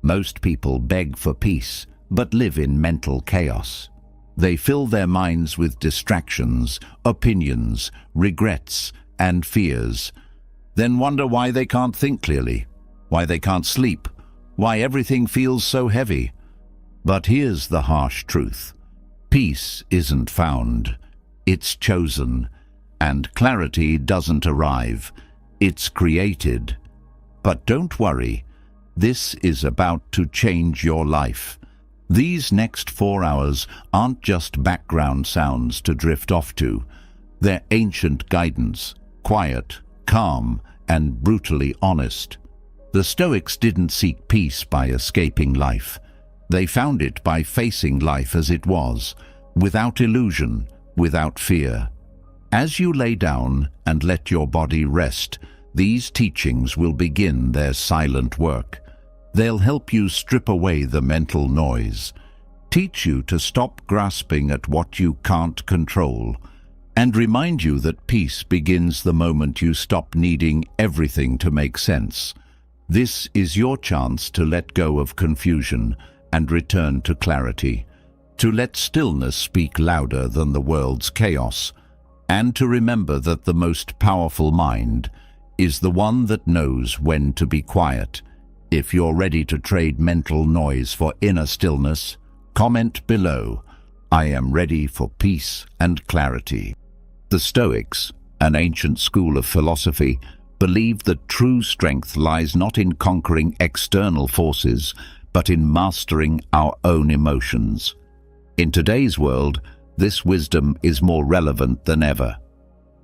Most people beg for peace, but live in mental chaos. They fill their minds with distractions, opinions, regrets, and fears, then wonder why they can't think clearly, why they can't sleep, why everything feels so heavy. But here's the harsh truth. Peace isn't found, it's chosen, and clarity doesn't arrive, it's created. But don't worry, this is about to change your life. These next 4 hours aren't just background sounds to drift off to. They're ancient guidance, quiet, calm, and brutally honest. The Stoics didn't seek peace by escaping life. They found it by facing life as it was, without illusion, without fear. As you lay down and let your body rest, these teachings will begin their silent work. They'll help you strip away the mental noise, teach you to stop grasping at what you can't control, and remind you that peace begins the moment you stop needing everything to make sense. This is your chance to let go of confusion and return to clarity, to let stillness speak louder than the world's chaos, and to remember that the most powerful mind is the one that knows when to be quiet. If you're ready to trade mental noise for inner stillness, comment below, "I am ready for peace and clarity." The Stoics, an ancient school of philosophy, believed that true strength lies not in conquering external forces, but in mastering our own emotions. In today's world, this wisdom is more relevant than ever.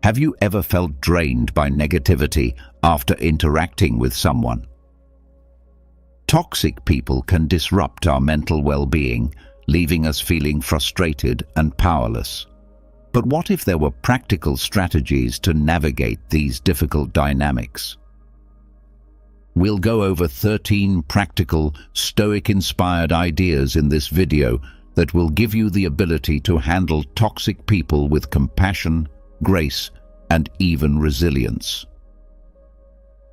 Have you ever felt drained by negativity after interacting with someone? Toxic people can disrupt our mental well-being, leaving us feeling frustrated and powerless. But what if there were practical strategies to navigate these difficult dynamics? We'll go over 13 practical, Stoic-inspired ideas in this video that will give you the ability to handle toxic people with compassion, grace, and even resilience.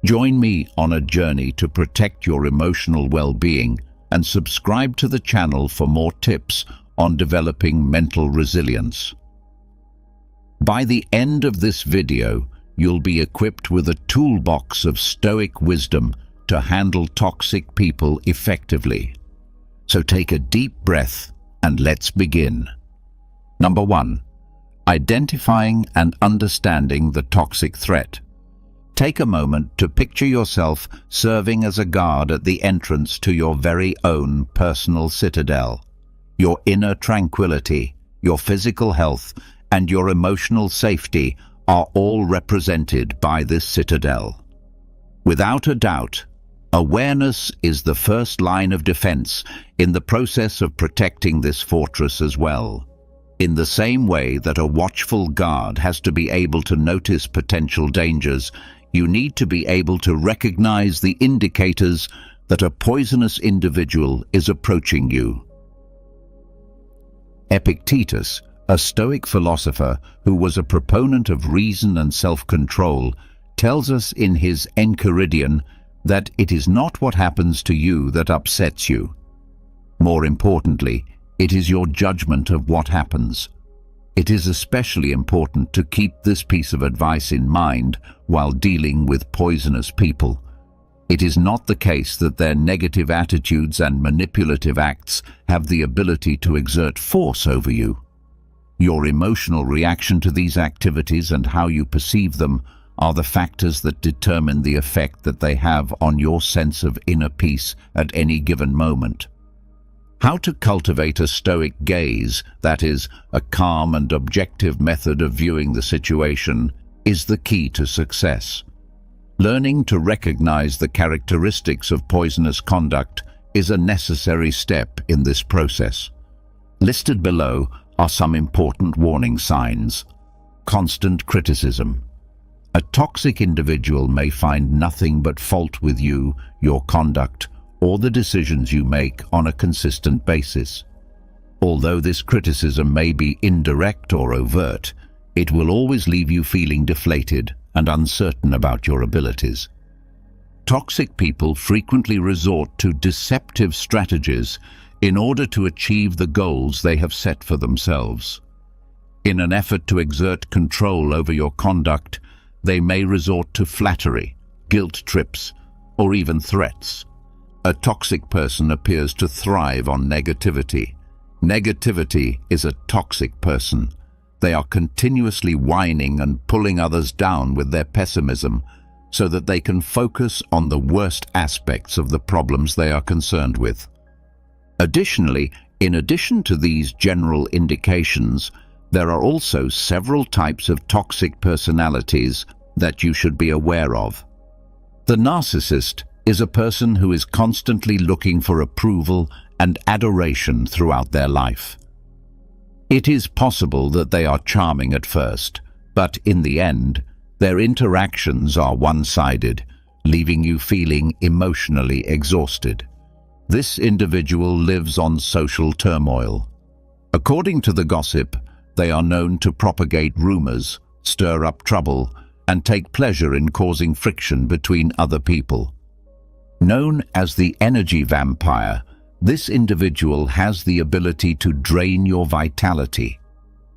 Join me on a journey to protect your emotional well-being and subscribe to the channel for more tips on developing mental resilience. By the end of this video, you'll be equipped with a toolbox of Stoic wisdom to handle toxic people effectively. So take a deep breath and let's begin. Number 1. Identifying and understanding the toxic threat. Take a moment to picture yourself serving as a guard at the entrance to your very own personal citadel. Your inner tranquility, your physical health, and your emotional safety are all represented by this citadel. Without a doubt, awareness is the first line of defense in the process of protecting this fortress as well. In the same way that a watchful guard has to be able to notice potential dangers, you need to be able to recognize the indicators that a poisonous individual is approaching you. Epictetus, a Stoic philosopher who was a proponent of reason and self-control, tells us in his Enchiridion that it is not what happens to you that upsets you. More importantly, it is your judgment of what happens. It is especially important to keep this piece of advice in mind while dealing with poisonous people. It is not the case that their negative attitudes and manipulative acts have the ability to exert force over you. Your emotional reaction to these activities and how you perceive them are the factors that determine the effect that they have on your sense of inner peace at any given moment. How to cultivate a Stoic gaze, that is, a calm and objective method of viewing the situation, is the key to success. Learning to recognize the characteristics of poisonous conduct is a necessary step in this process. Listed below are some important warning signs. Constant criticism. A toxic individual may find nothing but fault with you, your conduct, or the decisions you make on a consistent basis. Although this criticism may be indirect or overt, it will always leave you feeling deflated and uncertain about your abilities. Toxic people frequently resort to deceptive strategies in order to achieve the goals they have set for themselves. In an effort to exert control over your conduct, they may resort to flattery, guilt trips, or even threats. A toxic person appears to thrive on negativity. Negativity is a toxic person. They are continuously whining and pulling others down with their pessimism so that they can focus on the worst aspects of the problems they are concerned with. Additionally, in addition to these general indications, there are also several types of toxic personalities that you should be aware of. The narcissist is a person who is constantly looking for approval and adoration throughout their life. It is possible that they are charming at first, but in the end, their interactions are one-sided, leaving you feeling emotionally exhausted. This individual lives on social turmoil. According to the gossip, they are known to propagate rumors, stir up trouble, and take pleasure in causing friction between other people. Known as the energy vampire, this individual has the ability to drain your vitality.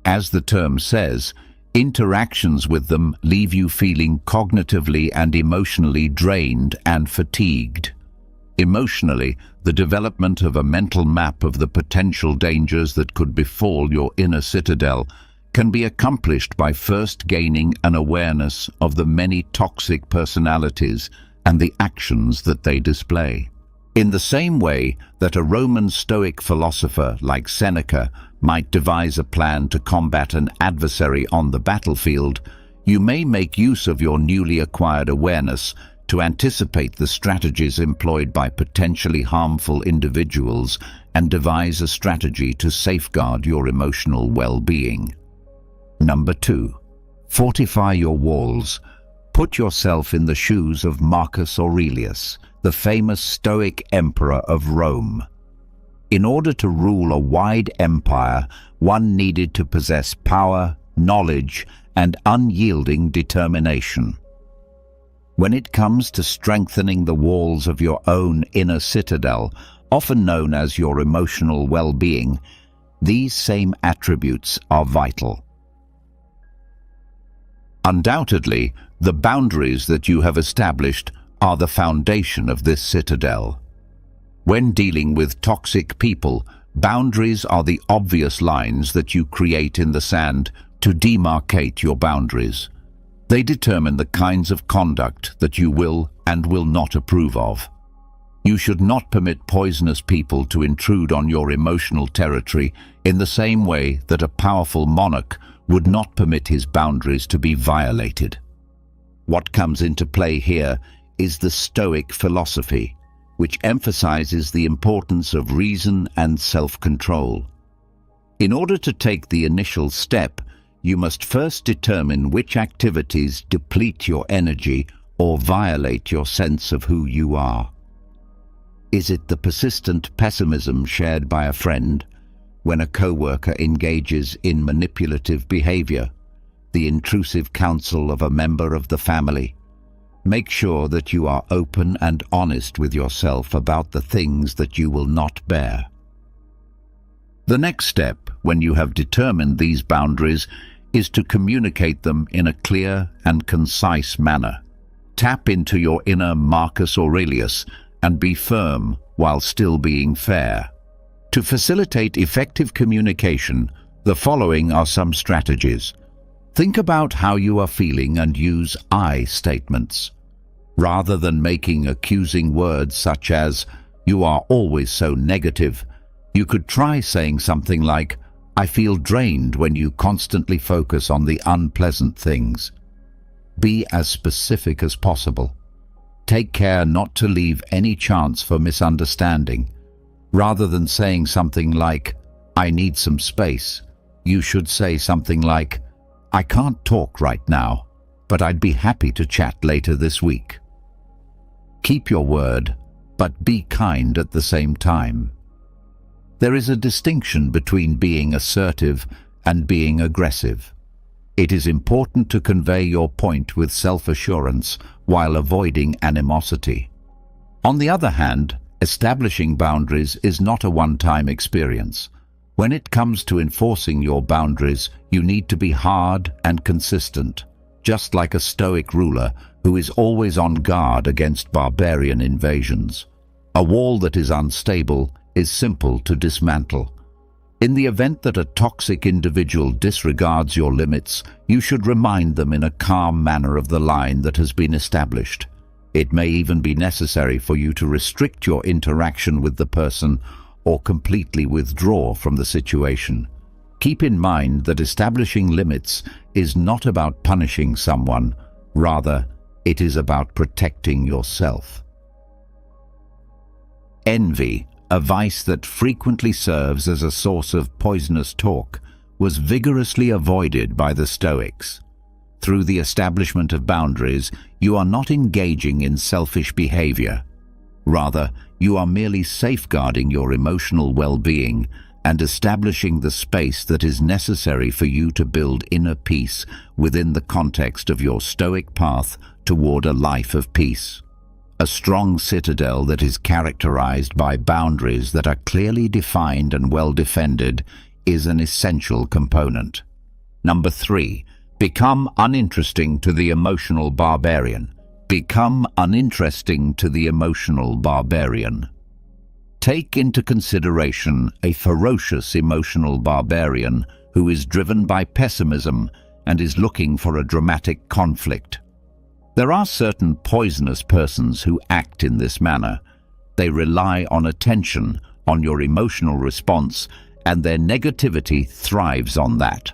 As the term says, interactions with them leave you feeling cognitively and emotionally drained and fatigued. Emotionally, the development of a mental map of the potential dangers that could befall your inner citadel can be accomplished by first gaining an awareness of the many toxic personalities and the actions that they display. In the same way that a Roman Stoic philosopher like Seneca might devise a plan to combat an adversary on the battlefield, you may make use of your newly acquired awareness to anticipate the strategies employed by potentially harmful individuals and devise a strategy to safeguard your emotional well-being. Number 2. Fortify your walls. Put yourself in the shoes of Marcus Aurelius, the famous Stoic emperor of Rome. In order to rule a wide empire, one needed to possess power, knowledge, and unyielding determination. When it comes to strengthening the walls of your own inner citadel, often known as your emotional well-being, these same attributes are vital. Undoubtedly, the boundaries that you have established are the foundation of this citadel. When dealing with toxic people, boundaries are the obvious lines that you create in the sand to demarcate your boundaries. They determine the kinds of conduct that you will and will not approve of. You should not permit poisonous people to intrude on your emotional territory in the same way that a powerful monarch would not permit his boundaries to be violated. What comes into play here is the Stoic philosophy, which emphasizes the importance of reason and self-control. In order to take the initial step, you must first determine which activities deplete your energy or violate your sense of who you are. Is it the persistent pessimism shared by a friend when a coworker engages in manipulative behavior, the intrusive counsel of a member of the family? Make sure that you are open and honest with yourself about the things that you will not bear. The next step, when you have determined these boundaries, is to communicate them in a clear and concise manner. Tap into your inner Marcus Aurelius and be firm while still being fair. To facilitate effective communication, the following are some strategies. Think about how you are feeling and use I statements. Rather than making accusing words such as, "You are always so negative," you could try saying something like, "I feel drained when you constantly focus on the unpleasant things." Be as specific as possible. Take care not to leave any chance for misunderstanding. Rather than saying something like, "I need some space," you should say something like, "I can't talk right now, but I'd be happy to chat later this week." Keep your word, but be kind at the same time. There is a distinction between being assertive and being aggressive. It is important to convey your point with self-assurance while avoiding animosity. On the other hand, establishing boundaries is not a one-time experience. When it comes to enforcing your boundaries, you need to be hard and consistent, just like a Stoic ruler who is always on guard against barbarian invasions. A wall that is unstable is simple to dismantle. In the event that a toxic individual disregards your limits, you should remind them in a calm manner of the line that has been established. It may even be necessary for you to restrict your interaction with the person or completely withdraw from the situation. Keep in mind that establishing limits is not about punishing someone, rather, it is about protecting yourself. Envy, a vice that frequently serves as a source of poisonous talk, was vigorously avoided by the Stoics. Through the establishment of boundaries, you are not engaging in selfish behavior. Rather, you are merely safeguarding your emotional well-being and establishing the space that is necessary for you to build inner peace within the context of your Stoic path toward a life of peace. A strong citadel that is characterized by boundaries that are clearly defined and well defended is an essential component. Number 3. Become uninteresting to the emotional barbarian. Become uninteresting to the emotional barbarian. Take into consideration a ferocious emotional barbarian who is driven by pessimism and is looking for a dramatic conflict. There are certain poisonous persons who act in this manner. They rely on attention, on your emotional response, and their negativity thrives on that.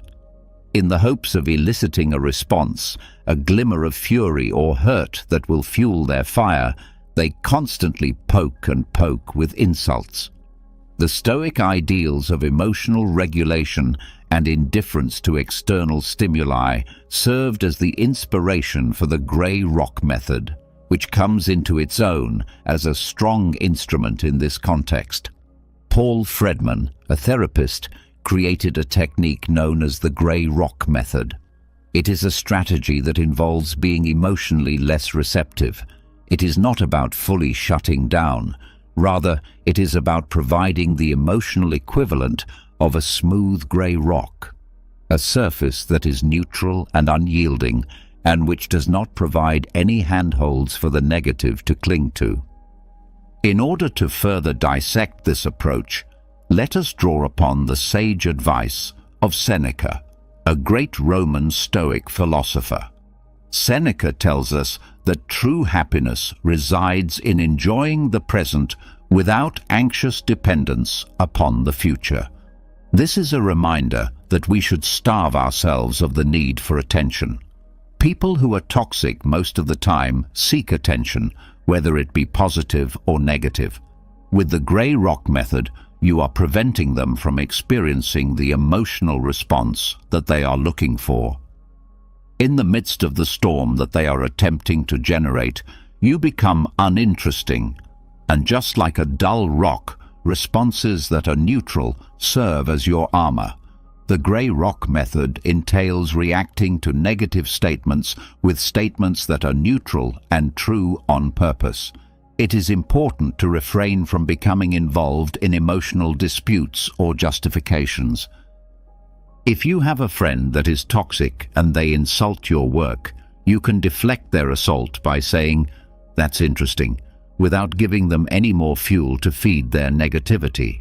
In the hopes of eliciting a response, a glimmer of fury or hurt that will fuel their fire, they constantly poke and poke with insults. The Stoic ideals of emotional regulation and indifference to external stimuli served as the inspiration for the grey rock method, which comes into its own as a strong instrument in this context. Paul Fredman, a therapist, created a technique known as the grey rock method. It is a strategy that involves being emotionally less receptive. It is not about fully shutting down. Rather, it is about providing the emotional equivalent of a smooth grey rock, a surface that is neutral and unyielding and which does not provide any handholds for the negative to cling to. In order to further dissect this approach, let us draw upon the sage advice of Seneca, a great Roman Stoic philosopher. Seneca tells us that true happiness resides in enjoying the present without anxious dependence upon the future. This is a reminder that we should starve ourselves of the need for attention. People who are toxic most of the time seek attention, whether it be positive or negative. With the grey rock method, you are preventing them from experiencing the emotional response that they are looking for. In the midst of the storm that they are attempting to generate, you become uninteresting, and just like a dull rock, responses that are neutral serve as your armor. The grey rock method entails reacting to negative statements with statements that are neutral and true on purpose. It is important to refrain from becoming involved in emotional disputes or justifications. If you have a friend that is toxic and they insult your work, you can deflect their assault by saying, "That's interesting," without giving them any more fuel to feed their negativity.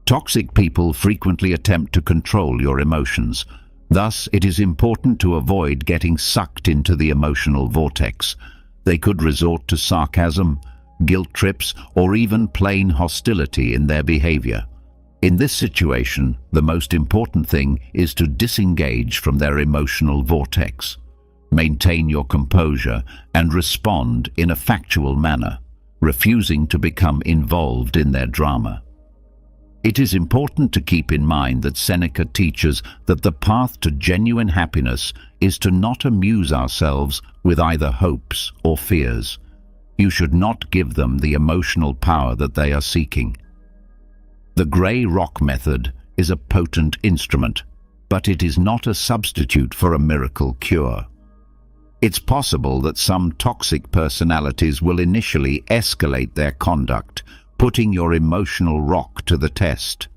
Toxic people frequently attempt to control your emotions. Thus, it is important to avoid getting sucked into the emotional vortex. They could resort to sarcasm, guilt trips, or even plain hostility in their behavior. In this situation, the most important thing is to disengage from their emotional vortex. Maintain your composure and respond in a factual manner, refusing to become involved in their drama. It is important to keep in mind that Seneca teaches that the path to genuine happiness is to not amuse ourselves with either hopes or fears. You should not give them the emotional power that they are seeking. The grey rock method is a potent instrument. but it is not a substitute for a miracle cure. It's possible that some toxic personalities will initially escalate their conduct, putting your emotional rock to the test.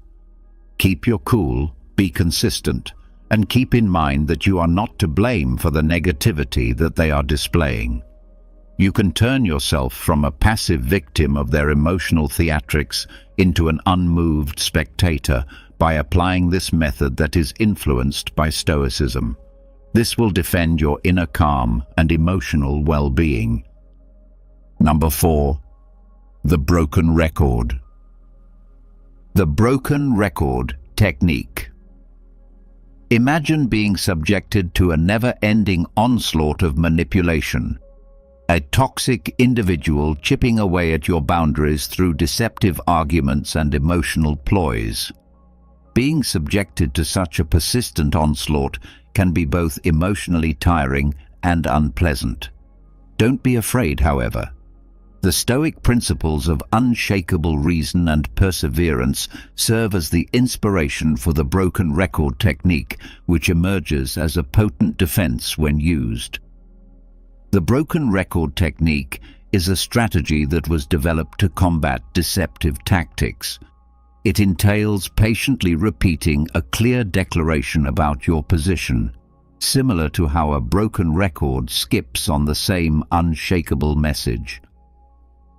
Keep your cool, be consistent, and keep in mind that you are not to blame for the negativity that they are displaying. You can turn yourself from a passive victim of their emotional theatrics into an unmoved spectator by applying this method that is influenced by Stoicism. This will defend your inner calm and emotional well-being. Number 4. The broken record. The broken record technique. Imagine being subjected to a never-ending onslaught of manipulation. A toxic individual chipping away at your boundaries through deceptive arguments and emotional ploys. Being subjected to such a persistent onslaught can be both emotionally tiring and unpleasant. Don't be afraid, however. The Stoic principles of unshakable reason and perseverance serve as the inspiration for the broken record technique, which emerges as a potent defense when used. The broken record technique is a strategy that was developed to combat deceptive tactics. It entails patiently repeating a clear declaration about your position, similar to how a broken record skips on the same unshakable message.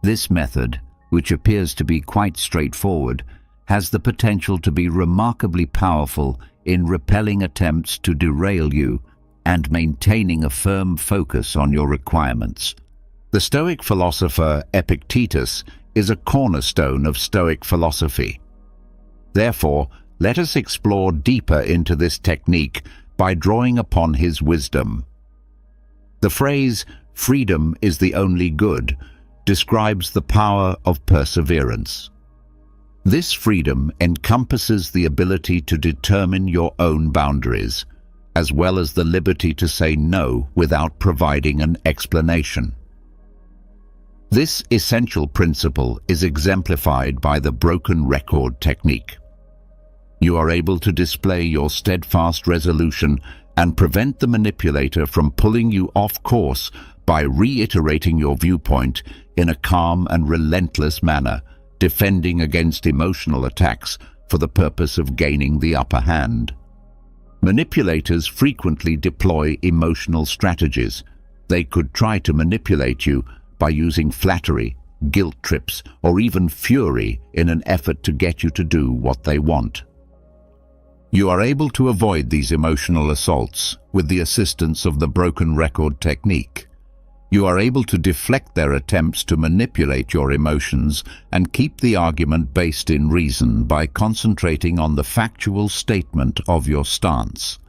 This method, which appears to be quite straightforward, has the potential to be remarkably powerful in repelling attempts to derail you and maintaining a firm focus on your requirements. The Stoic philosopher Epictetus is a cornerstone of Stoic philosophy. Therefore, let us explore deeper into this technique by drawing upon his wisdom. The phrase, "freedom is the only good," describes the power of perseverance. This freedom encompasses the ability to determine your own boundaries, as well as the liberty to say no without providing an explanation. This essential principle is exemplified by the broken record technique. You are able to display your steadfast resolution and prevent the manipulator from pulling you off course by reiterating your viewpoint in a calm and relentless manner, defending against emotional attacks for the purpose of gaining the upper hand. Manipulators frequently deploy emotional strategies. They could try to manipulate you by using flattery, guilt trips, or even fury in an effort to get you to do what they want. You are able to avoid these emotional assaults with the assistance of the broken record technique. You are able to deflect their attempts to manipulate your emotions and keep the argument based in reason by concentrating on the factual statement of your stance.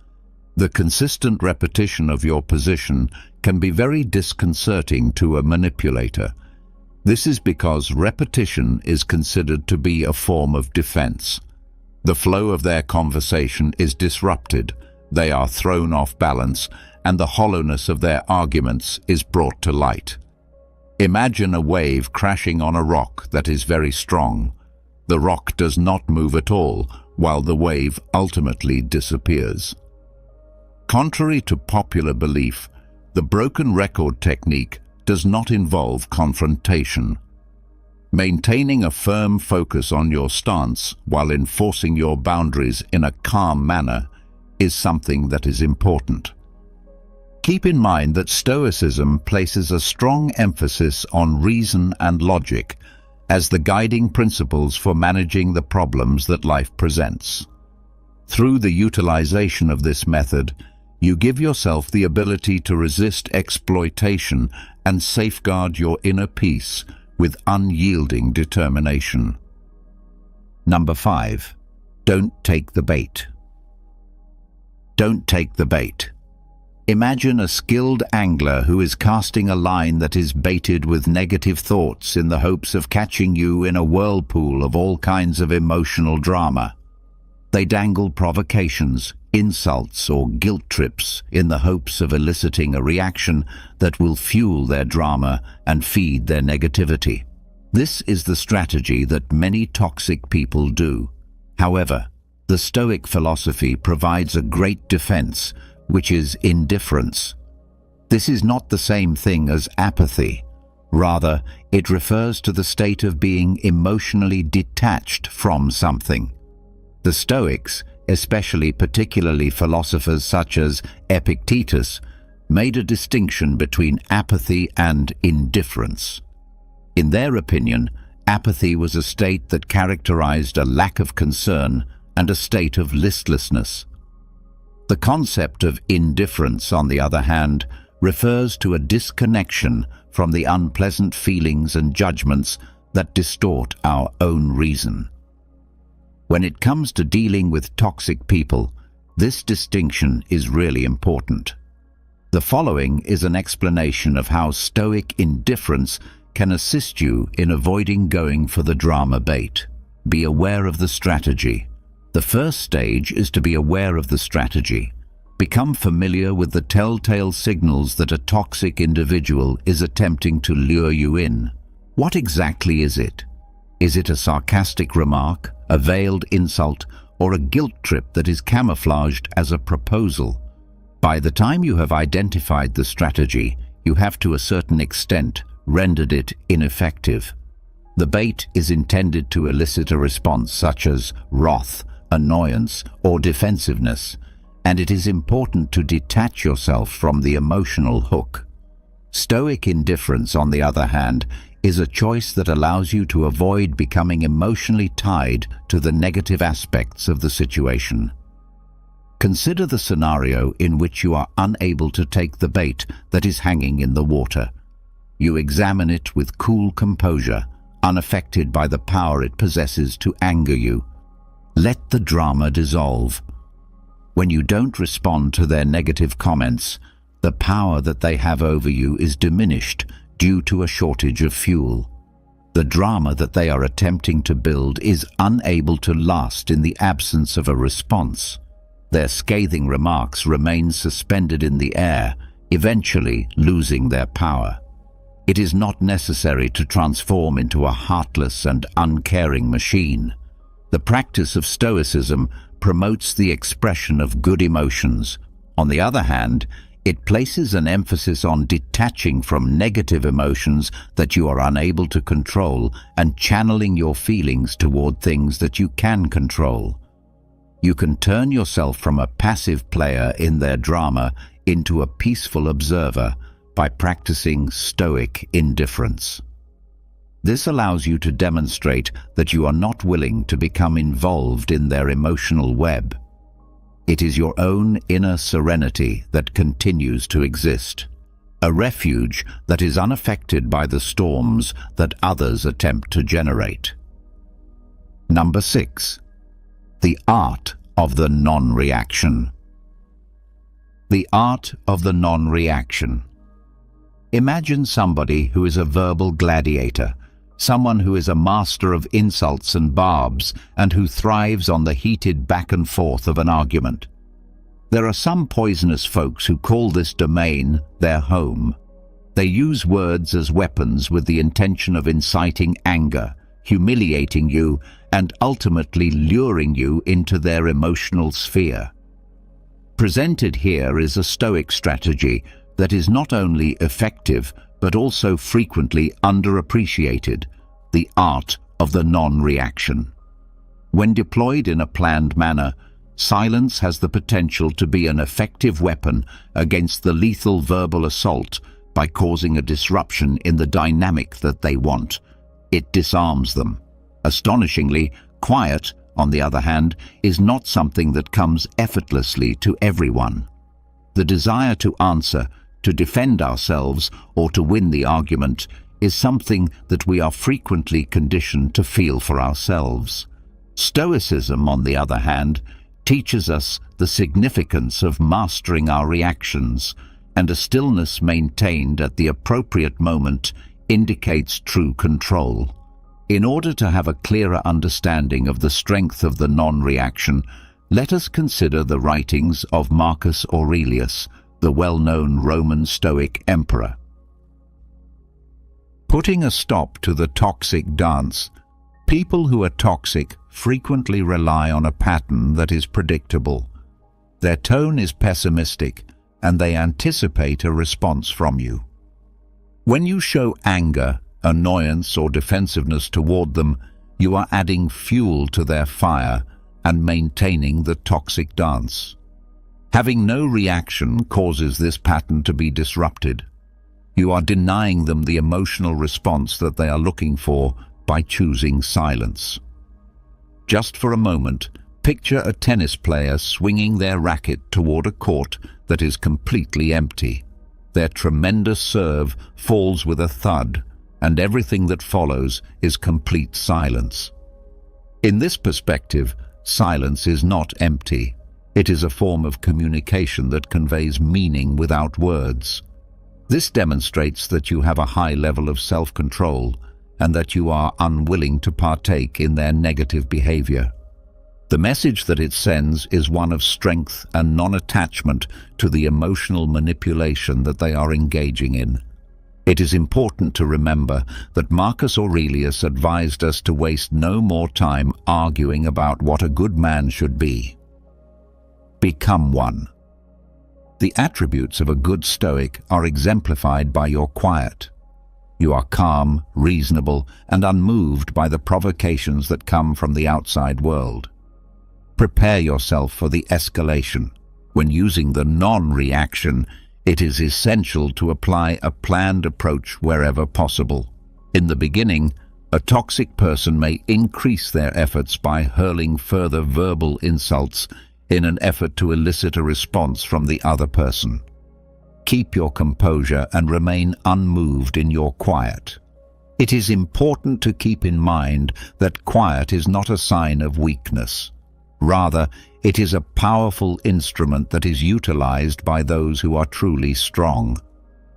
The consistent repetition of your position can be very disconcerting to a manipulator. This is because repetition is considered to be a form of defense. The flow of their conversation is disrupted, they are thrown off balance, and the hollowness of their arguments is brought to light. Imagine a wave crashing on a rock that is very strong. The rock does not move at all, while the wave ultimately disappears. Contrary to popular belief, the broken record technique does not involve confrontation. Maintaining a firm focus on your stance while enforcing your boundaries in a calm manner is something that is important. Keep in mind that Stoicism places a strong emphasis on reason and logic as the guiding principles for managing the problems that life presents. Through the utilization of this method, you give yourself the ability to resist exploitation and safeguard your inner peace with unyielding determination. Number 5. Don't take the bait. Don't take the bait. Imagine a skilled angler who is casting a line that is baited with negative thoughts in the hopes of catching you in a whirlpool of all kinds of emotional drama. They dangle provocations, insults, or guilt trips in the hopes of eliciting a reaction that will fuel their drama and feed their negativity. This is the strategy that many toxic people do. However, The Stoic philosophy provides a great defense, which is indifference. This is not the same thing as apathy. Rather, it refers to the state of being emotionally detached from something. The Stoics, especially particularly philosophers such as Epictetus, made a distinction between apathy and indifference. In their opinion, apathy was a state that characterized a lack of concern and a state of listlessness. The concept of indifference, on the other hand, refers to a disconnection from the unpleasant feelings and judgments that distort our own reason. When it comes to dealing with toxic people, this distinction is really important. The following is an explanation of how Stoic indifference can assist you in avoiding going for the drama bait. Be aware of the strategy. The first stage is to be aware of the strategy. Become familiar with the telltale signals that a toxic individual is attempting to lure you in. What exactly is it? Is it a sarcastic remark, a veiled insult, or a guilt trip that is camouflaged as a proposal? By the time you have identified the strategy, you have to a certain extent rendered it ineffective. The bait is intended to elicit a response such as wrath, annoyance, or defensiveness, and it is important to detach yourself from the emotional hook. Stoic indifference, on the other hand, is a choice that allows you to avoid becoming emotionally tied to the negative aspects of the situation. Consider the scenario in which you are unable to take the bait that is hanging in the water. You examine it with cool composure, unaffected by the power it possesses to anger you. Let the drama dissolve. When you don't respond to their negative comments, the power that they have over you is diminished due to a shortage of fuel. The drama that they are attempting to build is unable to last in the absence of a response. Their scathing remarks remain suspended in the air, eventually losing their power. It is not necessary to transform into a heartless and uncaring machine. The practice of Stoicism promotes the expression of good emotions. On the other hand, it places an emphasis on detaching from negative emotions that you are unable to control and channeling your feelings toward things that you can control. You can turn yourself from a passive player in their drama into a peaceful observer by practicing Stoic indifference. This allows you to demonstrate that you are not willing to become involved in their emotional web. It is your own inner serenity that continues to exist, a refuge that is unaffected by the storms that others attempt to generate. Number 6. The art of the non-reaction. The art of the non-reaction. Imagine somebody who is a verbal gladiator, someone who is a master of insults and barbs and who thrives on the heated back and forth of an argument. There are some poisonous folks who call this domain their home. They use words as weapons with the intention of inciting anger, humiliating you, and ultimately luring you into their emotional sphere. Presented here is a Stoic strategy that is not only effective but also frequently underappreciated: the art of the non-reaction. When deployed in a planned manner, silence has the potential to be an effective weapon against the lethal verbal assault by causing a disruption in the dynamic that they want. It disarms them. Astonishingly, quiet, on the other hand, is not something that comes effortlessly to everyone. The desire to answer, to defend ourselves, or to win the argument is something that we are frequently conditioned to feel for ourselves. Stoicism, on the other hand, teaches us the significance of mastering our reactions, and a stillness maintained at the appropriate moment indicates true control. In order to have a clearer understanding of the strength of the non-reaction, let us consider the writings of Marcus Aurelius, the well-known Roman Stoic emperor. Putting a stop to the toxic dance. People who are toxic frequently rely on a pattern that is predictable. Their tone is pessimistic, and they anticipate a response from you. When you show anger, annoyance, or defensiveness toward them, you are adding fuel to their fire and maintaining the toxic dance. Having no reaction causes this pattern to be disrupted. You are denying them the emotional response that they are looking for by choosing silence. Just for a moment, picture a tennis player swinging their racket toward a court that is completely empty. Their tremendous serve falls with a thud, and everything that follows is complete silence. In this perspective, silence is not empty. It is a form of communication that conveys meaning without words. This demonstrates that you have a high level of self-control and that you are unwilling to partake in their negative behavior. The message that it sends is one of strength and non-attachment to the emotional manipulation that they are engaging in. It is important to remember that Marcus Aurelius advised us to waste no more time arguing about what a good man should be. Become one. The attributes of a good Stoic are exemplified by your quiet. You are calm, reasonable, and unmoved by the provocations that come from the outside world. Prepare yourself for the escalation. When using the non-reaction, it is essential to apply a planned approach wherever possible. In the beginning, a toxic person may increase their efforts by hurling further verbal insults in an effort to elicit a response from the other person. Keep your composure and remain unmoved in your quiet. It is important to keep in mind that quiet is not a sign of weakness. Rather, it is a powerful instrument that is utilized by those who are truly strong.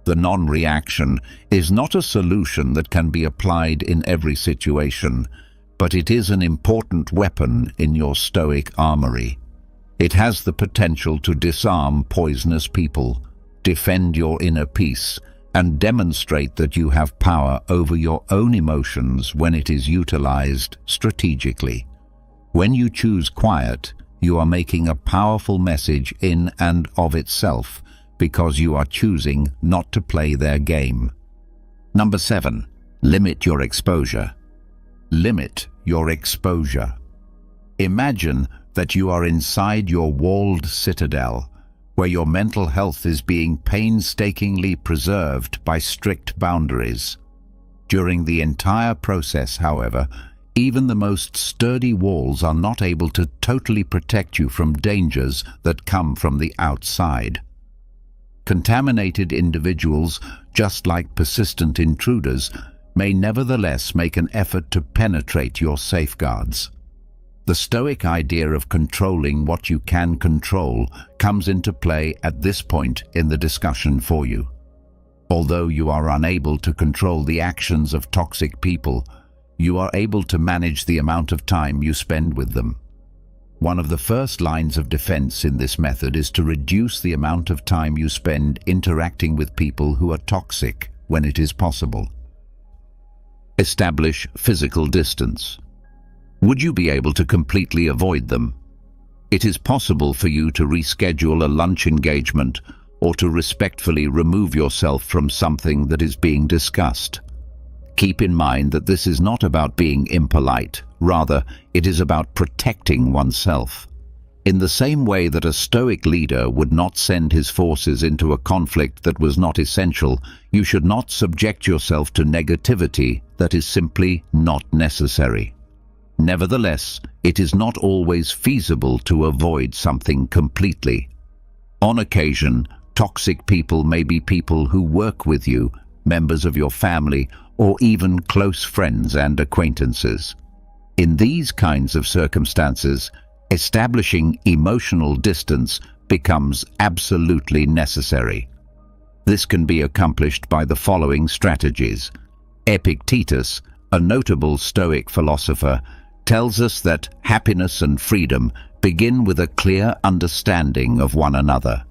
The non-reaction is not a solution that can be applied in every situation, but it is an important weapon in your Stoic armory. It has the potential to disarm poisonous people, defend your inner peace, and demonstrate that you have power over your own emotions when it is utilized strategically. When you choose quiet, you are making a powerful message in and of itself because you are choosing not to play their game. Number 7. Limit your exposure. Limit your exposure. Imagine that you are inside your walled citadel, where your mental health is being painstakingly preserved by strict boundaries. During the entire process, however, even the most sturdy walls are not able to totally protect you from dangers that come from the outside. Contaminated individuals, just like persistent intruders, may nevertheless make an effort to penetrate your safeguards. The Stoic idea of controlling what you can control comes into play at this point in the discussion for you. Although you are unable to control the actions of toxic people, you are able to manage the amount of time you spend with them. One of the first lines of defense in this method is to reduce the amount of time you spend interacting with people who are toxic when it is possible. Establish physical distance. Would you be able to completely avoid them? It is possible for you to reschedule a lunch engagement or to respectfully remove yourself from something that is being discussed. Keep in mind that this is not about being impolite. Rather, it is about protecting oneself. In the same way that a Stoic leader would not send his forces into a conflict that was not essential, you should not subject yourself to negativity that is simply not necessary. Nevertheless, it is not always feasible to avoid something completely. On occasion, toxic people may be people who work with you, members of your family, or even close friends and acquaintances. In these kinds of circumstances, establishing emotional distance becomes absolutely necessary. This can be accomplished by the following strategies. Epictetus, a notable Stoic philosopher, tells us that happiness and freedom begin with a clear understanding of one another.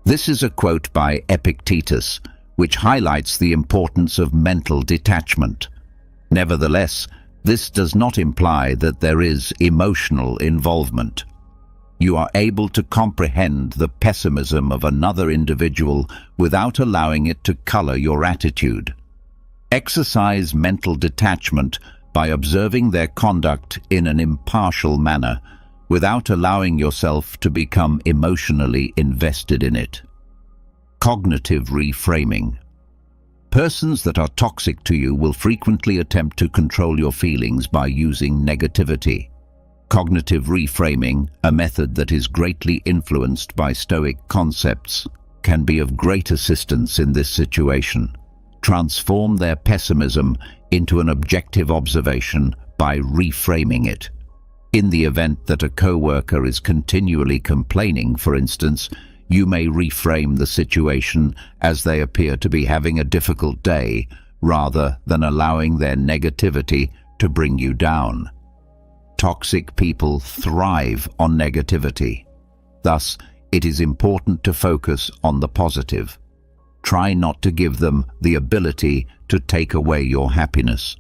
This is a quote by Epictetus, which highlights the importance of mental detachment. Nevertheless, This does not imply that there is emotional involvement. You are able to comprehend the pessimism of another individual without allowing it to color your attitude. Exercise mental detachment by observing their conduct in an impartial manner, without allowing yourself to become emotionally invested in it. Cognitive reframing. Persons that are toxic to you will frequently attempt to control your feelings by using negativity. Cognitive reframing, a method that is greatly influenced by Stoic concepts, can be of great assistance in this situation. Transform their pessimism into an objective observation by reframing it. In the event that a coworker is continually complaining, for instance, you may reframe the situation as they appear to be having a difficult day, rather than allowing their negativity to bring you down. Toxic people thrive on negativity. Thus, it is important to focus on the positive. Try not to give them the ability to take away your happiness.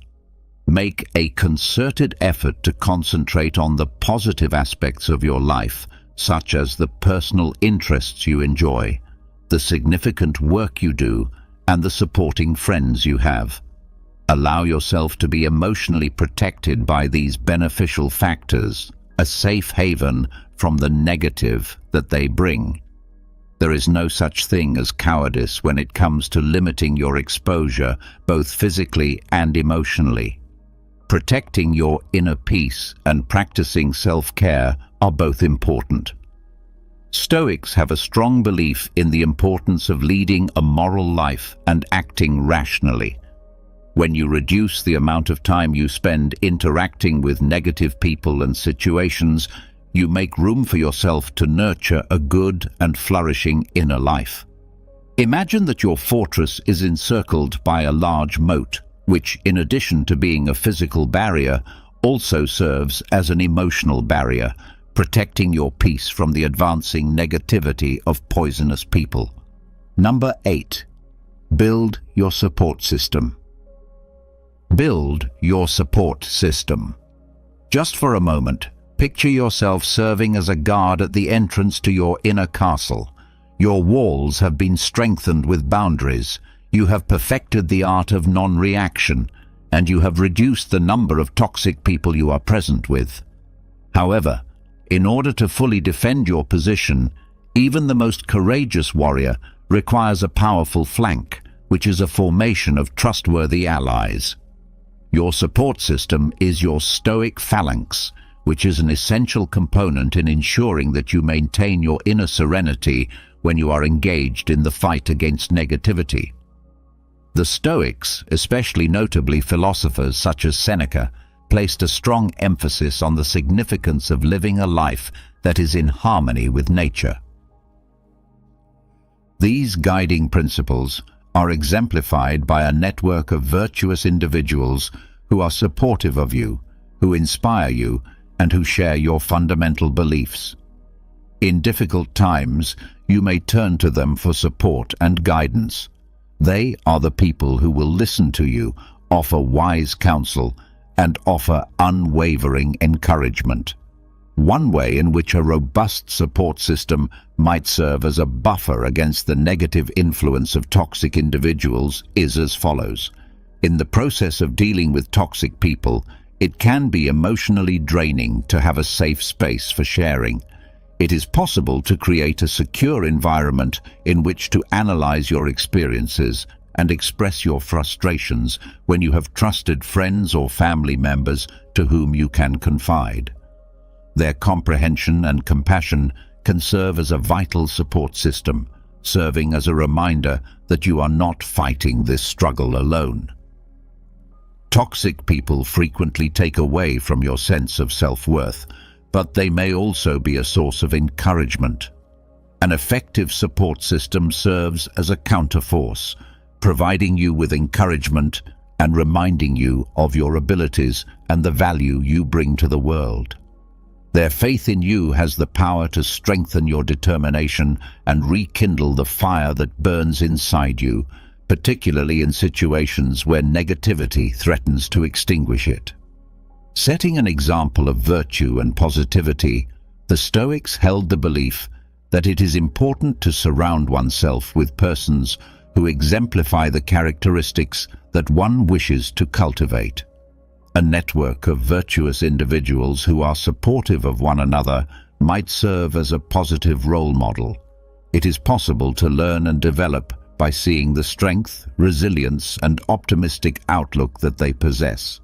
Make a concerted effort to concentrate on the positive aspects of your life, such as the personal interests you enjoy, the significant work you do, and the supporting friends you have. Allow yourself to be emotionally protected by these beneficial factors, a safe haven from the negative that they bring. There is no such thing as cowardice when it comes to limiting your exposure, both physically and emotionally. Protecting your inner peace and practicing self-care are both important. Stoics have a strong belief in the importance of leading a moral life and acting rationally. When you reduce the amount of time you spend interacting with negative people and situations, you make room for yourself to nurture a good and flourishing inner life. Imagine that your fortress is encircled by a large moat, which, in addition to being a physical barrier, also serves as an emotional barrier, protecting your peace from the advancing negativity of poisonous people. Number 8. Build your support system. Build your support system. Just for a moment, picture yourself serving as a guard at the entrance to your inner castle. Your walls have been strengthened with boundaries. You have perfected the art of non-reaction, and you have reduced the number of toxic people you are present with. However, in order to fully defend your position, even the most courageous warrior requires a powerful flank, which is a formation of trustworthy allies. Your support system is your Stoic phalanx, which is an essential component in ensuring that you maintain your inner serenity when you are engaged in the fight against negativity. The Stoics, especially notably philosophers such as Seneca, placed a strong emphasis on the significance of living a life that is in harmony with nature. These guiding principles are exemplified by a network of virtuous individuals who are supportive of you, who inspire you, and who share your fundamental beliefs. In difficult times, you may turn to them for support and guidance. They are the people who will listen to you, offer wise counsel, and offer unwavering encouragement. One way in which a robust support system might serve as a buffer against the negative influence of toxic individuals is as follows. In the process of dealing with toxic people, it can be emotionally draining to have a safe space for sharing. It is possible to create a secure environment in which to analyze your experiences and express your frustrations when you have trusted friends or family members to whom you can confide. Their comprehension and compassion can serve as a vital support system, serving as a reminder that you are not fighting this struggle alone. Toxic people frequently take away from your sense of self-worth, but they may also be a source of encouragement. An effective support system serves as a counterforce, providing you with encouragement and reminding you of your abilities and the value you bring to the world. Their faith in you has the power to strengthen your determination and rekindle the fire that burns inside you, particularly in situations where negativity threatens to extinguish it. Setting an example of virtue and positivity, the Stoics held the belief that it is important to surround oneself with persons who exemplify the characteristics that one wishes to cultivate. A network of virtuous individuals who are supportive of one another might serve as a positive role model. It is possible to learn and develop by seeing the strength, resilience, and optimistic outlook that they possess.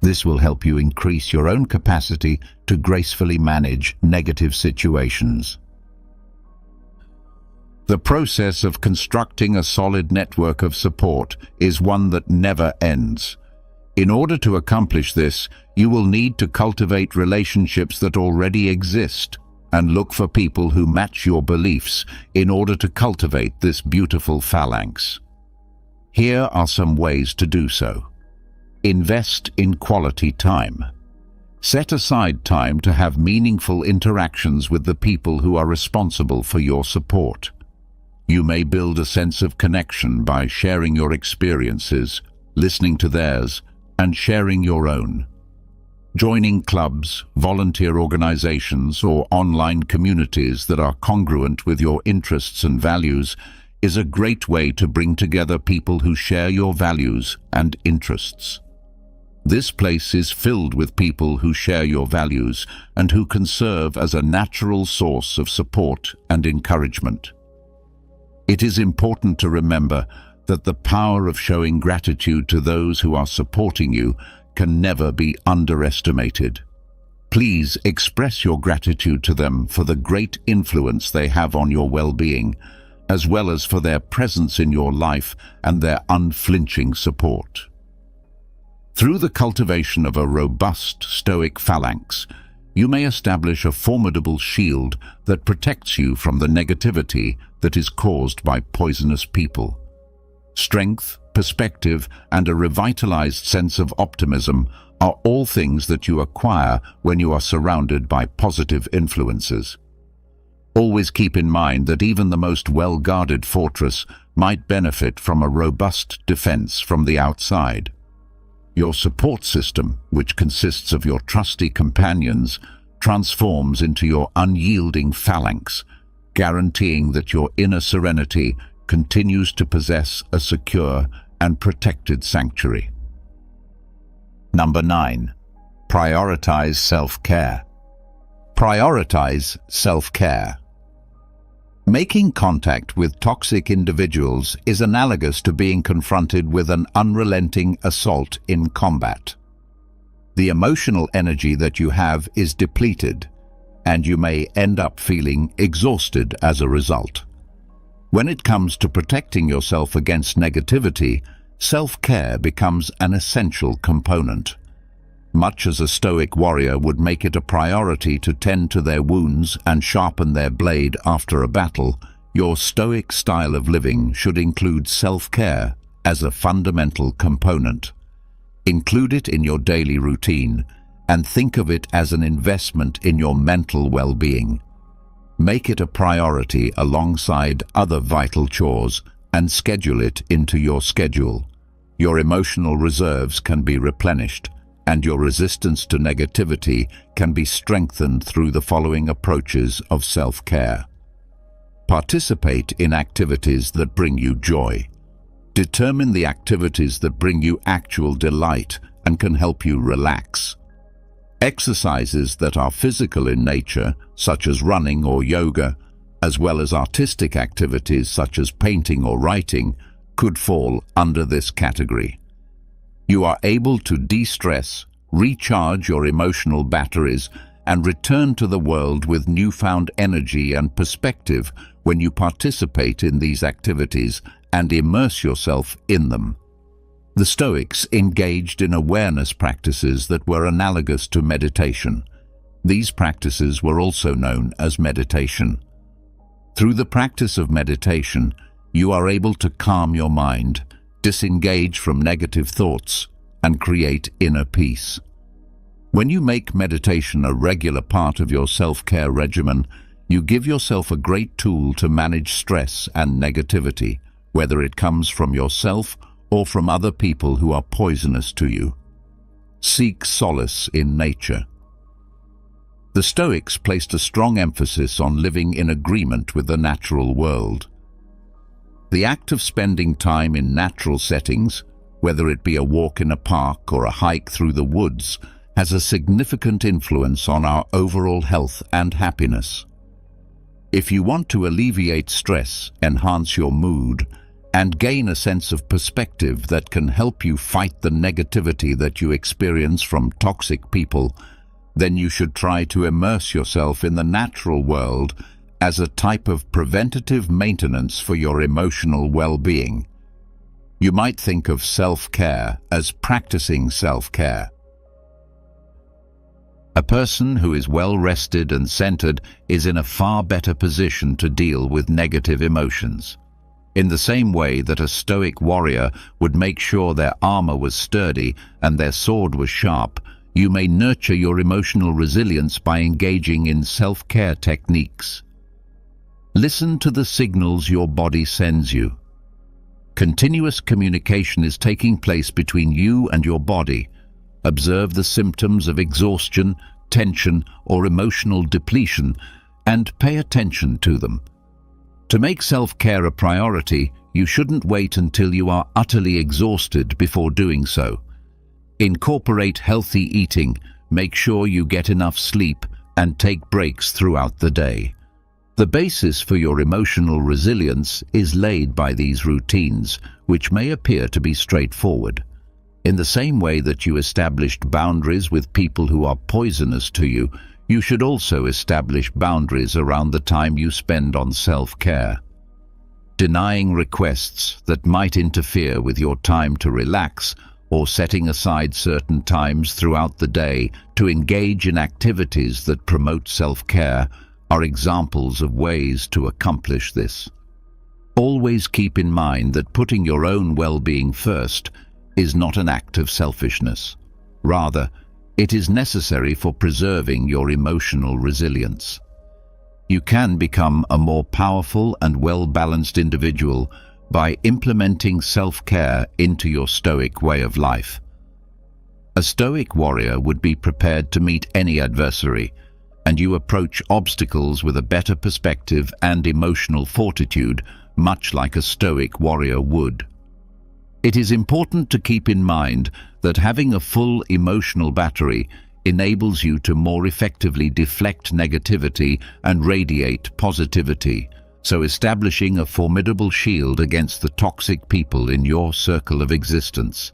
This will help you increase your own capacity to gracefully manage negative situations. The process of constructing a solid network of support is one that never ends. In order to accomplish this, you will need to cultivate relationships that already exist and look for people who match your beliefs in order to cultivate this beautiful phalanx. Here are some ways to do so. Invest in quality time. Set aside time to have meaningful interactions with the people who are responsible for your support. You may build a sense of connection by sharing your experiences, listening to theirs, and sharing your own. Joining clubs, volunteer organizations, or online communities that are congruent with your interests and values is a great way to bring together people who share your values and interests. This place is filled with people who share your values and who can serve as a natural source of support and encouragement. It is important to remember that the power of showing gratitude to those who are supporting you can never be underestimated. Please express your gratitude to them for the great influence they have on your well-being, as well as for their presence in your life and their unflinching support. Through the cultivation of a robust Stoic phalanx, you may establish a formidable shield that protects you from the negativity that is caused by poisonous people. Strength, perspective, and a revitalized sense of optimism are all things that you acquire when you are surrounded by positive influences. Always keep in mind that even the most well-guarded fortress might benefit from a robust defense from the outside. Your support system, which consists of your trusty companions, transforms into your unyielding phalanx, guaranteeing that your inner serenity continues to possess a secure and protected sanctuary. Number 9. Prioritize self-care. Prioritize self-care. Making contact with toxic individuals is analogous to being confronted with an unrelenting assault in combat. The emotional energy that you have is depleted, and you may end up feeling exhausted as a result. When it comes to protecting yourself against negativity, self-care becomes an essential component. Much as a Stoic warrior would make it a priority to tend to their wounds and sharpen their blade after a battle, your Stoic style of living should include self-care as a fundamental component. Include it in your daily routine and think of it as an investment in your mental well-being. Make it a priority alongside other vital chores and schedule it into your schedule. Your emotional reserves can be replenished, and your resistance to negativity can be strengthened through the following approaches of self-care. Participate in activities that bring you joy. Determine the activities that bring you actual delight and can help you relax. Exercises that are physical in nature, such as running or yoga, as well as artistic activities such as painting or writing, could fall under this category. You are able to de-stress, recharge your emotional batteries, and return to the world with newfound energy and perspective when you participate in these activities and immerse yourself in them. The Stoics engaged in awareness practices that were analogous to meditation. These practices were also known as meditation. Through the practice of meditation, you are able to calm your mind, disengage from negative thoughts, and create inner peace. When you make meditation a regular part of your self-care regimen, you give yourself a great tool to manage stress and negativity, whether it comes from yourself or from other people who are poisonous to you. Seek solace in nature. The Stoics placed a strong emphasis on living in agreement with the natural world. The act of spending time in natural settings, whether it be a walk in a park or a hike through the woods, has a significant influence on our overall health and happiness. If you want to alleviate stress, enhance your mood, and gain a sense of perspective that can help you fight the negativity that you experience from toxic people, then you should try to immerse yourself in the natural world as a type of preventative maintenance for your emotional well-being. You might think of self-care as practicing self-care. A person who is well-rested and centered is in a far better position to deal with negative emotions. In the same way that a Stoic warrior would make sure their armor was sturdy and their sword was sharp, you may nurture your emotional resilience by engaging in self-care techniques. Listen to the signals your body sends you. Continuous communication is taking place between you and your body. Observe the symptoms of exhaustion, tension, or emotional depletion, and pay attention to them. To make self-care a priority, you shouldn't wait until you are utterly exhausted before doing so. Incorporate healthy eating, make sure you get enough sleep, and take breaks throughout the day. The basis for your emotional resilience is laid by these routines, which may appear to be straightforward. In the same way that you established boundaries with people who are poisonous to you, you should also establish boundaries around the time you spend on self-care. Denying requests that might interfere with your time to relax, or setting aside certain times throughout the day to engage in activities that promote self-care, are examples of ways to accomplish this. Always keep in mind that putting your own well-being first is not an act of selfishness. Rather, it is necessary for preserving your emotional resilience. You can become a more powerful and well-balanced individual by implementing self-care into your Stoic way of life. A Stoic warrior would be prepared to meet any adversary, and you approach obstacles with a better perspective and emotional fortitude, much like a Stoic warrior would. It is important to keep in mind that having a full emotional battery enables you to more effectively deflect negativity and radiate positivity, so establishing a formidable shield against the toxic people in your circle of existence.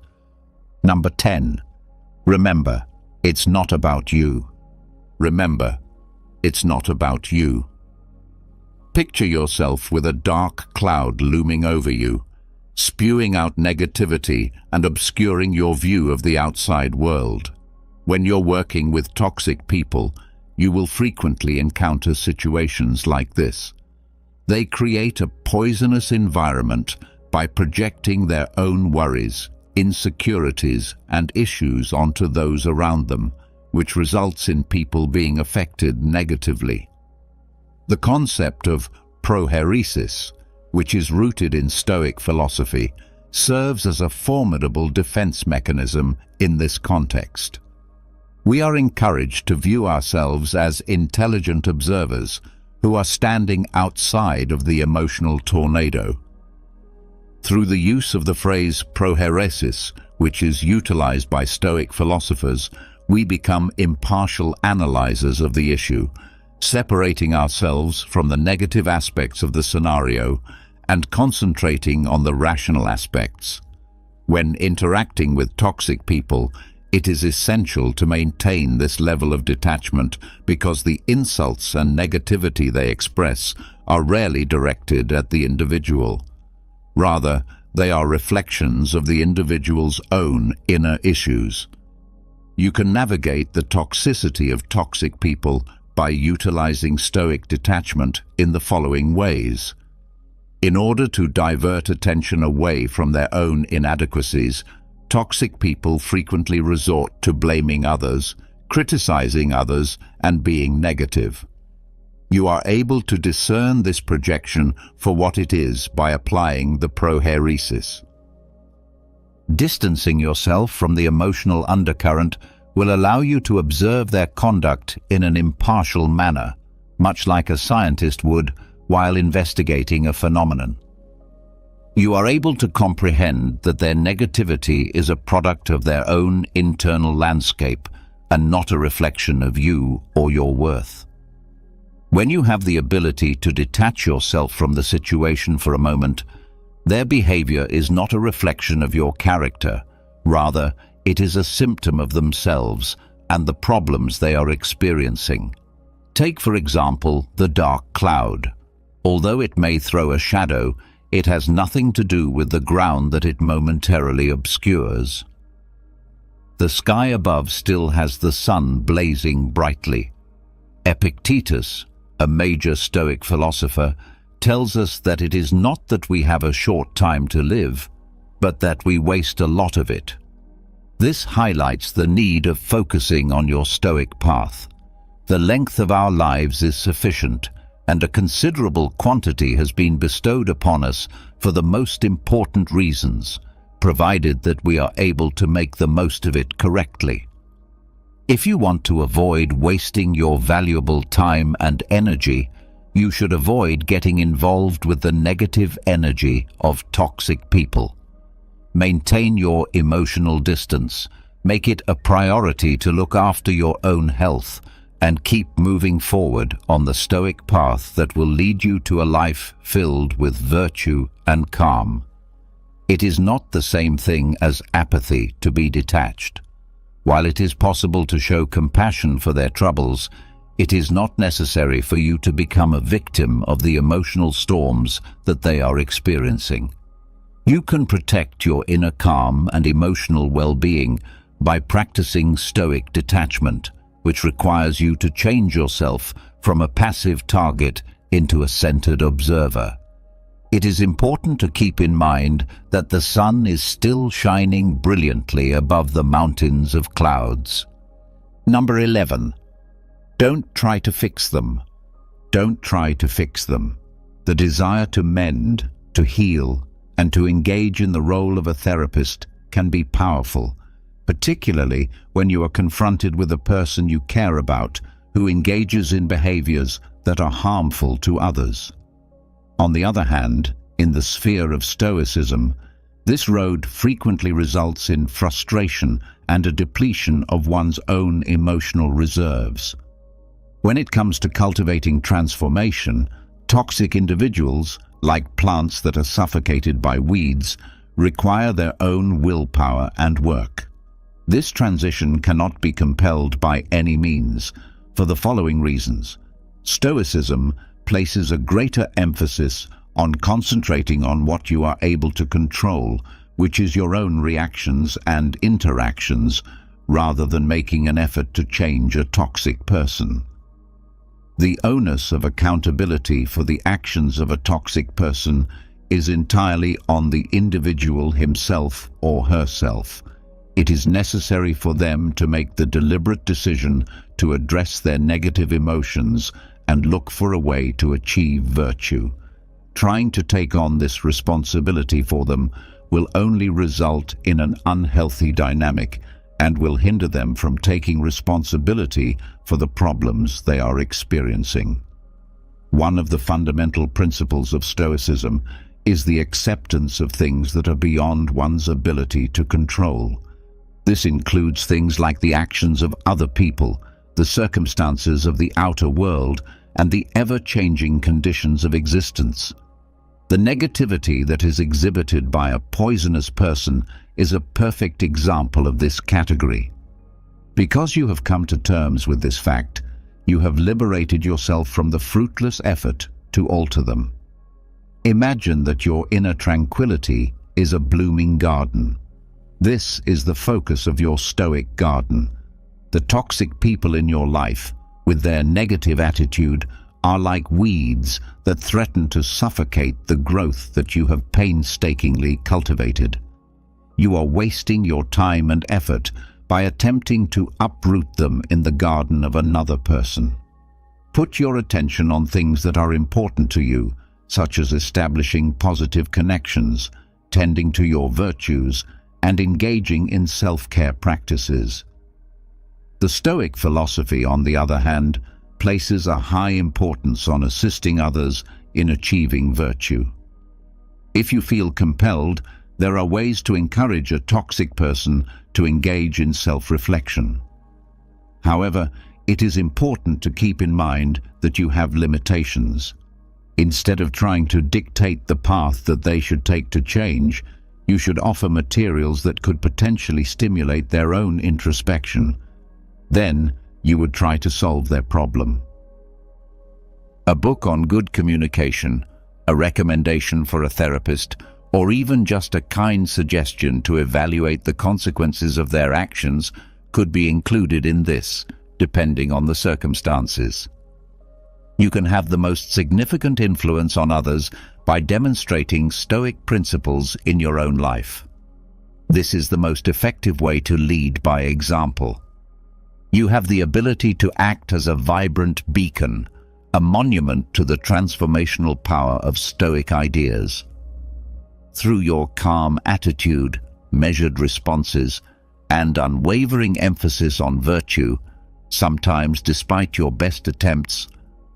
Number 10. Remember, it's not about you. Remember, it's not about you. Picture yourself with a dark cloud looming over you, spewing out negativity and obscuring your view of the outside world. When you're working with toxic people, you will frequently encounter situations like this. They create a poisonous environment by projecting their own worries, insecurities, and issues onto those around them, which results in people being affected negatively. The concept of prohairesis, which is rooted in Stoic philosophy, serves as a formidable defense mechanism in this context. We are encouraged to view ourselves as intelligent observers who are standing outside of the emotional tornado. Through the use of the phrase prohairesis, which is utilized by Stoic philosophers, we become impartial analyzers of the issue, separating ourselves from the negative aspects of the scenario and concentrating on the rational aspects. When interacting with toxic people, it is essential to maintain this level of detachment because the insults and negativity they express are rarely directed at the individual. Rather, they are reflections of the individual's own inner issues. You can navigate the toxicity of toxic people by utilizing Stoic detachment in the following ways. In order to divert attention away from their own inadequacies, toxic people frequently resort to blaming others, criticizing others, and being negative. You are able to discern this projection for what it is by applying the prohairesis. Distancing yourself from the emotional undercurrent will allow you to observe their conduct in an impartial manner, much like a scientist would while investigating a phenomenon. You are able to comprehend that their negativity is a product of their own internal landscape and not a reflection of you or your worth. When you have the ability to detach yourself from the situation for a moment, their behavior is not a reflection of your character. Rather, it is a symptom of themselves and the problems they are experiencing. Take, for example, the dark cloud. Although it may throw a shadow, it has nothing to do with the ground that it momentarily obscures. The sky above still has the sun blazing brightly. Epictetus, a major Stoic philosopher, tells us that it is not that we have a short time to live, but that we waste a lot of it. This highlights the need of focusing on your Stoic path. The length of our lives is sufficient, and a considerable quantity has been bestowed upon us for the most important reasons, provided that we are able to make the most of it correctly. If you want to avoid wasting your valuable time and energy, you should avoid getting involved with the negative energy of toxic people. Maintain your emotional distance. Make it a priority to look after your own health and keep moving forward on the Stoic path that will lead you to a life filled with virtue and calm. It is not the same thing as apathy to be detached. While it is possible to show compassion for their troubles, it is not necessary for you to become a victim of the emotional storms that they are experiencing. You can protect your inner calm and emotional well-being by practicing Stoic detachment, which requires you to change yourself from a passive target into a centered observer. It is important to keep in mind that the sun is still shining brilliantly above the mountains of clouds. Number 11. Don't try to fix them. Don't try to fix them. The desire to mend, to heal, and to engage in the role of a therapist can be powerful, particularly when you are confronted with a person you care about who engages in behaviors that are harmful to others. On the other hand, in the sphere of Stoicism, this road frequently results in frustration and a depletion of one's own emotional reserves. When it comes to cultivating transformation, toxic individuals, like plants that are suffocated by weeds, require their own willpower and work. This transition cannot be compelled by any means, for the following reasons. Stoicism places a greater emphasis on concentrating on what you are able to control, which is your own reactions and interactions, rather than making an effort to change a toxic person. The onus of accountability for the actions of a toxic person is entirely on the individual himself or herself. It is necessary for them to make the deliberate decision to address their negative emotions and look for a way to achieve virtue. Trying to take on this responsibility for them will only result in an unhealthy dynamic and will hinder them from taking responsibility for the problems they are experiencing. One of the fundamental principles of Stoicism is the acceptance of things that are beyond one's ability to control. This includes things like the actions of other people, the circumstances of the outer world, and the ever-changing conditions of existence. The negativity that is exhibited by a poisonous person is a perfect example of this category. Because you have come to terms with this fact, you have liberated yourself from the fruitless effort to alter them. Imagine that your inner tranquility is a blooming garden. This is the focus of your Stoic garden. The toxic people in your life, with their negative attitude, are like weeds that threaten to suffocate the growth that you have painstakingly cultivated. You are wasting your time and effort by attempting to uproot them in the garden of another person. Put your attention on things that are important to you, such as establishing positive connections, tending to your virtues, and engaging in self-care practices. The Stoic philosophy, on the other hand, places a high importance on assisting others in achieving virtue. If you feel compelled, there are ways to encourage a toxic person to engage in self-reflection. However, it is important to keep in mind that you have limitations. Instead of trying to dictate the path that they should take to change, you should offer materials that could potentially stimulate their own introspection. Then, you would try to solve their problem. A book on good communication, a recommendation for a therapist, or even just a kind suggestion to evaluate the consequences of their actions could be included in this, depending on the circumstances. You can have the most significant influence on others by demonstrating Stoic principles in your own life. This is the most effective way to lead by example. You have the ability to act as a vibrant beacon, a monument to the transformational power of Stoic ideas. Through your calm attitude, measured responses, and unwavering emphasis on virtue, sometimes despite your best attempts,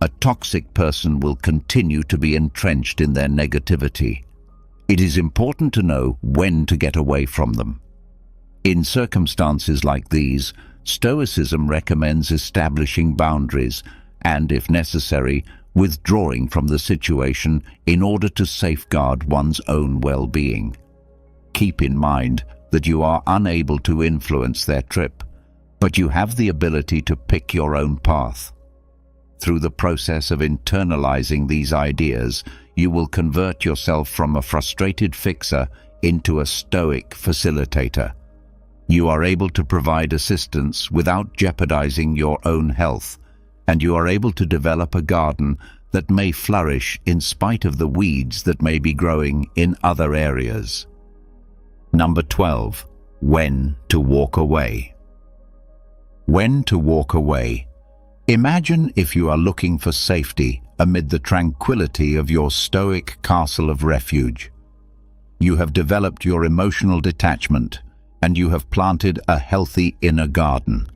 a toxic person will continue to be entrenched in their negativity. It is important to know when to get away from them. In circumstances like these, Stoicism recommends establishing boundaries and, if necessary, withdrawing from the situation in order to safeguard one's own well-being. Keep in mind that you are unable to influence their trip, but you have the ability to pick your own path. Through the process of internalizing these ideas, you will convert yourself from a frustrated fixer into a Stoic facilitator. You are able to provide assistance without jeopardizing your own health, and you are able to develop a garden that may flourish in spite of the weeds that may be growing in other areas. Number 12. When to walk away. When to walk away. Imagine if you are looking for safety amid the tranquility of your Stoic castle of refuge. You have developed your emotional detachment, and you have planted a healthy inner garden.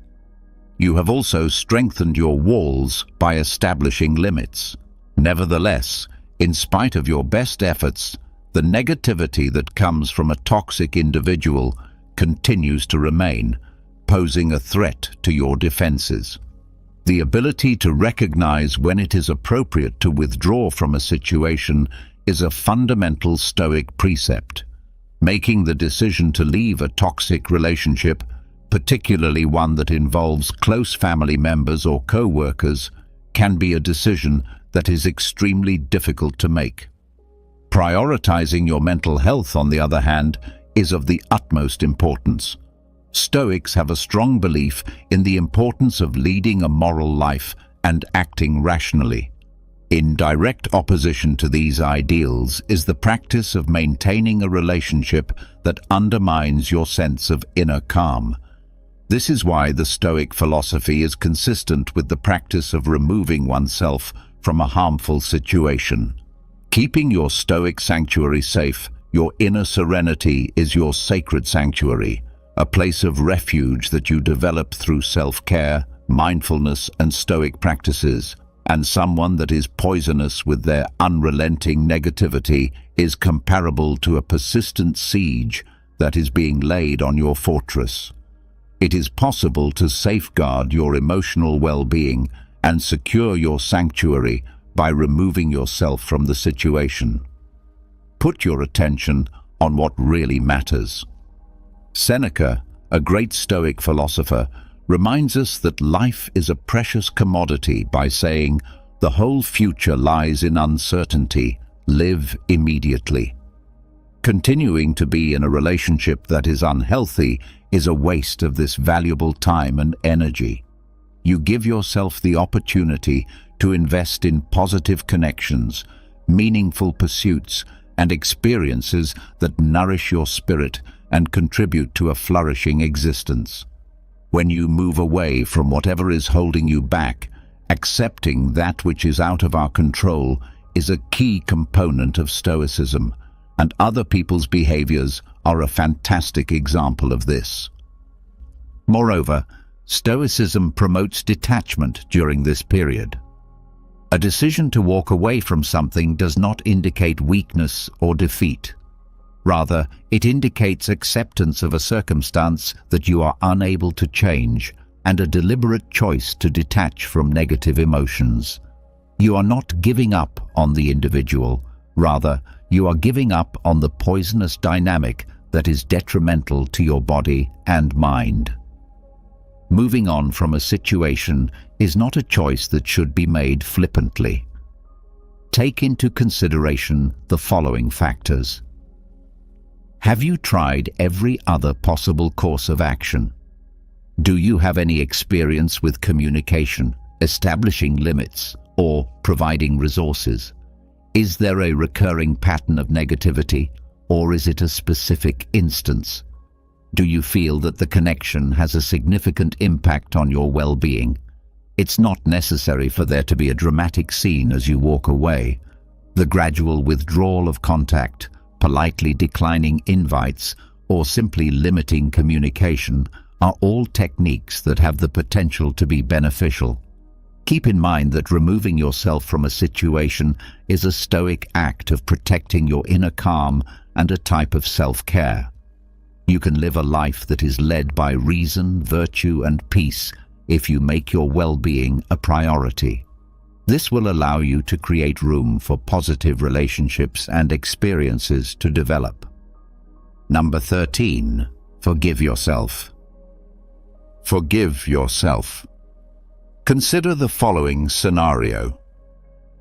You have also strengthened your walls by establishing limits. Nevertheless, in spite of your best efforts, the negativity that comes from a toxic individual continues to remain, posing a threat to your defenses. The ability to recognize when it is appropriate to withdraw from a situation is a fundamental Stoic precept. Making the decision to leave a toxic relationship, particularly one that involves close family members or co-workers, can be a decision that is extremely difficult to make. Prioritizing your mental health, on the other hand, is of the utmost importance. Stoics have a strong belief in the importance of leading a moral life and acting rationally. In direct opposition to these ideals is the practice of maintaining a relationship that undermines your sense of inner calm. This is why the Stoic philosophy is consistent with the practice of removing oneself from a harmful situation. Keeping your Stoic sanctuary safe, your inner serenity is your sacred sanctuary, a place of refuge that you develop through self-care, mindfulness, and Stoic practices. And someone that is poisonous with their unrelenting negativity is comparable to a persistent siege that is being laid on your fortress. It is possible to safeguard your emotional well-being and secure your sanctuary by removing yourself from the situation. Put your attention on what really matters. Seneca, a great Stoic philosopher, reminds us that life is a precious commodity by saying, "The whole future lies in uncertainty. Live immediately." Continuing to be in a relationship that is unhealthy is a waste of this valuable time and energy. You give yourself the opportunity to invest in positive connections, meaningful pursuits, and experiences that nourish your spirit and contribute to a flourishing existence. When you move away from whatever is holding you back, accepting that which is out of our control is a key component of Stoicism, and other people's behaviors are a fantastic example of this. Moreover, Stoicism promotes detachment during this period. A decision to walk away from something does not indicate weakness or defeat. Rather, it indicates acceptance of a circumstance that you are unable to change and a deliberate choice to detach from negative emotions. You are not giving up on the individual. Rather, you are giving up on the poisonous dynamic that is detrimental to your body and mind. Moving on from a situation is not a choice that should be made flippantly. Take into consideration the following factors. Have you tried every other possible course of action? Do you have any experience with communication, establishing limits, or providing resources? Is there a recurring pattern of negativity, or is it a specific instance? Do you feel that the connection has a significant impact on your well-being? It's not necessary for there to be a dramatic scene as you walk away. The gradual withdrawal of contact, politely declining invites, or simply limiting communication are all techniques that have the potential to be beneficial. Keep in mind that removing yourself from a situation is a Stoic act of protecting your inner calm and a type of self-care. You can live a life that is led by reason, virtue, and peace if you make your well-being a priority. This will allow you to create room for positive relationships and experiences to develop. Number 13. Forgive yourself. Forgive yourself. Consider the following scenario.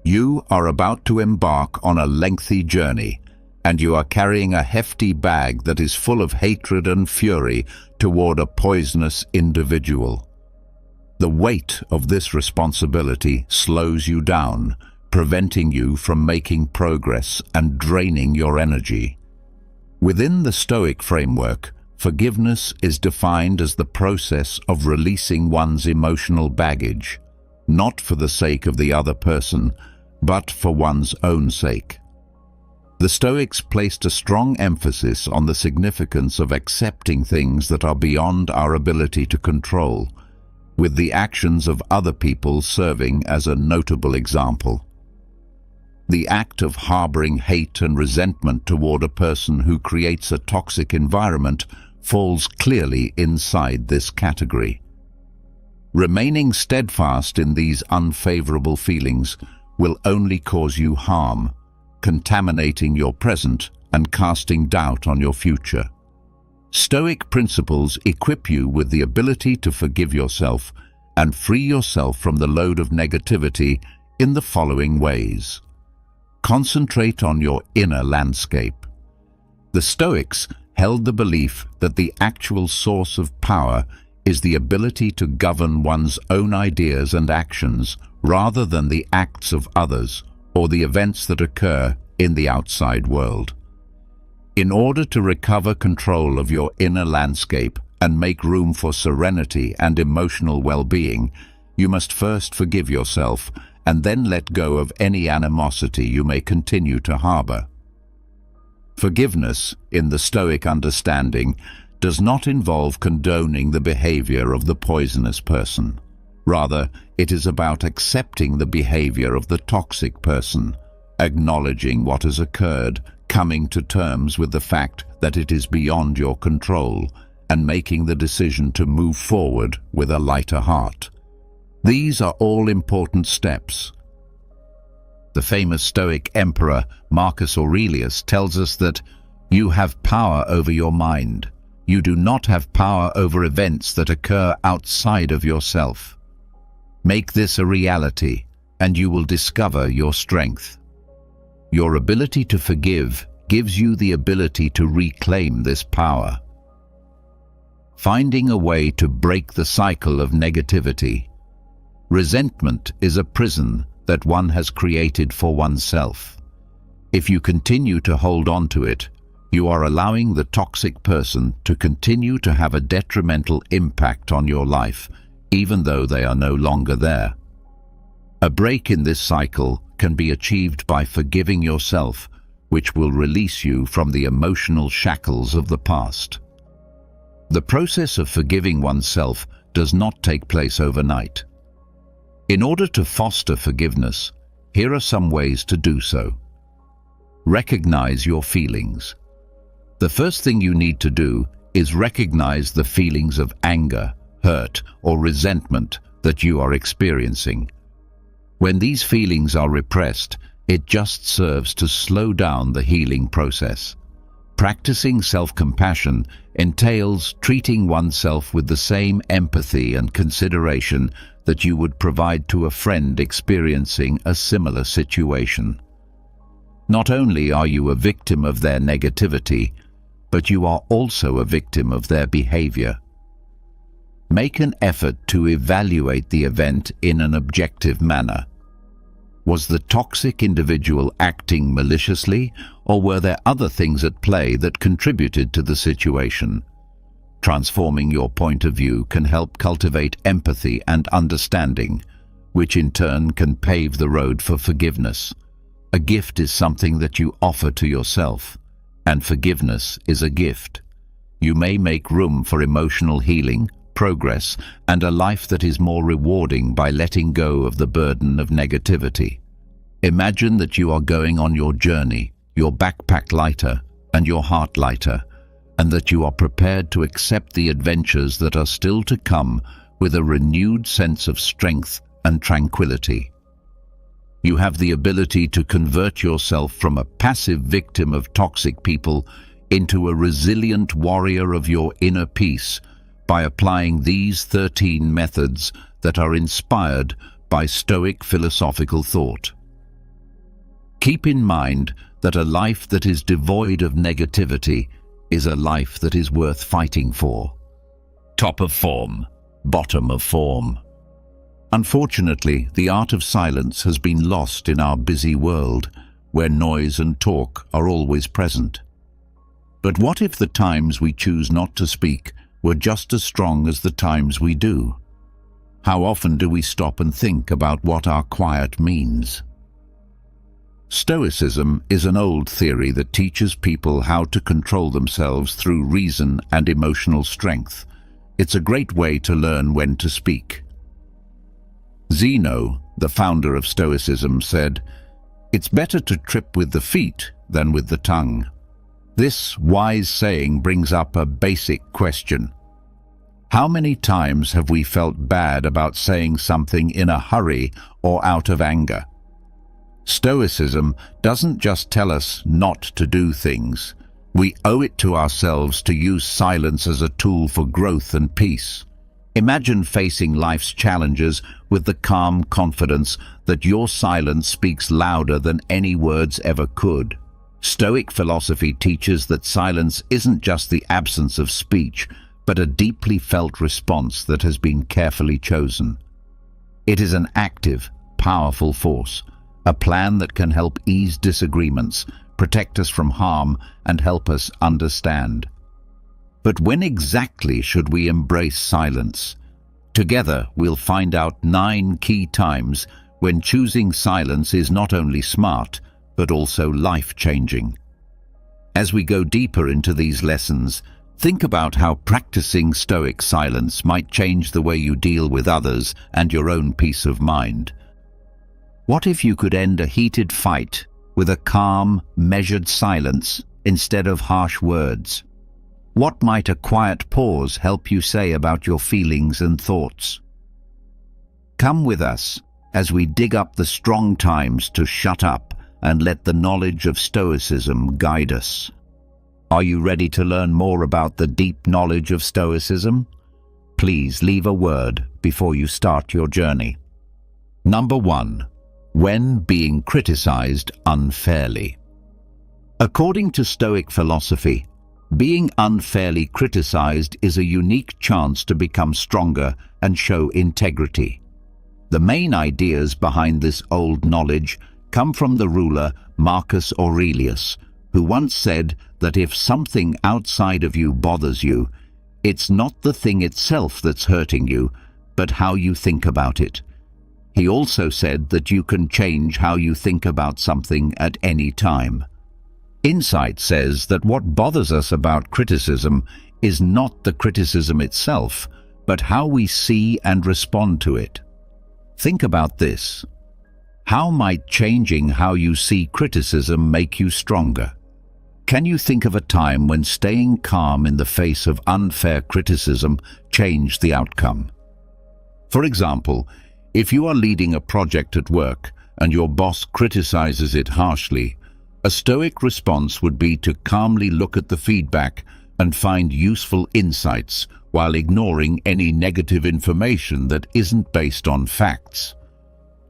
You are about to embark on a lengthy journey, and you are carrying a hefty bag that is full of hatred and fury toward a poisonous individual. The weight of this responsibility slows you down, preventing you from making progress and draining your energy. Within the Stoic framework, forgiveness is defined as the process of releasing one's emotional baggage, not for the sake of the other person, but for one's own sake. The Stoics placed a strong emphasis on the significance of accepting things that are beyond our ability to control, with the actions of other people serving as a notable example. The act of harboring hate and resentment toward a person who creates a toxic environment falls clearly inside this category. Remaining steadfast in these unfavorable feelings will only cause you harm, contaminating your present and casting doubt on your future. Stoic principles equip you with the ability to forgive yourself and free yourself from the load of negativity in the following ways. Concentrate on your inner landscape. The Stoics held the belief that the actual source of power is the ability to govern one's own ideas and actions rather than the acts of others or the events that occur in the outside world. In order to recover control of your inner landscape and make room for serenity and emotional well-being, you must first forgive yourself and then let go of any animosity you may continue to harbor. Forgiveness, in the Stoic understanding, does not involve condoning the behavior of the poisonous person. Rather, it is about accepting the behavior of the toxic person, acknowledging what has occurred, coming to terms with the fact that it is beyond your control, and making the decision to move forward with a lighter heart. These are all important steps. The famous Stoic emperor Marcus Aurelius tells us that you have power over your mind. You do not have power over events that occur outside of yourself. Make this a reality, and you will discover your strength. Your ability to forgive gives you the ability to reclaim this power. Finding a way to break the cycle of negativity. Resentment is a prison that one has created for oneself. If you continue to hold on to it, you are allowing the toxic person to continue to have a detrimental impact on your life, even though they are no longer there. A break in this cycle can be achieved by forgiving yourself, which will release you from the emotional shackles of the past. The process of forgiving oneself does not take place overnight. In order to foster forgiveness, here are some ways to do so. Recognize your feelings. The first thing you need to do is recognize the feelings of anger, hurt, or resentment that you are experiencing. When these feelings are repressed, it just serves to slow down the healing process. Practicing self-compassion entails treating oneself with the same empathy and consideration that you would provide to a friend experiencing a similar situation. Not only are you a victim of their negativity, but you are also a victim of their behavior. Make an effort to evaluate the event in an objective manner. Was the toxic individual acting maliciously, or were there other things at play that contributed to the situation? Transforming your point of view can help cultivate empathy and understanding, which in turn can pave the road for forgiveness. A gift is something that you offer to yourself, and forgiveness is a gift. You may make room for emotional healing, progress, and a life that is more rewarding by letting go of the burden of negativity. Imagine that you are going on your journey, your backpack lighter and your heart lighter, and that you are prepared to accept the adventures that are still to come with a renewed sense of strength and tranquility. You have the ability to convert yourself from a passive victim of toxic people into a resilient warrior of your inner peace by applying these 13 methods that are inspired by Stoic philosophical thought. Keep in mind that a life that is devoid of negativity is a life that is worth fighting for. Top of form, bottom of form. Unfortunately, the art of silence has been lost in our busy world, where noise and talk are always present. But what if the times we choose not to speak were just as strong as the times we do? How often do we stop and think about what our quiet means? Stoicism is an old theory that teaches people how to control themselves through reason and emotional strength. It's a great way to learn when to speak. Zeno, the founder of Stoicism, said, "It's better to trip with the feet than with the tongue." This wise saying brings up a basic question. How many times have we felt bad about saying something in a hurry or out of anger? Stoicism doesn't just tell us not to do things. We owe it to ourselves to use silence as a tool for growth and peace. Imagine facing life's challenges with the calm confidence that your silence speaks louder than any words ever could. Stoic philosophy teaches that silence isn't just the absence of speech, but a deeply felt response that has been carefully chosen. It is an active, powerful force, a plan that can help ease disagreements, protect us from harm, and help us understand. But when exactly should we embrace silence? Together, we'll find out 9 key times when choosing silence is not only smart, but also life-changing. As we go deeper into these lessons, think about how practicing Stoic silence might change the way you deal with others and your own peace of mind. What if you could end a heated fight with a calm, measured silence instead of harsh words? What might a quiet pause help you say about your feelings and thoughts? Come with us as we dig up the strong times to shut up and let the knowledge of Stoicism guide us. Are you ready to learn more about the deep knowledge of Stoicism? Please leave a word before you start your journey. Number 1. When being criticized unfairly. According to Stoic philosophy, being unfairly criticized is a unique chance to become stronger and show integrity. The main ideas behind this old knowledge come from the ruler Marcus Aurelius, who once said that if something outside of you bothers you, it's not the thing itself that's hurting you, but how you think about it. He also said that you can change how you think about something at any time. Insight says that what bothers us about criticism is not the criticism itself, but how we see and respond to it. Think about this. How might changing how you see criticism make you stronger? Can you think of a time when staying calm in the face of unfair criticism changed the outcome? For example, if you are leading a project at work and your boss criticizes it harshly, a Stoic response would be to calmly look at the feedback and find useful insights while ignoring any negative information that isn't based on facts.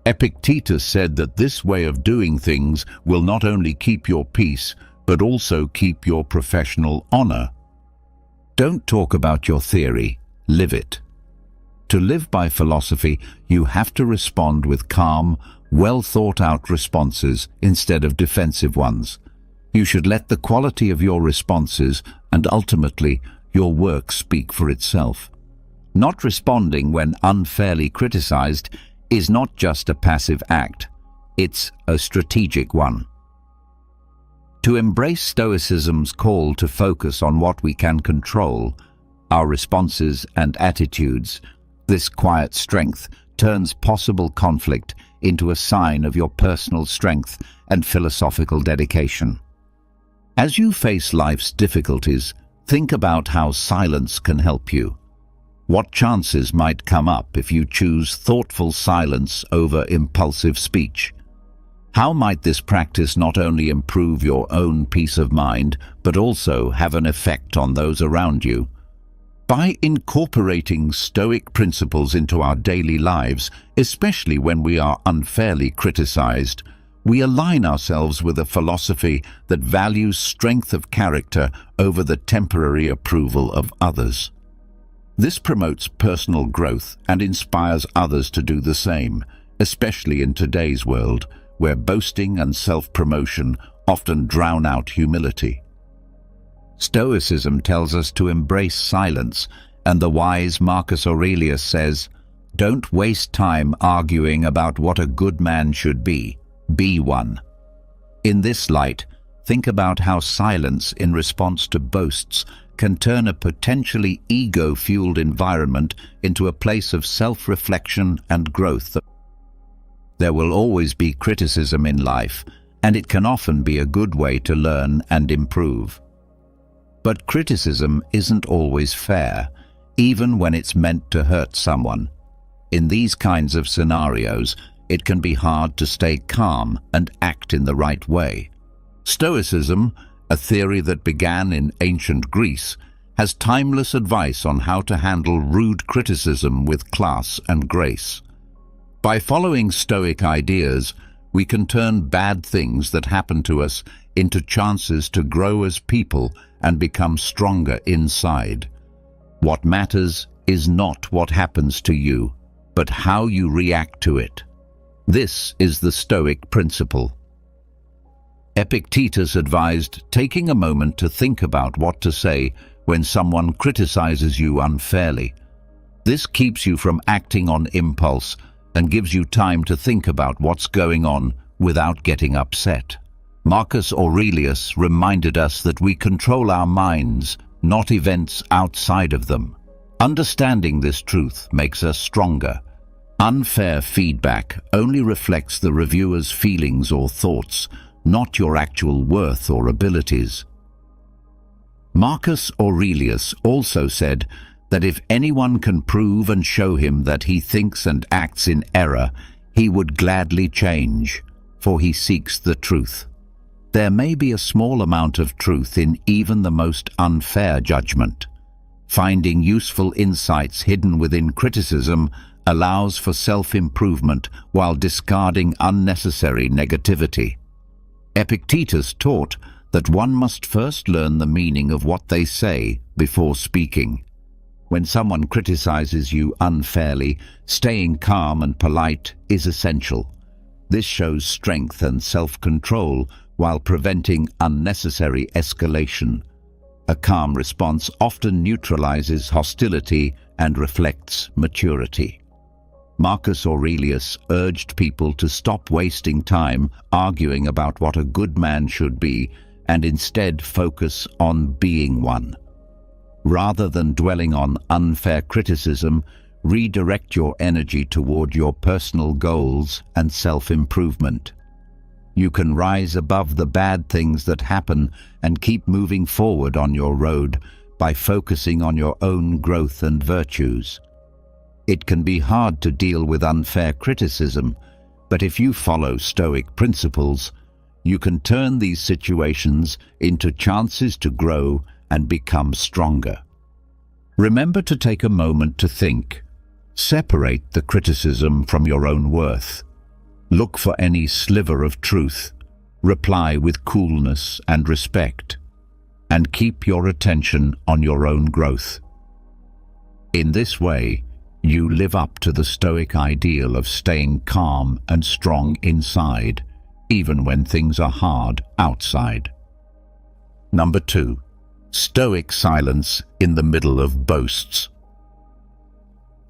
Epictetus said that this way of doing things will not only keep your peace, but also keep your professional honor. Don't talk about your theory, live it. To live by philosophy, you have to respond with calm, well-thought-out responses instead of defensive ones. You should let the quality of your responses and ultimately your work speak for itself. Not responding when unfairly criticized is not just a passive act, it's a strategic one. To embrace Stoicism's call to focus on what we can control, our responses and attitudes, this quiet strength turns possible conflict into a sign of your personal strength and philosophical dedication. As you face life's difficulties, think about how silence can help you. What chances might come up if you choose thoughtful silence over impulsive speech? How might this practice not only improve your own peace of mind, but also have an effect on those around you? By incorporating Stoic principles into our daily lives, especially when we are unfairly criticized, we align ourselves with a philosophy that values strength of character over the temporary approval of others. This promotes personal growth and inspires others to do the same, especially in today's world, where boasting and self-promotion often drown out humility. Stoicism tells us to embrace silence, and the wise Marcus Aurelius says, "Don't waste time arguing about what a good man should be one." In this light, think about how silence in response to boasts can turn a potentially ego-fueled environment into a place of self-reflection and growth. There will always be criticism in life, and it can often be a good way to learn and improve. But criticism isn't always fair, even when it's meant to hurt someone. In these kinds of scenarios, it can be hard to stay calm and act in the right way. Stoicism, a theory that began in ancient Greece, has timeless advice on how to handle rude criticism with class and grace. By following Stoic ideas, we can turn bad things that happen to us into chances to grow as people and become stronger inside. What matters is not what happens to you, but how you react to it. This is the Stoic principle. Epictetus advised taking a moment to think about what to say when someone criticizes you unfairly. This keeps you from acting on impulse and gives you time to think about what's going on without getting upset. Marcus Aurelius reminded us that we control our minds, not events outside of them. Understanding this truth makes us stronger. Unfair feedback only reflects the reviewer's feelings or thoughts, not your actual worth or abilities. Marcus Aurelius also said that if anyone can prove and show him that he thinks and acts in error, he would gladly change, for he seeks the truth. There may be a small amount of truth in even the most unfair judgment. Finding useful insights hidden within criticism allows for self-improvement while discarding unnecessary negativity. Epictetus taught that one must first learn the meaning of what they say before speaking. When someone criticizes you unfairly, staying calm and polite is essential. This shows strength and self-control while preventing unnecessary escalation. A calm response often neutralizes hostility and reflects maturity. Marcus Aurelius urged people to stop wasting time arguing about what a good man should be and instead focus on being one. Rather than dwelling on unfair criticism, redirect your energy toward your personal goals and self-improvement. You can rise above the bad things that happen and keep moving forward on your road by focusing on your own growth and virtues. It can be hard to deal with unfair criticism, but if you follow Stoic principles, you can turn these situations into chances to grow and become stronger. Remember to take a moment to think. Separate the criticism from your own worth. Look for any sliver of truth. Reply with coolness and respect. And keep your attention on your own growth. In this way, you live up to the Stoic ideal of staying calm and strong inside, even when things are hard outside. Number 2. Stoic silence in the middle of boasts.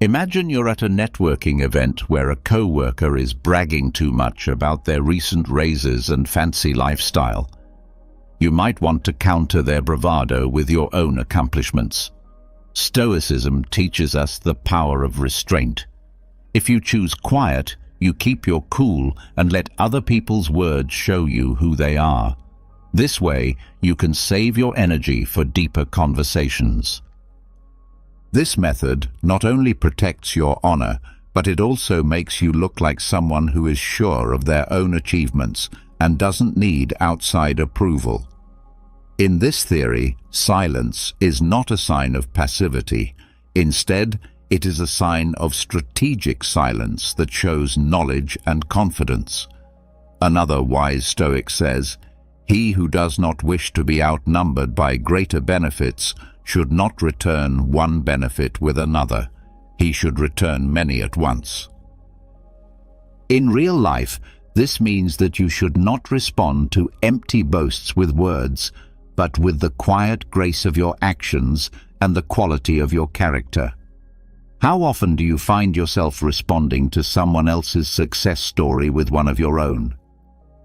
Imagine you're at a networking event where a co-worker is bragging too much about their recent raises and fancy lifestyle. You might want to counter their bravado with your own accomplishments. Stoicism teaches us the power of restraint. If you choose quiet, you keep your cool and let other people's words show you who they are. This way, you can save your energy for deeper conversations. This method not only protects your honor, but it also makes you look like someone who is sure of their own achievements and doesn't need outside approval. In this theory, silence is not a sign of passivity. Instead, it is a sign of strategic silence that shows knowledge and confidence. Another wise Stoic says, "He who does not wish to be outnumbered by greater benefits should not return one benefit with another. He should return many at once." In real life, this means that you should not respond to empty boasts with words, but with the quiet grace of your actions and the quality of your character. How often do you find yourself responding to someone else's success story with one of your own?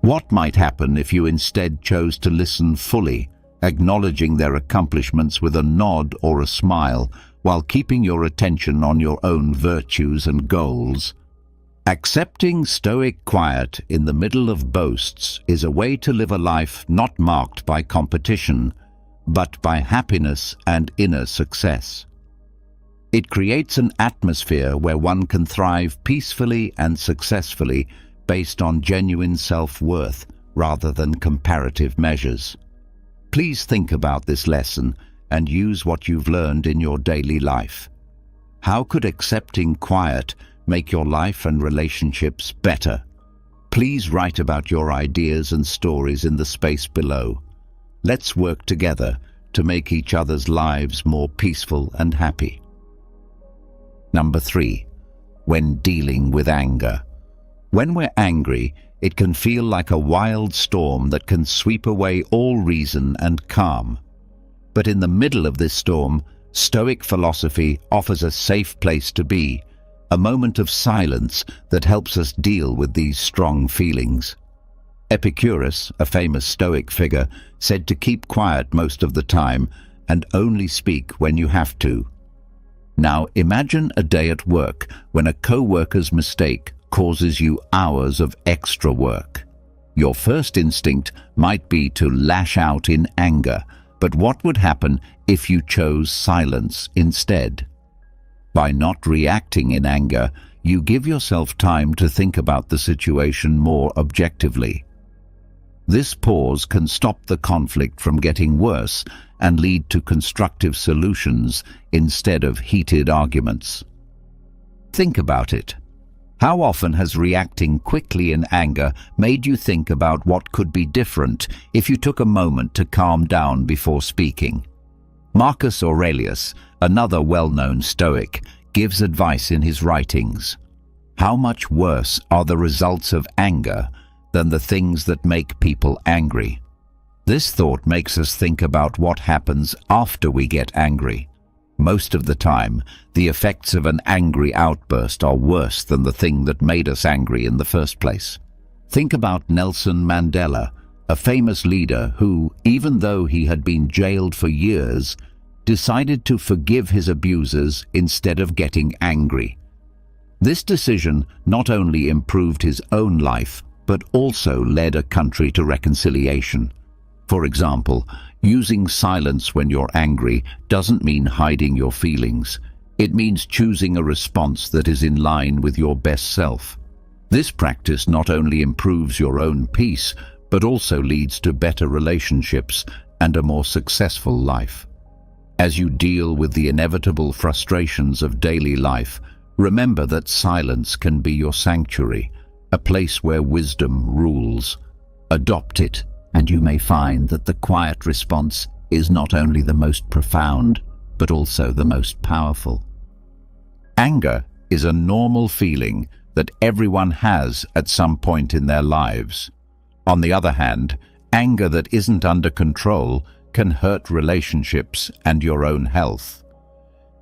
What might happen if you instead chose to listen fully, acknowledging their accomplishments with a nod or a smile, while keeping your attention on your own virtues and goals? Accepting Stoic quiet in the middle of boasts is a way to live a life not marked by competition, but by happiness and inner success. It creates an atmosphere where one can thrive peacefully and successfully based on genuine self-worth rather than comparative measures. Please think about this lesson and use what you've learned in your daily life. How could accepting quiet make your life and relationships better? Please write about your ideas and stories in the space below. Let's work together to make each other's lives more peaceful and happy. Number 3. When dealing with anger. When we're angry, it can feel like a wild storm that can sweep away all reason and calm. But in the middle of this storm, Stoic philosophy offers a safe place to be, a moment of silence that helps us deal with these strong feelings. Epicurus, a famous Stoic figure, said to keep quiet most of the time and only speak when you have to. Now imagine a day at work when a co-worker's mistake causes you hours of extra work. Your first instinct might be to lash out in anger, but what would happen if you chose silence instead? By not reacting in anger, you give yourself time to think about the situation more objectively. This pause can stop the conflict from getting worse and lead to constructive solutions instead of heated arguments. Think about it. How often has reacting quickly in anger made you think about what could be different if you took a moment to calm down before speaking? Marcus Aurelius, another well-known Stoic, gives advice in his writings. How much worse are the results of anger than the things that make people angry? This thought makes us think about what happens after we get angry. Most of the time, the effects of an angry outburst are worse than the thing that made us angry in the first place. Think about Nelson Mandela, a famous leader who, even though he had been jailed for years, decided to forgive his abusers instead of getting angry. This decision not only improved his own life, but also led a country to reconciliation. For example, using silence when you're angry doesn't mean hiding your feelings. It means choosing a response that is in line with your best self. This practice not only improves your own peace, but also leads to better relationships and a more successful life. As you deal with the inevitable frustrations of daily life, remember that silence can be your sanctuary, a place where wisdom rules. Adopt it, and you may find that the quiet response is not only the most profound, but also the most powerful. Anger is a normal feeling that everyone has at some point in their lives. On the other hand, anger that isn't under control can hurt relationships and your own health.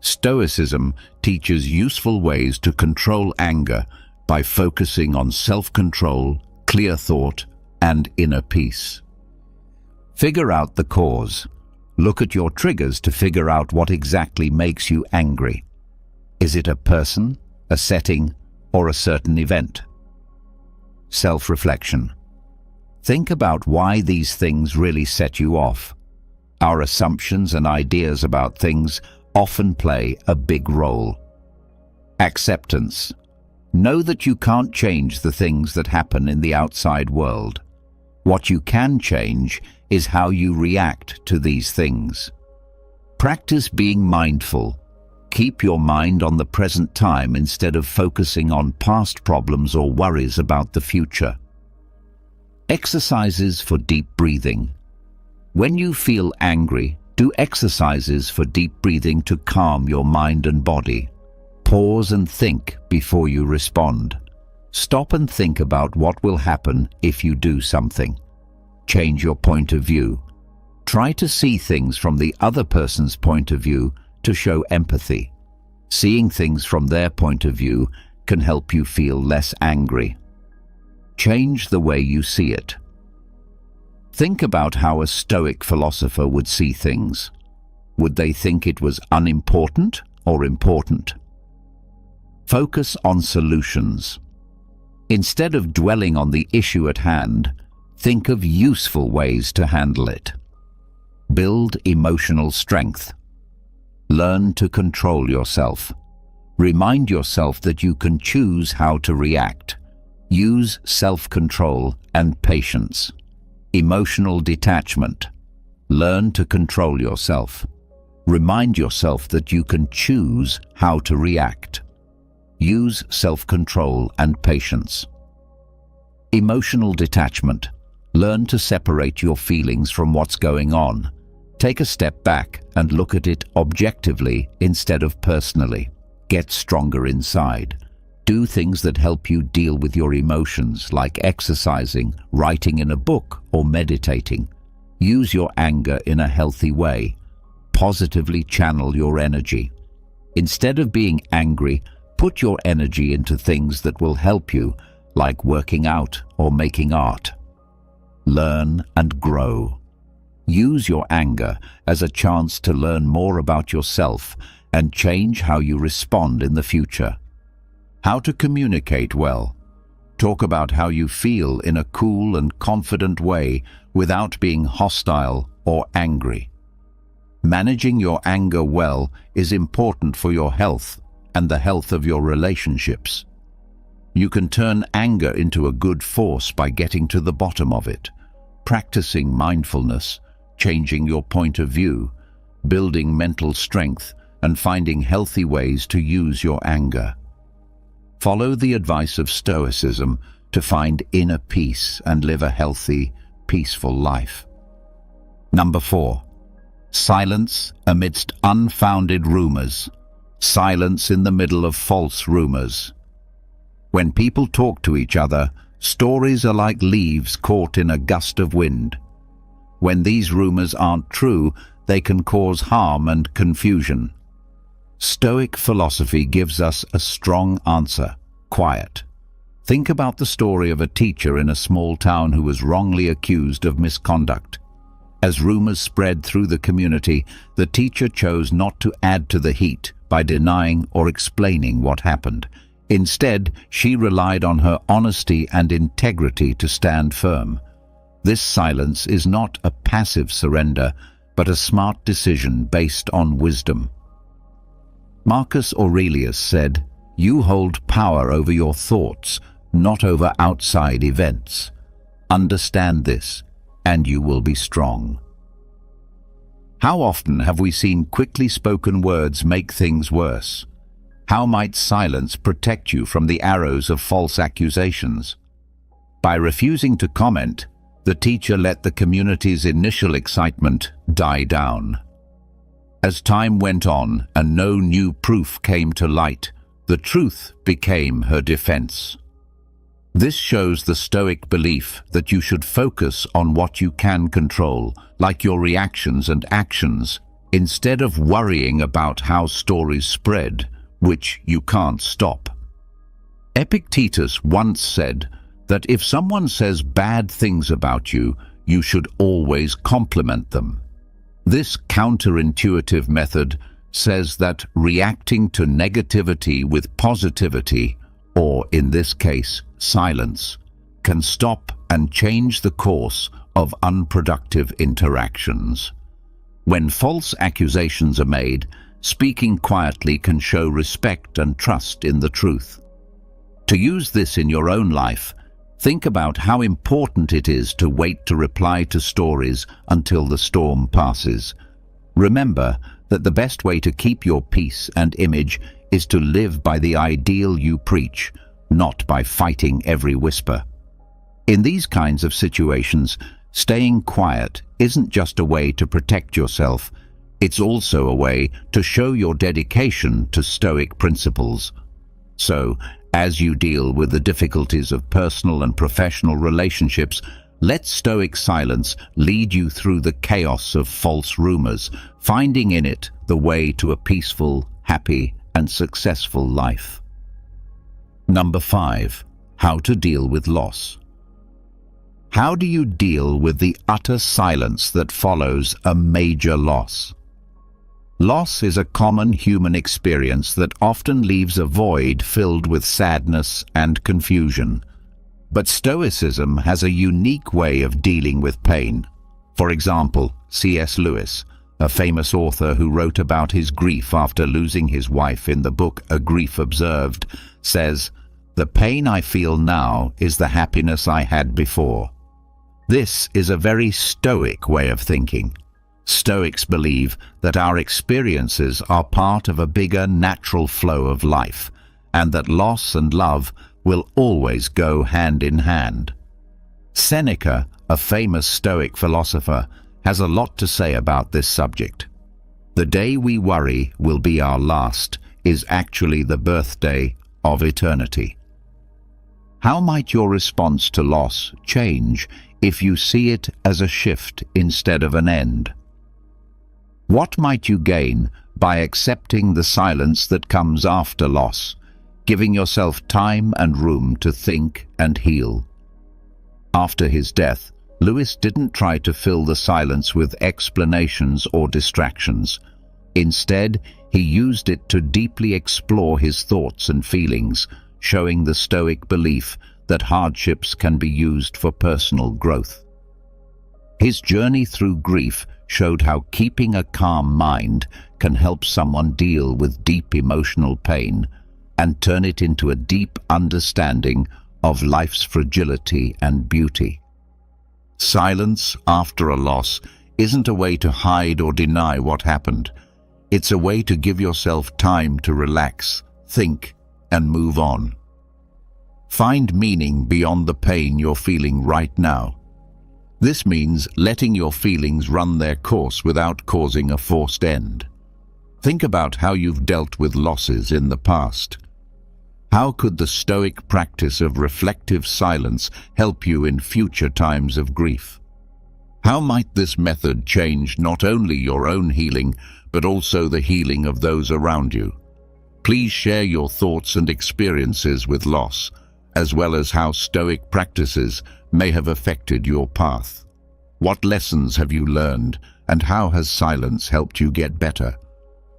Stoicism teaches useful ways to control anger by focusing on self-control, clear thought, and inner peace. Figure out the cause. Look at your triggers to figure out what exactly makes you angry. Is it a person, a setting, or a certain event? Self-reflection. Think about why these things really set you off. Our assumptions and ideas about things often play a big role. Acceptance. Know that you can't change the things that happen in the outside world. What you can change is how you react to these things. Practice being mindful. Keep your mind on the present time instead of focusing on past problems or worries about the future. Exercises for deep breathing. When you feel angry, do exercises for deep breathing to calm your mind and body. Pause and think before you respond. Stop and think about what will happen if you do something. Change your point of view. Try to see things from the other person's point of view to show empathy. Seeing things from their point of view can help you feel less angry. Change the way you see it. Think about how a Stoic philosopher would see things. Would they think it was unimportant or important? Focus on solutions. Instead of dwelling on the issue at hand, think of useful ways to handle it. Build emotional strength. Learn to control yourself. Remind yourself that you can choose how to react. Use self-control and patience. Emotional detachment. Learn to control yourself. Remind yourself that you can choose how to react. Use self-control and patience. Emotional detachment. Learn to separate your feelings from what's going on. Take a step back and look at it objectively instead of personally. Get stronger inside. Do things that help you deal with your emotions, like exercising, writing in a book, or meditating. Use your anger in a healthy way. Positively channel your energy. Instead of being angry, put your energy into things that will help you, like working out or making art. Learn and grow. Use your anger as a chance to learn more about yourself and change how you respond in the future. How to communicate well. Talk about how you feel in a cool and confident way without being hostile or angry. Managing your anger well is important for your health and the health of your relationships. You can turn anger into a good force by getting to the bottom of it, practicing mindfulness, changing your point of view, building mental strength, and finding healthy ways to use your anger. Follow the advice of Stoicism to find inner peace and live a healthy, peaceful life. Number 4. Silence amidst unfounded rumors. Silence in the middle of false rumors. When people talk to each other, stories are like leaves caught in a gust of wind. When these rumors aren't true, they can cause harm and confusion. Stoic philosophy gives us a strong answer: quiet. Think about the story of a teacher in a small town who was wrongly accused of misconduct. As rumors spread through the community, the teacher chose not to add to the heat by denying or explaining what happened. Instead, she relied on her honesty and integrity to stand firm. This silence is not a passive surrender, but a smart decision based on wisdom. Marcus Aurelius said, "You hold power over your thoughts, not over outside events. Understand this, and you will be strong." How often have we seen quickly spoken words make things worse? How might silence protect you from the arrows of false accusations? By refusing to comment, the teacher let the community's initial excitement die down. As time went on and no new proof came to light, the truth became her defense. This shows the Stoic belief that you should focus on what you can control, like your reactions and actions, instead of worrying about how stories spread, which you can't stop. Epictetus once said that if someone says bad things about you, you should always compliment them. This counterintuitive method says that reacting to negativity with positivity, or in this case, silence, can stop and change the course of unproductive interactions. When false accusations are made, speaking quietly can show respect and trust in the truth. To use this in your own life, think about how important it is to wait to reply to stories until the storm passes. Remember that the best way to keep your peace and image is to live by the ideal you preach, not by fighting every whisper. In these kinds of situations, staying quiet isn't just a way to protect yourself, it's also a way to show your dedication to Stoic principles. So, as you deal with the difficulties of personal and professional relationships, let Stoic silence lead you through the chaos of false rumors, finding in it the way to a peaceful, happy, and successful life. Number 5. How to deal with loss. How do you deal with the utter silence that follows a major loss? Loss is a common human experience that often leaves a void filled with sadness and confusion. But Stoicism has a unique way of dealing with pain. For example, C.S. Lewis, a famous author who wrote about his grief after losing his wife in the book A Grief Observed, says, "The pain I feel now is the happiness I had before." This is a very Stoic way of thinking. Stoics believe that our experiences are part of a bigger natural flow of life, and that loss and love will always go hand in hand. Seneca, a famous Stoic philosopher, has a lot to say about this subject. "The day we worry will be our last is actually the birthday of eternity." How might your response to loss change if you see it as a shift instead of an end? What might you gain by accepting the silence that comes after loss, giving yourself time and room to think and heal? After his death, Lewis didn't try to fill the silence with explanations or distractions. Instead, he used it to deeply explore his thoughts and feelings, showing the Stoic belief that hardships can be used for personal growth. His journey through grief showed how keeping a calm mind can help someone deal with deep emotional pain and turn it into a deep understanding of life's fragility and beauty. Silence after a loss isn't a way to hide or deny what happened. It's a way to give yourself time to relax, think, and move on. Find meaning beyond the pain you're feeling right now. This means letting your feelings run their course without causing a forced end. Think about how you've dealt with losses in the past. How could the Stoic practice of reflective silence help you in future times of grief? How might this method change not only your own healing, but also the healing of those around you? Please share your thoughts and experiences with loss, as well as how Stoic practices may have affected your path. What lessons have you learned, and how has silence helped you get better?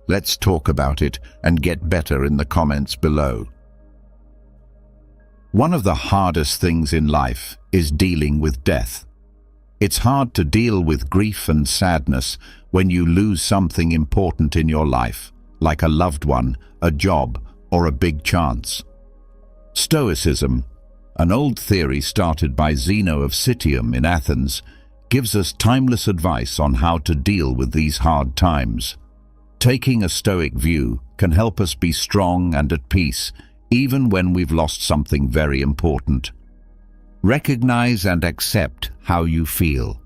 Let's talk about it and get better in the comments below. One of the hardest things in life is dealing with death. It's hard to deal with grief and sadness when you lose something important in your life, like a loved one, a job, or a big chance. Stoicism, an old theory started by Zeno of Citium in Athens, gives us timeless advice on how to deal with these hard times. Taking a Stoic view can help us be strong and at peace, even when we've lost something very important. Recognize and accept how you feel.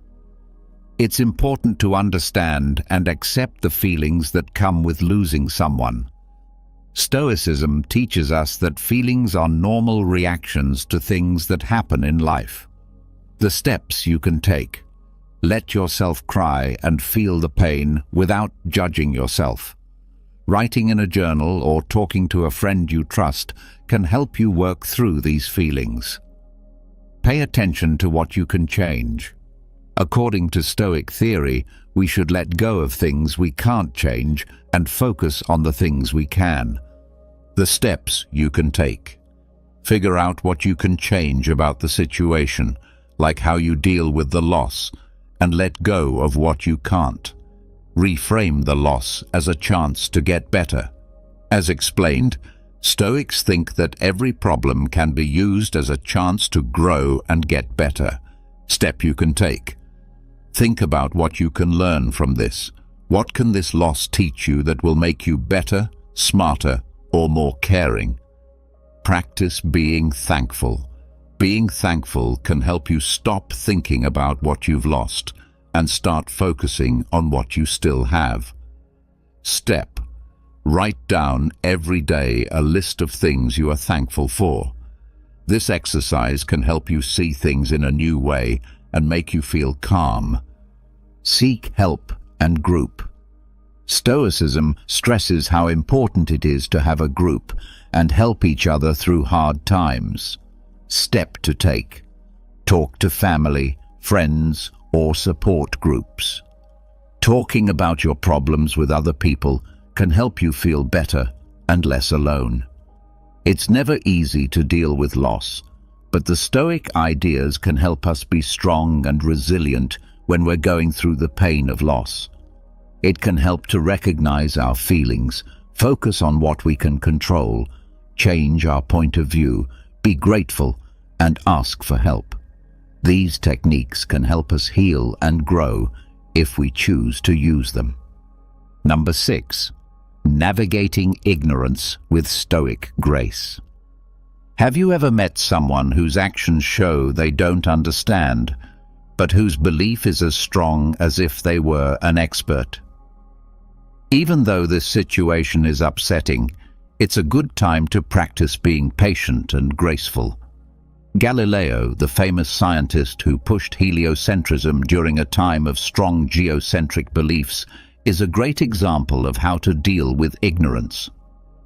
It's important to understand and accept the feelings that come with losing someone. Stoicism teaches us that feelings are normal reactions to things that happen in life. The steps you can take. Let yourself cry and feel the pain without judging yourself. Writing in a journal or talking to a friend you trust can help you work through these feelings. Pay attention to what you can change. According to Stoic theory, we should let go of things we can't change and focus on the things we can. The steps you can take. Figure out what you can change about the situation, like how you deal with the loss, and let go of what you can't. Reframe the loss as a chance to get better. As explained, Stoics think that every problem can be used as a chance to grow and get better. Step you can take. Think about what you can learn from this. What can this loss teach you that will make you better, smarter, or more caring? Practice being thankful. Being thankful can help you stop thinking about what you've lost and start focusing on what you still have. Step. Write down every day a list of things you are thankful for. This exercise can help you see things in a new way and make you feel calm. Seek help and group. Stoicism stresses how important it is to have a group and help each other through hard times. Step to take. Talk to family, friends, or support groups. Talking about your problems with other people can help you feel better and less alone. It's never easy to deal with loss, but the Stoic ideas can help us be strong and resilient when we're going through the pain of loss. It can help to recognize our feelings, focus on what we can control, change our point of view, be grateful, and ask for help. These techniques can help us heal and grow if we choose to use them. Number 6. Navigating ignorance with Stoic grace. Have you ever met someone whose actions show they don't understand, but whose belief is as strong as if they were an expert? Even though this situation is upsetting, it's a good time to practice being patient and graceful. Galileo, the famous scientist who pushed heliocentrism during a time of strong geocentric beliefs, is a great example of how to deal with ignorance.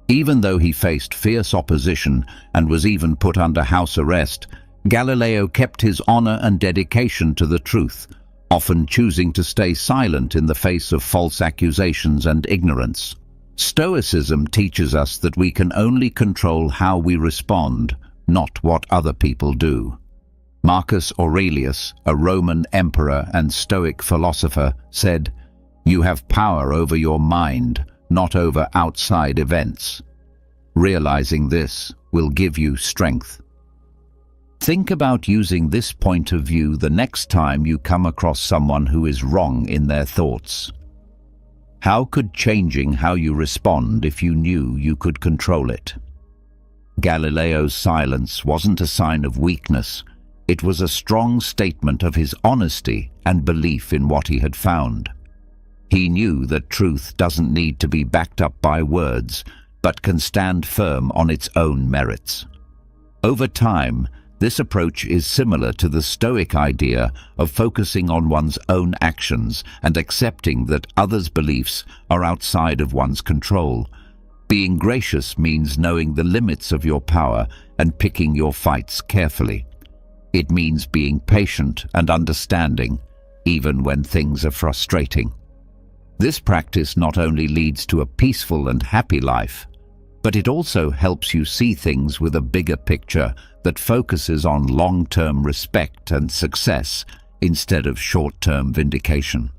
Even though he faced fierce opposition and was even put under house arrest, Galileo kept his honor and dedication to the truth, often choosing to stay silent in the face of false accusations and ignorance. Stoicism teaches us that we can only control how we respond, not what other people do. Marcus Aurelius, a Roman emperor and Stoic philosopher, said, "You have power over your mind, not over outside events." Realizing this will give you strength. Think about using this point of view the next time you come across someone who is wrong in their thoughts. How could changing how you respond if you knew you could control it? Galileo's silence wasn't a sign of weakness. It was a strong statement of his honesty and belief in what he had found. He knew that truth doesn't need to be backed up by words, but can stand firm on its own merits. Over time, this approach is similar to the Stoic idea of focusing on one's own actions and accepting that others' beliefs are outside of one's control. Being gracious means knowing the limits of your power and picking your fights carefully. It means being patient and understanding, even when things are frustrating. This practice not only leads to a peaceful and happy life, but it also helps you see things with a bigger picture that focuses on long-term respect and success instead of short-term vindication.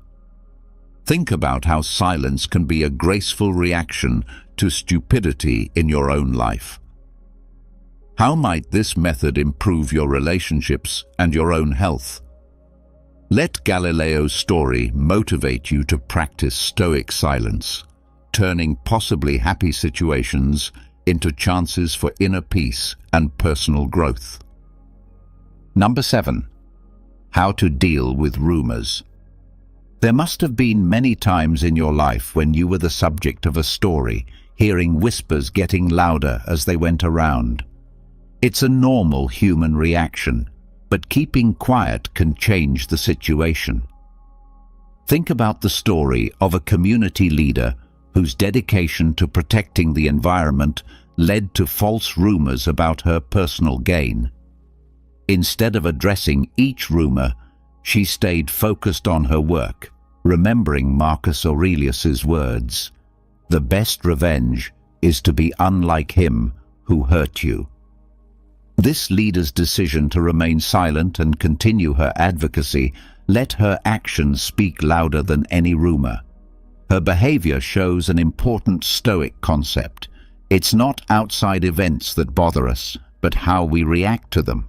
Think about how silence can be a graceful reaction to stupidity in your own life. How might this method improve your relationships and your own health? Let Galileo's story motivate you to practice Stoic silence, turning possibly happy situations into chances for inner peace and personal growth. Number 7. How to deal with rumors. There must have been many times in your life when you were the subject of a story, hearing whispers getting louder as they went around. It's a normal human reaction, but keeping quiet can change the situation. Think about the story of a community leader whose dedication to protecting the environment led to false rumors about her personal gain. Instead of addressing each rumor, she stayed focused on her work, remembering Marcus Aurelius's words, "The best revenge is to be unlike him who hurt you." This leader's decision to remain silent and continue her advocacy let her actions speak louder than any rumor. Her behavior shows an important Stoic concept. It's not outside events that bother us, but how we react to them.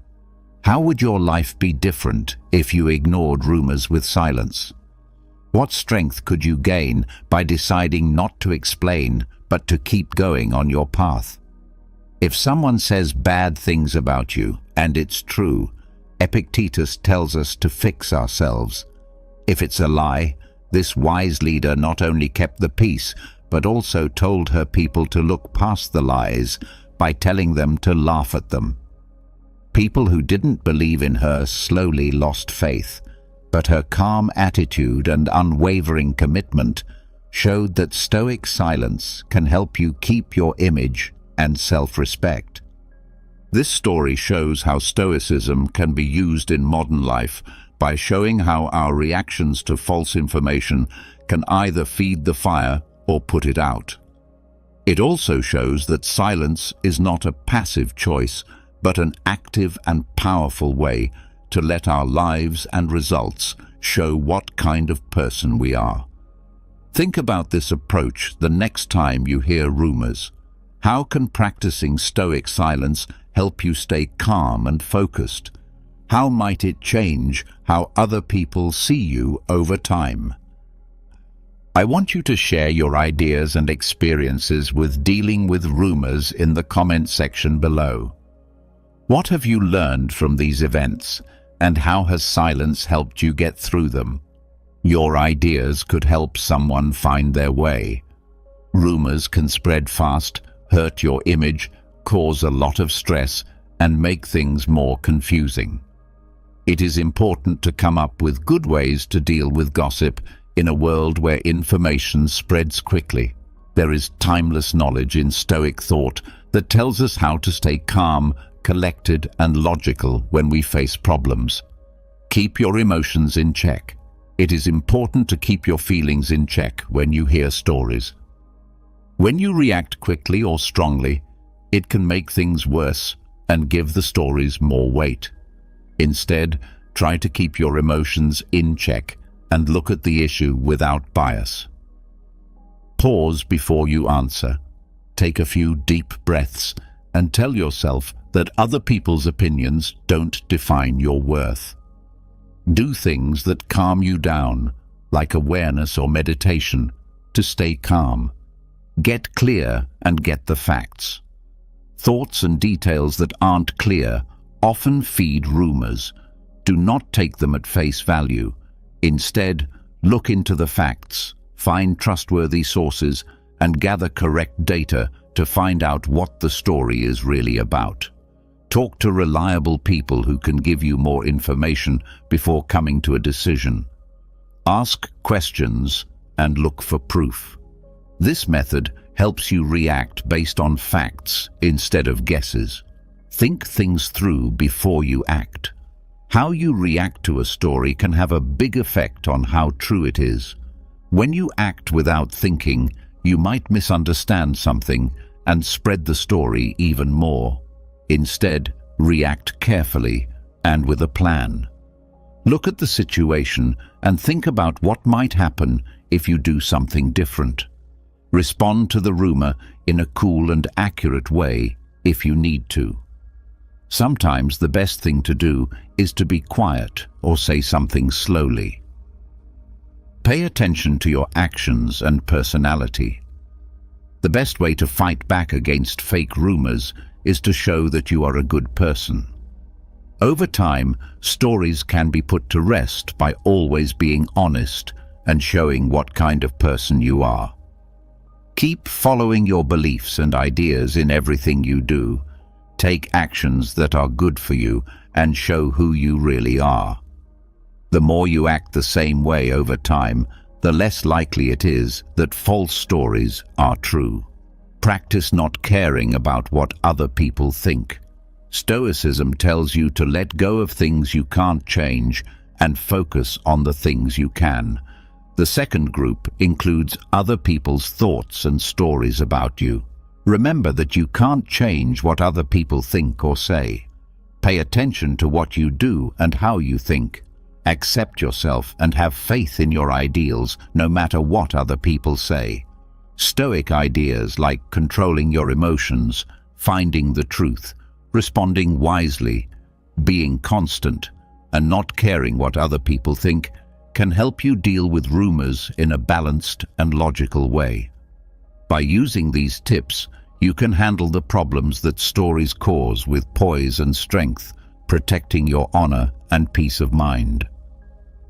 How would your life be different if you ignored rumors with silence? What strength could you gain by deciding not to explain, but to keep going on your path? If someone says bad things about you, and it's true, Epictetus tells us to fix ourselves. If it's a lie, this wise leader not only kept the peace, but also told her people to look past the lies by telling them to laugh at them. People who didn't believe in her slowly lost faith, but her calm attitude and unwavering commitment showed that Stoic silence can help you keep your image and self-respect. This story shows how Stoicism can be used in modern life by showing how our reactions to false information can either feed the fire or put it out. It also shows that silence is not a passive choice, but an active and powerful way to let our lives and results show what kind of person we are. Think about this approach the next time you hear rumors. How can practicing Stoic silence help you stay calm and focused? How might it change how other people see you over time? I want you to share your ideas and experiences with dealing with rumors in the comment section below. What have you learned from these events, and how has silence helped you get through them? Your ideas could help someone find their way. Rumors can spread fast, hurt your image, cause a lot of stress, and make things more confusing. It is important to come up with good ways to deal with gossip in a world where information spreads quickly. There is timeless knowledge in Stoic thought that tells us how to stay calm, collected, and logical when we face problems. Keep your emotions in check. It is important to keep your feelings in check when you hear stories. When you react quickly or strongly, it can make things worse and give the stories more weight. Instead, try to keep your emotions in check and look at the issue without bias. Pause before you answer. Take a few deep breaths and tell yourself that other people's opinions don't define your worth. Do things that calm you down, like awareness or meditation, to stay calm. Get clear and get the facts. Thoughts and details that aren't clear often feed rumors. Do not take them at face value. Instead, look into the facts, find trustworthy sources, and gather correct data to find out what the story is really about. Talk to reliable people who can give you more information before coming to a decision. Ask questions and look for proof. This method helps you react based on facts instead of guesses. Think things through before you act. How you react to a story can have a big effect on how true it is. When you act without thinking, you might misunderstand something and spread the story even more. Instead, react carefully and with a plan. Look at the situation and think about what might happen if you do something different. Respond to the rumor in a cool and accurate way if you need to. Sometimes the best thing to do is to be quiet or say something slowly. Pay attention to your actions and personality. The best way to fight back against fake rumors is to show that you are a good person. Over time, stories can be put to rest by always being honest and showing what kind of person you are. Keep following your beliefs and ideas in everything you do. Take actions that are good for you and show who you really are. The more you act the same way over time, the less likely it is that false stories are true. Practice not caring about what other people think. Stoicism tells you to let go of things you can't change and focus on the things you can. The second group includes other people's thoughts and stories about you. Remember that you can't change what other people think or say. Pay attention to what you do and how you think. Accept yourself and have faith in your ideals, no matter what other people say. Stoic ideas like controlling your emotions, finding the truth, responding wisely, being constant, and not caring what other people think can help you deal with rumors in a balanced and logical way. By using these tips, you can handle the problems that stories cause with poise and strength, protecting your honor and peace of mind.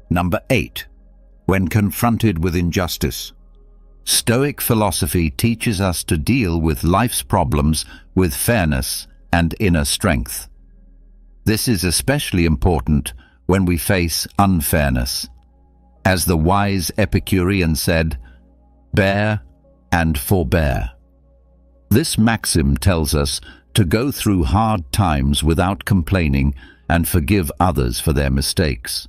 Number 8. When confronted with injustice. Stoic philosophy teaches us to deal with life's problems with fairness and inner strength. This is especially important when we face unfairness. As the wise Epicurean said, "Bear and forbear." This maxim tells us to go through hard times without complaining and forgive others for their mistakes.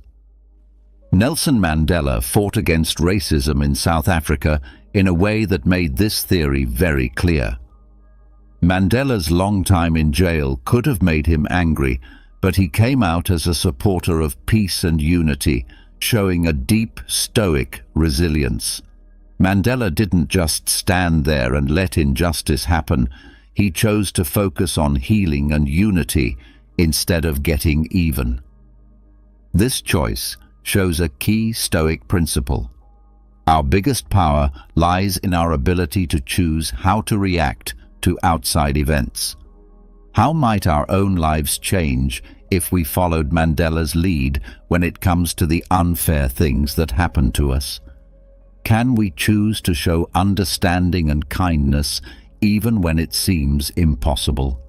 Nelson Mandela fought against racism in South Africa in a way that made this theory very clear. Mandela's long time in jail could have made him angry, but he came out as a supporter of peace and unity, showing a deep Stoic resilience. Mandela didn't just stand there and let injustice happen. He chose to focus on healing and unity instead of getting even. This choice shows a key Stoic principle. Our biggest power lies in our ability to choose how to react to outside events. How might our own lives change if we followed Mandela's lead when it comes to the unfair things that happen to us? Can we choose to show understanding and kindness even when it seems impossible?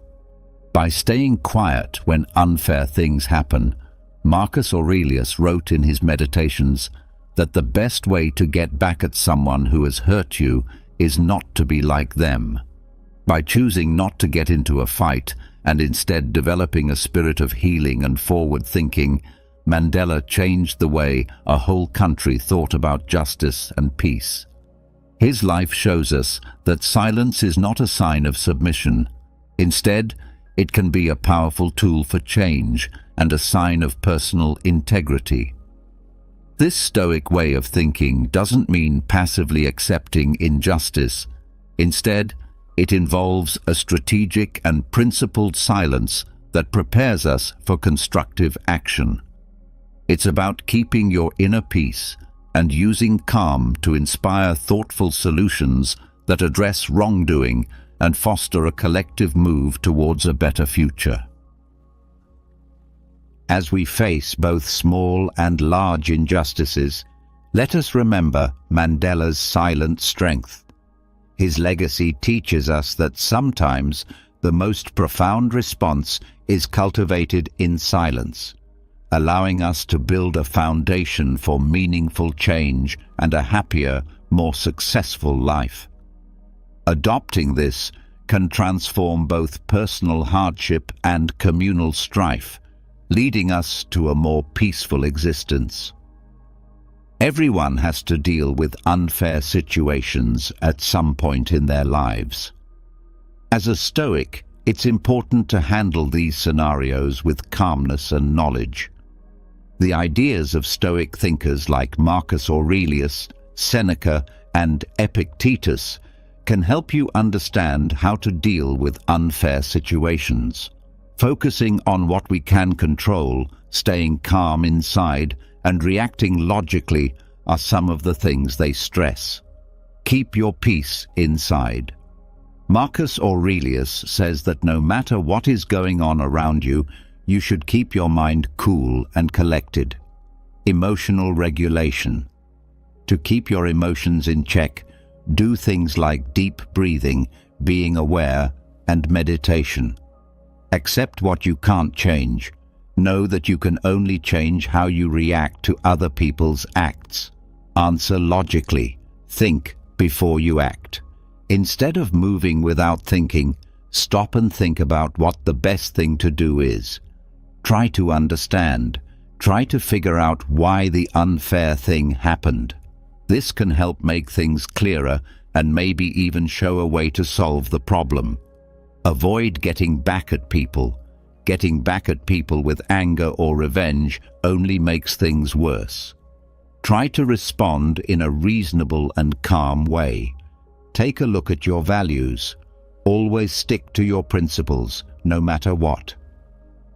By staying quiet when unfair things happen, Marcus Aurelius wrote in his Meditations that the best way to get back at someone who has hurt you is not to be like them. By choosing not to get into a fight and instead developing a spirit of healing and forward thinking, Mandela changed the way a whole country thought about justice and peace. His life shows us that silence is not a sign of submission. Instead, it can be a powerful tool for change and a sign of personal integrity. This Stoic way of thinking doesn't mean passively accepting injustice. Instead, it involves a strategic and principled silence that prepares us for constructive action. It's about keeping your inner peace and using calm to inspire thoughtful solutions that address wrongdoing and foster a collective move towards a better future. As we face both small and large injustices, let us remember Mandela's silent strength. His legacy teaches us that sometimes the most profound response is cultivated in silence, allowing us to build a foundation for meaningful change and a happier, more successful life. Adopting this can transform both personal hardship and communal strife, leading us to a more peaceful existence. Everyone has to deal with unfair situations at some point in their lives. As a Stoic, it's important to handle these scenarios with calmness and knowledge. The ideas of Stoic thinkers like Marcus Aurelius, Seneca, and Epictetus can help you understand how to deal with unfair situations. Focusing on what we can control, staying calm inside, and reacting logically are some of the things they stress. Keep your peace inside. Marcus Aurelius says that no matter what is going on around you, you should keep your mind cool and collected. Emotional regulation. To keep your emotions in check, do things like deep breathing, being aware, and meditation. Accept what you can't change. Know that you can only change how you react to other people's acts. Answer logically. Think before you act. Instead of moving without thinking, stop and think about what the best thing to do is. Try to understand. Try to figure out why the unfair thing happened. This can help make things clearer and maybe even show a way to solve the problem. Avoid getting back at people. Getting back at people with anger or revenge only makes things worse. Try to respond in a reasonable and calm way. Take a look at your values. Always stick to your principles, no matter what.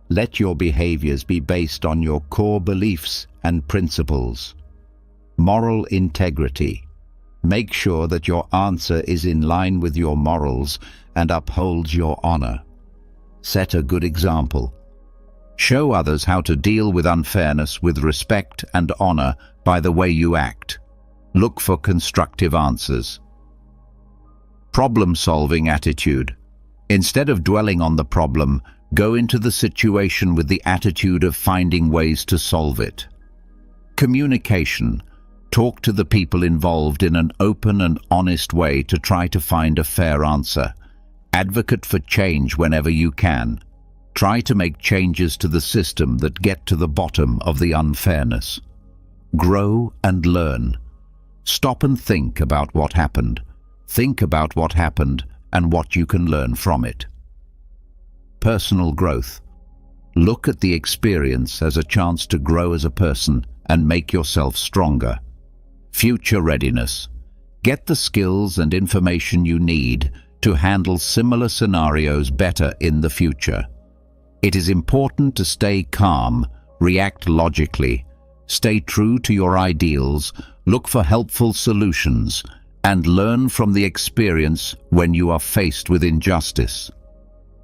Let your behaviors be based on your core beliefs and principles. Moral integrity. Make sure that your answer is in line with your morals and upholds your honor. Set a good example. Show others how to deal with unfairness with respect and honor by the way you act. Look for constructive answers. Problem-solving attitude. Instead of dwelling on the problem, go into the situation with the attitude of finding ways to solve it. Communication. Talk to the people involved in an open and honest way to try to find a fair answer. Advocate for change whenever you can. Try to make changes to the system that get to the bottom of the unfairness. Grow and learn. Stop and think about what happened. Think about what happened and what you can learn from it. Personal growth. Look at the experience as a chance to grow as a person and make yourself stronger. Future readiness. Get the skills and information you need to handle similar scenarios better in the future. It is important to stay calm, react logically, stay true to your ideals, look for helpful solutions, and learn from the experience when you are faced with injustice.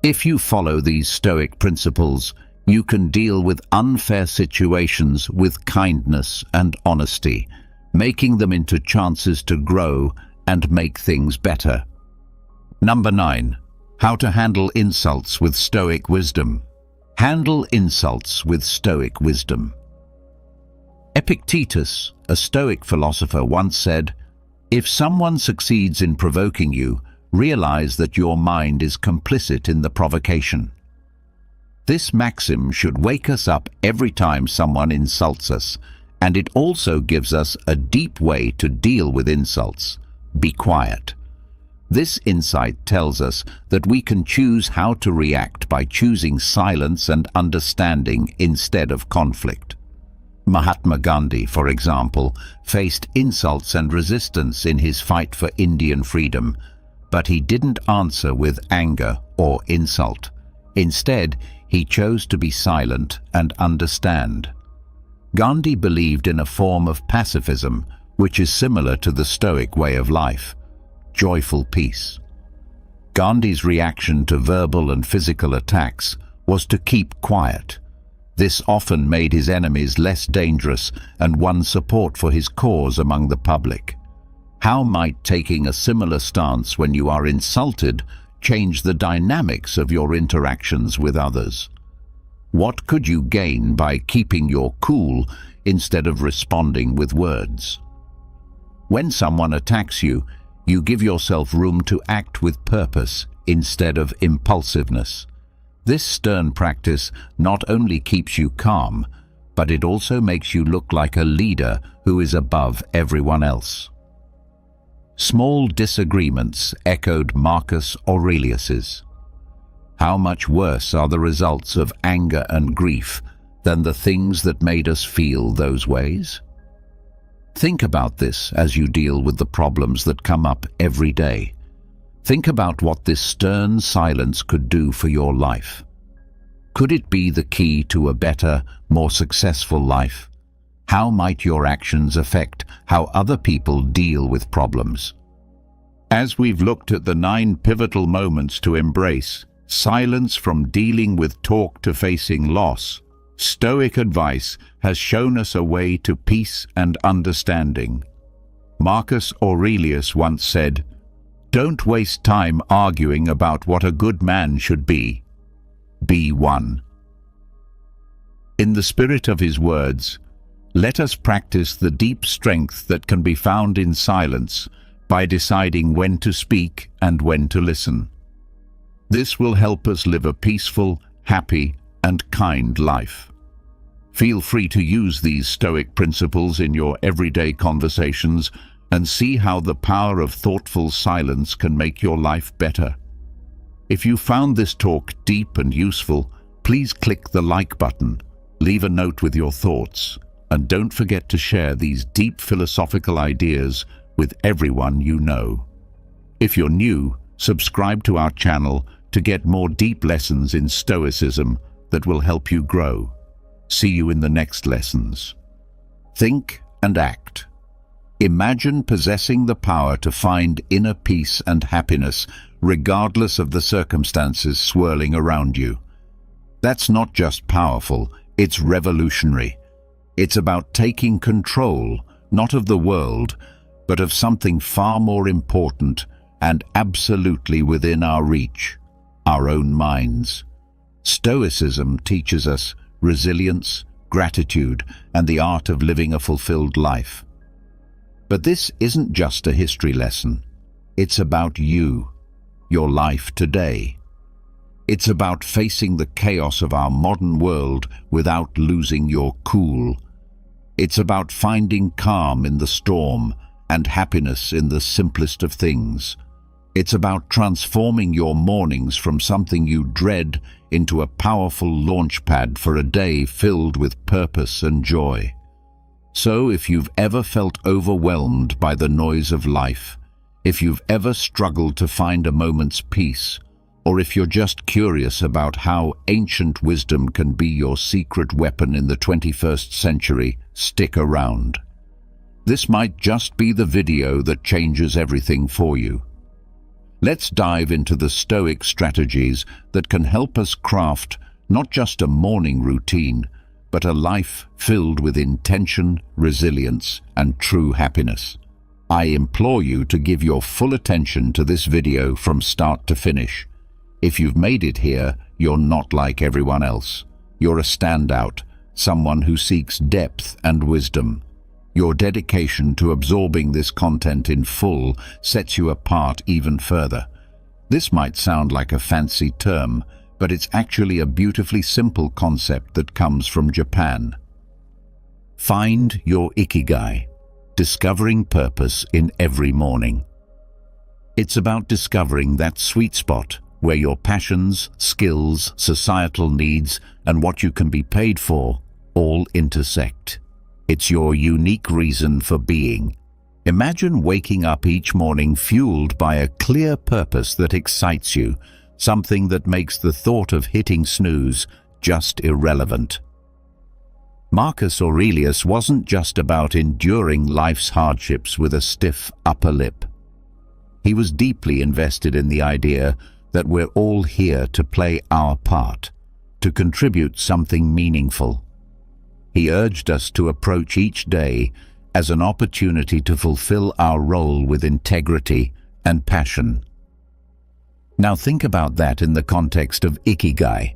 If you follow these Stoic principles, you can deal with unfair situations with kindness and honesty, making them into chances to grow and make things better. Number 9. How to handle insults with Stoic wisdom. Handle insults with Stoic wisdom. Epictetus, a Stoic philosopher, once said, "If someone succeeds in provoking you, realize that your mind is complicit in the provocation." This maxim should wake us up every time someone insults us, and it also gives us a deep way to deal with insults. Be quiet. This insight tells us that we can choose how to react by choosing silence and understanding instead of conflict. Mahatma Gandhi, for example, faced insults and resistance in his fight for Indian freedom, but he didn't answer with anger or insult. Instead, he chose to be silent and understand. Gandhi believed in a form of pacifism, which is similar to the Stoic way of life, joyful peace. Gandhi's reaction to verbal and physical attacks was to keep quiet. This often made his enemies less dangerous and won support for his cause among the public. How might taking a similar stance when you are insulted change the dynamics of your interactions with others? What could you gain by keeping your cool instead of responding with words? When someone attacks you, You give yourself room to act with purpose instead of impulsiveness. This stern practice not only keeps you calm, but it also makes you look like a leader who is above everyone else. Small disagreements echoed Marcus Aurelius's. How much worse are the results of anger and grief than the things that made us feel those ways? Think about this as you deal with the problems that come up every day. Think about what this stern silence could do for your life. Could it be the key to a better, more successful life? How might your actions affect how other people deal with problems? As we've looked at the 9 pivotal moments to embrace, silence from dealing with talk to facing loss, Stoic advice has shown us a way to peace and understanding. Marcus Aurelius once said, "Don't waste time arguing about what a good man should be. Be one." In the spirit of his words, let us practice the deep strength that can be found in silence by deciding when to speak and when to listen. This will help us live a peaceful, happy, and kind life. Feel free to use these Stoic principles in your everyday conversations and see how the power of thoughtful silence can make your life better. If you found this talk deep and useful, please click the like button, leave a note with your thoughts, and don't forget to share these deep philosophical ideas with everyone you know. If you're new, subscribe to our channel to get more deep lessons in Stoicism that will help you grow. See you in the next lessons. Think and act. Imagine possessing the power to find inner peace and happiness regardless of the circumstances swirling around you. That's not just powerful, it's revolutionary. It's about taking control, not of the world, but of something far more important and absolutely within our reach, our own minds. Stoicism teaches us resilience, gratitude, and the art of living a fulfilled life. But this isn't just a history lesson. It's about you, your life today. It's about facing the chaos of our modern world without losing your cool. It's about finding calm in the storm and happiness in the simplest of things. It's about transforming your mornings from something you dread into a powerful launchpad for a day filled with purpose and joy. So if you've ever felt overwhelmed by the noise of life, if you've ever struggled to find a moment's peace, or if you're just curious about how ancient wisdom can be your secret weapon in the 21st century, stick around. This might just be the video that changes everything for you. Let's dive into the Stoic strategies that can help us craft not just a morning routine, but a life filled with intention, resilience, and true happiness. I implore you to give your full attention to this video from start to finish. If you've made it here, you're not like everyone else. You're a standout, someone who seeks depth and wisdom. Your dedication to absorbing this content in full sets you apart even further. This might sound like a fancy term, but it's actually a beautifully simple concept that comes from Japan. Find your ikigai, discovering purpose in every morning. It's about discovering that sweet spot where your passions, skills, societal needs, and what you can be paid for all intersect. It's your unique reason for being. Imagine waking up each morning fueled by a clear purpose that excites you, something that makes the thought of hitting snooze just irrelevant. Marcus Aurelius wasn't just about enduring life's hardships with a stiff upper lip. He was deeply invested in the idea that we're all here to play our part, to contribute something meaningful. He urged us to approach each day as an opportunity to fulfill our role with integrity and passion. Now think about that in the context of ikigai.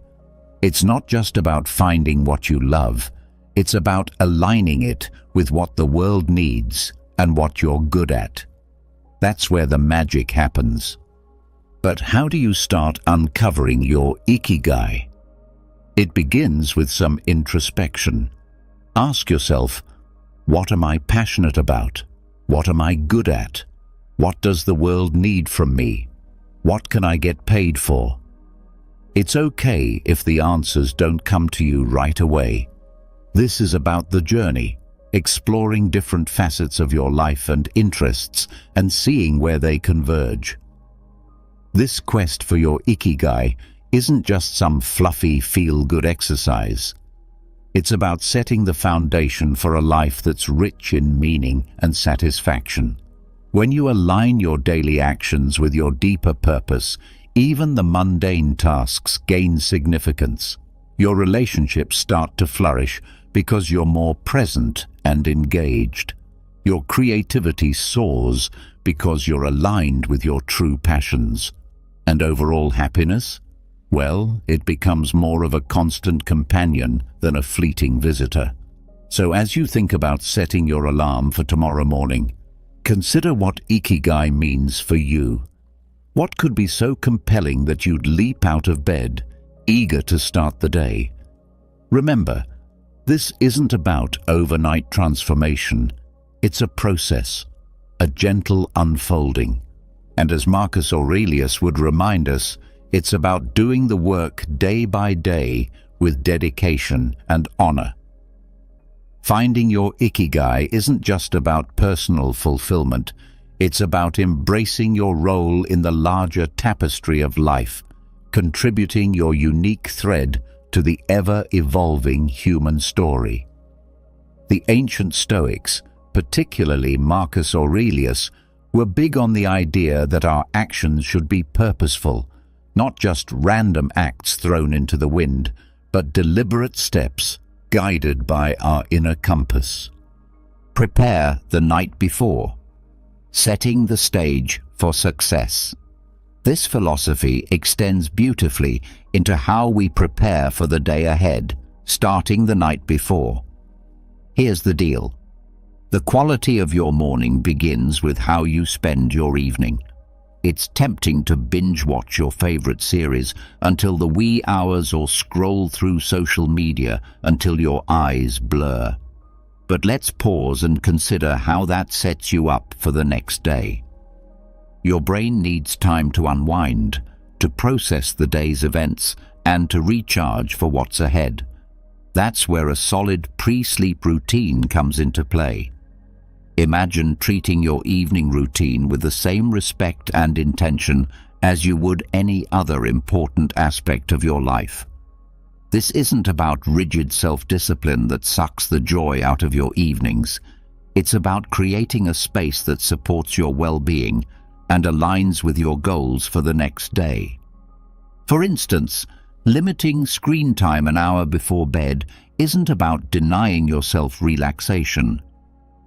It's not just about finding what you love, it's about aligning it with what the world needs and what you're good at. That's where the magic happens. But how do you start uncovering your ikigai? It begins with some introspection. Ask yourself, what am I passionate about? What am I good at? What does the world need from me? What can I get paid for? It's okay if the answers don't come to you right away. This is about the journey, exploring different facets of your life and interests and seeing where they converge. This quest for your ikigai isn't just some fluffy, feel-good exercise. It's about setting the foundation for a life that's rich in meaning and satisfaction. When you align your daily actions with your deeper purpose, even the mundane tasks gain significance. Your relationships start to flourish because you're more present and engaged. Your creativity soars because you're aligned with your true passions. And overall happiness? Well, it becomes more of a constant companion than a fleeting visitor. So as you think about setting your alarm for tomorrow morning, consider what ikigai means for you. What could be so compelling that you'd leap out of bed, eager to start the day? Remember, this isn't about overnight transformation. It's a process, a gentle unfolding. And as Marcus Aurelius would remind us, it's about doing the work day by day with dedication and honor. Finding your ikigai isn't just about personal fulfillment. It's about embracing your role in the larger tapestry of life, contributing your unique thread to the ever-evolving human story. The ancient Stoics, particularly Marcus Aurelius, were big on the idea that our actions should be purposeful, not just random acts thrown into the wind, but deliberate steps guided by our inner compass. Prepare the night before, setting the stage for success. This philosophy extends beautifully into how we prepare for the day ahead, starting the night before. Here's the deal. The quality of your morning begins with how you spend your evening. It's tempting to binge-watch your favorite series until the wee hours or scroll through social media until your eyes blur. But let's pause and consider how that sets you up for the next day. Your brain needs time to unwind, to process the day's events, and to recharge for what's ahead. That's where a solid pre-sleep routine comes into play. Imagine treating your evening routine with the same respect and intention as you would any other important aspect of your life. This isn't about rigid self-discipline that sucks the joy out of your evenings. It's about creating a space that supports your well-being and aligns with your goals for the next day. For instance, limiting screen time an hour before bed isn't about denying yourself relaxation.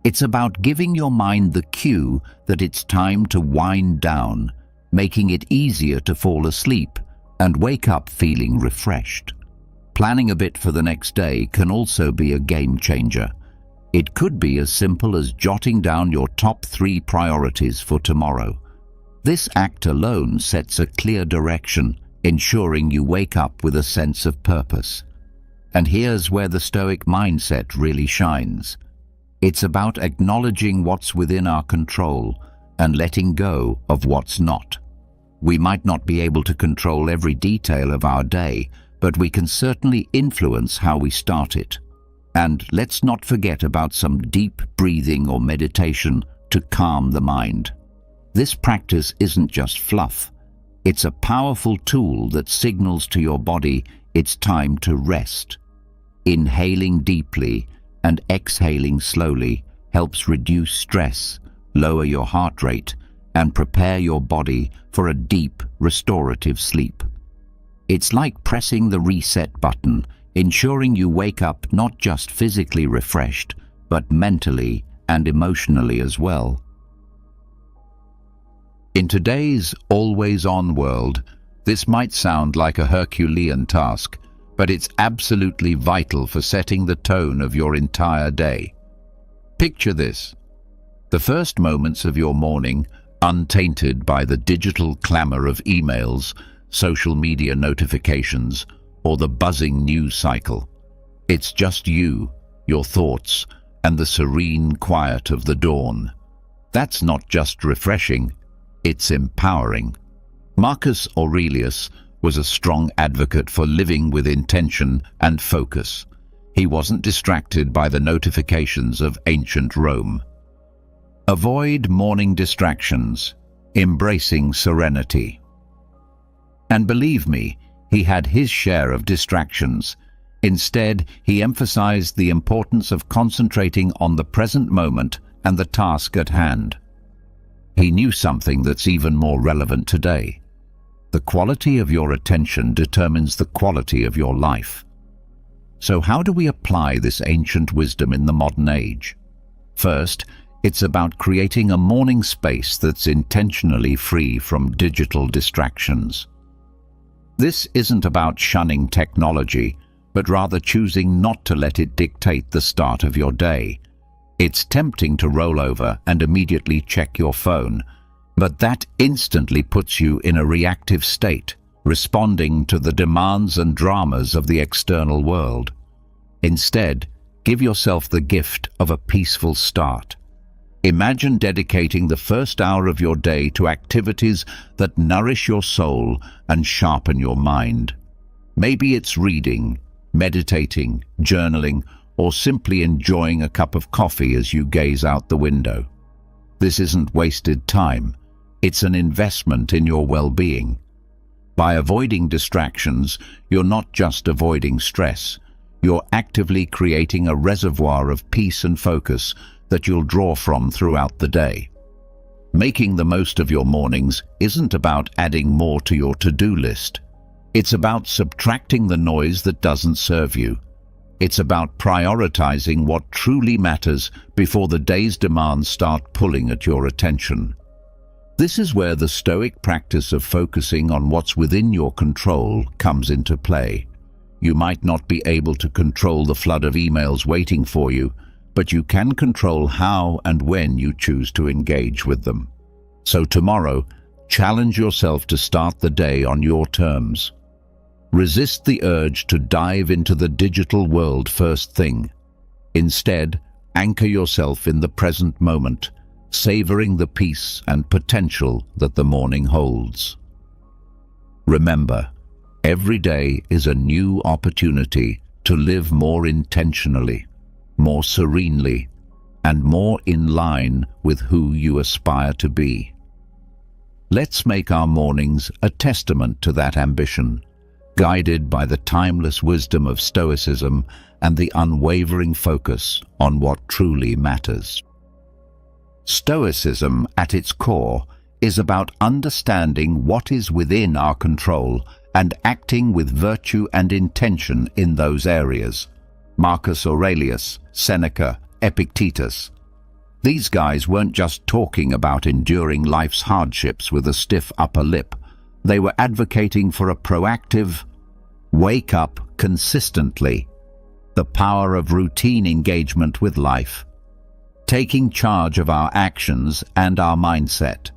It's about giving your mind the cue that it's time to wind down, making it easier to fall asleep and wake up feeling refreshed. Planning a bit for the next day can also be a game changer. It could be as simple as jotting down your top 3 priorities for tomorrow. This act alone sets a clear direction, ensuring you wake up with a sense of purpose. And here's where the Stoic mindset really shines. It's about acknowledging what's within our control and letting go of what's not. We might not be able to control every detail of our day, but we can certainly influence how we start it. And let's not forget about some deep breathing or meditation to calm the mind. This practice isn't just fluff. It's a powerful tool that signals to your body it's time to rest. Inhaling deeply and exhaling slowly helps reduce stress, lower your heart rate, and prepare your body for a deep, restorative sleep. It's like pressing the reset button, ensuring you wake up not just physically refreshed, but mentally and emotionally as well. In today's always-on world, this might sound like a Herculean task, but it's absolutely vital for setting the tone of your entire day. Picture this. The first moments of your morning untainted by the digital clamor of emails, social media notifications, or the buzzing news cycle. It's just you, your thoughts, and the serene quiet of the dawn. That's not just refreshing, it's empowering. Marcus Aurelius was a strong advocate for living with intention and focus. He wasn't distracted by the notifications of ancient Rome. Avoid morning distractions, embracing serenity. And believe me, he had his share of distractions. Instead, he emphasized the importance of concentrating on the present moment and the task at hand. He knew something that's even more relevant today. The quality of your attention determines the quality of your life. So how do we apply this ancient wisdom in the modern age? First, it's about creating a morning space that's intentionally free from digital distractions. This isn't about shunning technology, but rather choosing not to let it dictate the start of your day. It's tempting to roll over and immediately check your phone, but that instantly puts you in a reactive state, responding to the demands and dramas of the external world. Instead, give yourself the gift of a peaceful start. Imagine dedicating the first hour of your day to activities that nourish your soul and sharpen your mind. Maybe it's reading, meditating, journaling, or simply enjoying a cup of coffee as you gaze out the window. This isn't wasted time. It's an investment in your well-being. By avoiding distractions, you're not just avoiding stress. You're actively creating a reservoir of peace and focus that you'll draw from throughout the day. Making the most of your mornings isn't about adding more to your to-do list. It's about subtracting the noise that doesn't serve you. It's about prioritizing what truly matters before the day's demands start pulling at your attention. This is where the Stoic practice of focusing on what's within your control comes into play. You might not be able to control the flood of emails waiting for you, but you can control how and when you choose to engage with them. So tomorrow, challenge yourself to start the day on your terms. Resist the urge to dive into the digital world first thing. Instead, anchor yourself in the present moment, savoring the peace and potential that the morning holds. Remember, every day is a new opportunity to live more intentionally, more serenely, and more in line with who you aspire to be. Let's make our mornings a testament to that ambition, guided by the timeless wisdom of Stoicism and the unwavering focus on what truly matters. Stoicism, at its core, is about understanding what is within our control and acting with virtue and intention in those areas. Marcus Aurelius, Seneca, Epictetus. These guys weren't just talking about enduring life's hardships with a stiff upper lip. They were advocating for a proactive, wake up consistently, the power of routine engagement with life, taking charge of our actions and our mindset.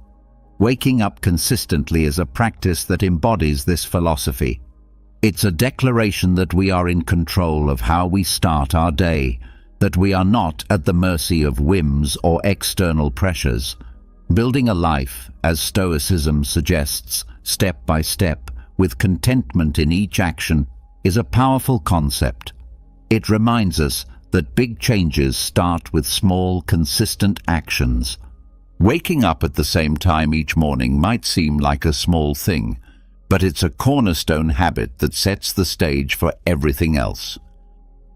Waking up consistently is a practice that embodies this philosophy. It's a declaration that we are in control of how we start our day, that we are not at the mercy of whims or external pressures. Building a life, as Stoicism suggests, step by step, with contentment in each action, is a powerful concept. It reminds us that big changes start with small, consistent actions. Waking up at the same time each morning might seem like a small thing, but it's a cornerstone habit that sets the stage for everything else.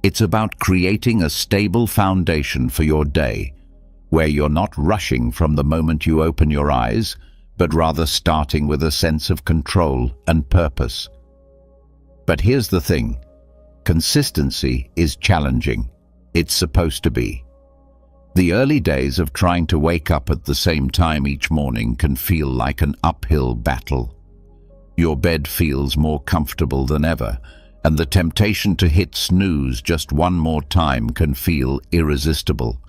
It's about creating a stable foundation for your day, where you're not rushing from the moment you open your eyes, but rather starting with a sense of control and purpose. But here's the thing. Consistency is challenging. It's supposed to be. The early days of trying to wake up at the same time each morning can feel like an uphill battle. Your bed feels more comfortable than ever, and the temptation to hit snooze just one more time can feel irresistible.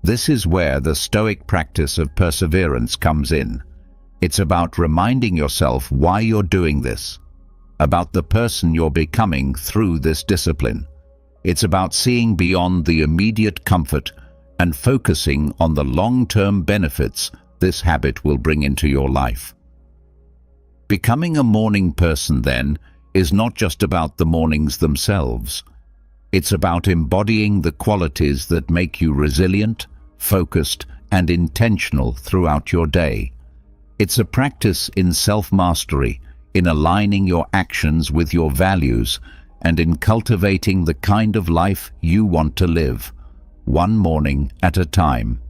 This is where the Stoic practice of perseverance comes in. It's about reminding yourself why you're doing this, about the person you're becoming through this discipline. It's about seeing beyond the immediate comfort and focusing on the long-term benefits this habit will bring into your life. Becoming a morning person, then, is not just about the mornings themselves. It's about embodying the qualities that make you resilient, focused, and intentional throughout your day. It's a practice in self-mastery, in aligning your actions with your values, and in cultivating the kind of life you want to live, one morning at a time.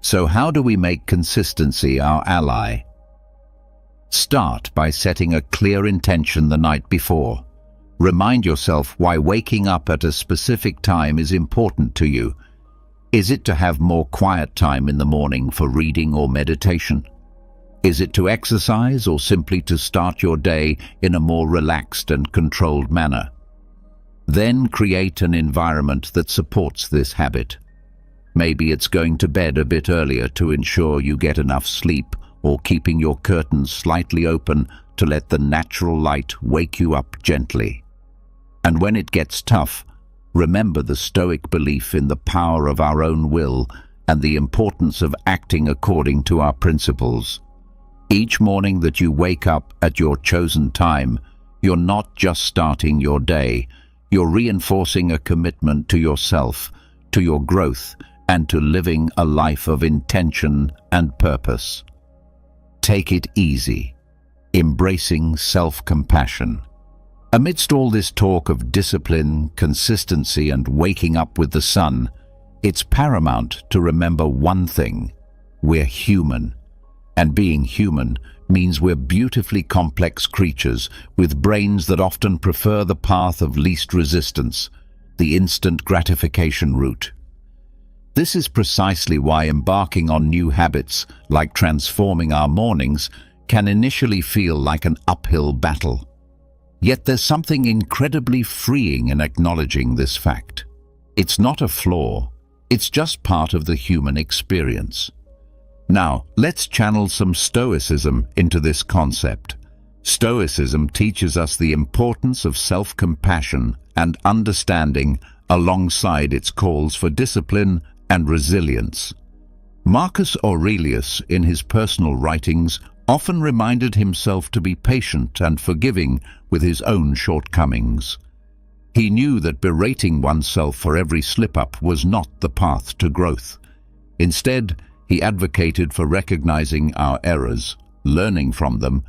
So how do we make consistency our ally? Start by setting a clear intention the night before. Remind yourself why waking up at a specific time is important to you. Is it to have more quiet time in the morning for reading or meditation? Is it to exercise or simply to start your day in a more relaxed and controlled manner? Then create an environment that supports this habit. Maybe it's going to bed a bit earlier to ensure you get enough sleep, or keeping your curtains slightly open to let the natural light wake you up gently. And when it gets tough, remember the Stoic belief in the power of our own will and the importance of acting according to our principles. Each morning that you wake up at your chosen time, you're not just starting your day, you're reinforcing a commitment to yourself, to your growth, and to living a life of intention and purpose. Take it easy, embracing self-compassion. Amidst all this talk of discipline, consistency, and waking up with the sun, it's paramount to remember one thing: we're human. And being human means we're beautifully complex creatures with brains that often prefer the path of least resistance, the instant gratification route. This is precisely why embarking on new habits, like transforming our mornings, can initially feel like an uphill battle. Yet there's something incredibly freeing in acknowledging this fact. It's not a flaw, it's just part of the human experience. Now, let's channel some Stoicism into this concept. Stoicism teaches us the importance of self-compassion and understanding alongside its calls for discipline and resilience. Marcus Aurelius, in his personal writings, often reminded himself to be patient and forgiving with his own shortcomings. He knew that berating oneself for every slip-up was not the path to growth. Instead, he advocated for recognizing our errors, learning from them,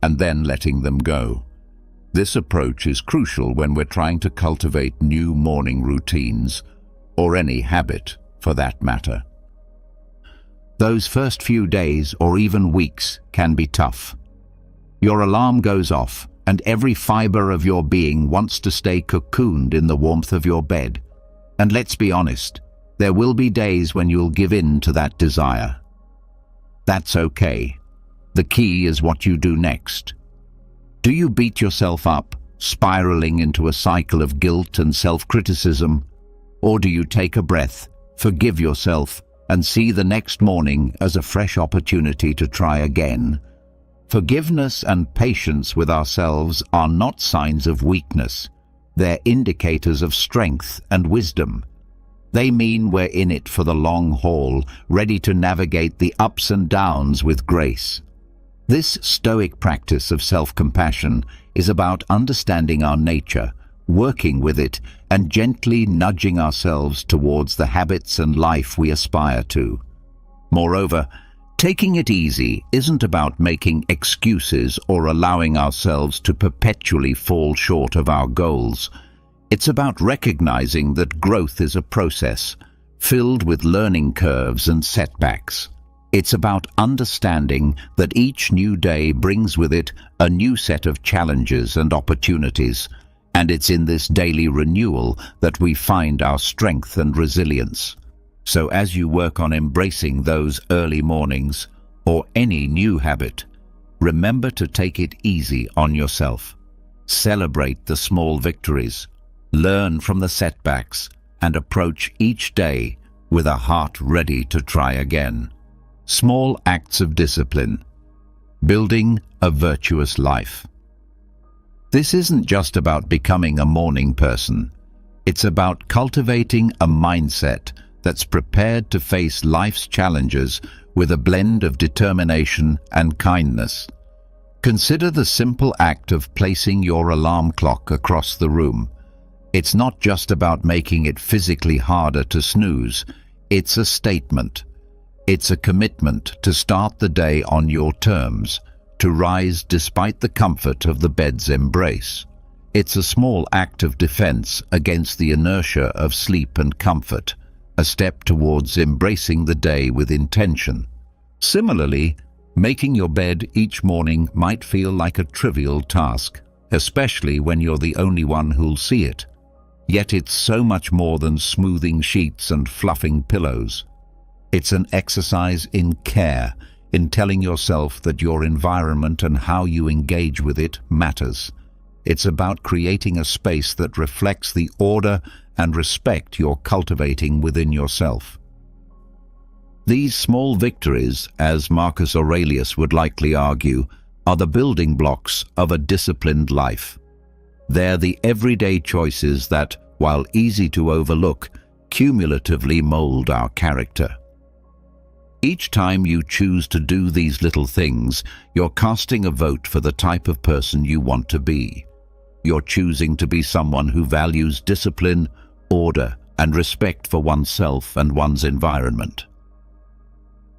and then letting them go. This approach is crucial when we're trying to cultivate new morning routines, or any habit for that matter. Those first few days or even weeks can be tough. Your alarm goes off, and every fiber of your being wants to stay cocooned in the warmth of your bed. And let's be honest, there will be days when you'll give in to that desire. That's okay. The key is what you do next. Do you beat yourself up, spiraling into a cycle of guilt and self-criticism? Or do you take a breath, forgive yourself, and see the next morning as a fresh opportunity to try again? Forgiveness and patience with ourselves are not signs of weakness. They're indicators of strength and wisdom. They mean we're in it for the long haul, ready to navigate the ups and downs with grace. This Stoic practice of self-compassion is about understanding our nature, working with it, and gently nudging ourselves towards the habits and life we aspire to. Moreover, taking it easy isn't about making excuses or allowing ourselves to perpetually fall short of our goals. It's about recognizing that growth is a process, filled with learning curves and setbacks. It's about understanding that each new day brings with it a new set of challenges and opportunities, and it's in this daily renewal that we find our strength and resilience. So as you work on embracing those early mornings, or any new habit, remember to take it easy on yourself. Celebrate the small victories, learn from the setbacks, and approach each day with a heart ready to try again. Small acts of discipline. Building a virtuous life. This isn't just about becoming a morning person. It's about cultivating a mindset that's prepared to face life's challenges with a blend of determination and kindness. Consider the simple act of placing your alarm clock across the room. It's not just about making it physically harder to snooze. It's a statement. It's a commitment to start the day on your terms, to rise despite the comfort of the bed's embrace. It's a small act of defense against the inertia of sleep and comfort, a step towards embracing the day with intention. Similarly, making your bed each morning might feel like a trivial task, especially when you're the only one who'll see it. Yet it's so much more than smoothing sheets and fluffing pillows. It's an exercise in care, in telling yourself that your environment and how you engage with it matters. It's about creating a space that reflects the order and respect you're cultivating within yourself. These small victories, as Marcus Aurelius would likely argue, are the building blocks of a disciplined life. They're the everyday choices that, while easy to overlook, cumulatively mold our character. Each time you choose to do these little things, you're casting a vote for the type of person you want to be. You're choosing to be someone who values discipline, order, and respect for oneself and one's environment.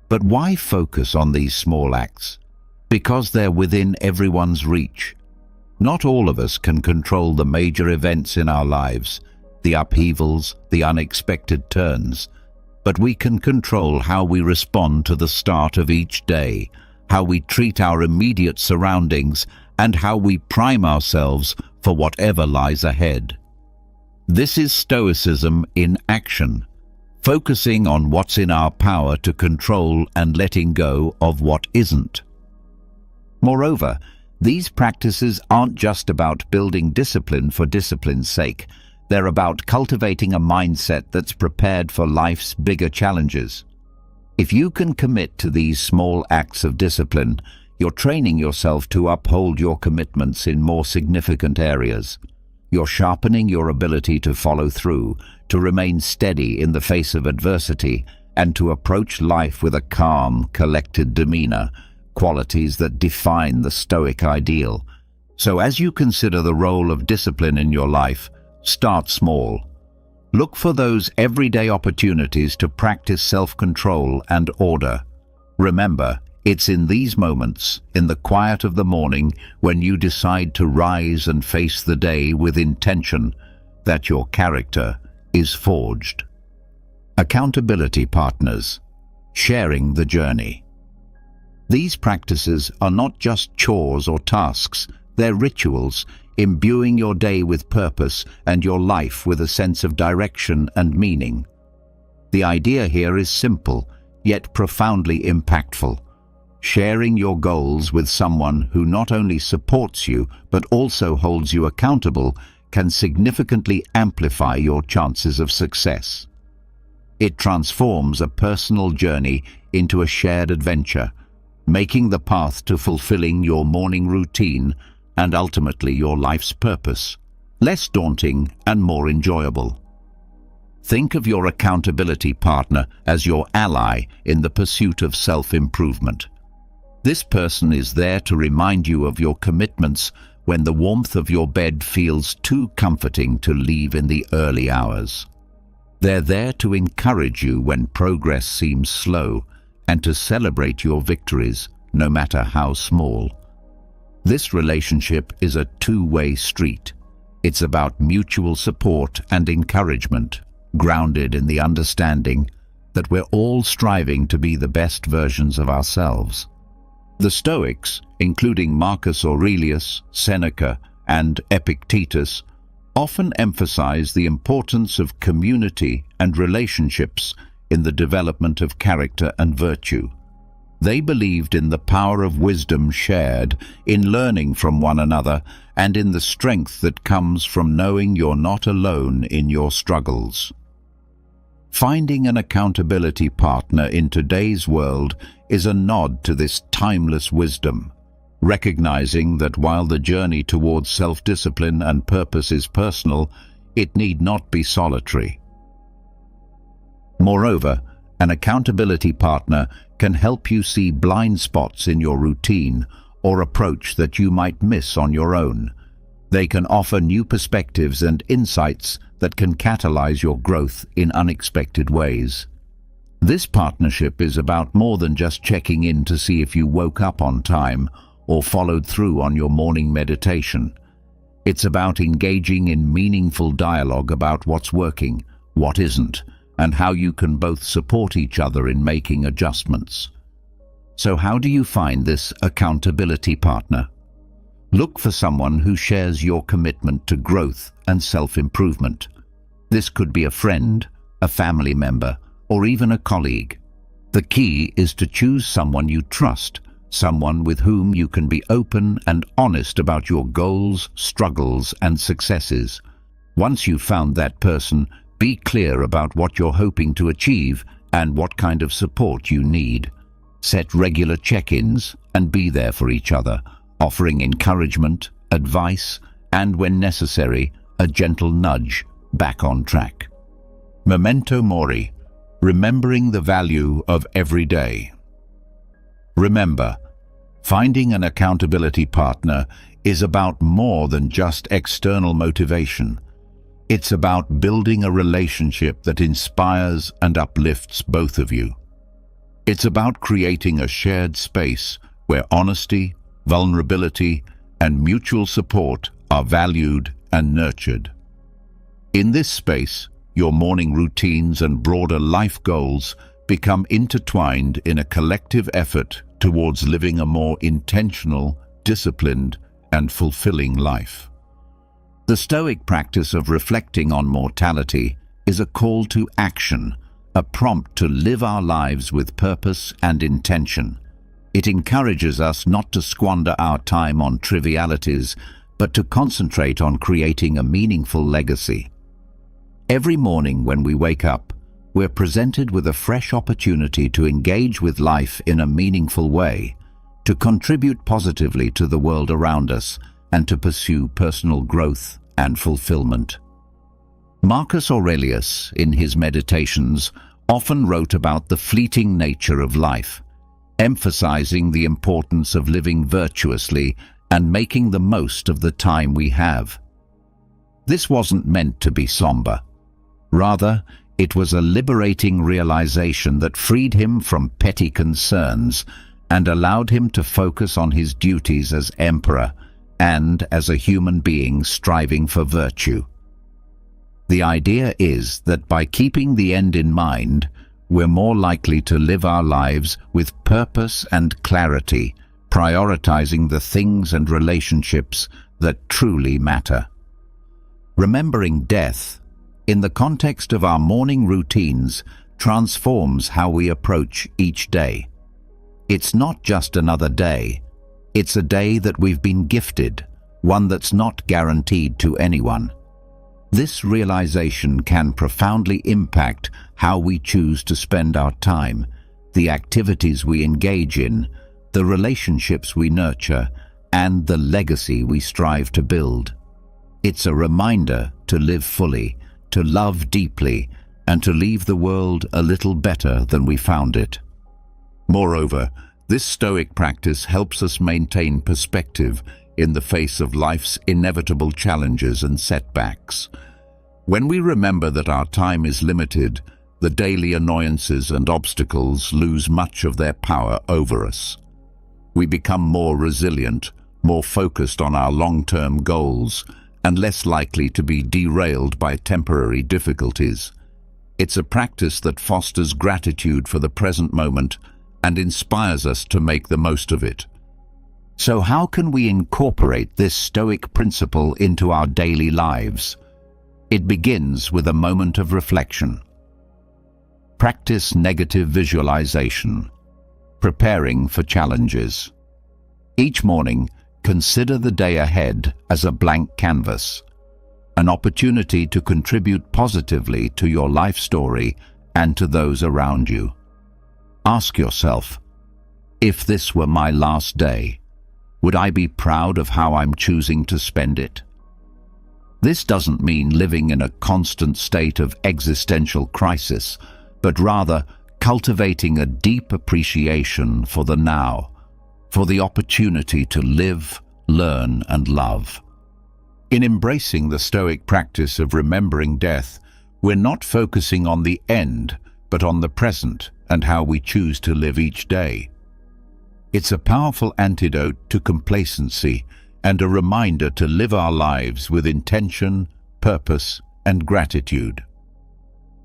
But why focus on these small acts? Because they're within everyone's reach. Not all of us can control the major events in our lives, the upheavals, the unexpected turns, but we can control how we respond to the start of each day, how we treat our immediate surroundings, and how we prime ourselves for whatever lies ahead. This is Stoicism in action, focusing on what's in our power to control and letting go of what isn't. Moreover, these practices aren't just about building discipline for discipline's sake. They're about cultivating a mindset that's prepared for life's bigger challenges. If you can commit to these small acts of discipline, you're training yourself to uphold your commitments in more significant areas. You're sharpening your ability to follow through, to remain steady in the face of adversity, and to approach life with a calm, collected demeanor, qualities that define the Stoic ideal. So as you consider the role of discipline in your life, start small. Look for those everyday opportunities to practice self-control and order. Remember, it's in these moments, in the quiet of the morning, when you decide to rise and face the day with intention, that your character is forged. Accountability partners. Sharing the journey. These practices are not just chores or tasks, they're rituals, imbuing your day with purpose and your life with a sense of direction and meaning. The idea here is simple, yet profoundly impactful. Sharing your goals with someone who not only supports you but also holds you accountable can significantly amplify your chances of success. It transforms a personal journey into a shared adventure, making the path to fulfilling your morning routine and ultimately your life's purpose less daunting and more enjoyable. Think of your accountability partner as your ally in the pursuit of self-improvement. This person is there to remind you of your commitments when the warmth of your bed feels too comforting to leave in the early hours. They're there to encourage you when progress seems slow and to celebrate your victories, no matter how small. This relationship is a two-way street. It's about mutual support and encouragement, grounded in the understanding that we're all striving to be the best versions of ourselves. The Stoics, including Marcus Aurelius, Seneca, and Epictetus, often emphasize the importance of community and relationships in the development of character and virtue. They believed in the power of wisdom shared, in learning from one another, and in the strength that comes from knowing you're not alone in your struggles. Finding an accountability partner in today's world is a nod to this timeless wisdom, recognizing that while the journey towards self-discipline and purpose is personal, it need not be solitary. Moreover, an accountability partner can help you see blind spots in your routine or approach that you might miss on your own. They can offer new perspectives and insights that can catalyze your growth in unexpected ways. This partnership is about more than just checking in to see if you woke up on time or followed through on your morning meditation. It's about engaging in meaningful dialogue about what's working, what isn't, and how you can both support each other in making adjustments. So how do you find this accountability partner? Look for someone who shares your commitment to growth and self-improvement. This could be a friend, a family member, or even a colleague. The key is to choose someone you trust, someone with whom you can be open and honest about your goals, struggles, and successes. Once you've found that person, be clear about what you're hoping to achieve and what kind of support you need. Set regular check-ins and be there for each other, offering encouragement, advice, and when necessary, a gentle nudge back on track. Memento mori, remembering the value of every day. Remember, finding an accountability partner is about more than just external motivation. It's about building a relationship that inspires and uplifts both of you. It's about creating a shared space where honesty, vulnerability, and mutual support are valued and nurtured. In this space, your morning routines and broader life goals become intertwined in a collective effort towards living a more intentional, disciplined, and fulfilling life. The Stoic practice of reflecting on mortality is a call to action, a prompt to live our lives with purpose and intention. It encourages us not to squander our time on trivialities, but to concentrate on creating a meaningful legacy. Every morning when we wake up, we're presented with a fresh opportunity to engage with life in a meaningful way, to contribute positively to the world around us, and to pursue personal growth and fulfillment. Marcus Aurelius, in his Meditations, often wrote about the fleeting nature of life, emphasizing the importance of living virtuously and making the most of the time we have. This wasn't meant to be somber. Rather, it was a liberating realization that freed him from petty concerns and allowed him to focus on his duties as emperor and as a human being striving for virtue. The idea is that by keeping the end in mind, we're more likely to live our lives with purpose and clarity, prioritizing the things and relationships that truly matter. Remembering death, in the context of our morning routines, transforms how we approach each day. It's not just another day. It's a day that we've been gifted, one that's not guaranteed to anyone. This realization can profoundly impact how we choose to spend our time, the activities we engage in, the relationships we nurture, and the legacy we strive to build. It's a reminder to live fully, to love deeply, and to leave the world a little better than we found it. Moreover, this Stoic practice helps us maintain perspective in the face of life's inevitable challenges and setbacks. When we remember that our time is limited, the daily annoyances and obstacles lose much of their power over us. We become more resilient, more focused on our long-term goals, and less likely to be derailed by temporary difficulties. It's a practice that fosters gratitude for the present moment and inspires us to make the most of it. So how can we incorporate this Stoic principle into our daily lives? It begins with a moment of reflection. Practice negative visualization, preparing for challenges. Each morning, consider the day ahead as a blank canvas, an opportunity to contribute positively to your life story and to those around you. Ask yourself, if this were my last day, would I be proud of how I'm choosing to spend it? This doesn't mean living in a constant state of existential crisis, but rather cultivating a deep appreciation for the now, for the opportunity to live, learn, and love. In embracing the Stoic practice of remembering death, we're not focusing on the end, but on the present and how we choose to live each day. It's a powerful antidote to complacency and a reminder to live our lives with intention, purpose, and gratitude.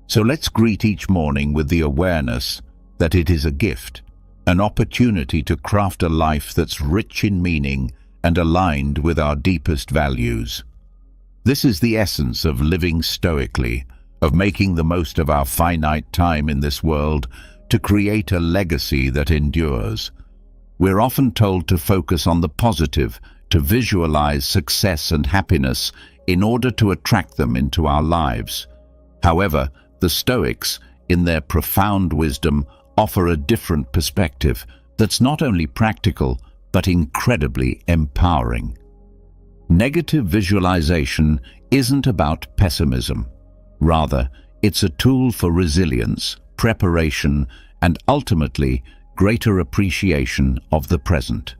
So let's greet each morning with the awareness that it is a gift, an opportunity to craft a life that's rich in meaning and aligned with our deepest values. This is the essence of living stoically, of making the most of our finite time in this world to create a legacy that endures. We're often told to focus on the positive, to visualize success and happiness in order to attract them into our lives. However, the Stoics, in their profound wisdom, offer a different perspective that's not only practical, but incredibly empowering. Negative visualization isn't about pessimism. Rather, it's a tool for resilience, preparation, and ultimately, greater appreciation of the present.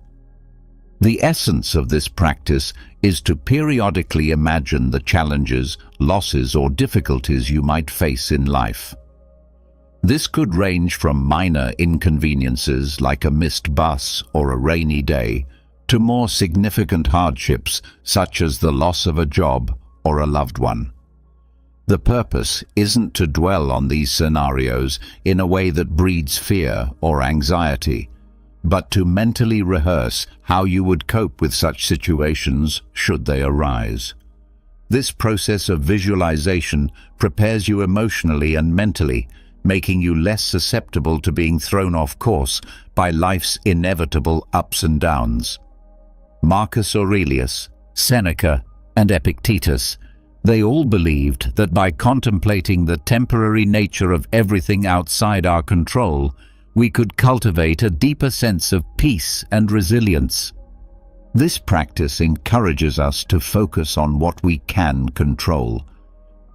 The essence of this practice is to periodically imagine the challenges, losses, or difficulties you might face in life. This could range from minor inconveniences like a missed bus or a rainy day to more significant hardships such as the loss of a job or a loved one. The purpose isn't to dwell on these scenarios in a way that breeds fear or anxiety, but to mentally rehearse how you would cope with such situations should they arise. This process of visualization prepares you emotionally and mentally, making you less susceptible to being thrown off course by life's inevitable ups and downs. Marcus Aurelius, Seneca, and Epictetus, they all believed that by contemplating the temporary nature of everything outside our control, we could cultivate a deeper sense of peace and resilience. This practice encourages us to focus on what we can control: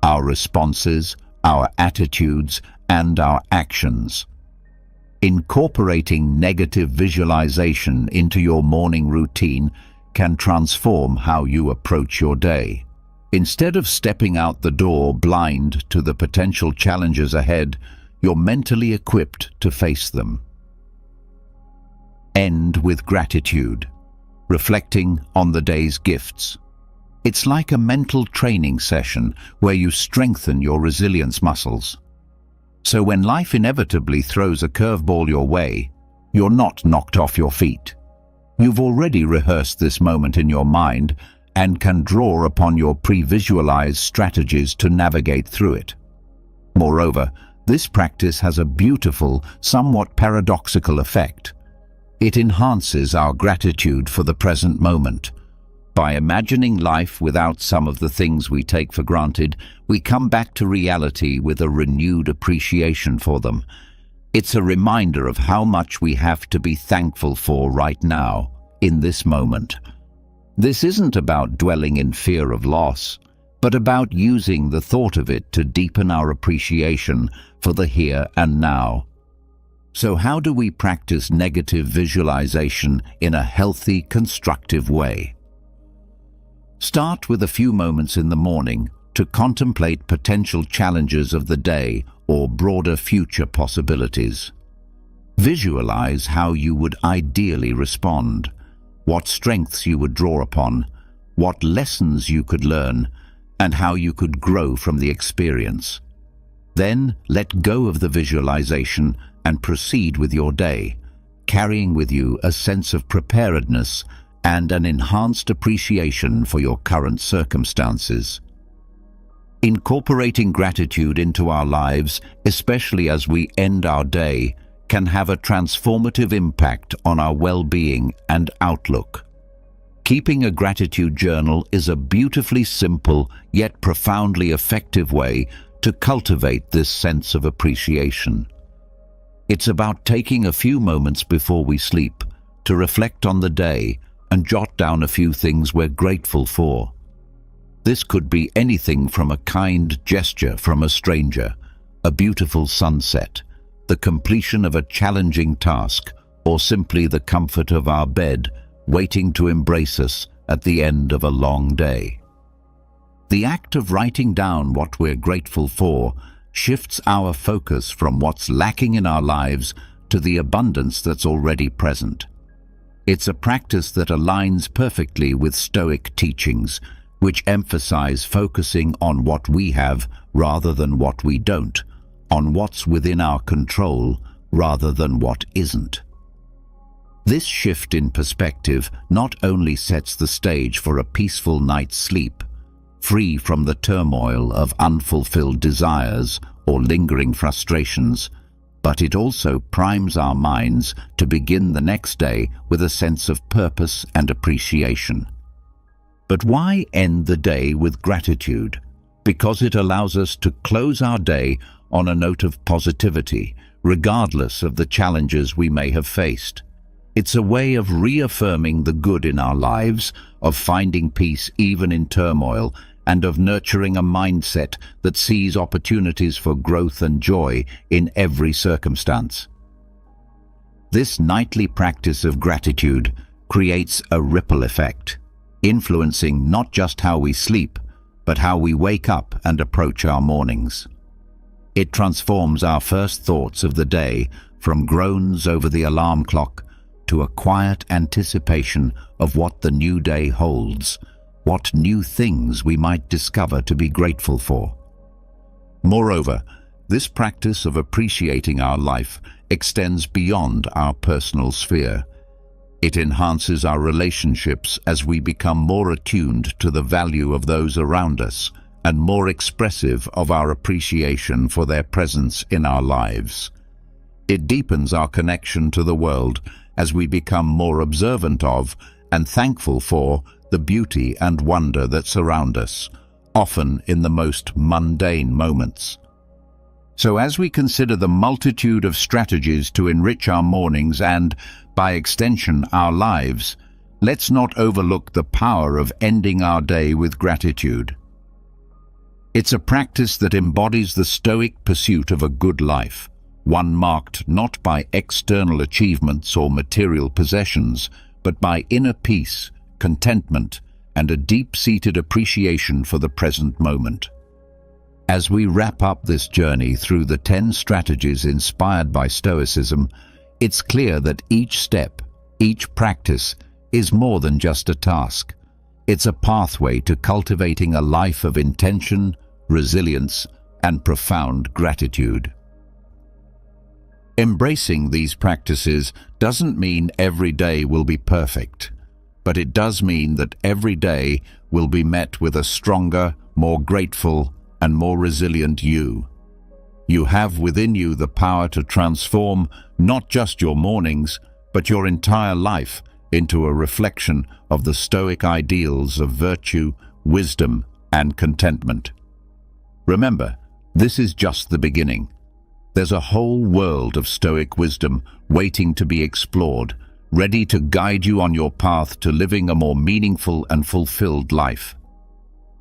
our responses, our attitudes, and our actions. Incorporating negative visualization into your morning routine can transform how you approach your day. Instead of stepping out the door blind to the potential challenges ahead, you're mentally equipped to face them. End with gratitude, reflecting on the day's gifts. It's like a mental training session where you strengthen your resilience muscles. So when life inevitably throws a curveball your way, you're not knocked off your feet. You've already rehearsed this moment in your mind and can draw upon your pre-visualized strategies to navigate through it. Moreover, this practice has a beautiful, somewhat paradoxical effect. It enhances our gratitude for the present moment. By imagining life without some of the things we take for granted, we come back to reality with a renewed appreciation for them. It's a reminder of how much we have to be thankful for right now, in this moment. This isn't about dwelling in fear of loss, but about using the thought of it to deepen our appreciation for the here and now. So how do we practice negative visualization in a healthy, constructive way? Start with a few moments in the morning to contemplate potential challenges of the day or broader future possibilities. Visualize how you would ideally respond, what strengths you would draw upon, what lessons you could learn, and how you could grow from the experience. Then let go of the visualization and proceed with your day, carrying with you a sense of preparedness and an enhanced appreciation for your current circumstances. Incorporating gratitude into our lives, especially as we end our day, can have a transformative impact on our well-being and outlook. Keeping a gratitude journal is a beautifully simple yet profoundly effective way to cultivate this sense of appreciation. It's about taking a few moments before we sleep to reflect on the day and jot down a few things we're grateful for. This could be anything from a kind gesture from a stranger, a beautiful sunset, the completion of a challenging task, or simply the comfort of our bed waiting to embrace us at the end of a long day. The act of writing down what we're grateful for shifts our focus from what's lacking in our lives to the abundance that's already present. It's a practice that aligns perfectly with Stoic teachings, which emphasize focusing on what we have rather than what we don't, on what's within our control rather than what isn't. This shift in perspective not only sets the stage for a peaceful night's sleep, free from the turmoil of unfulfilled desires or lingering frustrations, but it also primes our minds to begin the next day with a sense of purpose and appreciation. But why end the day with gratitude? Because it allows us to close our day on a note of positivity, regardless of the challenges we may have faced. It's a way of reaffirming the good in our lives, of finding peace even in turmoil, and of nurturing a mindset that sees opportunities for growth and joy in every circumstance. This nightly practice of gratitude creates a ripple effect, influencing not just how we sleep, but how we wake up and approach our mornings. It transforms our first thoughts of the day from groans over the alarm clock to a quiet anticipation of what the new day holds, what new things we might discover to be grateful for. Moreover, this practice of appreciating our life extends beyond our personal sphere. It enhances our relationships as we become more attuned to the value of those around us and more expressive of our appreciation for their presence in our lives. It deepens our connection to the world as we become more observant of and thankful for the beauty and wonder that surround us, often in the most mundane moments. So as we consider the multitude of strategies to enrich our mornings and, by extension, our lives, let's not overlook the power of ending our day with gratitude. It's a practice that embodies the Stoic pursuit of a good life, one marked not by external achievements or material possessions, but by inner peace, contentment, and a deep-seated appreciation for the present moment. As we wrap up this journey through the 10 strategies inspired by Stoicism, it's clear that each step, each practice, is more than just a task. It's a pathway to cultivating a life of intention, resilience, and profound gratitude. Embracing these practices doesn't mean every day will be perfect, but it does mean that every day will be met with a stronger, more grateful, and more resilient you. You have within you the power to transform not just your mornings, but your entire life into a reflection of the Stoic ideals of virtue, wisdom, and contentment. Remember, this is just the beginning. There's a whole world of Stoic wisdom waiting to be explored, ready to guide you on your path to living a more meaningful and fulfilled life.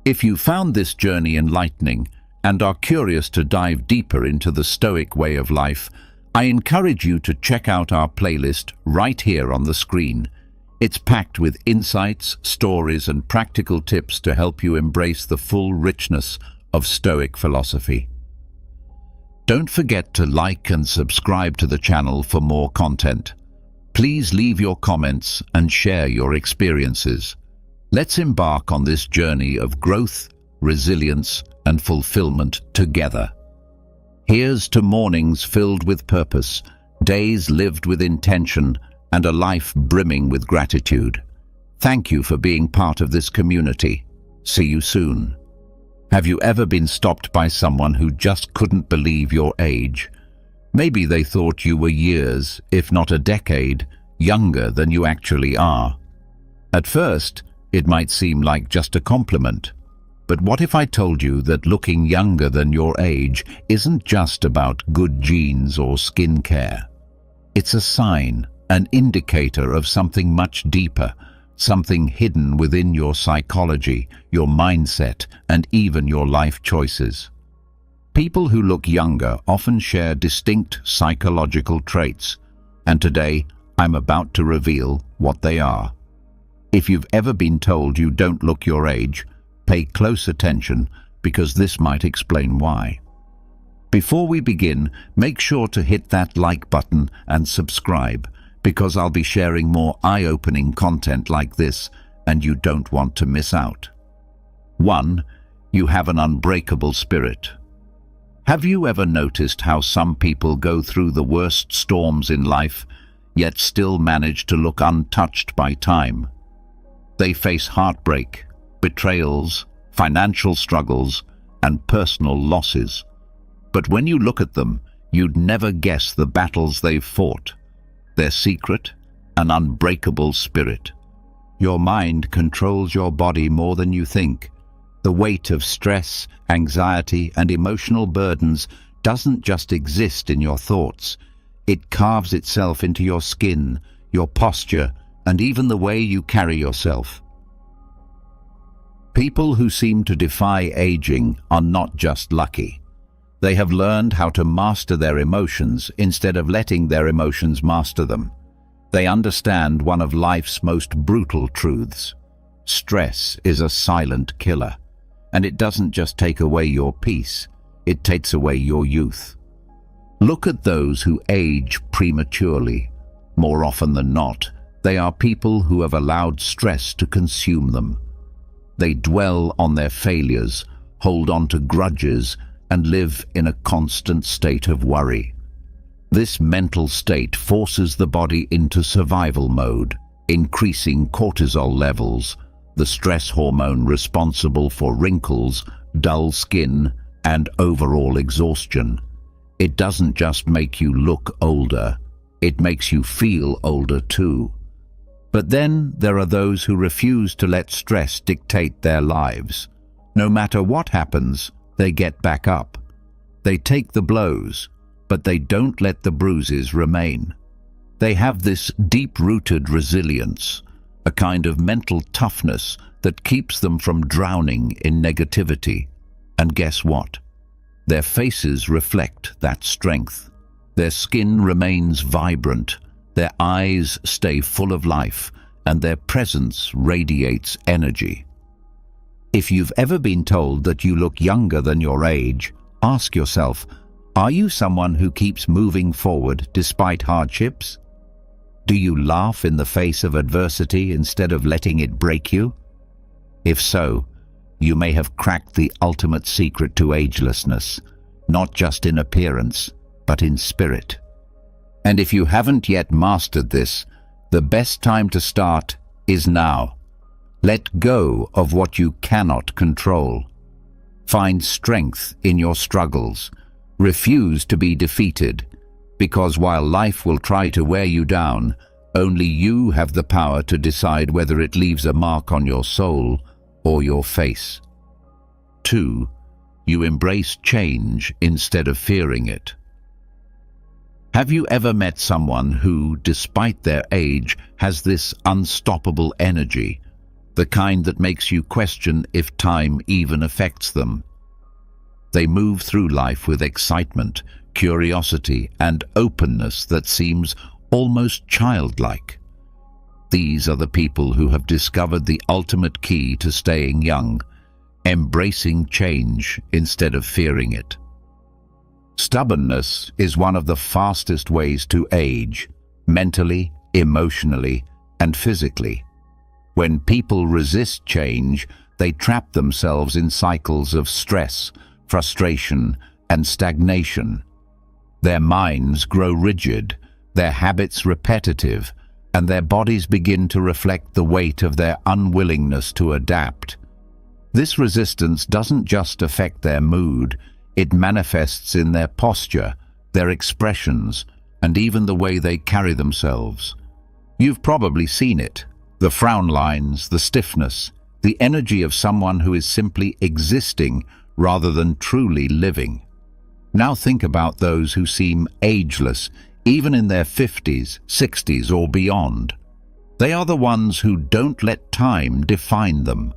If you found this journey enlightening and are curious to dive deeper into the Stoic way of life, I encourage you to check out our playlist right here on the screen. It's packed with insights, stories, and practical tips to help you embrace the full richness of Stoic philosophy. Don't forget to like and subscribe to the channel for more content. Please leave your comments and share your experiences. Let's embark on this journey of growth, resilience, and fulfillment together. Here's to mornings filled with purpose, days lived with intention, and a life brimming with gratitude. Thank you for being part of this community. See you soon. Have you ever been stopped by someone who just couldn't believe your age? Maybe they thought you were years, if not a decade, younger than you actually are. At first, it might seem like just a compliment, But what if I told you that looking younger than your age isn't just about good genes or skin care? It's a sign, an indicator of something much deeper, something hidden within your psychology, your mindset, and even your life choices. People who look younger often share distinct psychological traits, and today I'm about to reveal what they are. If you've ever been told you don't look your age, pay close attention because this might explain why. Before we begin, make sure to hit that like button and subscribe because I'll be sharing more eye-opening content like this and you don't want to miss out. 1. You have an unbreakable spirit. Have you ever noticed how some people go through the worst storms in life, yet still manage to look untouched by time? They face heartbreak, betrayals, financial struggles, and personal losses. But when you look at them, you'd never guess the battles they've fought. Their secret, an unbreakable spirit. Your mind controls your body more than you think. The weight of stress, anxiety, and emotional burdens doesn't just exist in your thoughts. It carves itself into your skin, your posture, and even the way you carry yourself. People who seem to defy aging are not just lucky. They have learned how to master their emotions instead of letting their emotions master them. They understand one of life's most brutal truths. Stress is a silent killer, and it doesn't just take away your peace, it takes away your youth. Look at those who age prematurely. More often than not, they are people who have allowed stress to consume them. They dwell on their failures, hold on to grudges, and live in a constant state of worry. This mental state forces the body into survival mode, increasing cortisol levels, the stress hormone responsible for wrinkles, dull skin, and overall exhaustion. It doesn't just make you look older, it makes you feel older too. But then there are those who refuse to let stress dictate their lives. No matter what happens, they get back up. They take the blows, but they don't let the bruises remain. They have this deep-rooted resilience, a kind of mental toughness that keeps them from drowning in negativity. And guess what? Their faces reflect that strength. Their skin remains vibrant, their eyes stay full of life, and their presence radiates energy. If you've ever been told that you look younger than your age, ask yourself, are you someone who keeps moving forward despite hardships? Do you laugh in the face of adversity instead of letting it break you? If so, you may have cracked the ultimate secret to agelessness, not just in appearance, but in spirit. And if you haven't yet mastered this, the best time to start is now. Let go of what you cannot control. Find strength in your struggles. Refuse to be defeated, because while life will try to wear you down, only you have the power to decide whether it leaves a mark on your soul or your face. 2. You embrace change instead of fearing it. Have you ever met someone who, despite their age, has this unstoppable energy, the kind that makes you question if time even affects them? They move through life with excitement, curiosity, and openness that seems almost childlike. These are the people who have discovered the ultimate key to staying young, embracing change instead of fearing it. Stubbornness is one of the fastest ways to age, mentally, emotionally, and physically. When people resist change, they trap themselves in cycles of stress, frustration, and stagnation. Their minds grow rigid, their habits repetitive, and their bodies begin to reflect the weight of their unwillingness to adapt. This resistance doesn't just affect their mood, it manifests in their posture, their expressions, and even the way they carry themselves. You've probably seen it, the frown lines, the stiffness, the energy of someone who is simply existing rather than truly living. Now think about those who seem ageless, even in their 50s, 60s or beyond. They are the ones who don't let time define them.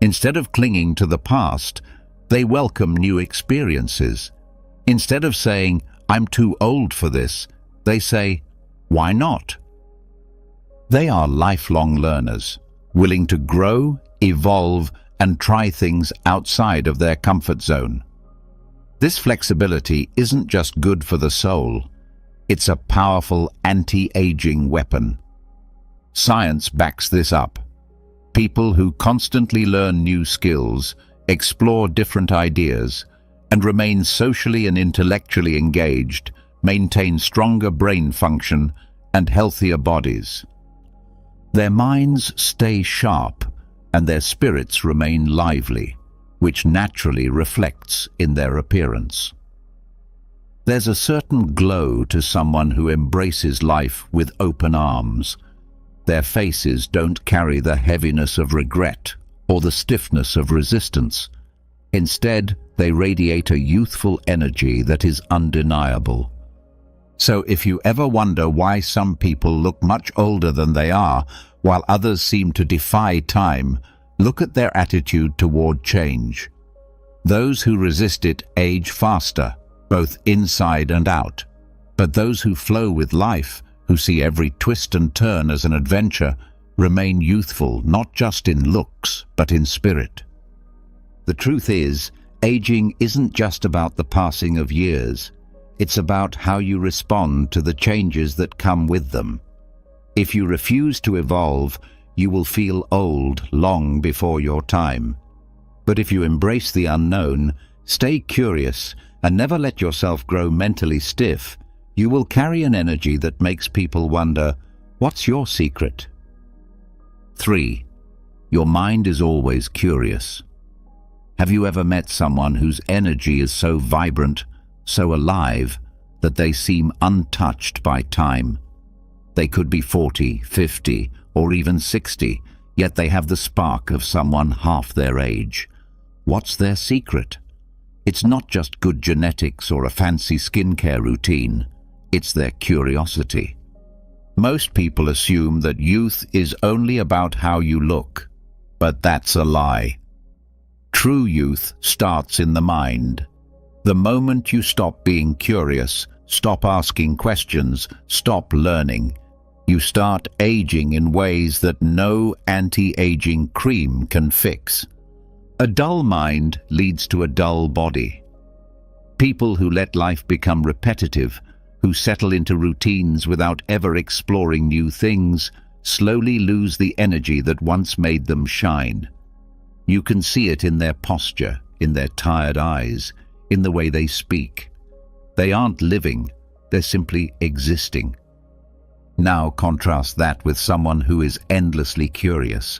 Instead of clinging to the past, they welcome new experiences. Instead of saying, "I'm too old for this," they say, "Why not?" They are lifelong learners, willing to grow, evolve, and try things outside of their comfort zone. This flexibility isn't just good for the soul, it's a powerful anti-aging weapon. Science backs this up. People who constantly learn new skills, explore different ideas, and remain socially and intellectually engaged maintain stronger brain function and healthier bodies. Their minds stay sharp and their spirits remain lively, which naturally reflects in their appearance. There's a certain glow to someone who embraces life with open arms. Their faces don't carry the heaviness of regret or the stiffness of resistance. Instead, they radiate a youthful energy that is undeniable. So if you ever wonder why some people look much older than they are, while others seem to defy time, look at their attitude toward change. Those who resist it age faster, both inside and out. But those who flow with life, who see every twist and turn as an adventure, remain youthful not just in looks, but in spirit. The truth is, aging isn't just about the passing of years. It's about how you respond to the changes that come with them. If you refuse to evolve, you will feel old long before your time. But if you embrace the unknown, stay curious, and never let yourself grow mentally stiff, you will carry an energy that makes people wonder, what's your secret? 3. Your mind is always curious. Have you ever met someone whose energy is so vibrant, so alive, that they seem untouched by time? They could be 40, 50, or even 60, yet they have the spark of someone half their age. What's their secret? It's not just good genetics or a fancy skincare routine. It's their curiosity. Most people assume that youth is only about how you look, but that's a lie. True youth starts in the mind. The moment you stop being curious, stop asking questions, stop learning, you start aging in ways that no anti-aging cream can fix. A dull mind leads to a dull body. People who let life become repetitive, who settle into routines without ever exploring new things, slowly lose the energy that once made them shine. You can see it in their posture, in their tired eyes, in the way they speak. They aren't living, they're simply existing. Now contrast that with someone who is endlessly curious.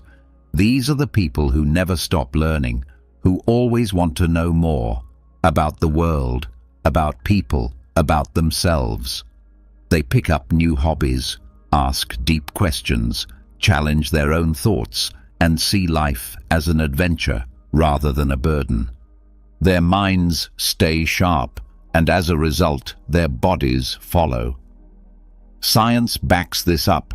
These are the people who never stop learning, who always want to know more about the world, about people, about themselves. They pick up new hobbies, ask deep questions, challenge their own thoughts, and see life as an adventure rather than a burden. Their minds stay sharp, and as a result, their bodies follow. Science backs this up.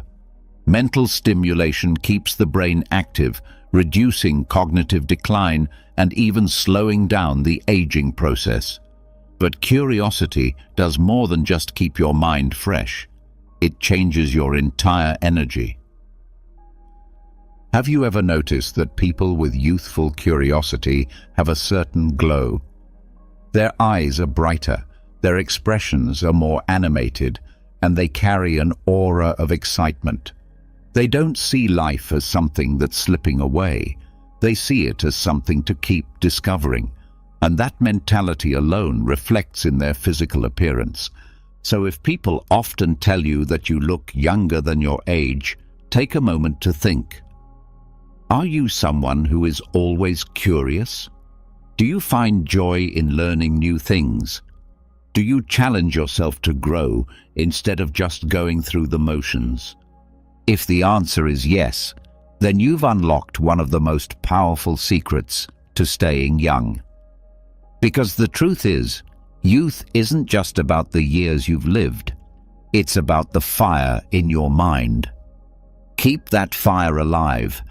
Mental stimulation keeps the brain active, reducing cognitive decline and even slowing down the aging process. But curiosity does more than just keep your mind fresh. It changes your entire energy. Have you ever noticed that people with youthful curiosity have a certain glow? Their eyes are brighter, their expressions are more animated, and they carry an aura of excitement. They don't see life as something that's slipping away. They see it as something to keep discovering. And that mentality alone reflects in their physical appearance. So if people often tell you that you look younger than your age, take a moment to think. Are you someone who is always curious? Do you find joy in learning new things? Do you challenge yourself to grow instead of just going through the motions? If the answer is yes, then you've unlocked one of the most powerful secrets to staying young. Because the truth is, youth isn't just about the years you've lived. It's about the fire in your mind. Keep that fire alive,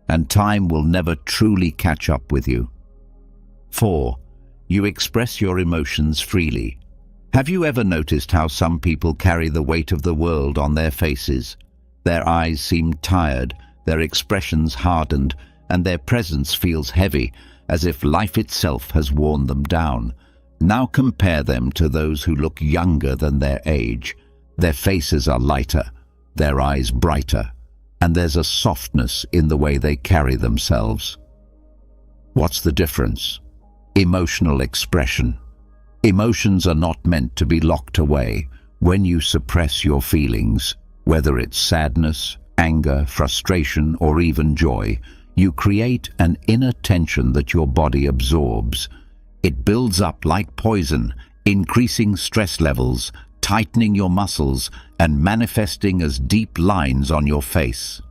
and time will never truly catch up with you. 4. You express your emotions freely. Have you ever noticed how some people carry the weight of the world on their faces? Their eyes seem tired, their expressions hardened, and their presence feels heavy, as if life itself has worn them down. Now compare them to those who look younger than their age. Their faces are lighter, their eyes brighter, and there's a softness in the way they carry themselves. What's the difference? Emotional expression. Emotions are not meant to be locked away. When you suppress your feelings, whether it's sadness, anger, frustration, or even joy, you create an inner tension that your body absorbs. It builds up like poison, increasing stress levels, tightening your muscles, and manifesting as deep lines on your face.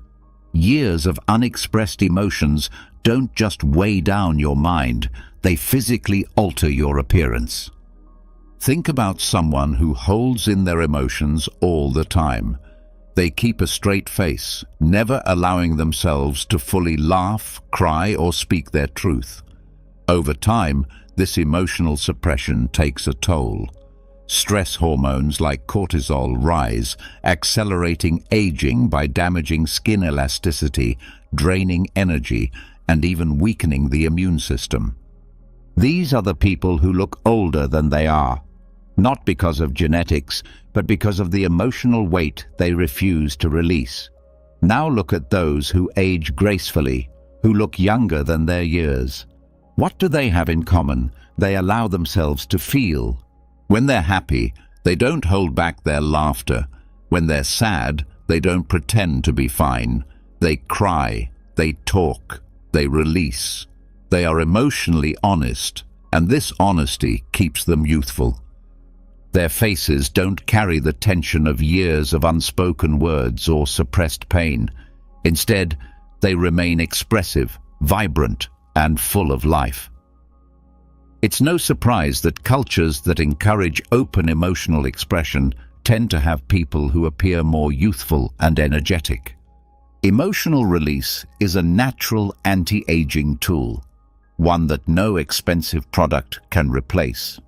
Years of unexpressed emotions don't just weigh down your mind, they physically alter your appearance. Think about someone who holds in their emotions all the time. They keep a straight face, never allowing themselves to fully laugh, cry, or speak their truth. Over time, this emotional suppression takes a toll. Stress hormones like cortisol rise, accelerating aging by damaging skin elasticity, draining energy, and even weakening the immune system. These are the people who look older than they are, not because of genetics, but because of the emotional weight they refuse to release. Now look at those who age gracefully, who look younger than their years. What do they have in common? They allow themselves to feel. When they're happy, they don't hold back their laughter. When they're sad, they don't pretend to be fine. They cry, they talk, they release. They are emotionally honest, and this honesty keeps them youthful. Their faces don't carry the tension of years of unspoken words or suppressed pain. Instead, they remain expressive, vibrant, and full of life. It's no surprise that cultures that encourage open emotional expression tend to have people who appear more youthful and energetic. Emotional release is a natural anti-aging tool, one that no expensive product can replace.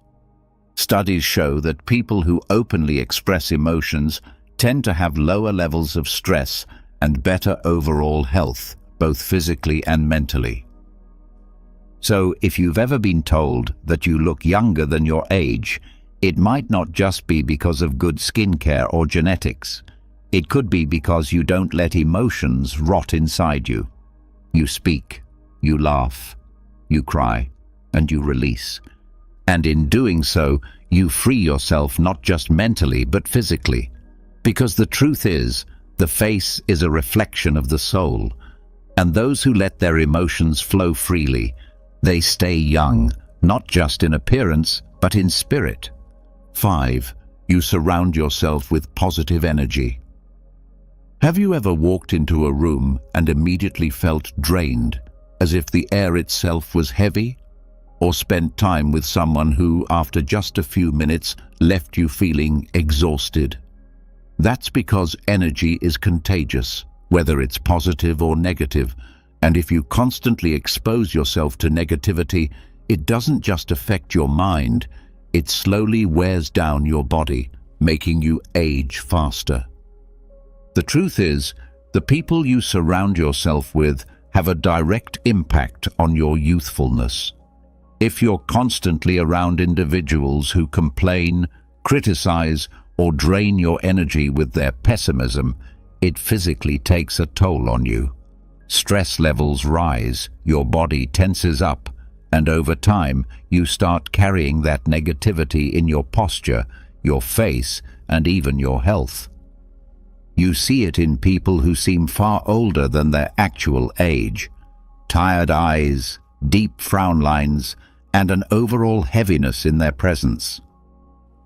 Studies show that people who openly express emotions tend to have lower levels of stress and better overall health, both physically and mentally. So, if you've ever been told that you look younger than your age, it might not just be because of good skincare or genetics. It could be because you don't let emotions rot inside you. You speak, you laugh, you cry, and you release. And in doing so, you free yourself not just mentally but physically. Because the truth is, the face is a reflection of the soul, and those who let their emotions flow freely, they stay young, not just in appearance, but in spirit. 5. You surround yourself with positive energy. Have you ever walked into a room and immediately felt drained, as if the air itself was heavy? Or spent time with someone who, after just a few minutes, left you feeling exhausted? That's because energy is contagious, whether it's positive or negative. And if you constantly expose yourself to negativity, it doesn't just affect your mind, it slowly wears down your body, making you age faster. The truth is, the people you surround yourself with have a direct impact on your youthfulness. If you're constantly around individuals who complain, criticize, or drain your energy with their pessimism, it physically takes a toll on you. Stress levels rise, your body tenses up, and over time you start carrying that negativity in your posture, your face, and even your health. You see it in people who seem far older than their actual age. Tired eyes, deep frown lines, and an overall heaviness in their presence.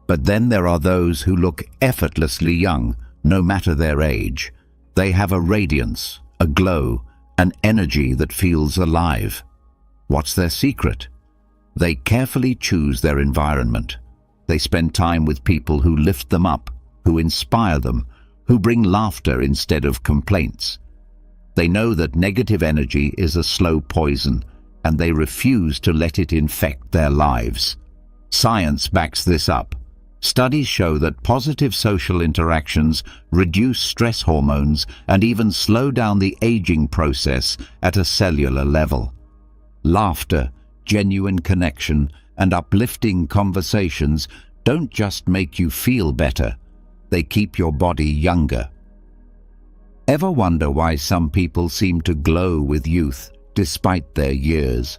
But then there are those who look effortlessly young, no matter their age. They have a radiance, a glow, an energy that feels alive. What's their secret? They carefully choose their environment. They spend time with people who lift them up, who inspire them, who bring laughter instead of complaints. They know that negative energy is a slow poison, and they refuse to let it infect their lives. Science backs this up. Studies show that positive social interactions reduce stress hormones and even slow down the aging process at a cellular level. Laughter, genuine connection, and uplifting conversations don't just make you feel better, they keep your body younger. Ever wonder why some people seem to glow with youth despite their years?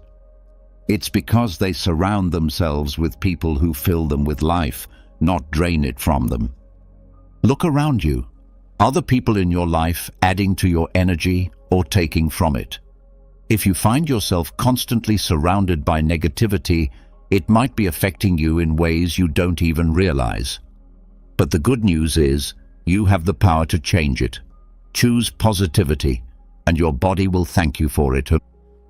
It's because they surround themselves with people who fill them with life, not drain it from them. Look around you. Are the people in your life adding to your energy or taking from it? If you find yourself constantly surrounded by negativity, it might be affecting you in ways you don't even realize. But the good news is, you have the power to change it. Choose positivity, and your body will thank you for it.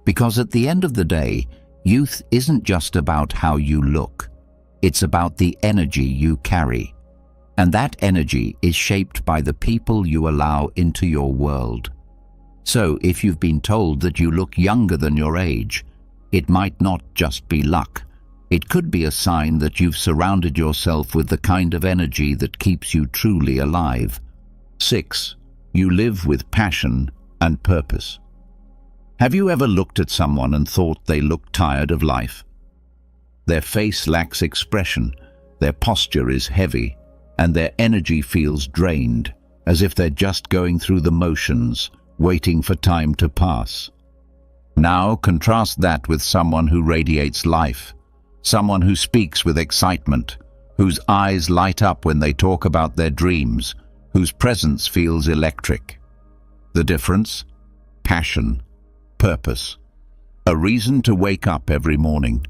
Because at the end of the day, youth isn't just about how you look. It's about the energy you carry. And that energy is shaped by the people you allow into your world. So if you've been told that you look younger than your age, it might not just be luck. It could be a sign that you've surrounded yourself with the kind of energy that keeps you truly alive. 6. You live with passion and purpose. Have you ever looked at someone and thought they looked tired of life? Their face lacks expression, their posture is heavy, and their energy feels drained, as if they're just going through the motions, waiting for time to pass. Now contrast that with someone who radiates life, someone who speaks with excitement, whose eyes light up when they talk about their dreams, whose presence feels electric. The difference? Passion, purpose, a reason to wake up every morning.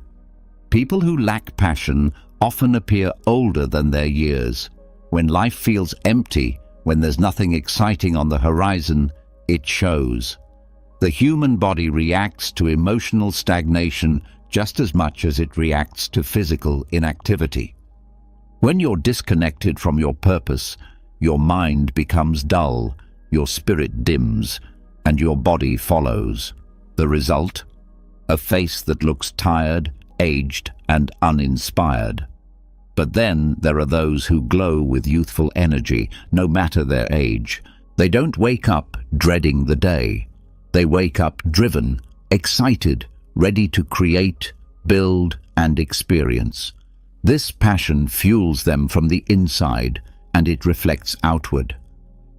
People who lack passion often appear older than their years. When life feels empty, when there's nothing exciting on the horizon, it shows. The human body reacts to emotional stagnation just as much as it reacts to physical inactivity. When you're disconnected from your purpose, your mind becomes dull, your spirit dims, and your body follows. The result? A face that looks tired, aged, and uninspired. But then there are those who glow with youthful energy, no matter their age. They don't wake up dreading the day. They wake up driven, excited, ready to create, build, and experience. This passion fuels them from the inside, and it reflects outward.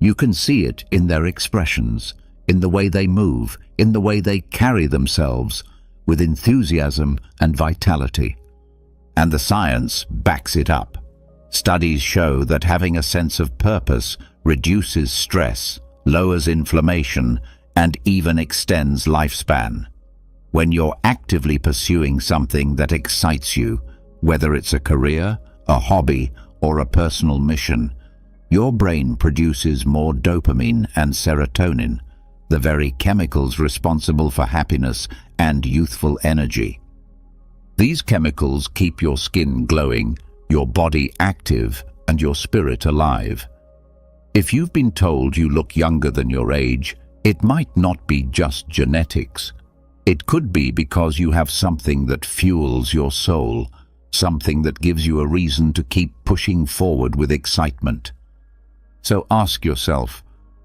You can see it in their expressions, in the way they move, in the way they carry themselves, with enthusiasm and vitality. And the science backs it up. Studies show that having a sense of purpose reduces stress, lowers inflammation, and even extends lifespan. When you're actively pursuing something that excites you, whether it's a career, a hobby, or a personal mission, your brain produces more dopamine and serotonin, the very chemicals responsible for happiness and youthful energy. These chemicals keep your skin glowing, your body active, and your spirit alive. If you've been told you look younger than your age, it might not be just genetics. It could be because you have something that fuels your soul, something that gives you a reason to keep pushing forward with excitement. So ask yourself,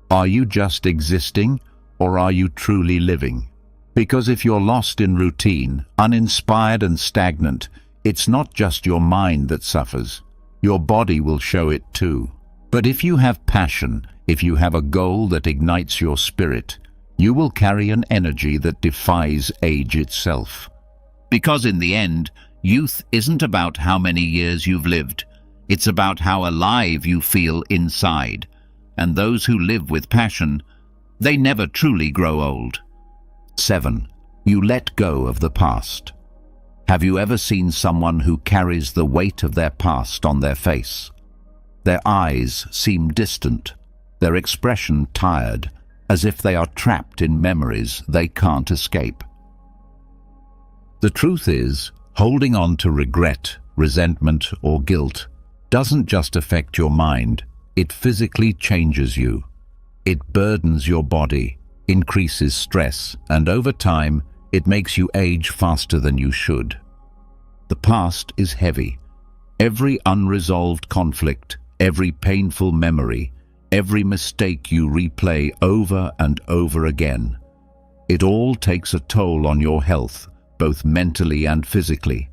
are you just existing, or are you truly living? Because if you're lost in routine, uninspired and stagnant, it's not just your mind that suffers. Your body will show it too. But if you have passion, if you have a goal that ignites your spirit, you will carry an energy that defies age itself. Because in the end, youth isn't about how many years you've lived. It's about how alive you feel inside. And those who live with passion, they never truly grow old. 7. You let go of the past. Have you ever seen someone who carries the weight of their past on their face? Their eyes seem distant, their expression tired, as if they are trapped in memories they can't escape. The truth is, holding on to regret, resentment, or guilt doesn't just affect your mind, it physically changes you. It burdens your body, increases stress, and over time, it makes you age faster than you should. The past is heavy. Every unresolved conflict, every painful memory, every mistake you replay over and over again. It all takes a toll on your health, both mentally and physically.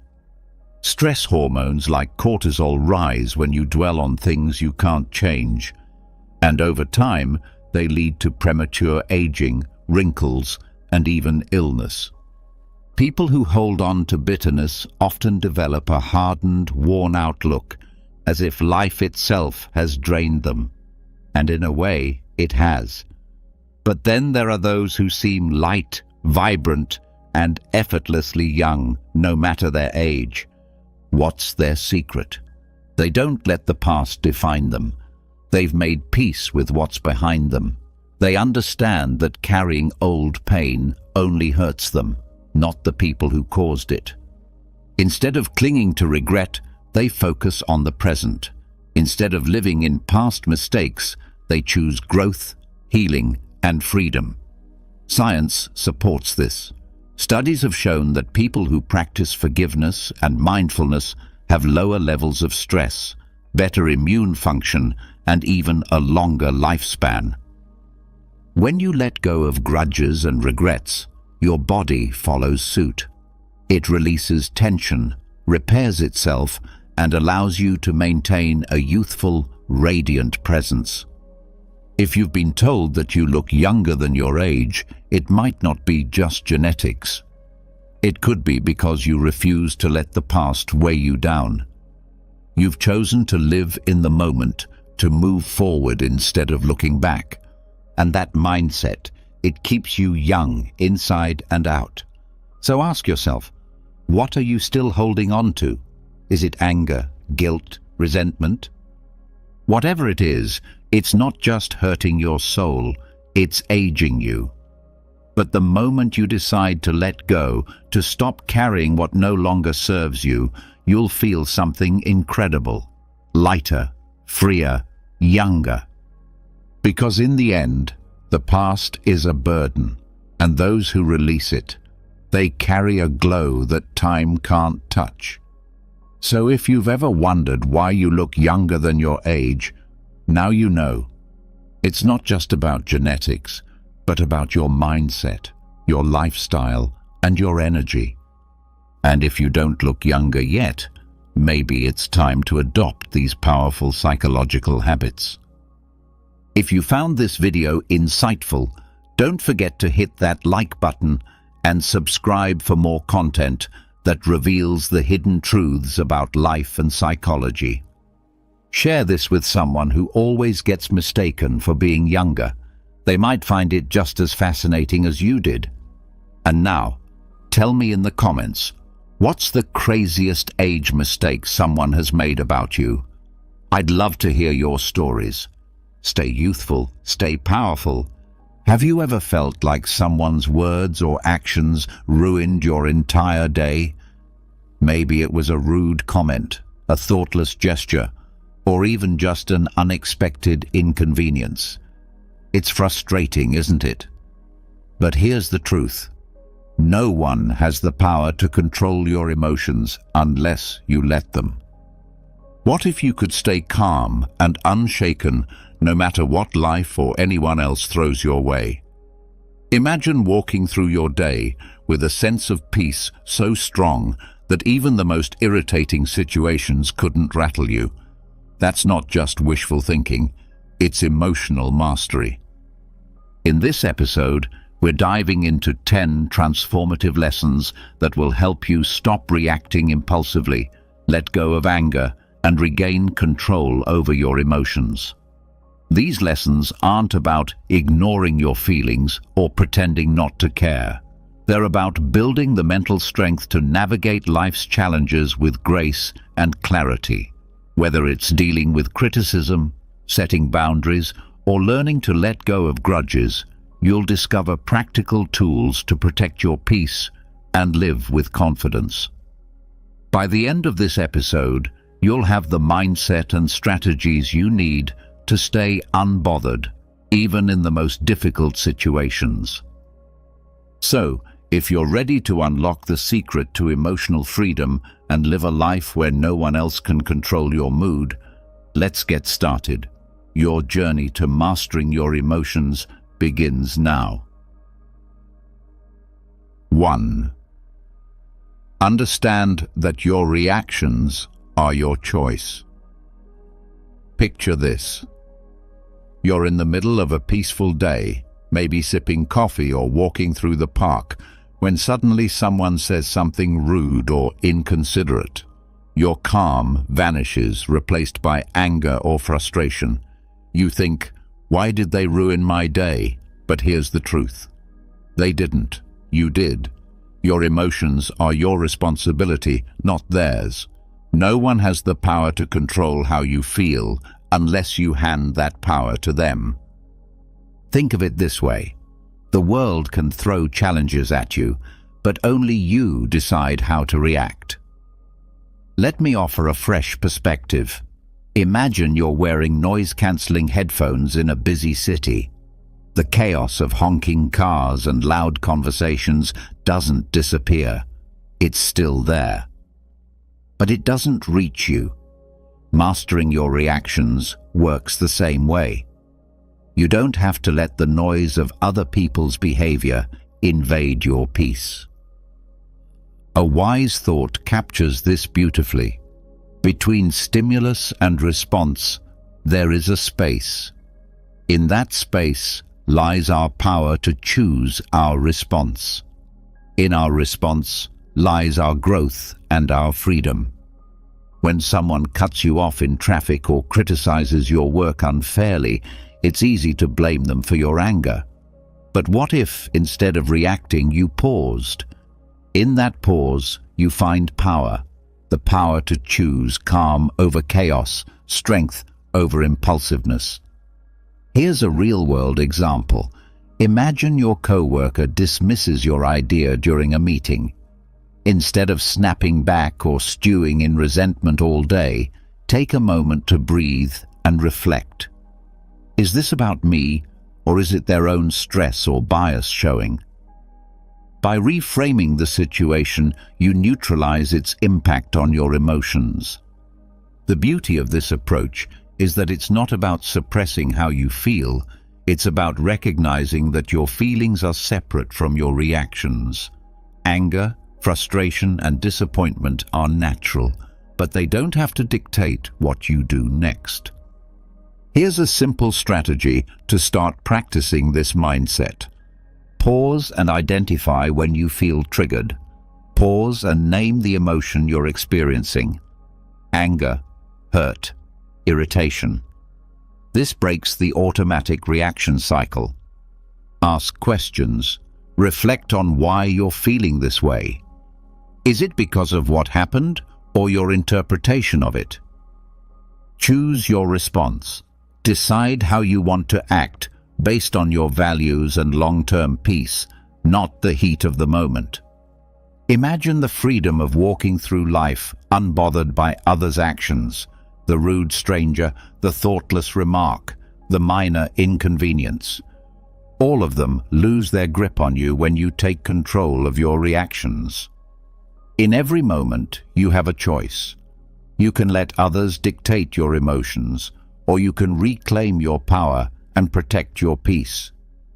Stress hormones like cortisol rise when you dwell on things you can't change, and over time, they lead to premature aging, wrinkles, and even illness. People who hold on to bitterness often develop a hardened, worn-out look, as if life itself has drained them. And in a way, it has. But then there are those who seem light, vibrant, and effortlessly young, no matter their age. What's their secret? They don't let the past define them. They've made peace with what's behind them. They understand that carrying old pain only hurts them, not the people who caused it. Instead of clinging to regret, they focus on the present. Instead of living in past mistakes, they choose growth, healing, and freedom. Science supports this. Studies have shown that people who practice forgiveness and mindfulness have lower levels of stress, better immune function, and even a longer lifespan. When you let go of grudges and regrets, your body follows suit. It releases tension, repairs itself, and allows you to maintain a youthful, radiant presence. If you've been told that you look younger than your age, it might not be just genetics. It could be because you refuse to let the past weigh you down. You've chosen to live in the moment, to move forward instead of looking back. And that mindset, it keeps you young inside and out. So ask yourself, what are you still holding on to? Is it anger, guilt, resentment? Whatever it is, it's not just hurting your soul, it's aging you. But the moment you decide to let go, to stop carrying what no longer serves you, you'll feel something incredible, lighter, freer, younger. Because in the end, the past is a burden, and those who release it, they carry a glow that time can't touch. So if you've ever wondered why you look younger than your age, now you know. It's not just about genetics, but about your mindset, your lifestyle, and your energy. And if you don't look younger yet, maybe it's time to adopt these powerful psychological habits. If you found this video insightful, don't forget to hit that like button and subscribe for more content that reveals the hidden truths about life and psychology. Share this with someone who always gets mistaken for being younger. They might find it just as fascinating as you did. And now, tell me in the comments, what's the craziest age mistake someone has made about you? I'd love to hear your stories. Stay youthful, stay powerful. Have you ever felt like someone's words or actions ruined your entire day? Maybe it was a rude comment, a thoughtless gesture, or even just an unexpected inconvenience. It's frustrating, isn't it? But here's the truth. No one has the power to control your emotions unless you let them. What if you could stay calm and unshaken no matter what life or anyone else throws your way? Imagine walking through your day with a sense of peace so strong that even the most irritating situations couldn't rattle you. That's not just wishful thinking, it's emotional mastery. In this episode, we're diving into 10 transformative lessons that will help you stop reacting impulsively, let go of anger, and regain control over your emotions. These lessons aren't about ignoring your feelings or pretending not to care. They're about building the mental strength to navigate life's challenges with grace and clarity. Whether it's dealing with criticism, setting boundaries, or learning to let go of grudges, you'll discover practical tools to protect your peace and live with confidence. By the end of this episode, you'll have the mindset and strategies you need to stay unbothered, even in the most difficult situations. So, if you're ready to unlock the secret to emotional freedom and live a life where no one else can control your mood, let's get started. Your journey to mastering your emotions begins now. 1. Understand that your reactions are your choice. Picture this. You're in the middle of a peaceful day, maybe sipping coffee or walking through the park, when suddenly someone says something rude or inconsiderate. Your calm vanishes, replaced by anger or frustration. You think, why did they ruin my day? But here's the truth. They didn't. You did. Your emotions are your responsibility, not theirs. No one has the power to control how you feel unless you hand that power to them. Think of it this way. The world can throw challenges at you, but only you decide how to react. Let me offer a fresh perspective. Imagine you're wearing noise-cancelling headphones in a busy city. The chaos of honking cars and loud conversations doesn't disappear. It's still there. But it doesn't reach you. Mastering your reactions works the same way. You don't have to let the noise of other people's behavior invade your peace. A wise thought captures this beautifully. Between stimulus and response, there is a space. In that space lies our power to choose our response. In our response lies our growth and our freedom. When someone cuts you off in traffic or criticizes your work unfairly, it's easy to blame them for your anger. But what if, instead of reacting, you paused? In that pause, you find power. The power to choose calm over chaos, strength over impulsiveness. Here's a real-world example. Imagine your coworker dismisses your idea during a meeting. Instead of snapping back or stewing in resentment all day, take a moment to breathe and reflect. Is this about me, or is it their own stress or bias showing? By reframing the situation, you neutralize its impact on your emotions. The beauty of this approach is that it's not about suppressing how you feel, it's about recognizing that your feelings are separate from your reactions. Anger, frustration, and disappointment are natural, but they don't have to dictate what you do next. Here's a simple strategy to start practicing this mindset. Pause and identify when you feel triggered. Pause and name the emotion you're experiencing. Anger, hurt, irritation. This breaks the automatic reaction cycle. Ask questions. Reflect on why you're feeling this way. Is it because of what happened or your interpretation of it? Choose your response. Decide how you want to act based on your values and long-term peace, not the heat of the moment. Imagine the freedom of walking through life unbothered by others' actions, the rude stranger, the thoughtless remark, the minor inconvenience. All of them lose their grip on you when you take control of your reactions. In every moment, you have a choice. You can let others dictate your emotions, or you can reclaim your power and protect your peace.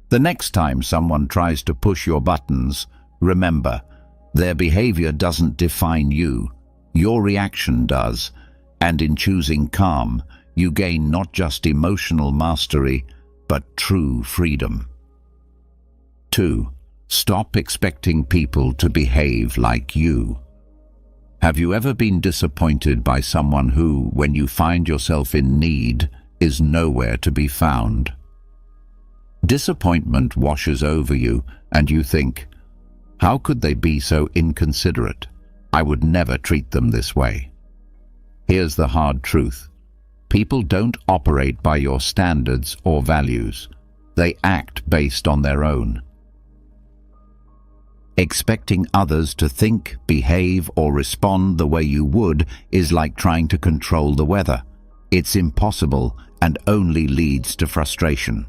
The next time someone tries to push your buttons, remember, their behavior doesn't define you. Your reaction does, and in choosing calm, you gain not just emotional mastery, but true freedom. 2. Stop expecting people to behave like you. Have you ever been disappointed by someone who, when you find yourself in need, is nowhere to be found? Disappointment washes over you, and you think, how could they be so inconsiderate? I would never treat them this way. Here's the hard truth. People don't operate by your standards or values. They act based on their own. Expecting others to think, behave, or respond the way you would is like trying to control the weather. It's impossible and only leads to frustration.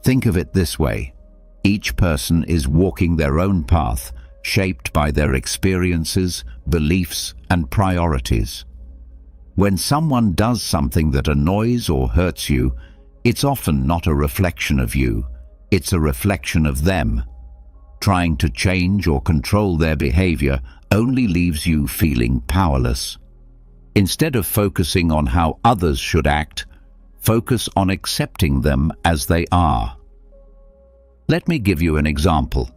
Think of it this way. Each person is walking their own path, shaped by their experiences, beliefs, and priorities. When someone does something that annoys or hurts you, it's often not a reflection of you, it's a reflection of them. Trying to change or control their behavior only leaves you feeling powerless. Instead of focusing on how others should act, focus on accepting them as they are. Let me give you an example.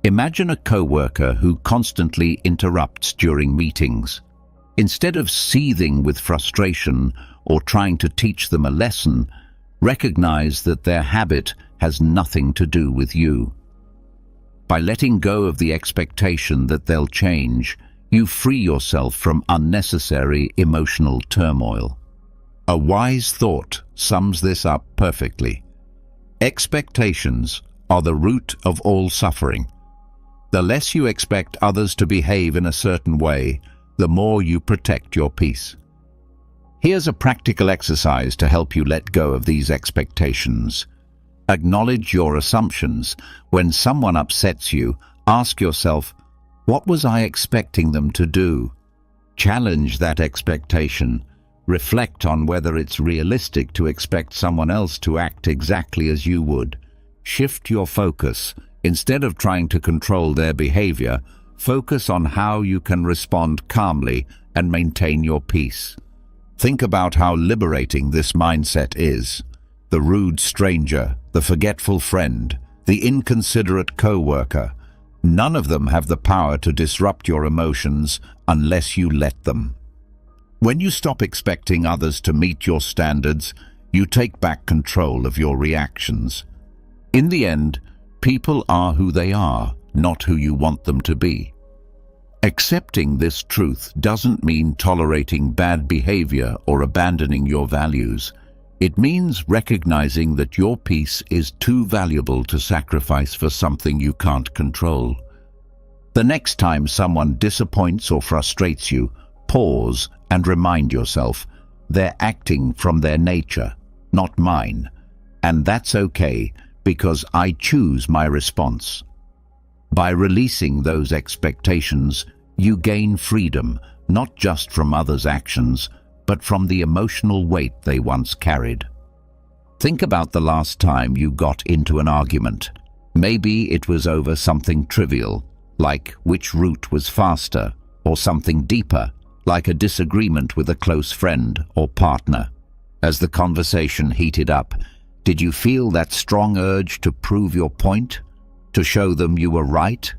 Imagine a coworker who constantly interrupts during meetings. Instead of seething with frustration or trying to teach them a lesson, recognize that their habit has nothing to do with you. By letting go of the expectation that they'll change, you free yourself from unnecessary emotional turmoil. A wise thought sums this up perfectly. Expectations are the root of all suffering. The less you expect others to behave in a certain way, the more you protect your peace. Here's a practical exercise to help you let go of these expectations. Acknowledge your assumptions. When someone upsets you, ask yourself, what was I expecting them to do? Challenge that expectation. Reflect on whether it's realistic to expect someone else to act exactly as you would. Shift your focus. Instead of trying to control their behavior, focus on how you can respond calmly and maintain your peace. Think about how liberating this mindset is. The rude stranger, the forgetful friend, the inconsiderate co-worker, none of them have the power to disrupt your emotions unless you let them. When you stop expecting others to meet your standards, you take back control of your reactions. In the end, people are who they are, not who you want them to be. Accepting this truth doesn't mean tolerating bad behavior or abandoning your values. It means recognizing that your peace is too valuable to sacrifice for something you can't control. The next time someone disappoints or frustrates you, pause and remind yourself, they're acting from their nature, not mine. And that's okay, because I choose my response. By releasing those expectations, you gain freedom, not just from others' actions, but from the emotional weight they once carried. Think about the last time you got into an argument. Maybe it was over something trivial, like which route was faster, or something deeper, like a disagreement with a close friend or partner. As the conversation heated up, did you feel that strong urge to prove your point, to show them you were right?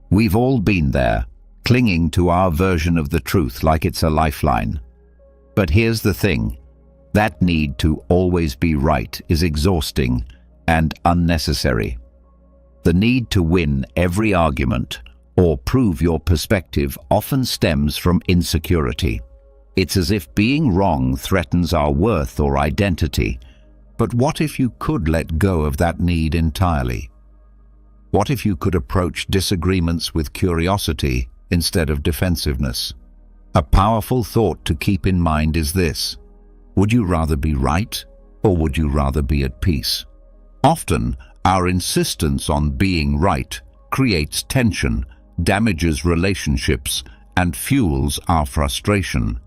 We've all been there, clinging to our version of the truth like it's a lifeline. But here's the thing, that need to always be right is exhausting and unnecessary. The need to win every argument or prove your perspective often stems from insecurity. It's as if being wrong threatens our worth or identity. But what if you could let go of that need entirely? What if you could approach disagreements with curiosity instead of defensiveness? A powerful thought to keep in mind is this: would you rather be right, or would you rather be at peace? Often, our insistence on being right creates tension, damages relationships, and fuels our frustration.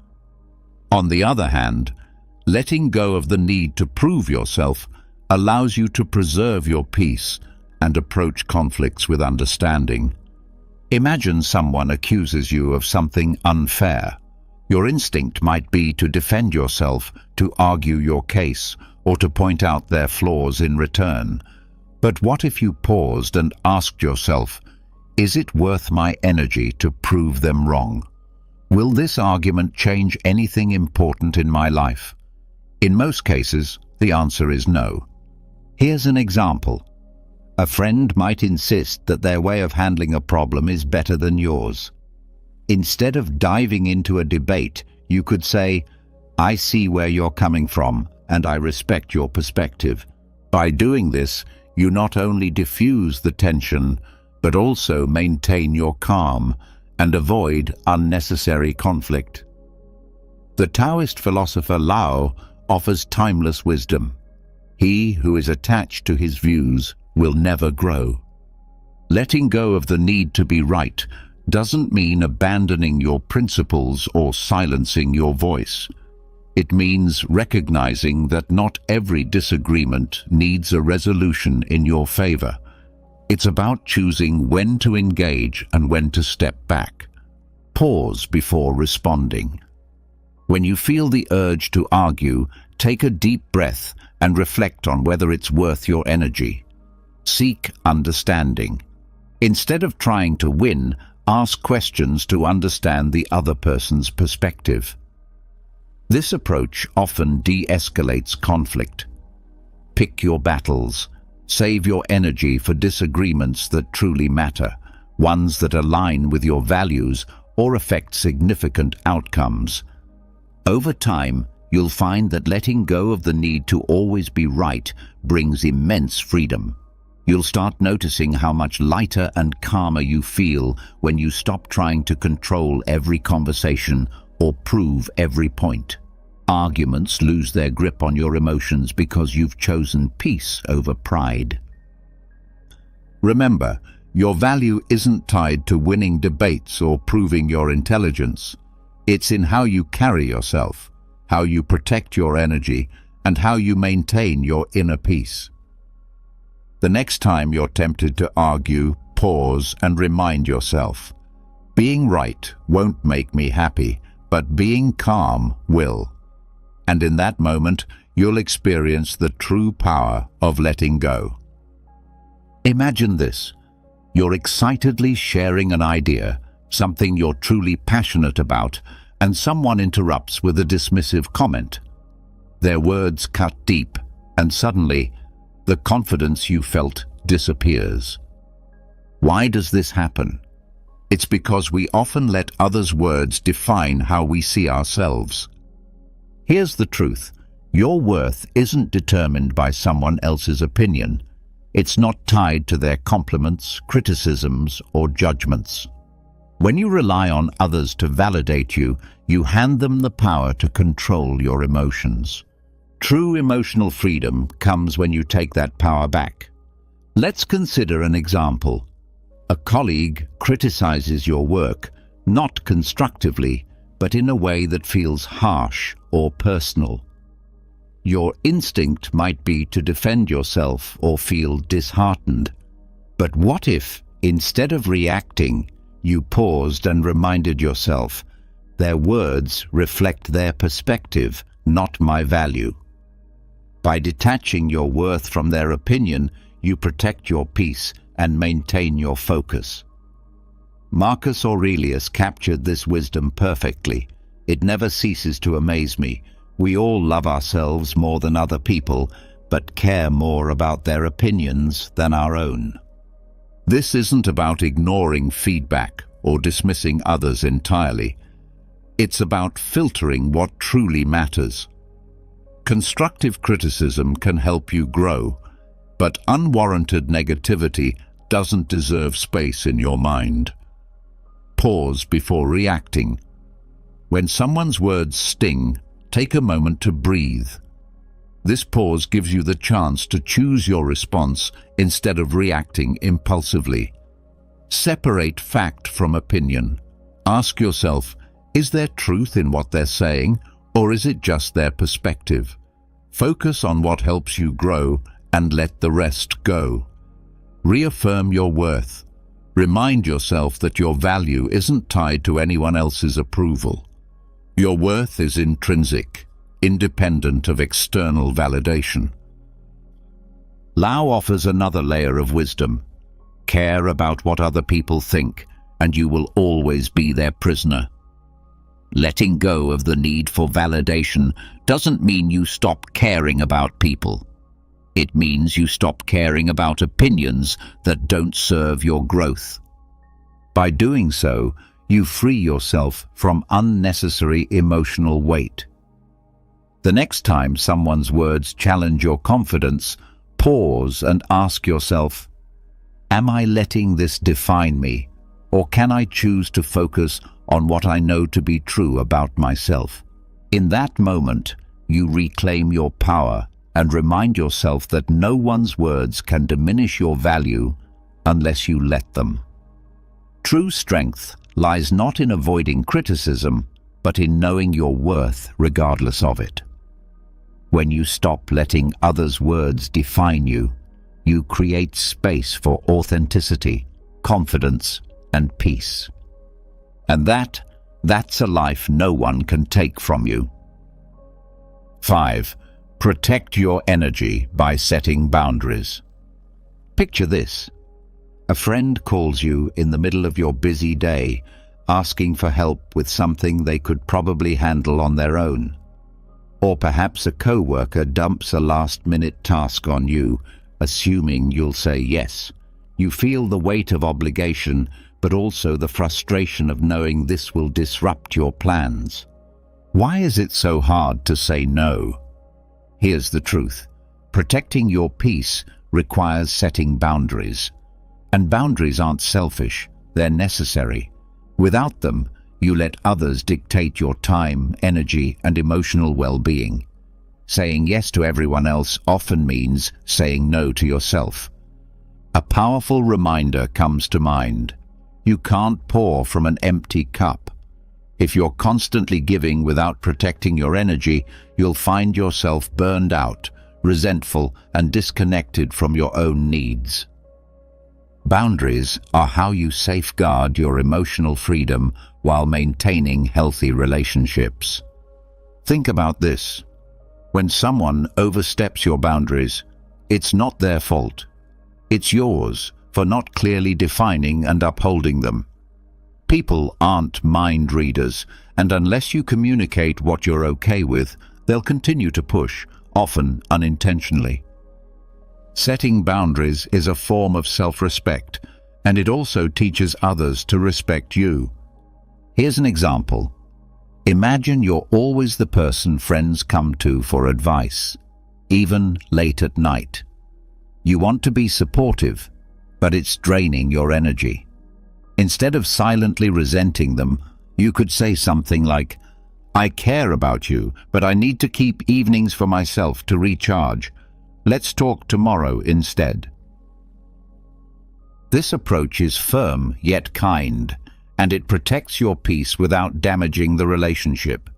On the other hand, letting go of the need to prove yourself allows you to preserve your peace and approach conflicts with understanding. Imagine someone accuses you of something unfair. Your instinct might be to defend yourself, to argue your case, or to point out their flaws in return. But what if you paused and asked yourself, is it worth my energy to prove them wrong? Will this argument change anything important in my life? In most cases, the answer is no. Here's an example. A friend might insist that their way of handling a problem is better than yours. Instead of diving into a debate, you could say, I see where you're coming from, and I respect your perspective. By doing this, you not only diffuse the tension, but also maintain your calm and avoid unnecessary conflict. The Taoist philosopher Lao offers timeless wisdom. He who is attached to his views will never grow. Letting go of the need to be right doesn't mean abandoning your principles or silencing your voice. It means recognizing that not every disagreement needs a resolution in your favor. It's about choosing when to engage and when to step back. Pause before responding. When you feel the urge to argue, take a deep breath and reflect on whether it's worth your energy. Seek understanding. Instead of trying to win, ask questions to understand the other person's perspective. This approach often de-escalates conflict. Pick your battles. Save your energy for disagreements that truly matter, ones that align with your values or affect significant outcomes. Over time, you'll find that letting go of the need to always be right brings immense freedom. You'll start noticing how much lighter and calmer you feel when you stop trying to control every conversation or prove every point. Arguments lose their grip on your emotions because you've chosen peace over pride. Remember, your value isn't tied to winning debates or proving your intelligence. It's in how you carry yourself, how you protect your energy, and how you maintain your inner peace. The next time you're tempted to argue, pause and remind yourself, being right won't make me happy, but being calm will. And in that moment, you'll experience the true power of letting go. Imagine this. You're excitedly sharing an idea, something you're truly passionate about, and someone interrupts with a dismissive comment. Their words cut deep, and suddenly, the confidence you felt disappears. Why does this happen? It's because we often let others' words define how we see ourselves. Here's the truth. Your worth isn't determined by someone else's opinion. It's not tied to their compliments, criticisms, or judgments. When you rely on others to validate you, you hand them the power to control your emotions. True emotional freedom comes when you take that power back. Let's consider an example. A colleague criticizes your work, not constructively, but in a way that feels harsh or personal. Your instinct might be to defend yourself or feel disheartened. But what if, instead of reacting, you paused and reminded yourself, their words reflect their perspective, not my value. By detaching your worth from their opinion, you protect your peace and maintain your focus. Marcus Aurelius captured this wisdom perfectly. It never ceases to amaze me. We all love ourselves more than other people, but care more about their opinions than our own. This isn't about ignoring feedback or dismissing others entirely. It's about filtering what truly matters. Constructive criticism can help you grow, but unwarranted negativity doesn't deserve space in your mind. Pause before reacting. When someone's words sting, take a moment to breathe. This pause gives you the chance to choose your response instead of reacting impulsively. Separate fact from opinion. Ask yourself, is there truth in what they're saying, or is it just their perspective? Focus on what helps you grow and let the rest go. Reaffirm your worth. Remind yourself that your value isn't tied to anyone else's approval. Your worth is intrinsic, independent of external validation. Lao offers another layer of wisdom. Care about what other people think, and you will always be their prisoner. Letting go of the need for validation doesn't mean you stop caring about people. It means you stop caring about opinions that don't serve your growth. By doing so, you free yourself from unnecessary emotional weight. The next time someone's words challenge your confidence, pause and ask yourself, am I letting this define me, or can I choose to focus on what I know to be true about myself? In that moment, you reclaim your power and remind yourself that no one's words can diminish your value unless you let them. True strength lies not in avoiding criticism, but in knowing your worth regardless of it. When you stop letting others' words define you, you create space for authenticity, confidence, and peace. And that's a life no one can take from you. 5. Protect your energy by setting boundaries. Picture this. A friend calls you in the middle of your busy day, asking for help with something they could probably handle on their own. Or perhaps a coworker dumps a last-minute task on you, assuming you'll say yes. You feel the weight of obligation, but also the frustration of knowing this will disrupt your plans. Why is it so hard to say no? Here's the truth. Protecting your peace requires setting boundaries. And boundaries aren't selfish, they're necessary. Without them, you let others dictate your time, energy, and emotional well-being. Saying yes to everyone else often means saying no to yourself. A powerful reminder comes to mind. You can't pour from an empty cup. If you're constantly giving without protecting your energy, you'll find yourself burned out, resentful, and disconnected from your own needs. Boundaries are how you safeguard your emotional freedom while maintaining healthy relationships. Think about this. When someone oversteps your boundaries, it's not their fault. It's yours for not clearly defining and upholding them. People aren't mind readers, and unless you communicate what you're okay with, they'll continue to push, often unintentionally. Setting boundaries is a form of self-respect, and it also teaches others to respect you. Here's an example. Imagine you're always the person friends come to for advice, even late at night. You want to be supportive, but it's draining your energy. Instead of silently resenting them, you could say something like, "I care about you, but I need to keep evenings for myself to recharge. Let's talk tomorrow instead." This approach is firm yet kind, and it protects your peace without damaging the relationship.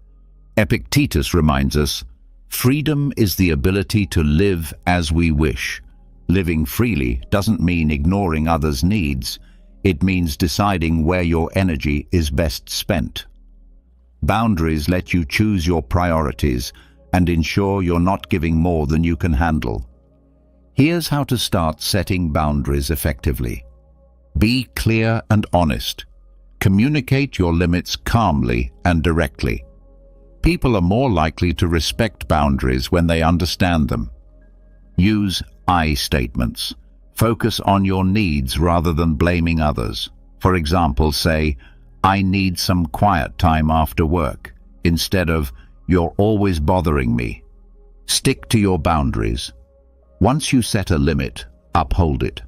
Epictetus reminds us, freedom is the ability to live as we wish. Living freely doesn't mean ignoring others' needs. It means deciding where your energy is best spent. Boundaries let you choose your priorities and ensure you're not giving more than you can handle. Here's how to start setting boundaries effectively. Be clear and honest. Communicate your limits calmly and directly. People are more likely to respect boundaries when they understand them. Use I statements. Focus on your needs rather than blaming others. For example, say, "I need some quiet time after work," instead of, "You're always bothering me." Stick to your boundaries. Once you set a limit, uphold it.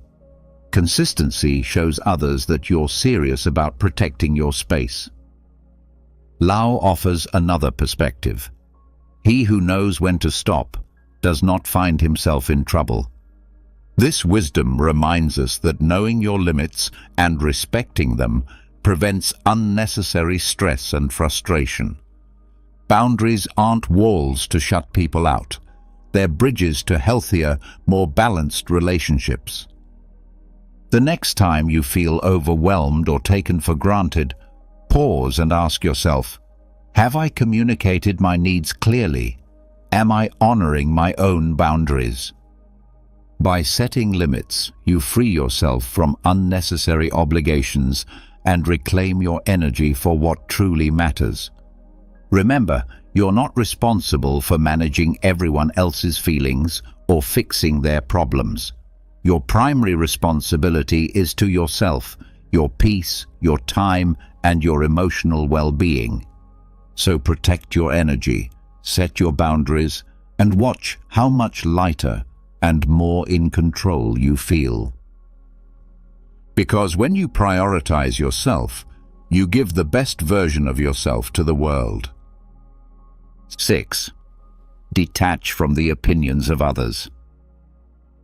Consistency shows others that you're serious about protecting your space. Lao offers another perspective. He who knows when to stop does not find himself in trouble. This wisdom reminds us that knowing your limits and respecting them prevents unnecessary stress and frustration. Boundaries aren't walls to shut people out. They're bridges to healthier, more balanced relationships. The next time you feel overwhelmed or taken for granted, pause and ask yourself, have I communicated my needs clearly? Am I honoring my own boundaries? By setting limits, you free yourself from unnecessary obligations and reclaim your energy for what truly matters. Remember, you're not responsible for managing everyone else's feelings or fixing their problems. Your primary responsibility is to yourself, your peace, your time, and your emotional well-being. So protect your energy, set your boundaries, and watch how much lighter and more in control you feel. Because when you prioritize yourself, you give the best version of yourself to the world. 6. Detach from the opinions of others.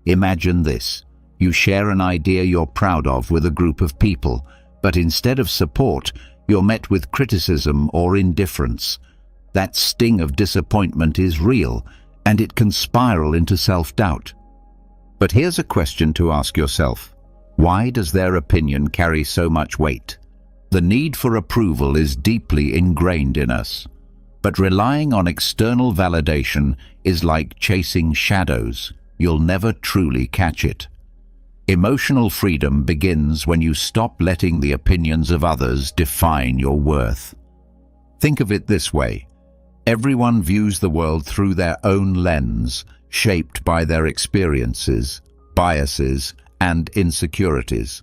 Imagine this. You share an idea you're proud of with a group of people, but instead of support, you're met with criticism or indifference. That sting of disappointment is real, and it can spiral into self-doubt. But here's a question to ask yourself. Why does their opinion carry so much weight? The need for approval is deeply ingrained in us. But relying on external validation is like chasing shadows. You'll never truly catch it. Emotional freedom begins when you stop letting the opinions of others define your worth. Think of it this way. Everyone views the world through their own lens, shaped by their experiences, biases, and insecurities.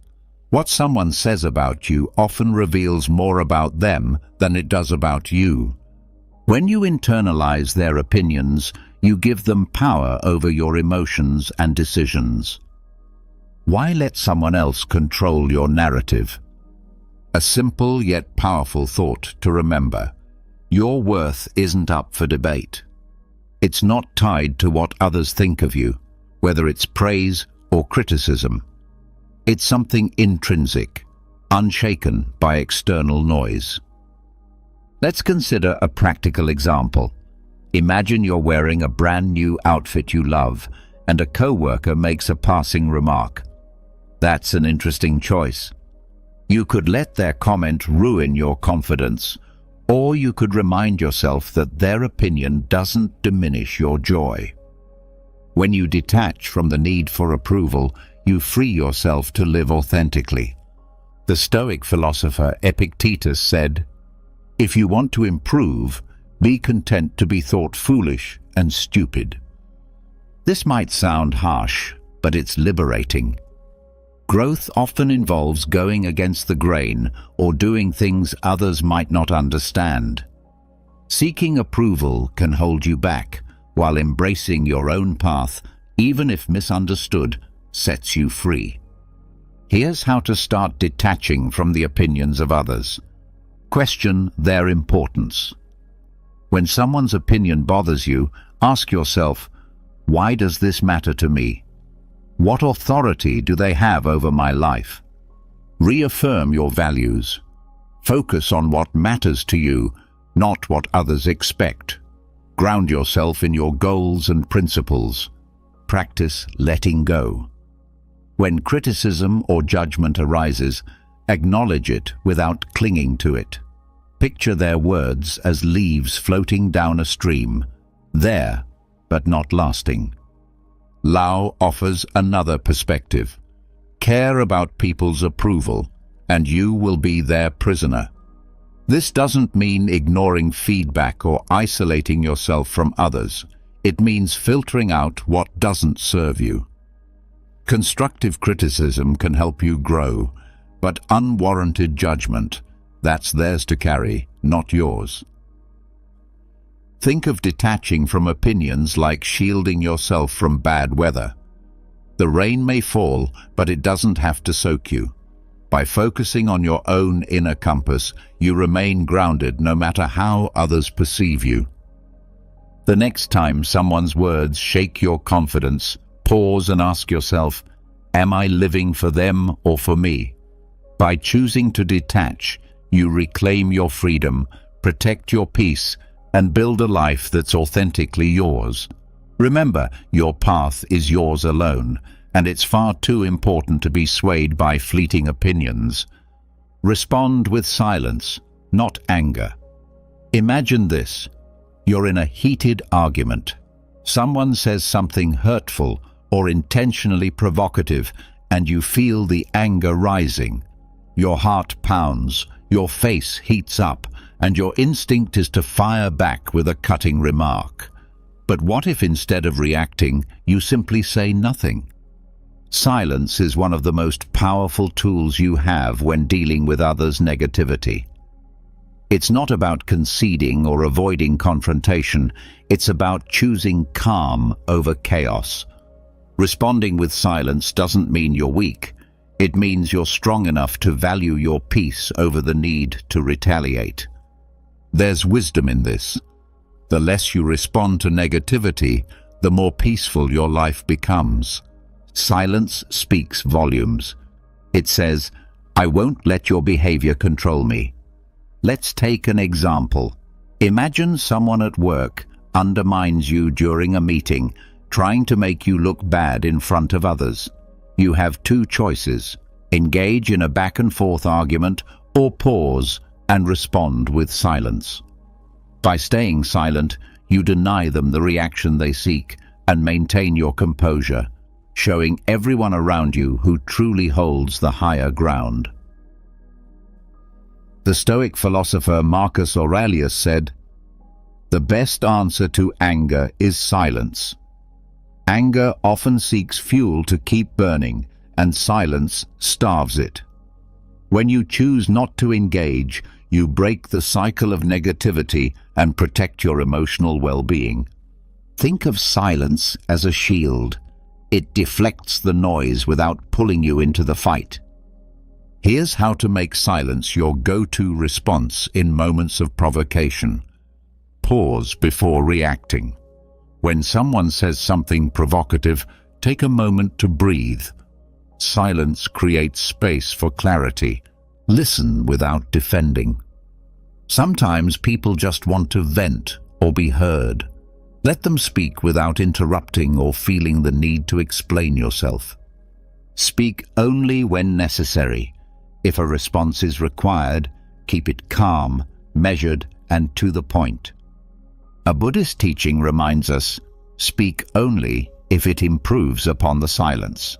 What someone says about you often reveals more about them than it does about you. When you internalize their opinions, you give them power over your emotions and decisions. Why let someone else control your narrative? A simple yet powerful thought to remember. Your worth isn't up for debate. It's not tied to what others think of you, whether it's praise or criticism. It's something intrinsic, unshaken by external noise. Let's consider a practical example. Imagine you're wearing a brand new outfit you love, and a coworker makes a passing remark. That's an interesting choice. You could let their comment ruin your confidence, or you could remind yourself that their opinion doesn't diminish your joy. When you detach from the need for approval, you free yourself to live authentically. The Stoic philosopher Epictetus said, "If you want to improve, be content to be thought foolish and stupid." This might sound harsh, but it's liberating. Growth often involves going against the grain or doing things others might not understand. Seeking approval can hold you back, while embracing your own path, even if misunderstood, sets you free. Here's how to start detaching from the opinions of others. Question their importance. When someone's opinion bothers you, ask yourself, why does this matter to me? What authority do they have over my life? Reaffirm your values. Focus on what matters to you, not what others expect. Ground yourself in your goals and principles. Practice letting go. When criticism or judgment arises, acknowledge it without clinging to it. Picture their words as leaves floating down a stream, there, but not lasting. Lao offers another perspective. Care about people's approval, and you will be their prisoner. This doesn't mean ignoring feedback or isolating yourself from others. It means filtering out what doesn't serve you. Constructive criticism can help you grow, but unwarranted judgment, that's theirs to carry, not yours. Think of detaching from opinions like shielding yourself from bad weather. The rain may fall, but it doesn't have to soak you. By focusing on your own inner compass, you remain grounded no matter how others perceive you. The next time someone's words shake your confidence, pause and ask yourself, am I living for them or for me? By choosing to detach, you reclaim your freedom, protect your peace, and build a life that's authentically yours. Remember, your path is yours alone, and it's far too important to be swayed by fleeting opinions. Respond with silence, not anger. Imagine this. You're in a heated argument. Someone says something hurtful or intentionally provocative, and you feel the anger rising. Your heart pounds, your face heats up, and your instinct is to fire back with a cutting remark. But what if instead of reacting, you simply say nothing? Silence is one of the most powerful tools you have when dealing with others' negativity. It's not about conceding or avoiding confrontation. It's about choosing calm over chaos. Responding with silence doesn't mean you're weak. It means you're strong enough to value your peace over the need to retaliate. There's wisdom in this. The less you respond to negativity, the more peaceful your life becomes. Silence speaks volumes. It says, "I won't let your behavior control me." Let's take an example. Imagine someone at work undermines you during a meeting, trying to make you look bad in front of others. You have two choices: engage in a back-and-forth argument or pause and respond with silence. By staying silent, you deny them the reaction they seek and maintain your composure, showing everyone around you who truly holds the higher ground. The Stoic philosopher Marcus Aurelius said, "The best answer to anger is silence. Anger often seeks fuel to keep burning, and silence starves it. When you choose not to engage, you break the cycle of negativity and protect your emotional well-being." Think of silence as a shield. It deflects the noise without pulling you into the fight. Here's how to make silence your go-to response in moments of provocation. Pause before reacting. When someone says something provocative, take a moment to breathe. Silence creates space for clarity. Listen without defending. Sometimes people just want to vent or be heard. Let them speak without interrupting or feeling the need to explain yourself. Speak only when necessary. If a response is required, keep it calm, measured, and to the point. A Buddhist teaching reminds us, speak only if it improves upon the silence.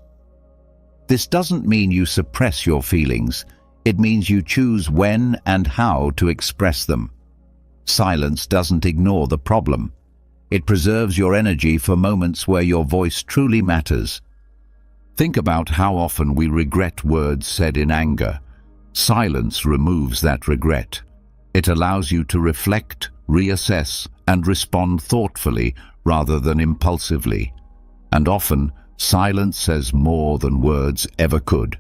This doesn't mean you suppress your feelings. It means you choose when and how to express them. Silence doesn't ignore the problem. It preserves your energy for moments where your voice truly matters. Think about how often we regret words said in anger. Silence removes that regret. It allows you to reflect, reassess, and respond thoughtfully rather than impulsively. And often, silence says more than words ever could.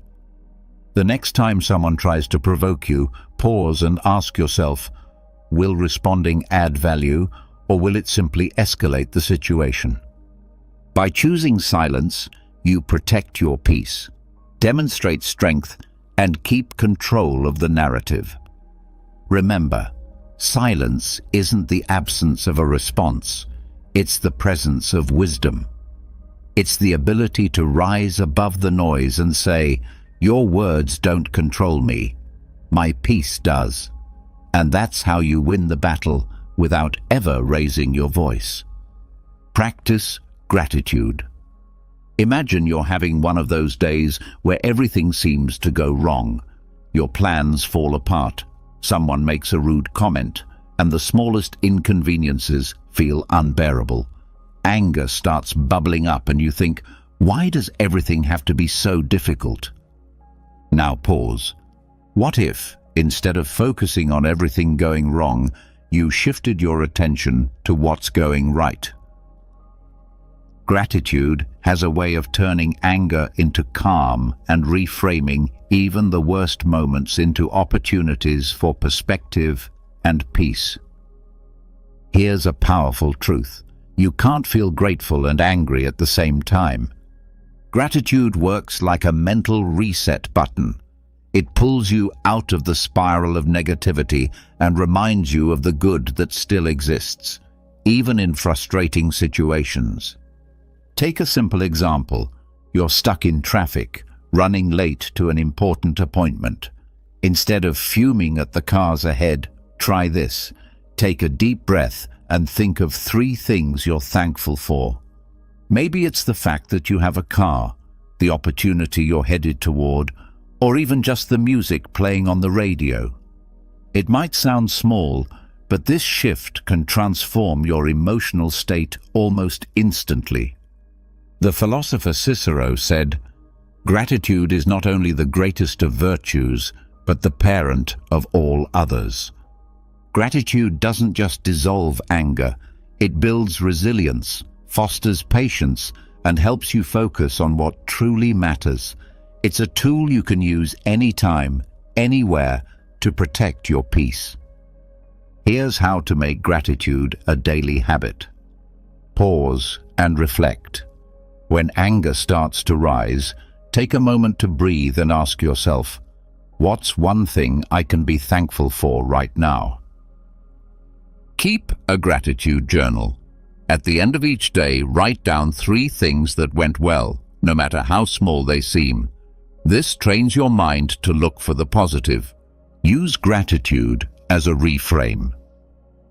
The next time someone tries to provoke you, pause and ask yourself, will responding add value, or will it simply escalate the situation? By choosing silence, you protect your peace, demonstrate strength, and keep control of the narrative. Remember, silence isn't the absence of a response. It's the presence of wisdom. It's the ability to rise above the noise and say, "Your words don't control me. My peace does." And that's how you win the battle without ever raising your voice. Practice gratitude. Imagine you're having one of those days where everything seems to go wrong. Your plans fall apart, someone makes a rude comment, and the smallest inconveniences feel unbearable. Anger starts bubbling up and you think, why does everything have to be so difficult? Now pause. What if, instead of focusing on everything going wrong, you shifted your attention to what's going right? Gratitude has a way of turning anger into calm and reframing even the worst moments into opportunities for perspective and peace. Here's a powerful truth. You can't feel grateful and angry at the same time. Gratitude works like a mental reset button. It pulls you out of the spiral of negativity and reminds you of the good that still exists, even in frustrating situations. Take a simple example. You're stuck in traffic, running late to an important appointment. Instead of fuming at the cars ahead, try this. Take a deep breath and think of 3 things you're thankful for. Maybe it's the fact that you have a car, the opportunity you're headed toward, or even just the music playing on the radio. It might sound small, but this shift can transform your emotional state almost instantly. The philosopher Cicero said, "Gratitude is not only the greatest of virtues, but the parent of all others." Gratitude doesn't just dissolve anger, it builds resilience, fosters patience, and helps you focus on what truly matters. It's a tool you can use anytime, anywhere, to protect your peace. Here's how to make gratitude a daily habit. Pause and reflect. When anger starts to rise, take a moment to breathe and ask yourself, what's one thing I can be thankful for right now? Keep a gratitude journal. At the end of each day, write down 3 things that went well, no matter how small they seem. This trains your mind to look for the positive. Use gratitude as a reframe.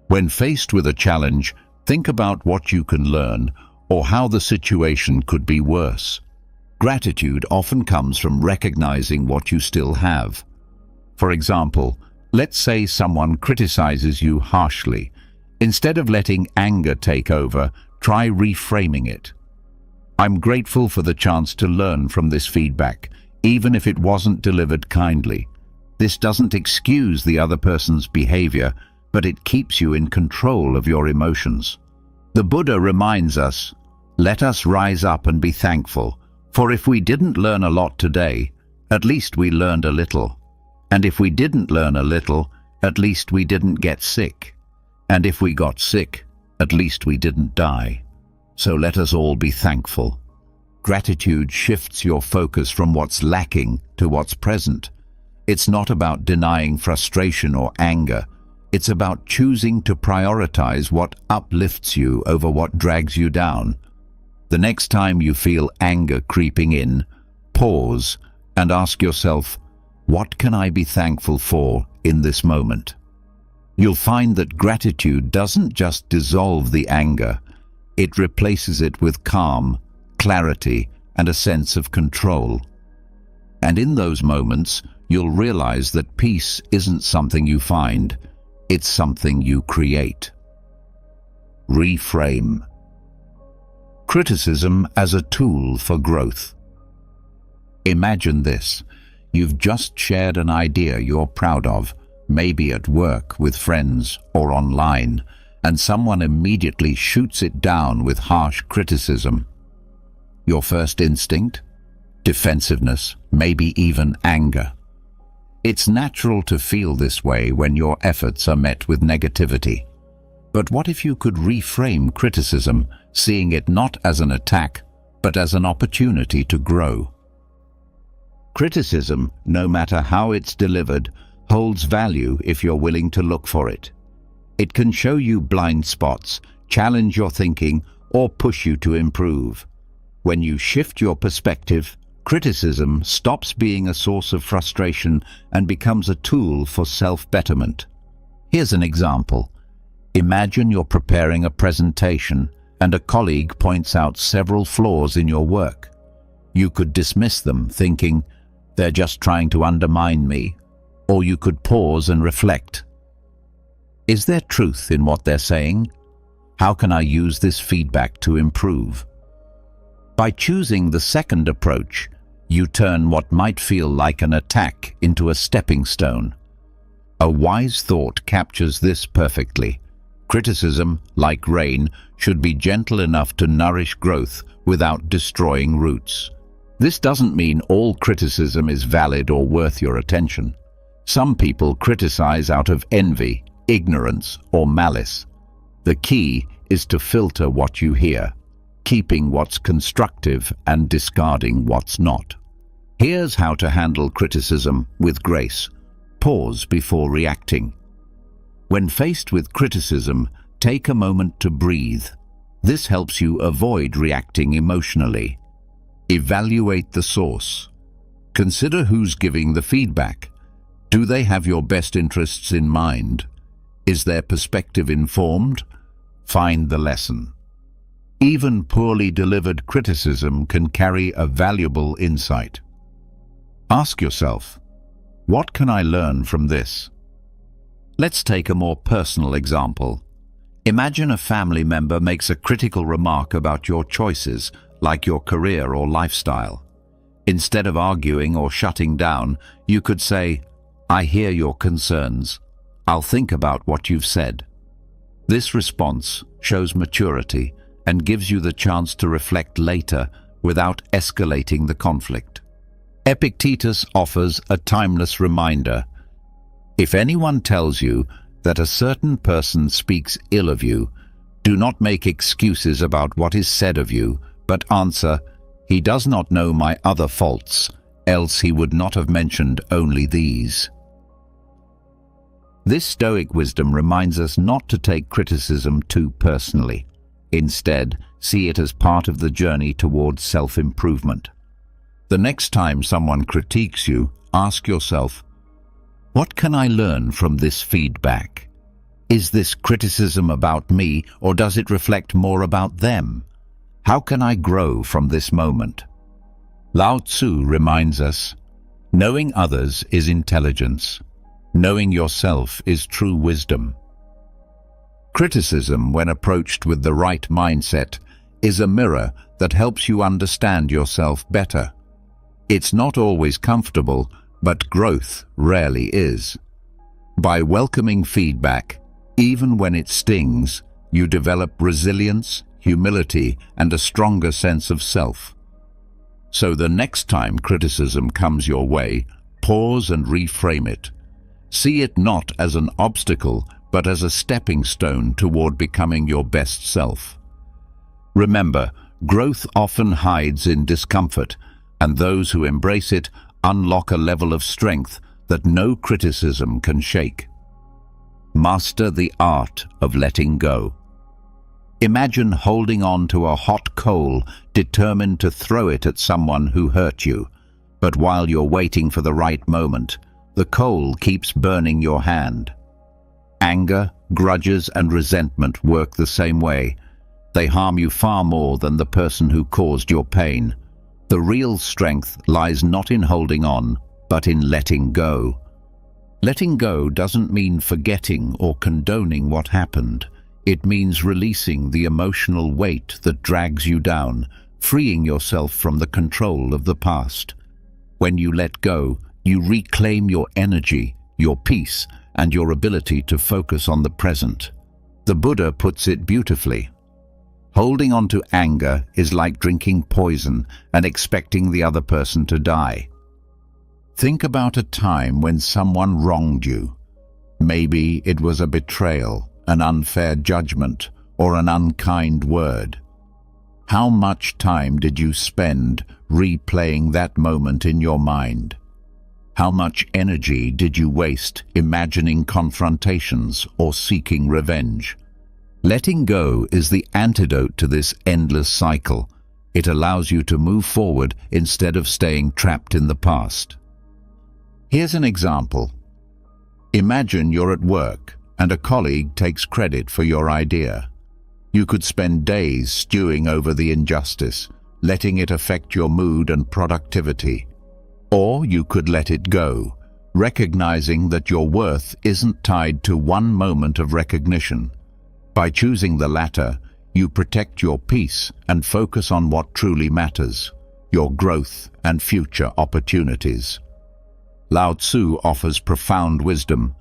When faced with a challenge, think about what you can learn or how the situation could be worse. Gratitude often comes from recognizing what you still have. For example, let's say someone criticizes you harshly. Instead of letting anger take over, try reframing it. I'm grateful for the chance to learn from this feedback, even if it wasn't delivered kindly. This doesn't excuse the other person's behavior, but it keeps you in control of your emotions. The Buddha reminds us, let us rise up and be thankful, for if we didn't learn a lot today, at least we learned a little. And if we didn't learn a little, at least we didn't get sick. And if we got sick, at least we didn't die. So let us all be thankful. Gratitude shifts your focus from what's lacking to what's present. It's not about denying frustration or anger. It's about choosing to prioritize what uplifts you over what drags you down. The next time you feel anger creeping in, pause and ask yourself, what can I be thankful for in this moment? You'll find that gratitude doesn't just dissolve the anger, it replaces it with calm, clarity, and a sense of control. And in those moments, you'll realize that peace isn't something you find, it's something you create. Reframe. Criticism as a tool for growth. Imagine this. You've just shared an idea you're proud of, maybe at work, with friends, or online, and someone immediately shoots it down with harsh criticism. Your first instinct? Defensiveness, maybe even anger. It's natural to feel this way when your efforts are met with negativity. But what if you could reframe criticism, seeing it not as an attack, but as an opportunity to grow? Criticism, no matter how it's delivered, holds value if you're willing to look for it. It can show you blind spots, challenge your thinking, or push you to improve. When you shift your perspective, criticism stops being a source of frustration and becomes a tool for self-betterment. Here's an example. Imagine you're preparing a presentation and a colleague points out several flaws in your work. You could dismiss them, thinking, they're just trying to undermine me. Or you could pause and reflect. Is there truth in what they're saying? How can I use this feedback to improve? By choosing the second approach, you turn what might feel like an attack into a stepping stone. A wise thought captures this perfectly. Criticism, like rain, should be gentle enough to nourish growth without destroying roots. This doesn't mean all criticism is valid or worth your attention. Some people criticize out of envy, ignorance, or malice. The key is to filter what you hear, keeping what's constructive and discarding what's not. Here's how to handle criticism with grace. Pause before reacting. When faced with criticism, take a moment to breathe. This helps you avoid reacting emotionally. Evaluate the source. Consider who's giving the feedback. Do they have your best interests in mind? Is their perspective informed? Find the lesson. Even poorly delivered criticism can carry a valuable insight. Ask yourself, what can I learn from this? Let's take a more personal example. Imagine a family member makes a critical remark about your choices, like your career or lifestyle. Instead of arguing or shutting down, you could say, I hear your concerns. I'll think about what you've said. This response shows maturity and gives you the chance to reflect later without escalating the conflict. Epictetus offers a timeless reminder. If anyone tells you that a certain person speaks ill of you, do not make excuses about what is said of you, but answer, "He does not know my other faults, else he would not have mentioned only these." This Stoic wisdom reminds us not to take criticism too personally. Instead, see it as part of the journey towards self-improvement. The next time someone critiques you, ask yourself, what can I learn from this feedback? Is this criticism about me, or does it reflect more about them? How can I grow from this moment? Lao Tzu reminds us, knowing others is intelligence. Knowing yourself is true wisdom. Criticism, when approached with the right mindset, is a mirror that helps you understand yourself better. It's not always comfortable, but growth rarely is. By welcoming feedback, even when it stings, you develop resilience, humility, and a stronger sense of self. So the next time criticism comes your way, pause and reframe it. See it not as an obstacle, but as a stepping stone toward becoming your best self. Remember, growth often hides in discomfort, and those who embrace it unlock a level of strength that no criticism can shake. Master the art of letting go. Imagine holding on to a hot coal, determined to throw it at someone who hurt you. But while you're waiting for the right moment, the coal keeps burning your hand. Anger, grudges, and resentment work the same way. They harm you far more than the person who caused your pain. The real strength lies not in holding on, but in letting go. Letting go doesn't mean forgetting or condoning what happened. It means releasing the emotional weight that drags you down, freeing yourself from the control of the past. When you let go, you reclaim your energy, your peace, and your ability to focus on the present. The Buddha puts it beautifully. Holding on to anger is like drinking poison and expecting the other person to die. Think about a time when someone wronged you. Maybe it was a betrayal, an unfair judgment, or an unkind word. How much time did you spend replaying that moment in your mind? How much energy did you waste imagining confrontations or seeking revenge? Letting go is the antidote to this endless cycle. It allows you to move forward instead of staying trapped in the past. Here's an example. Imagine you're at work and a colleague takes credit for your idea. You could spend days stewing over the injustice, letting it affect your mood and productivity. Or you could let it go, recognizing that your worth isn't tied to one moment of recognition. By choosing the latter, you protect your peace and focus on what truly matters, your growth and future opportunities. Lao Tzu offers profound wisdom.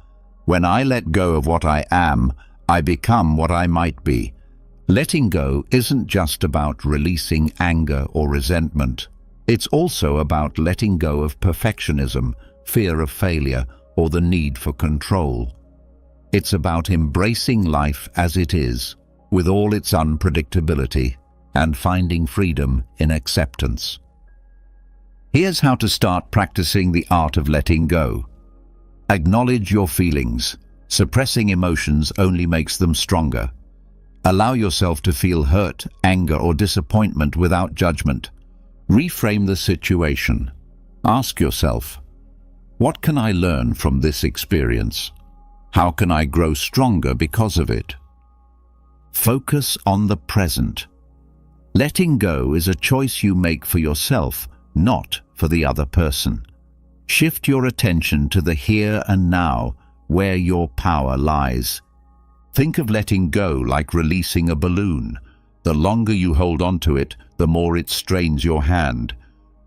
When I let go of what I am, I become what I might be. Letting go isn't just about releasing anger or resentment. It's also about letting go of perfectionism, fear of failure, or the need for control. It's about embracing life as it is, with all its unpredictability, and finding freedom in acceptance. Here's how to start practicing the art of letting go. Acknowledge your feelings. Suppressing emotions only makes them stronger. Allow yourself to feel hurt, anger, or disappointment without judgment. Reframe the situation. Ask yourself, what can I learn from this experience? How can I grow stronger because of it? Focus on the present. Letting go is a choice you make for yourself, not for the other person. Shift your attention to the here and now, where your power lies. Think of letting go like releasing a balloon. The longer you hold on to it, the more it strains your hand.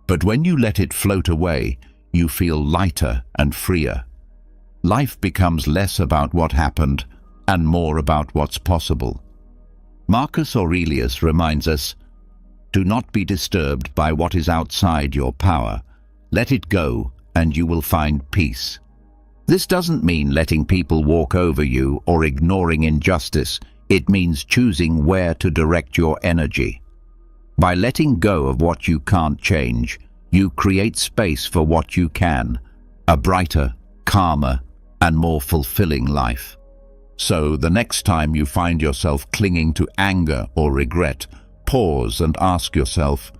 But when you let it float away, you feel lighter and freer. Life becomes less about what happened and more about what's possible. Marcus Aurelius reminds us, "Do not be disturbed by what is outside your power. Let it go, and you will find peace." This doesn't mean letting people walk over you or ignoring injustice. It means choosing where to direct your energy. By letting go of what you can't change, you create space for what you can, a brighter, calmer, and more fulfilling life. So, the next time you find yourself clinging to anger or regret, pause and ask yourself,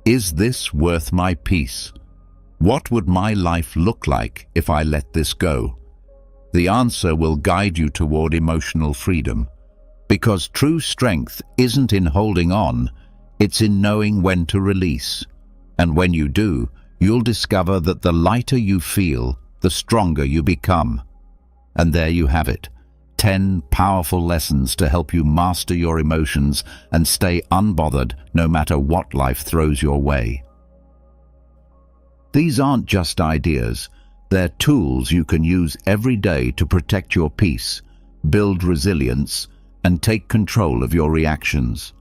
is this worth my peace? What would my life look like if I let this go? The answer will guide you toward emotional freedom, because true strength isn't in holding on, it's in knowing when to release. And when you do, you'll discover that the lighter you feel, the stronger you become. And there you have it, 10 powerful lessons to help you master your emotions and stay unbothered no matter what life throws your way. These aren't just ideas, they're tools you can use every day to protect your peace, build resilience, and take control of your reactions.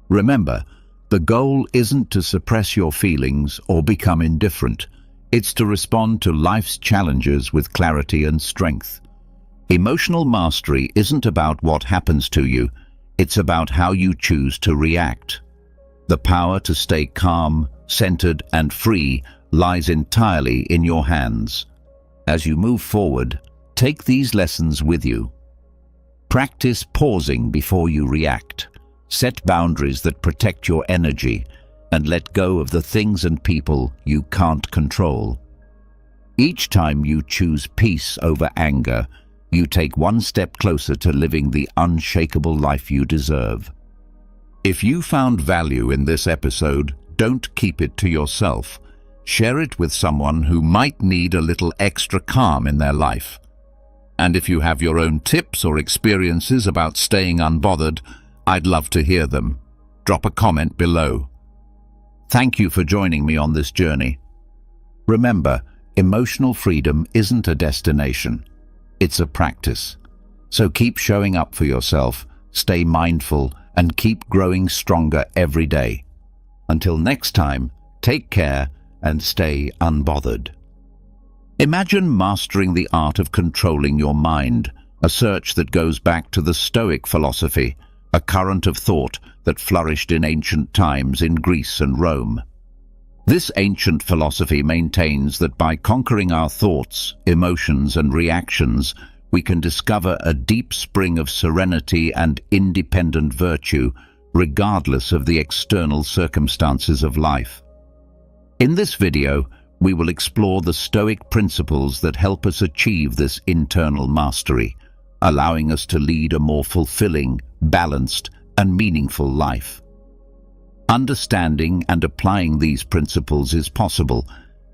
Remember, the goal isn't to suppress your feelings or become indifferent. It's to respond to life's challenges with clarity and strength. Emotional mastery isn't about what happens to you, it's about how you choose to react. The power to stay calm, centered, and free lies entirely in your hands. As you move forward, take these lessons with you. Practice pausing before you react. Set boundaries that protect your energy, and let go of the things and people you can't control. Each time you choose peace over anger, you take one step closer to living the unshakable life you deserve. If you found value in this episode, don't keep it to yourself. Share it with someone who might need a little extra calm in their life. And if you have your own tips or experiences about staying unbothered, I'd love to hear them. Drop a comment below. Thank you for joining me on this journey. Remember, emotional freedom isn't a destination. It's a practice. So keep showing up for yourself, stay mindful, and keep growing stronger every day. Until next time, take care and stay unbothered. Imagine mastering the art of controlling your mind, a search that goes back to the Stoic philosophy, a current of thought that flourished in ancient times in Greece and Rome. This ancient philosophy maintains that by conquering our thoughts, emotions, and reactions, we can discover a deep spring of serenity and independent virtue, regardless of the external circumstances of life. In this video, we will explore the Stoic principles that help us achieve this internal mastery, allowing us to lead a more fulfilling, balanced, and meaningful life. Understanding and applying these principles is possible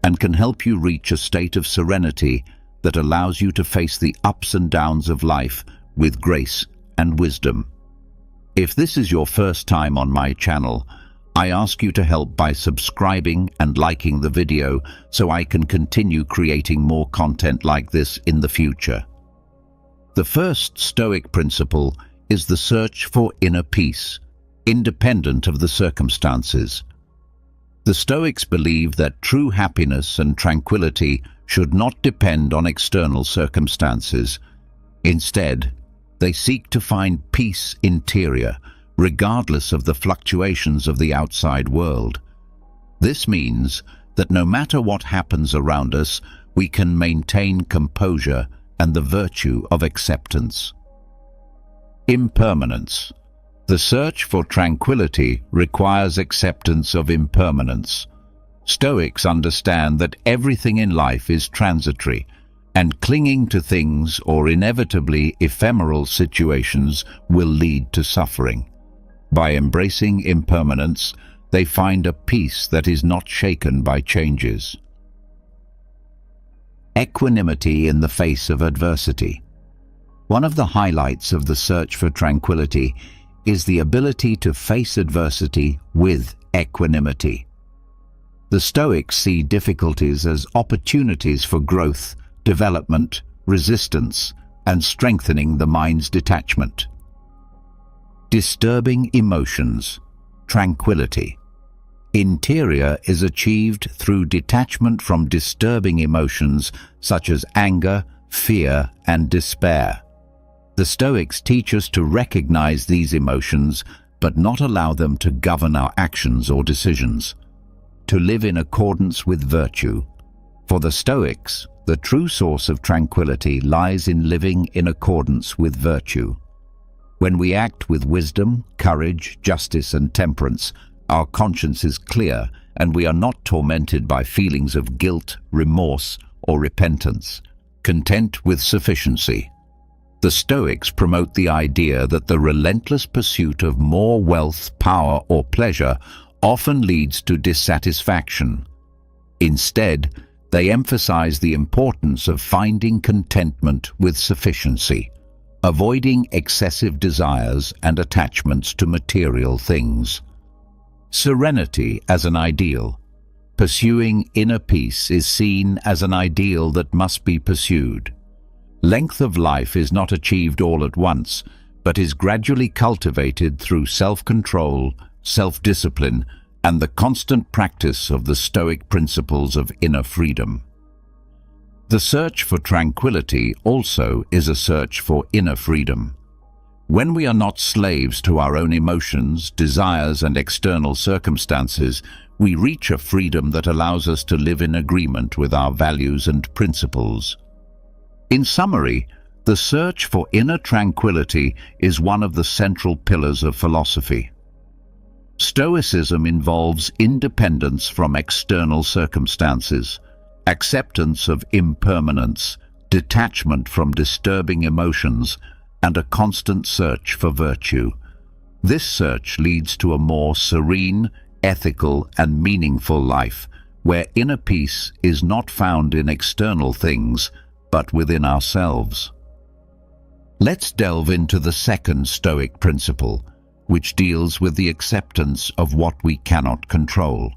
and can help you reach a state of serenity that allows you to face the ups and downs of life with grace and wisdom. If this is your first time on my channel, I ask you to help by subscribing and liking the video so I can continue creating more content like this in the future. The first Stoic principle is the search for inner peace, independent of the circumstances. The Stoics believe that true happiness and tranquility should not depend on external circumstances. Instead, they seek to find peace interior, regardless of the fluctuations of the outside world. This means that no matter what happens around us, we can maintain composure and the virtue of acceptance. Impermanence. The search for tranquility requires acceptance of impermanence. Stoics understand that everything in life is transitory, and clinging to things or inevitably ephemeral situations will lead to suffering. By embracing impermanence, they find a peace that is not shaken by changes. Equanimity in the face of adversity. One of the highlights of the search for tranquility is the ability to face adversity with equanimity. The Stoics see difficulties as opportunities for growth, development, resistance, and strengthening the mind's detachment. Disturbing emotions, tranquility. Interior is achieved through detachment from disturbing emotions such as anger, fear, and despair. The Stoics teach us to recognize these emotions but not allow them to govern our actions or decisions. To live in accordance with virtue. For the Stoics, the true source of tranquility lies in living in accordance with virtue. When we act with wisdom, courage, justice, and temperance, our conscience is clear and we are not tormented by feelings of guilt, remorse, or repentance, content with sufficiency. The Stoics promote the idea that the relentless pursuit of more wealth, power, or pleasure often leads to dissatisfaction. Instead, they emphasize the importance of finding contentment with sufficiency, avoiding excessive desires and attachments to material things. Serenity as an ideal. Pursuing inner peace is seen as an ideal that must be pursued. Length of life is not achieved all at once, but is gradually cultivated through self-control, self-discipline, and the constant practice of the Stoic principles of inner freedom. The search for tranquility also is a search for inner freedom. When we are not slaves to our own emotions, desires, and external circumstances, we reach a freedom that allows us to live in agreement with our values and principles. In summary, the search for inner tranquility is one of the central pillars of philosophy. Stoicism involves independence from external circumstances, acceptance of impermanence, detachment from disturbing emotions, and a constant search for virtue. This search leads to a more serene, ethical, and meaningful life, where inner peace is not found in external things, but within ourselves. Let's delve into the second Stoic principle, which deals with the acceptance of what we cannot control.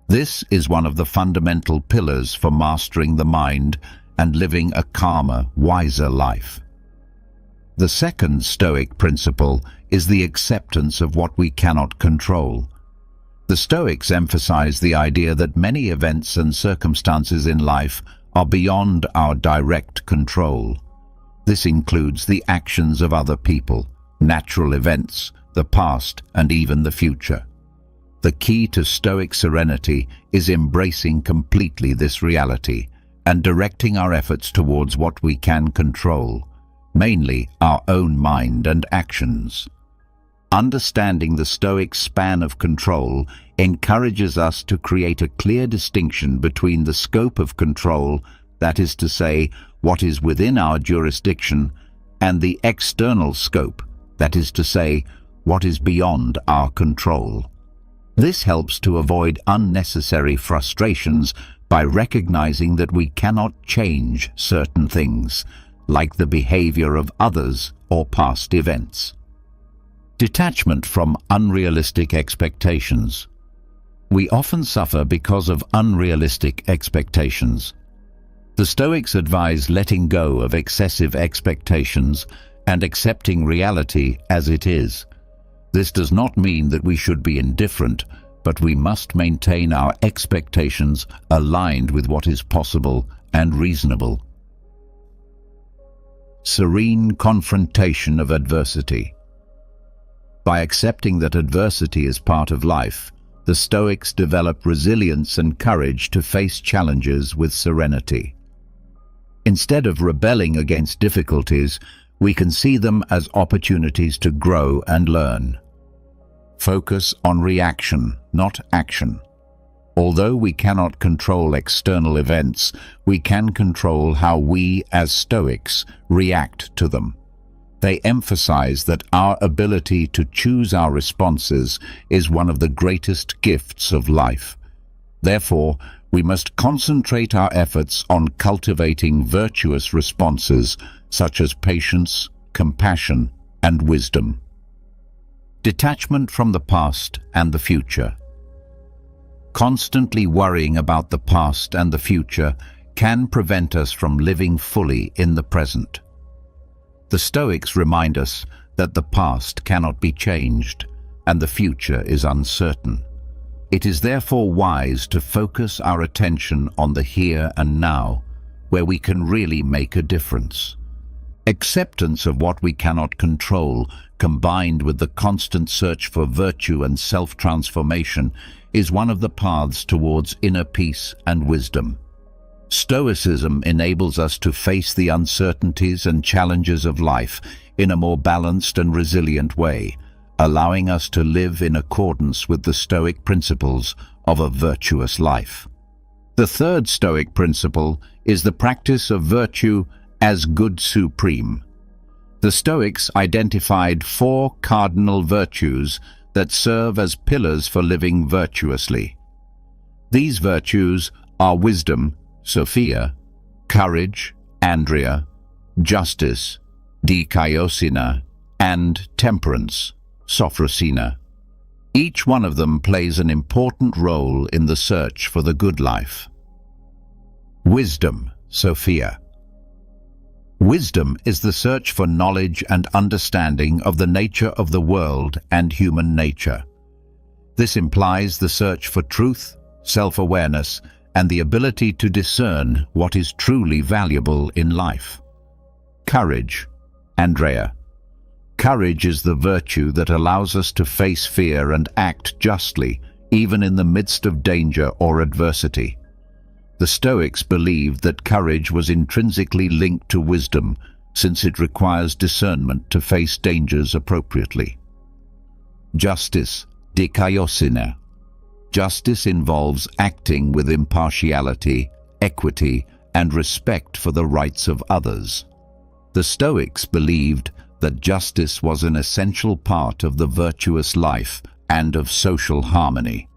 This is one of the fundamental pillars for mastering the mind and living a calmer, wiser life. The second Stoic principle is the acceptance of what we cannot control. The Stoics emphasize the idea that many events and circumstances in life are beyond our direct control. This includes the actions of other people, natural events, the past, and even the future. The key to Stoic serenity is embracing completely this reality and directing our efforts towards what we can control, mainly our own mind and actions. Understanding the Stoic span of control encourages us to create a clear distinction between the scope of control, that is to say, what is within our jurisdiction, and the external scope, that is to say, what is beyond our control. This helps to avoid unnecessary frustrations by recognizing that we cannot change certain things, like the behavior of others or past events. Detachment from unrealistic expectations. We often suffer because of unrealistic expectations. The Stoics advise letting go of excessive expectations and accepting reality as it is. This does not mean that we should be indifferent, but we must maintain our expectations aligned with what is possible and reasonable. Serene confrontation of adversity. By accepting that adversity is part of life, the Stoics develop resilience and courage to face challenges with serenity. Instead of rebelling against difficulties, we can see them as opportunities to grow and learn. Focus on reaction, not action. Although we cannot control external events, we can control how we, as Stoics, react to them. They emphasize that our ability to choose our responses is one of the greatest gifts of life. Therefore, we must concentrate our efforts on cultivating virtuous responses such as patience, compassion, and wisdom. Detachment from the past and the future. Constantly worrying about the past and the future can prevent us from living fully in the present. The Stoics remind us that the past cannot be changed and the future is uncertain. It is therefore wise to focus our attention on the here and now, where we can really make a difference. Acceptance of what we cannot control, combined with the constant search for virtue and self-transformation, is one of the paths towards inner peace and wisdom. Stoicism enables us to face the uncertainties and challenges of life in a more balanced and resilient way, allowing us to live in accordance with the Stoic principles of a virtuous life. The third Stoic principle is the practice of virtue as good supreme. The Stoics identified 4 cardinal virtues that serve as pillars for living virtuously. These virtues are wisdom, Sophia, courage, Andrea, justice, dikaiosina, and temperance, Sophrosina. Each one of them plays an important role in the search for the good life. Wisdom, Sophia. Wisdom is the search for knowledge and understanding of the nature of the world and human nature. This implies the search for truth, self-awareness, and the ability to discern what is truly valuable in life. Courage, Andrea. Courage is the virtue that allows us to face fear and act justly, even in the midst of danger or adversity. The Stoics believed that courage was intrinsically linked to wisdom, since it requires discernment to face dangers appropriately. Justice, dikaiosina. Justice involves acting with impartiality, equity, and respect for the rights of others. The Stoics believed that justice was an essential part of the virtuous life and of social harmony.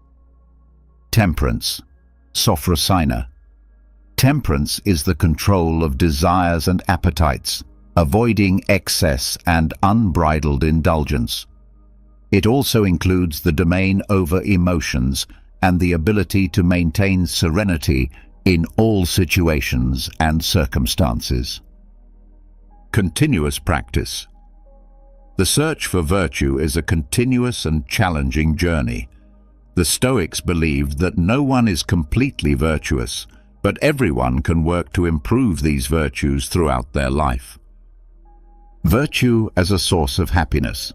Temperance, Sophrosina. Temperance is the control of desires and appetites, avoiding excess and unbridled indulgence. It also includes the domain over emotions and the ability to maintain serenity in all situations and circumstances. Continuous practice. The search for virtue is a continuous and challenging journey. The Stoics believed that no one is completely virtuous, but everyone can work to improve these virtues throughout their life. Virtue as a source of happiness.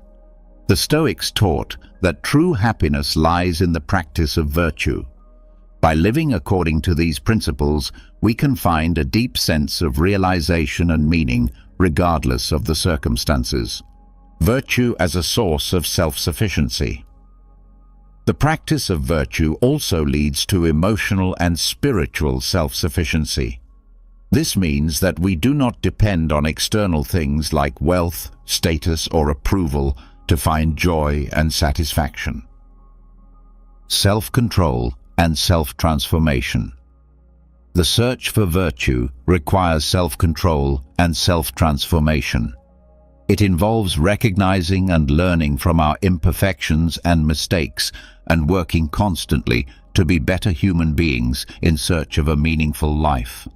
The Stoics taught that true happiness lies in the practice of virtue. By living according to these principles, we can find a deep sense of realization and meaning, regardless of the circumstances. Virtue as a source of self-sufficiency. The practice of virtue also leads to emotional and spiritual self-sufficiency. This means that we do not depend on external things like wealth, status, or approval to find joy and satisfaction. Self-control and self-transformation. The search for virtue requires self-control and self-transformation. It involves recognizing and learning from our imperfections and mistakes and working constantly to be better human beings in search of a meaningful life.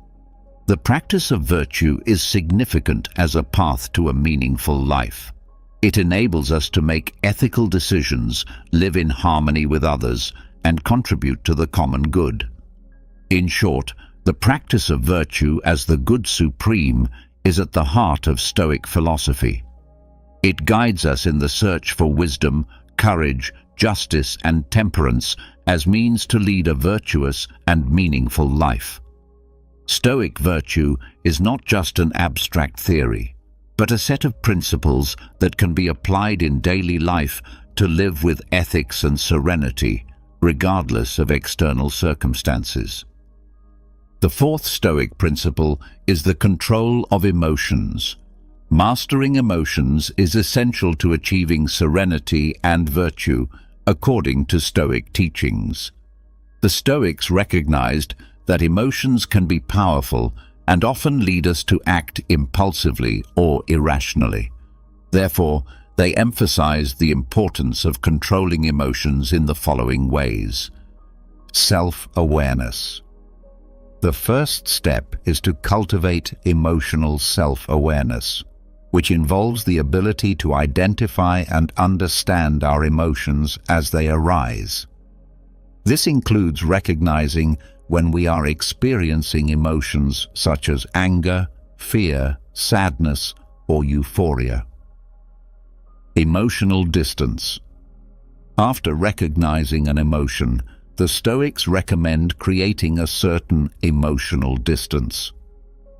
The practice of virtue is significant as a path to a meaningful life. It enables us to make ethical decisions, live in harmony with others, and contribute to the common good. In short, the practice of virtue as the good supreme is at the heart of Stoic philosophy. It guides us in the search for wisdom, courage, justice, and temperance as means to lead a virtuous and meaningful life. Stoic virtue is not just an abstract theory, but a set of principles that can be applied in daily life to live with ethics and serenity, regardless of external circumstances. The fourth Stoic principle is the control of emotions. Mastering emotions is essential to achieving serenity and virtue, according to Stoic teachings. The Stoics recognized that emotions can be powerful and often lead us to act impulsively or irrationally. Therefore, they emphasized the importance of controlling emotions in the following ways. Self-awareness. The first step is to cultivate emotional self-awareness, which involves the ability to identify and understand our emotions as they arise. This includes recognizing when we are experiencing emotions such as anger, fear, sadness, or euphoria. Emotional distance. After recognizing an emotion, the Stoics recommend creating a certain emotional distance.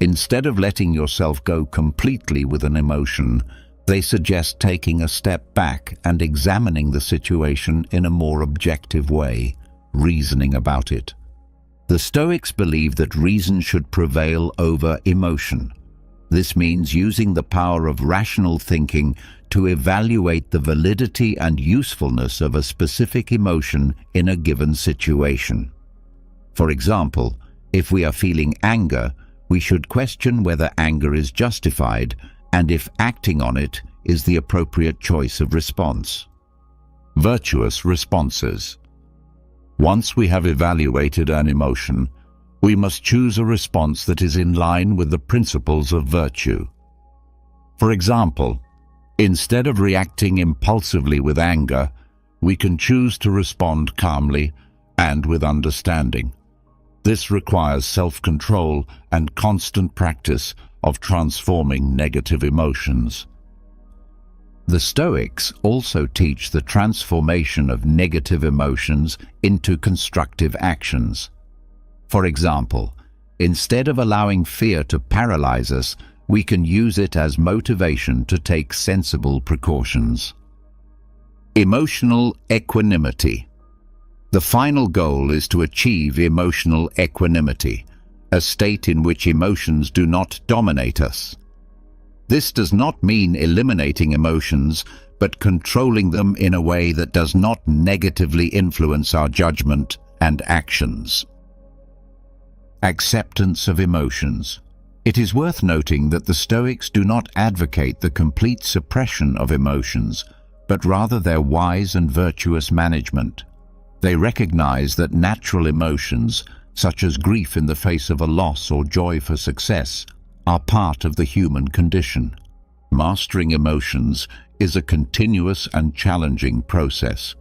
Instead of letting yourself go completely with an emotion, they suggest taking a step back and examining the situation in a more objective way, reasoning about it. The Stoics believe that reason should prevail over emotion. This means using the power of rational thinking to evaluate the validity and usefulness of a specific emotion in a given situation. For example, if we are feeling anger, we should question whether anger is justified and if acting on it is the appropriate choice of response. Virtuous responses. Once we have evaluated an emotion, we must choose a response that is in line with the principles of virtue. For example, instead of reacting impulsively with anger, we can choose to respond calmly and with understanding. This requires self-control and constant practice of transforming negative emotions. The Stoics also teach the transformation of negative emotions into constructive actions. For example, instead of allowing fear to paralyze us, we can use it as motivation to take sensible precautions. Emotional equanimity. The final goal is to achieve emotional equanimity, a state in which emotions do not dominate us. This does not mean eliminating emotions, but controlling them in a way that does not negatively influence our judgment and actions. Acceptance of emotions. It is worth noting that the Stoics do not advocate the complete suppression of emotions, but rather their wise and virtuous management. They recognize that natural emotions, such as grief in the face of a loss or joy for success, are part of the human condition. Mastering emotions is a continuous and challenging process,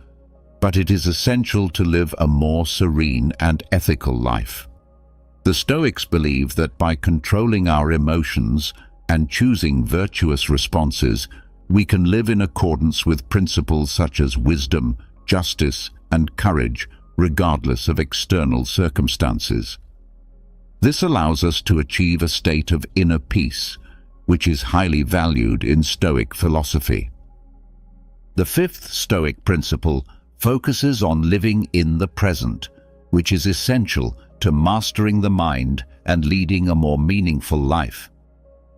but it is essential to live a more serene and ethical life. The Stoics believe that by controlling our emotions and choosing virtuous responses, we can live in accordance with principles such as wisdom, justice, and courage, regardless of external circumstances. This allows us to achieve a state of inner peace, which is highly valued in Stoic philosophy. The fifth Stoic principle focuses on living in the present, which is essential to mastering the mind and leading a more meaningful life.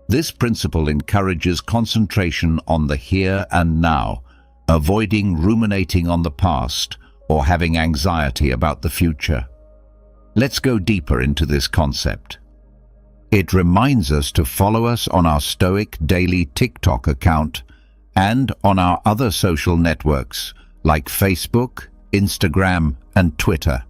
This principle encourages concentration on the here and now, avoiding ruminating on the past or having anxiety about the future. Let's go deeper into this concept. It reminds us to follow us on our Stoic Daily TikTok account and on our other social networks like Facebook, Instagram, and Twitter.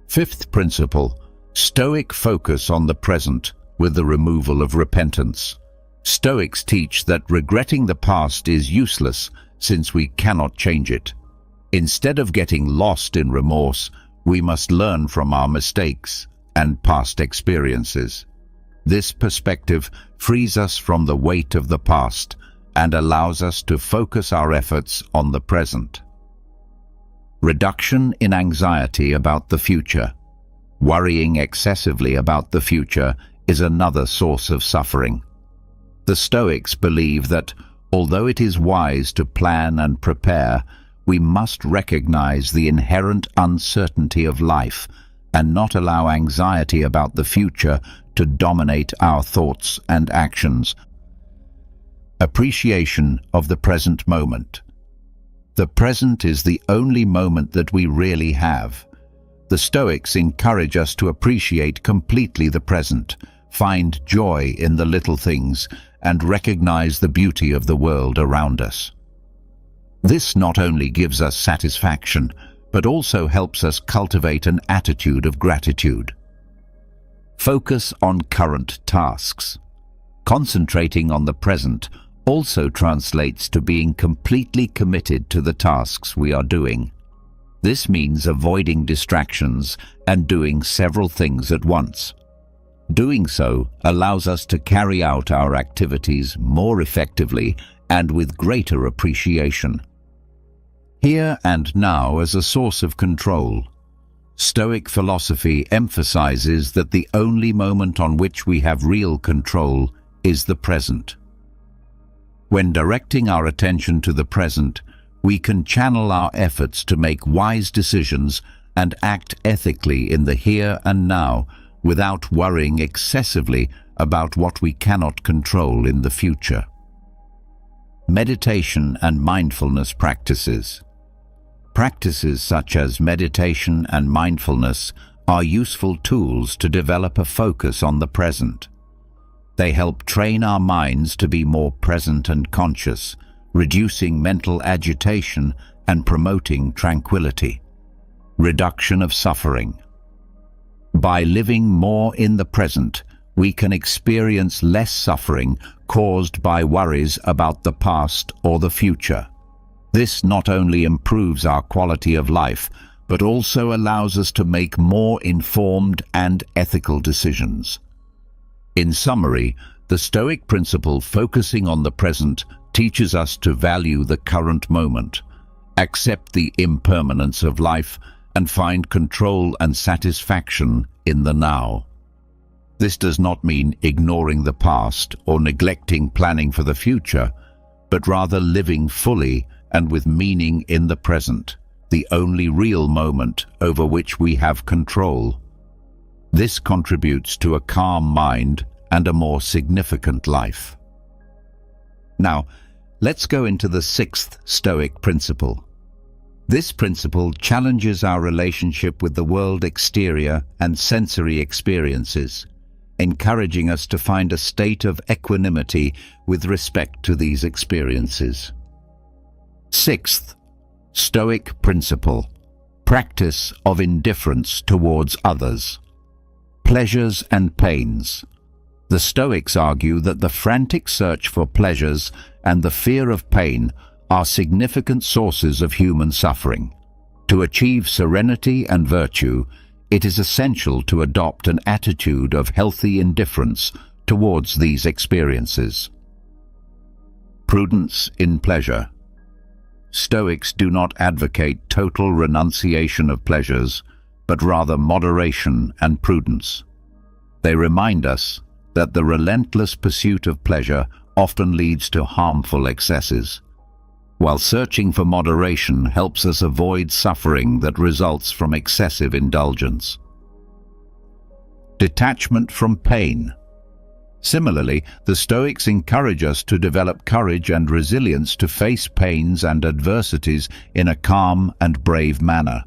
Fifth principle, Stoic focus on the present with the removal of repentance. Stoics teach that regretting the past is useless since we cannot change it. Instead of getting lost in remorse, we must learn from our mistakes and past experiences. This perspective frees us from the weight of the past and allows us to focus our efforts on the present. Reduction in anxiety about the future. Worrying excessively about the future is another source of suffering. The Stoics believe that, although it is wise to plan and prepare, we must recognize the inherent uncertainty of life and not allow anxiety about the future to dominate our thoughts and actions. Appreciation of the present moment. The present is the only moment that we really have. The Stoics encourage us to appreciate completely the present, find joy in the little things, and recognize the beauty of the world around us. This not only gives us satisfaction, but also helps us cultivate an attitude of gratitude. Focus on current tasks. Concentrating on the present also translates to being completely committed to the tasks we are doing. This means avoiding distractions and doing several things at once. Doing so allows us to carry out our activities more effectively and with greater appreciation. Here and now as a source of control. Stoic philosophy emphasizes that the only moment on which we have real control is the present. When directing our attention to the present, we can channel our efforts to make wise decisions and act ethically in the here and now without worrying excessively about what we cannot control in the future. Meditation and mindfulness practices. Practices such as meditation and mindfulness are useful tools to develop a focus on the present. They help train our minds to be more present and conscious, reducing mental agitation and promoting tranquility. Reduction of suffering. By living more in the present, we can experience less suffering caused by worries about the past or the future. This not only improves our quality of life, but also allows us to make more informed and ethical decisions. In summary, the Stoic principle focusing on the present teaches us to value the current moment, accept the impermanence of life, and find control and satisfaction in the now. This does not mean ignoring the past or neglecting planning for the future, but rather living fully and with meaning in the present, the only real moment over which we have control. This contributes to a calm mind and a more significant life. Now, let's go into the sixth Stoic principle. This principle challenges our relationship with the world exterior and sensory experiences, encouraging us to find a state of equanimity with respect to these experiences. Sixth Stoic principle: practice of indifference towards others. Pleasures and pains. The Stoics argue that the frantic search for pleasures and the fear of pain are significant sources of human suffering. To achieve serenity and virtue, it is essential to adopt an attitude of healthy indifference towards these experiences. Prudence in pleasure. Stoics do not advocate total renunciation of pleasures, but rather moderation and prudence. They remind us that the relentless pursuit of pleasure often leads to harmful excesses, while searching for moderation helps us avoid suffering that results from excessive indulgence. Detachment from pain. Similarly, the Stoics encourage us to develop courage and resilience to face pains and adversities in a calm and brave manner.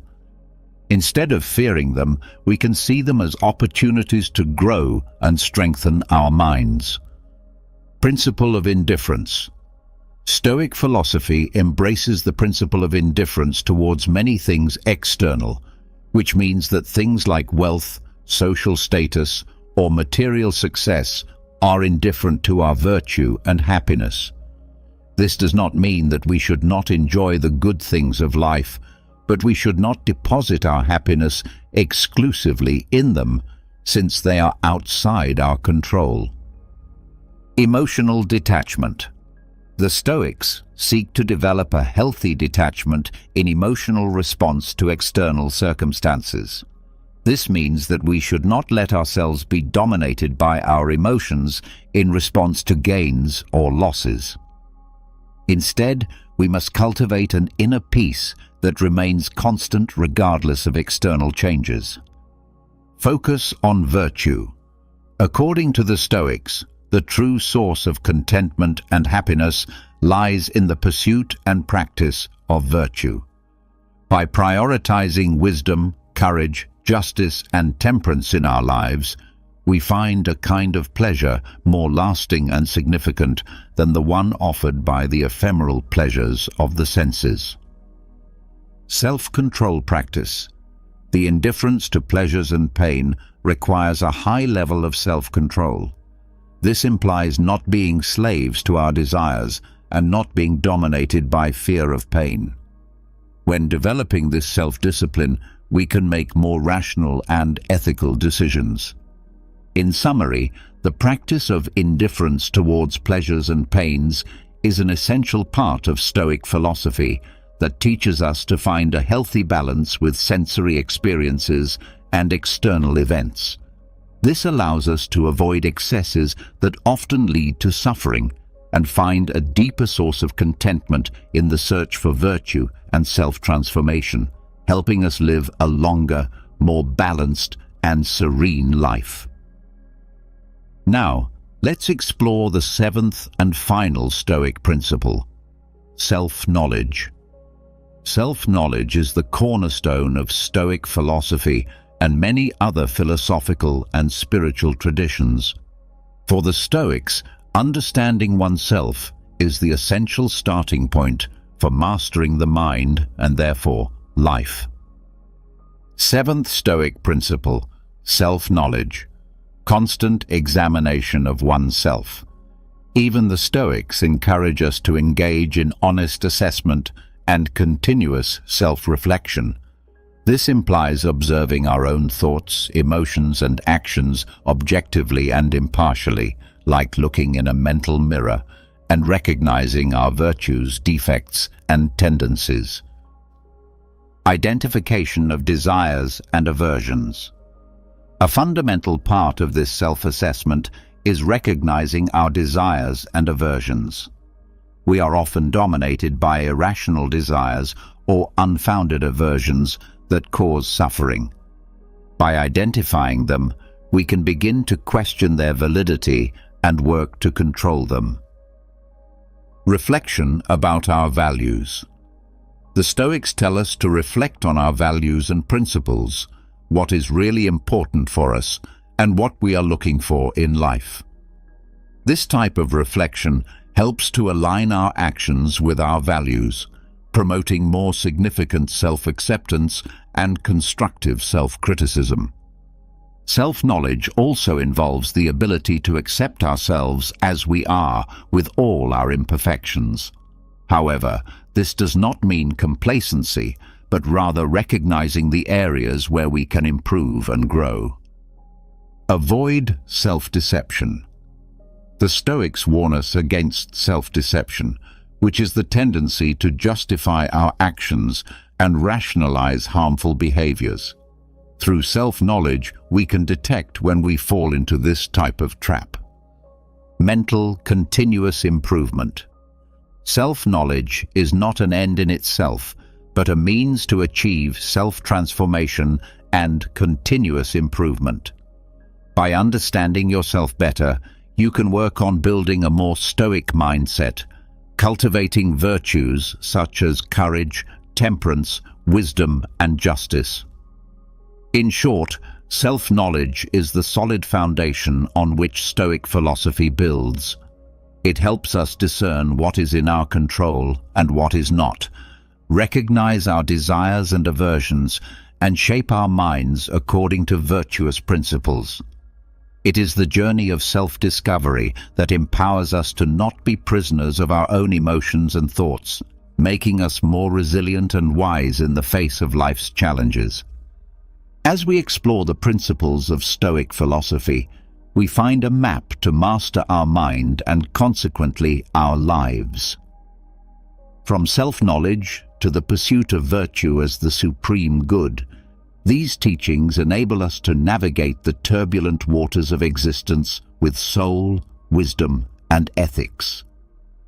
Instead of fearing them, we can see them as opportunities to grow and strengthen our minds. Principle of indifference. Stoic philosophy embraces the principle of indifference towards many things external, which means that things like wealth, social status, or material success are indifferent to our virtue and happiness. This does not mean that we should not enjoy the good things of life, but we should not deposit our happiness exclusively in them, since they are outside our control. Emotional detachment. The Stoics seek to develop a healthy detachment in emotional response to external circumstances. This means that we should not let ourselves be dominated by our emotions in response to gains or losses. Instead, we must cultivate an inner peace that remains constant regardless of external changes. Focus on virtue. According to the Stoics, the true source of contentment and happiness lies in the pursuit and practice of virtue. By prioritizing wisdom, courage, justice, and temperance in our lives, we find a kind of pleasure more lasting and significant than the one offered by the ephemeral pleasures of the senses. Self-control practice. The indifference to pleasures and pain requires a high level of self-control. This implies not being slaves to our desires and not being dominated by fear of pain. When developing this self-discipline, we can make more rational and ethical decisions. In summary, the practice of indifference towards pleasures and pains is an essential part of Stoic philosophy that teaches us to find a healthy balance with sensory experiences and external events. This allows us to avoid excesses that often lead to suffering and find a deeper source of contentment in the search for virtue and self-transformation, helping us live a longer, more balanced and serene life. Now, let's explore the seventh and final Stoic principle: self-knowledge. Self-knowledge is the cornerstone of Stoic philosophy and many other philosophical and spiritual traditions. For the Stoics, understanding oneself is the essential starting point for mastering the mind and therefore life. Seventh Stoic principle: self-knowledge. Constant examination of oneself. Even the Stoics encourage us to engage in honest assessment and continuous self-reflection. This implies observing our own thoughts, emotions, and actions objectively and impartially, like looking in a mental mirror, and recognizing our virtues, defects, and tendencies. Identification of desires and aversions. A fundamental part of this self-assessment is recognizing our desires and aversions. We are often dominated by irrational desires or unfounded aversions that cause suffering. By identifying them, we can begin to question their validity and work to control them. Reflection about our values. The Stoics tell us to reflect on our values and principles, what is really important for us, and what we are looking for in life. This type of reflection helps to align our actions with our values, promoting more significant self-acceptance and constructive self-criticism. Self-knowledge also involves the ability to accept ourselves as we are with all our imperfections. However, this does not mean complacency, but rather recognizing the areas where we can improve and grow. Avoid self-deception. The Stoics warn us against self-deception, which is the tendency to justify our actions and rationalize harmful behaviors. Through self-knowledge, we can detect when we fall into this type of trap. Mental continuous improvement. Self-knowledge is not an end in itself, but a means to achieve self-transformation and continuous improvement. By understanding yourself better, you can work on building a more stoic mindset, cultivating virtues such as courage, temperance, wisdom, and justice. In short, self-knowledge is the solid foundation on which Stoic philosophy builds. It helps us discern what is in our control and what is not, recognize our desires and aversions, and shape our minds according to virtuous principles. It is the journey of self-discovery that empowers us to not be prisoners of our own emotions and thoughts, making us more resilient and wise in the face of life's challenges. As we explore the principles of Stoic philosophy, we find a map to master our mind and consequently our lives. From self-knowledge to the pursuit of virtue as the supreme good, these teachings enable us to navigate the turbulent waters of existence with soul, wisdom, and ethics.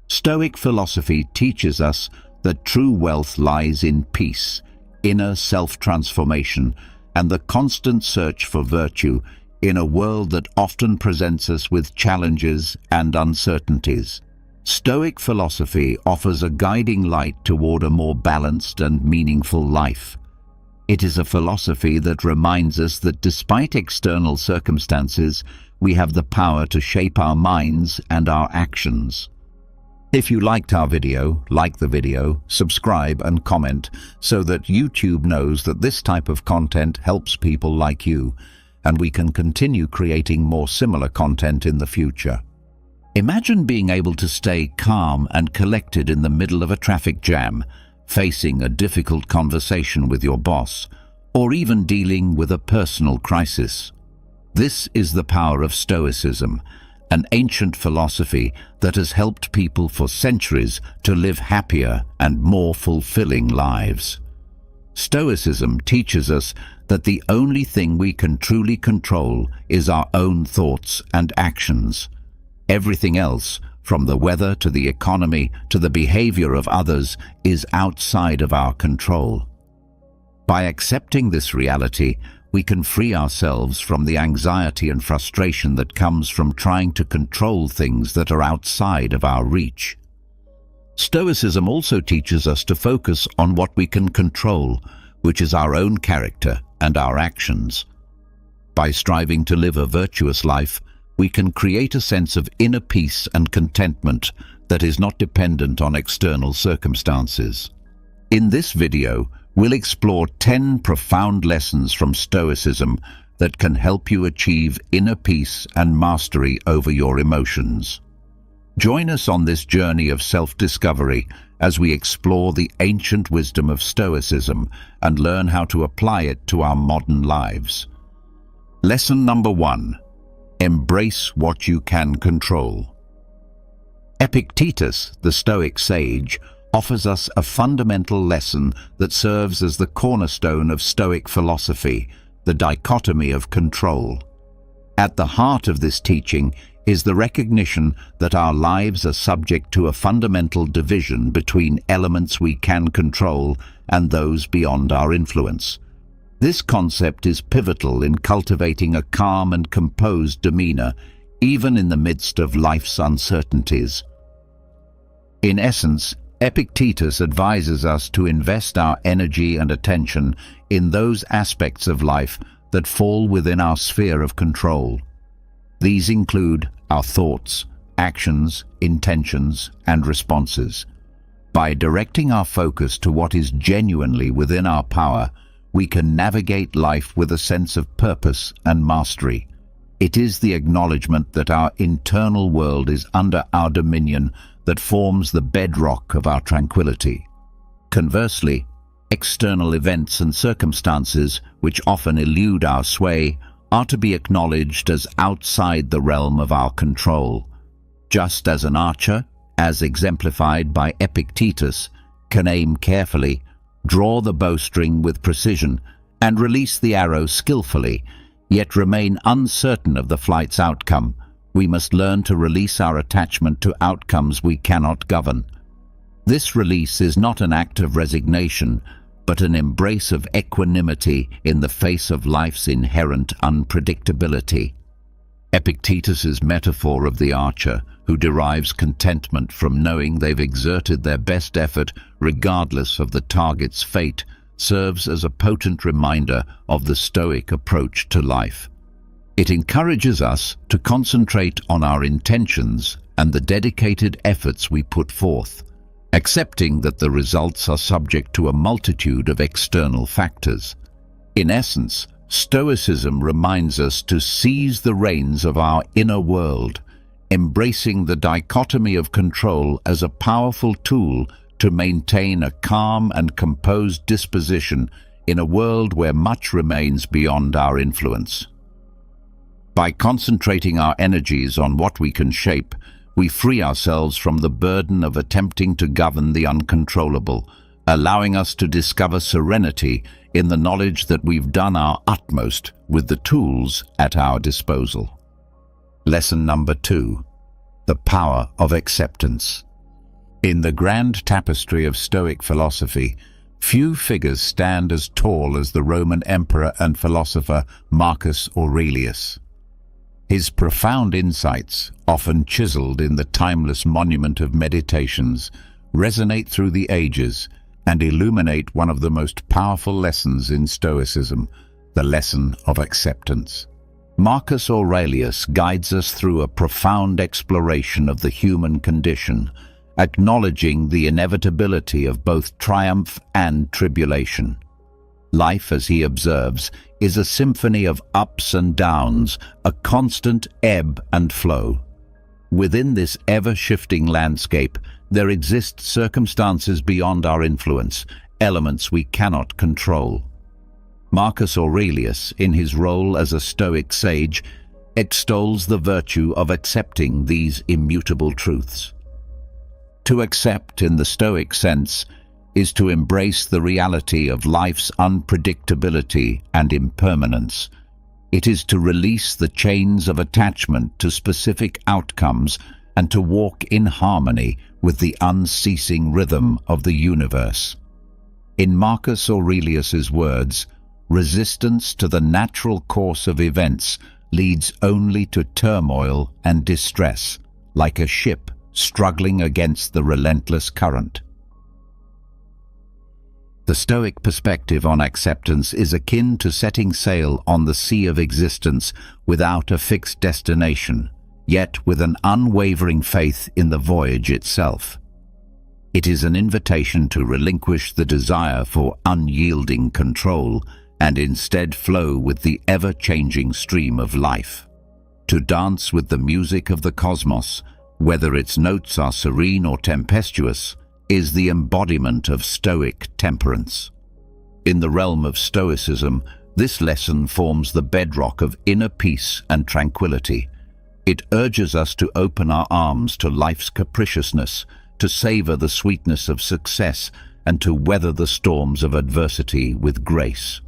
Stoic philosophy teaches us that true wealth lies in peace, inner self-transformation, and the constant search for virtue in a world that often presents us with challenges and uncertainties. Stoic philosophy offers a guiding light toward a more balanced and meaningful life. It is a philosophy that reminds us that despite external circumstances, we have the power to shape our minds and our actions. If you liked our video, like the video, subscribe and comment so that YouTube knows that this type of content helps people like you. and we can continue creating more similar content in the future. Imagine being able to stay calm and collected in the middle of a traffic jam, facing a difficult conversation with your boss, or even dealing with a personal crisis. This is the power of Stoicism, an ancient philosophy that has helped people for centuries to live happier and more fulfilling lives. Stoicism teaches us that the only thing we can truly control is our own thoughts and actions. Everything else, from the weather to the economy to the behavior of others, is outside of our control. By accepting this reality, we can free ourselves from the anxiety and frustration that comes from trying to control things that are outside of our reach. Stoicism also teaches us to focus on what we can control, which is our own character and our actions. By striving to live a virtuous life, we can create a sense of inner peace and contentment that is not dependent on external circumstances. In this video, we'll explore 10 profound lessons from Stoicism that can help you achieve inner peace and mastery over your emotions. Join us on this journey of self-discovery as we explore the ancient wisdom of Stoicism and learn how to apply it to our modern lives. Lesson number 1. Embrace what you can control. Epictetus, the Stoic sage, offers us a fundamental lesson that serves as the cornerstone of Stoic philosophy, the dichotomy of control. At the heart of this teaching is the recognition that our lives are subject to a fundamental division between elements we can control and those beyond our influence. This concept is pivotal in cultivating a calm and composed demeanor, even in the midst of life's uncertainties. In essence, Epictetus advises us to invest our energy and attention in those aspects of life that fall within our sphere of control. These include our thoughts, actions, intentions, and responses. By directing our focus to what is genuinely within our power, we can navigate life with a sense of purpose and mastery. It is the acknowledgement that our internal world is under our dominion that forms the bedrock of our tranquility. Conversely, external events and circumstances, which often elude our sway, are to be acknowledged as outside the realm of our control. Just as an archer, as exemplified by Epictetus, can aim carefully, draw the bowstring with precision, and release the arrow skillfully, yet remain uncertain of the flight's outcome, we must learn to release our attachment to outcomes we cannot govern. This release is not an act of resignation, but an embrace of equanimity in the face of life's inherent unpredictability. Epictetus's metaphor of the archer, who derives contentment from knowing they've exerted their best effort regardless of the target's fate, serves as a potent reminder of the Stoic approach to life. It encourages us to concentrate on our intentions and the dedicated efforts we put forth, accepting that the results are subject to a multitude of external factors. In essence, Stoicism reminds us to seize the reins of our inner world, embracing the dichotomy of control as a powerful tool to maintain a calm and composed disposition in a world where much remains beyond our influence. By concentrating our energies on what we can shape, we free ourselves from the burden of attempting to govern the uncontrollable, allowing us to discover serenity in the knowledge that we've done our utmost with the tools at our disposal. Lesson number 2. The power of acceptance. In the grand tapestry of Stoic philosophy, few figures stand as tall as the Roman emperor and philosopher Marcus Aurelius. His profound insights, often chiseled in the timeless monument of Meditations, resonate through the ages and illuminate one of the most powerful lessons in Stoicism, the lesson of acceptance. Marcus Aurelius guides us through a profound exploration of the human condition, acknowledging the inevitability of both triumph and tribulation. Life, as he observes, is a symphony of ups and downs, a constant ebb and flow. Within this ever-shifting landscape, there exist circumstances beyond our influence, elements we cannot control. Marcus Aurelius, in his role as a Stoic sage, extols the virtue of accepting these immutable truths. To accept, in the Stoic sense, is to embrace the reality of life's unpredictability and impermanence. It is to release the chains of attachment to specific outcomes and to walk in harmony with the unceasing rhythm of the universe. In Marcus Aurelius's words, resistance to the natural course of events leads only to turmoil and distress, like a ship struggling against the relentless current. The Stoic perspective on acceptance is akin to setting sail on the sea of existence without a fixed destination, yet with an unwavering faith in the voyage itself. It is an invitation to relinquish the desire for unyielding control and instead flow with the ever-changing stream of life. To dance with the music of the cosmos, whether its notes are serene or tempestuous, is the embodiment of Stoic temperance. In the realm of Stoicism, this lesson forms the bedrock of inner peace and tranquility. It urges us to open our arms to life's capriciousness, to savor the sweetness of success, and to weather the storms of adversity with grace.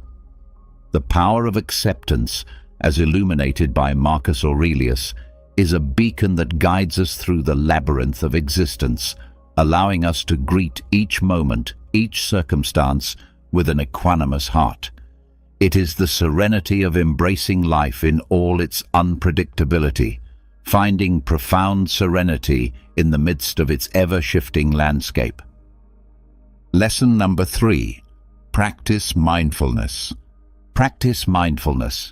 The power of acceptance, as illuminated by Marcus Aurelius, is a beacon that guides us through the labyrinth of existence, allowing us to greet each moment, each circumstance, with an equanimous heart. It is the serenity of embracing life in all its unpredictability, finding profound serenity in the midst of its ever-shifting landscape. Lesson number 3. Practice mindfulness. Practice mindfulness.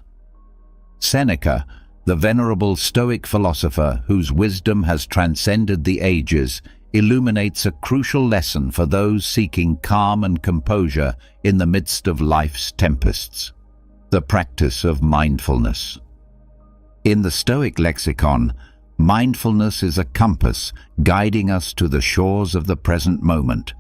Seneca, the venerable Stoic philosopher whose wisdom has transcended the ages, illuminates a crucial lesson for those seeking calm and composure in the midst of life's tempests. The practice of mindfulness. In the Stoic lexicon, mindfulness is a compass guiding us to the shores of the present moment,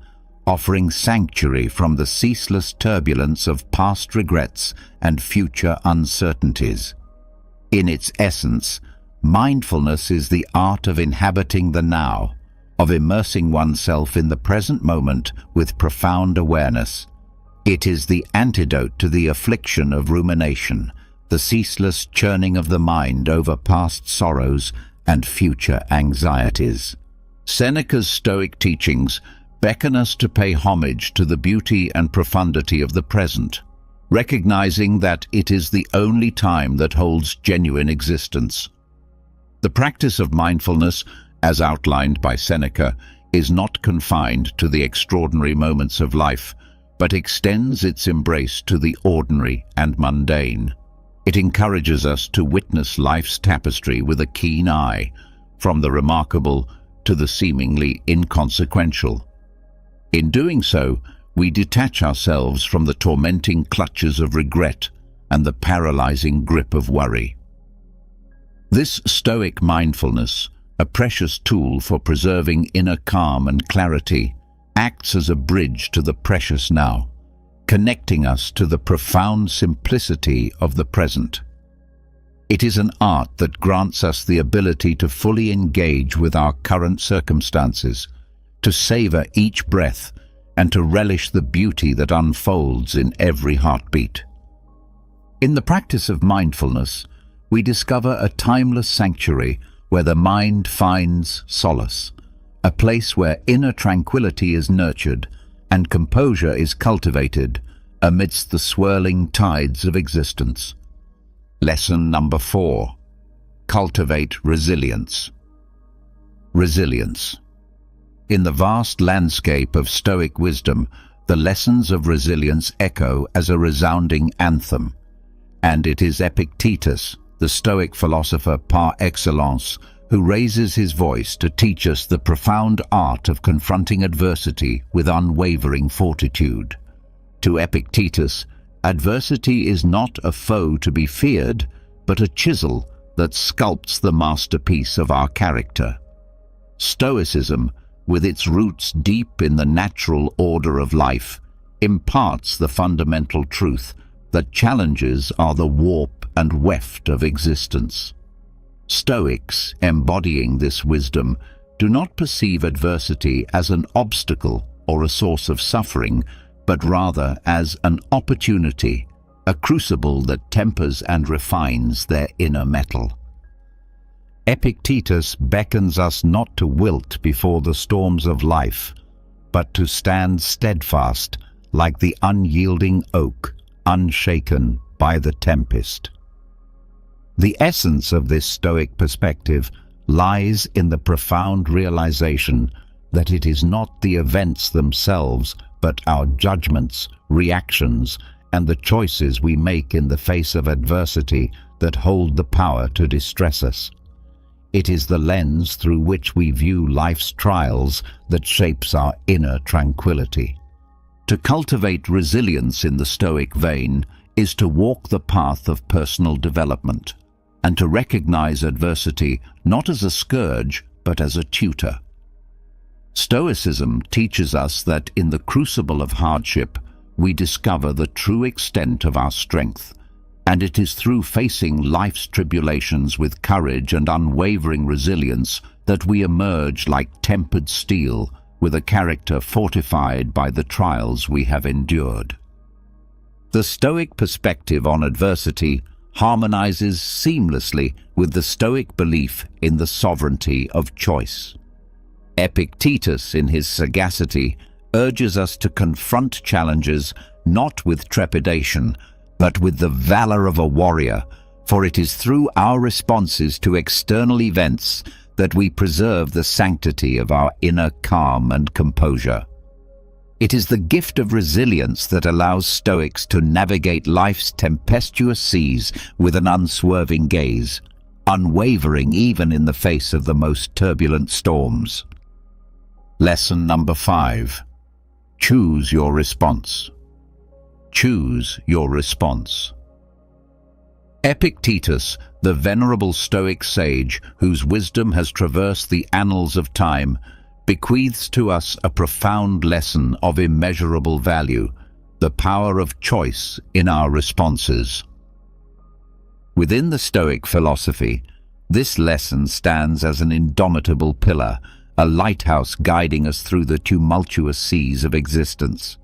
offering sanctuary from the ceaseless turbulence of past regrets and future uncertainties. In its essence, mindfulness is the art of inhabiting the now, of immersing oneself in the present moment with profound awareness. It is the antidote to the affliction of rumination, the ceaseless churning of the mind over past sorrows and future anxieties. Seneca's Stoic teachings beckon us to pay homage to the beauty and profundity of the present, recognizing that it is the only time that holds genuine existence. The practice of mindfulness, as outlined by Seneca, is not confined to the extraordinary moments of life, but extends its embrace to the ordinary and mundane. It encourages us to witness life's tapestry with a keen eye, from the remarkable to the seemingly inconsequential. In doing so, we detach ourselves from the tormenting clutches of regret and the paralyzing grip of worry. This Stoic mindfulness, a precious tool for preserving inner calm and clarity, acts as a bridge to the precious now, connecting us to the profound simplicity of the present. It is an art that grants us the ability to fully engage with our current circumstances, to savor each breath, and to relish the beauty that unfolds in every heartbeat. In the practice of mindfulness, we discover a timeless sanctuary where the mind finds solace, a place where inner tranquility is nurtured and composure is cultivated amidst the swirling tides of existence. Lesson number 4. Cultivate resilience. Resilience. In the vast landscape of Stoic wisdom, the lessons of resilience echo as a resounding anthem, and it is Epictetus, the Stoic philosopher par excellence, who raises his voice to teach us the profound art of confronting adversity with unwavering fortitude. To Epictetus, Adversity is not a foe to be feared, but a chisel that sculpts the masterpiece of our character. Stoicism, with its roots deep in the natural order of life, imparts the fundamental truth that challenges are the warp and weft of existence. Stoics, embodying this wisdom, do not perceive adversity as an obstacle or a source of suffering, but rather as an opportunity, a crucible that tempers and refines their inner metal. Epictetus beckons us not to wilt before the storms of life, but to stand steadfast like the unyielding oak, unshaken by the tempest. The essence of this Stoic perspective lies in the profound realization that it is not the events themselves, but our judgments, reactions, and the choices we make in the face of adversity that hold the power to distress us. It is the lens through which we view life's trials that shapes our inner tranquility. To cultivate resilience in the Stoic vein is to walk the path of personal development, and to recognize adversity not as a scourge, but as a tutor. Stoicism teaches us that in the crucible of hardship, we discover the true extent of our strength, and it is through facing life's tribulations with courage and unwavering resilience that we emerge like tempered steel, with a character fortified by the trials we have endured. The Stoic perspective on adversity harmonizes seamlessly with the Stoic belief in the sovereignty of choice. Epictetus, in his sagacity, urges us to confront challenges not with trepidation, but with the valor of a warrior, for it is through our responses to external events that we preserve the sanctity of our inner calm and composure. It is the gift of resilience that allows Stoics to navigate life's tempestuous seas with an unswerving gaze, unwavering even in the face of the most turbulent storms. Lesson number 5. Choose your response. Choose your response. Epictetus, the venerable Stoic sage whose wisdom has traversed the annals of time, bequeaths to us a profound lesson of immeasurable value, the power of choice in our responses. Within the Stoic philosophy, this lesson stands as an indomitable pillar, a lighthouse guiding us through the tumultuous seas of existence.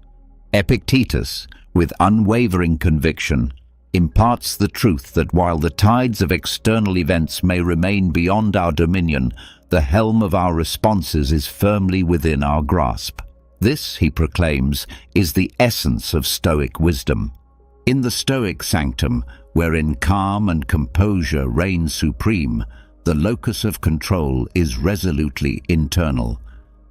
Epictetus, with unwavering conviction, imparts the truth that while the tides of external events may remain beyond our dominion, the helm of our responses is firmly within our grasp. This, he proclaims, is the essence of Stoic wisdom. In the Stoic sanctum, wherein calm and composure reign supreme, the locus of control is resolutely internal.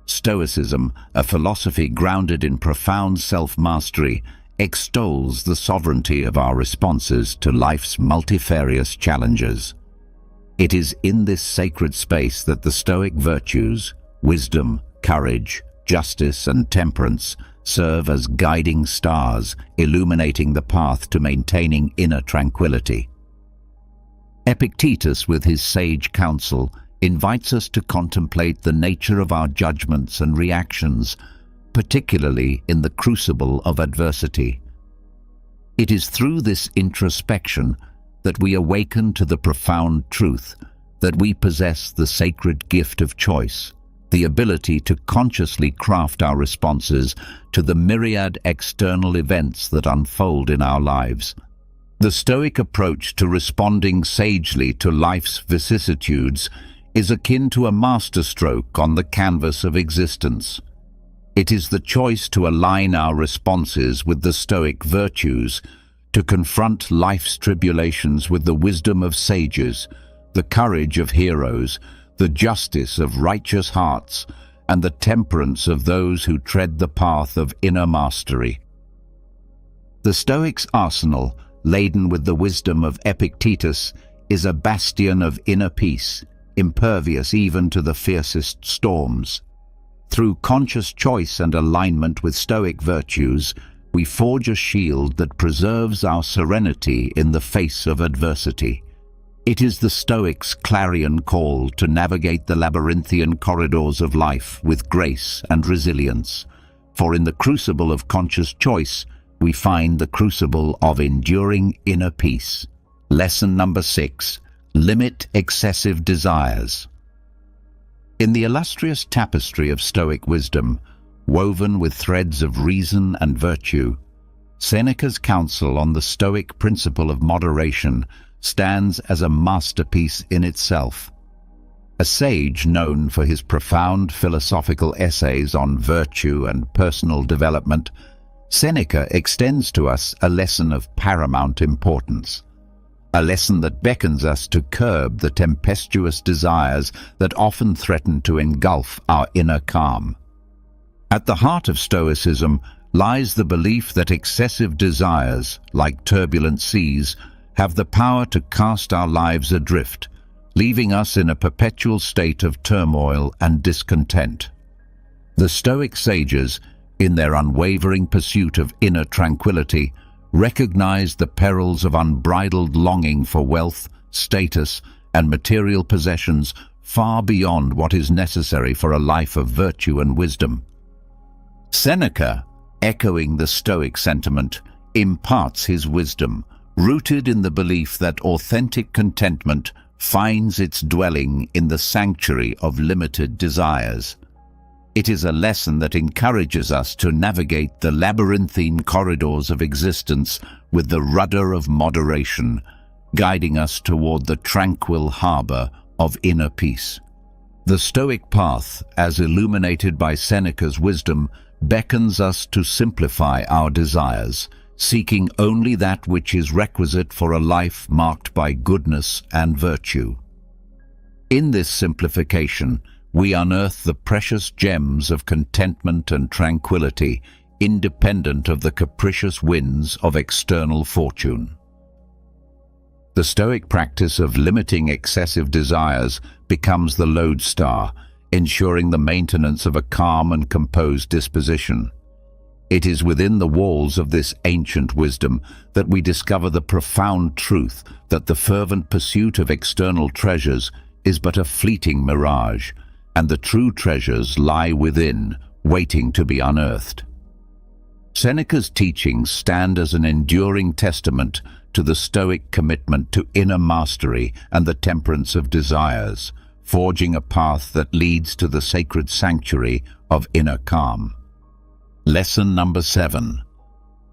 Stoicism, a philosophy grounded in profound self-mastery, extols the sovereignty of our responses to life's multifarious challenges. It is in this sacred space that the Stoic virtues, wisdom, courage, justice, and temperance serve as guiding stars, illuminating the path to maintaining inner tranquility. Epictetus, with his sage counsel, invites us to contemplate the nature of our judgments and reactions, particularly in the crucible of adversity. It is through this introspection that we awaken to the profound truth that we possess the sacred gift of choice, the ability to consciously craft our responses to the myriad external events that unfold in our lives. The Stoic approach to responding sagely to life's vicissitudes is akin to a masterstroke on the canvas of existence. It is the choice to align our responses with the Stoic virtues, to confront life's tribulations with the wisdom of sages, the courage of heroes, the justice of righteous hearts, and the temperance of those who tread the path of inner mastery. The Stoic's arsenal, laden with the wisdom of Epictetus, is a bastion of inner peace, impervious even to the fiercest storms. Through conscious choice and alignment with Stoic virtues, we forge a shield that preserves our serenity in the face of adversity. It is the Stoics' clarion call to navigate the labyrinthian corridors of life with grace and resilience. For in the crucible of conscious choice, we find the crucible of enduring inner peace. Lesson number 6. Limit excessive desires. In the illustrious tapestry of Stoic wisdom, woven with threads of reason and virtue, Seneca's counsel on the Stoic principle of moderation stands as a masterpiece in itself. A sage known for his profound philosophical essays on virtue and personal development, Seneca extends to us a lesson of paramount importance. A lesson that beckons us to curb the tempestuous desires that often threaten to engulf our inner calm. At the heart of Stoicism lies the belief that excessive desires, like turbulent seas, have the power to cast our lives adrift, leaving us in a perpetual state of turmoil and discontent. The Stoic sages, in their unwavering pursuit of inner tranquility, recognized the perils of unbridled longing for wealth, status, and material possessions far beyond what is necessary for a life of virtue and wisdom. Seneca, echoing the Stoic sentiment, imparts his wisdom, rooted in the belief that authentic contentment finds its dwelling in the sanctuary of limited desires. It is a lesson that encourages us to navigate the labyrinthine corridors of existence with the rudder of moderation, guiding us toward the tranquil harbor of inner peace. The Stoic path, as illuminated by Seneca's wisdom, beckons us to simplify our desires, seeking only that which is requisite for a life marked by goodness and virtue. In this simplification, we unearth the precious gems of contentment and tranquility, independent of the capricious winds of external fortune. The Stoic practice of limiting excessive desires becomes the lodestar, ensuring the maintenance of a calm and composed disposition. It is within the walls of this ancient wisdom that we discover the profound truth that the fervent pursuit of external treasures is but a fleeting mirage, and the true treasures lie within, waiting to be unearthed. Seneca's teachings stand as an enduring testament to the Stoic commitment to inner mastery and the temperance of desires, forging a path that leads to the sacred sanctuary of inner calm. Lesson number 7.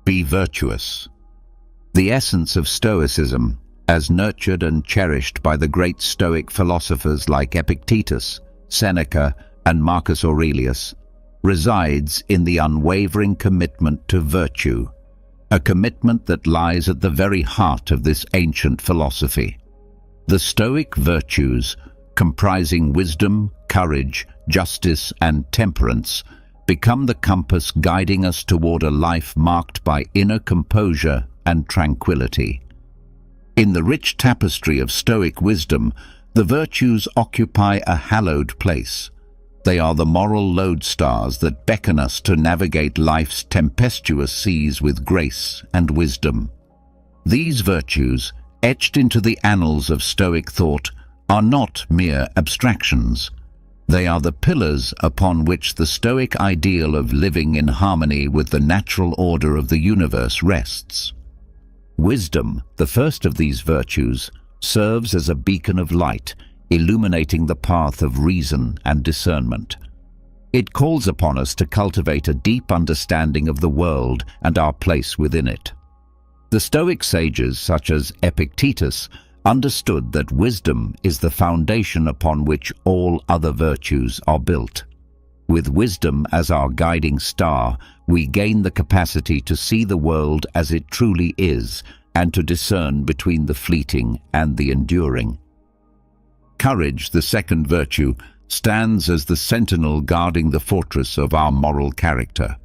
Be virtuous. The essence of Stoicism, as nurtured and cherished by the great Stoic philosophers like Epictetus, Seneca, and Marcus Aurelius, resides in the unwavering commitment to virtue, a commitment that lies at the very heart of this ancient philosophy. The Stoic virtues, comprising wisdom, courage, justice, and temperance, become the compass guiding us toward a life marked by inner composure and tranquility. In the rich tapestry of Stoic wisdom, the virtues occupy a hallowed place. They are the moral lodestars that beckon us to navigate life's tempestuous seas with grace and wisdom. These virtues, etched into the annals of Stoic thought, are not mere abstractions. They are the pillars upon which the Stoic ideal of living in harmony with the natural order of the universe rests. Wisdom, the first of these virtues, serves as a beacon of light, illuminating the path of reason and discernment. It calls upon us to cultivate a deep understanding of the world and our place within it. The Stoic sages, such as Epictetus, understood that wisdom is the foundation upon which all other virtues are built. With wisdom as our guiding star, we gain the capacity to see the world as it truly is and to discern between the fleeting and the enduring. Courage, the second virtue, stands as the sentinel guarding the fortress of our moral character.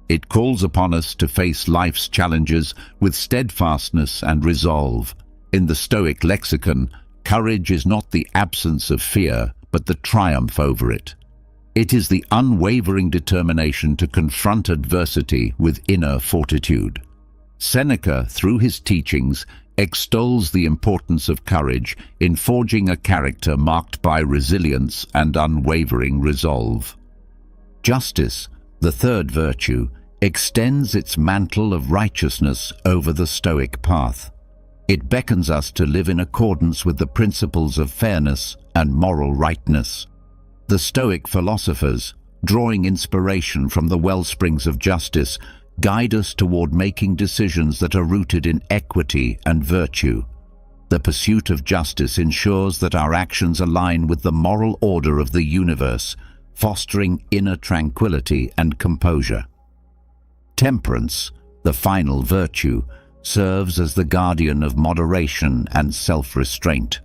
It calls upon us to face life's challenges with steadfastness and resolve. In the Stoic lexicon, courage is not the absence of fear, but the triumph over it. It is the unwavering determination to confront adversity with inner fortitude. Seneca, through his teachings, extols the importance of courage in forging a character marked by resilience and unwavering resolve. Justice, the third virtue, extends its mantle of righteousness over the Stoic path. It beckons us to live in accordance with the principles of fairness and moral rightness. The Stoic philosophers, drawing inspiration from the wellsprings of justice, guide us toward making decisions that are rooted in equity and virtue. The pursuit of justice ensures that our actions align with the moral order of the universe, fostering inner tranquility and composure. Temperance, the final virtue, serves as the guardian of moderation and self-restraint.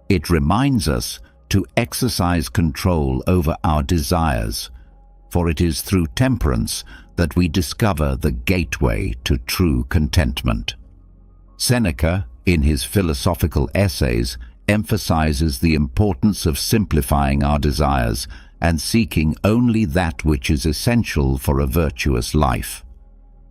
It reminds us to exercise control over our desires, for it is through temperance that we discover the gateway to true contentment. Seneca, in his philosophical essays, emphasizes the importance of simplifying our desires and seeking only that which is essential for a virtuous life.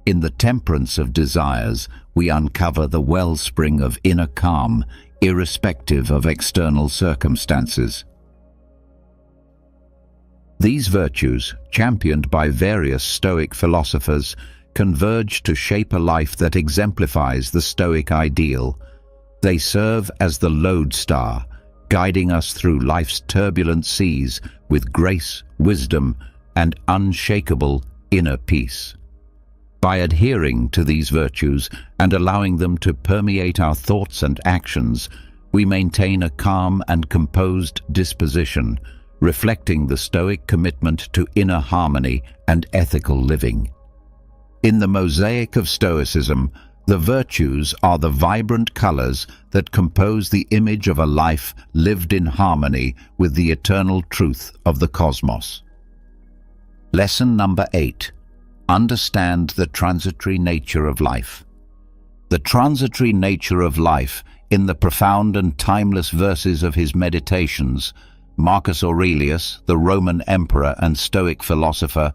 In the temperance of desires, we uncover the wellspring of inner calm, irrespective of external circumstances. These virtues, championed by various Stoic philosophers, converge to shape a life that exemplifies the Stoic ideal. They serve as the lodestar, guiding us through life's turbulent seas with grace, wisdom, and unshakable inner peace. By adhering to these virtues and allowing them to permeate our thoughts and actions, we maintain a calm and composed disposition, reflecting the Stoic commitment to inner harmony and ethical living. In the mosaic of Stoicism, the virtues are the vibrant colors that compose the image of a life lived in harmony with the eternal truth of the cosmos. Lesson number 8. Understand the transitory nature of life. The transitory nature of life, in the profound and timeless verses of his Meditations, Marcus Aurelius, the Roman emperor and Stoic philosopher,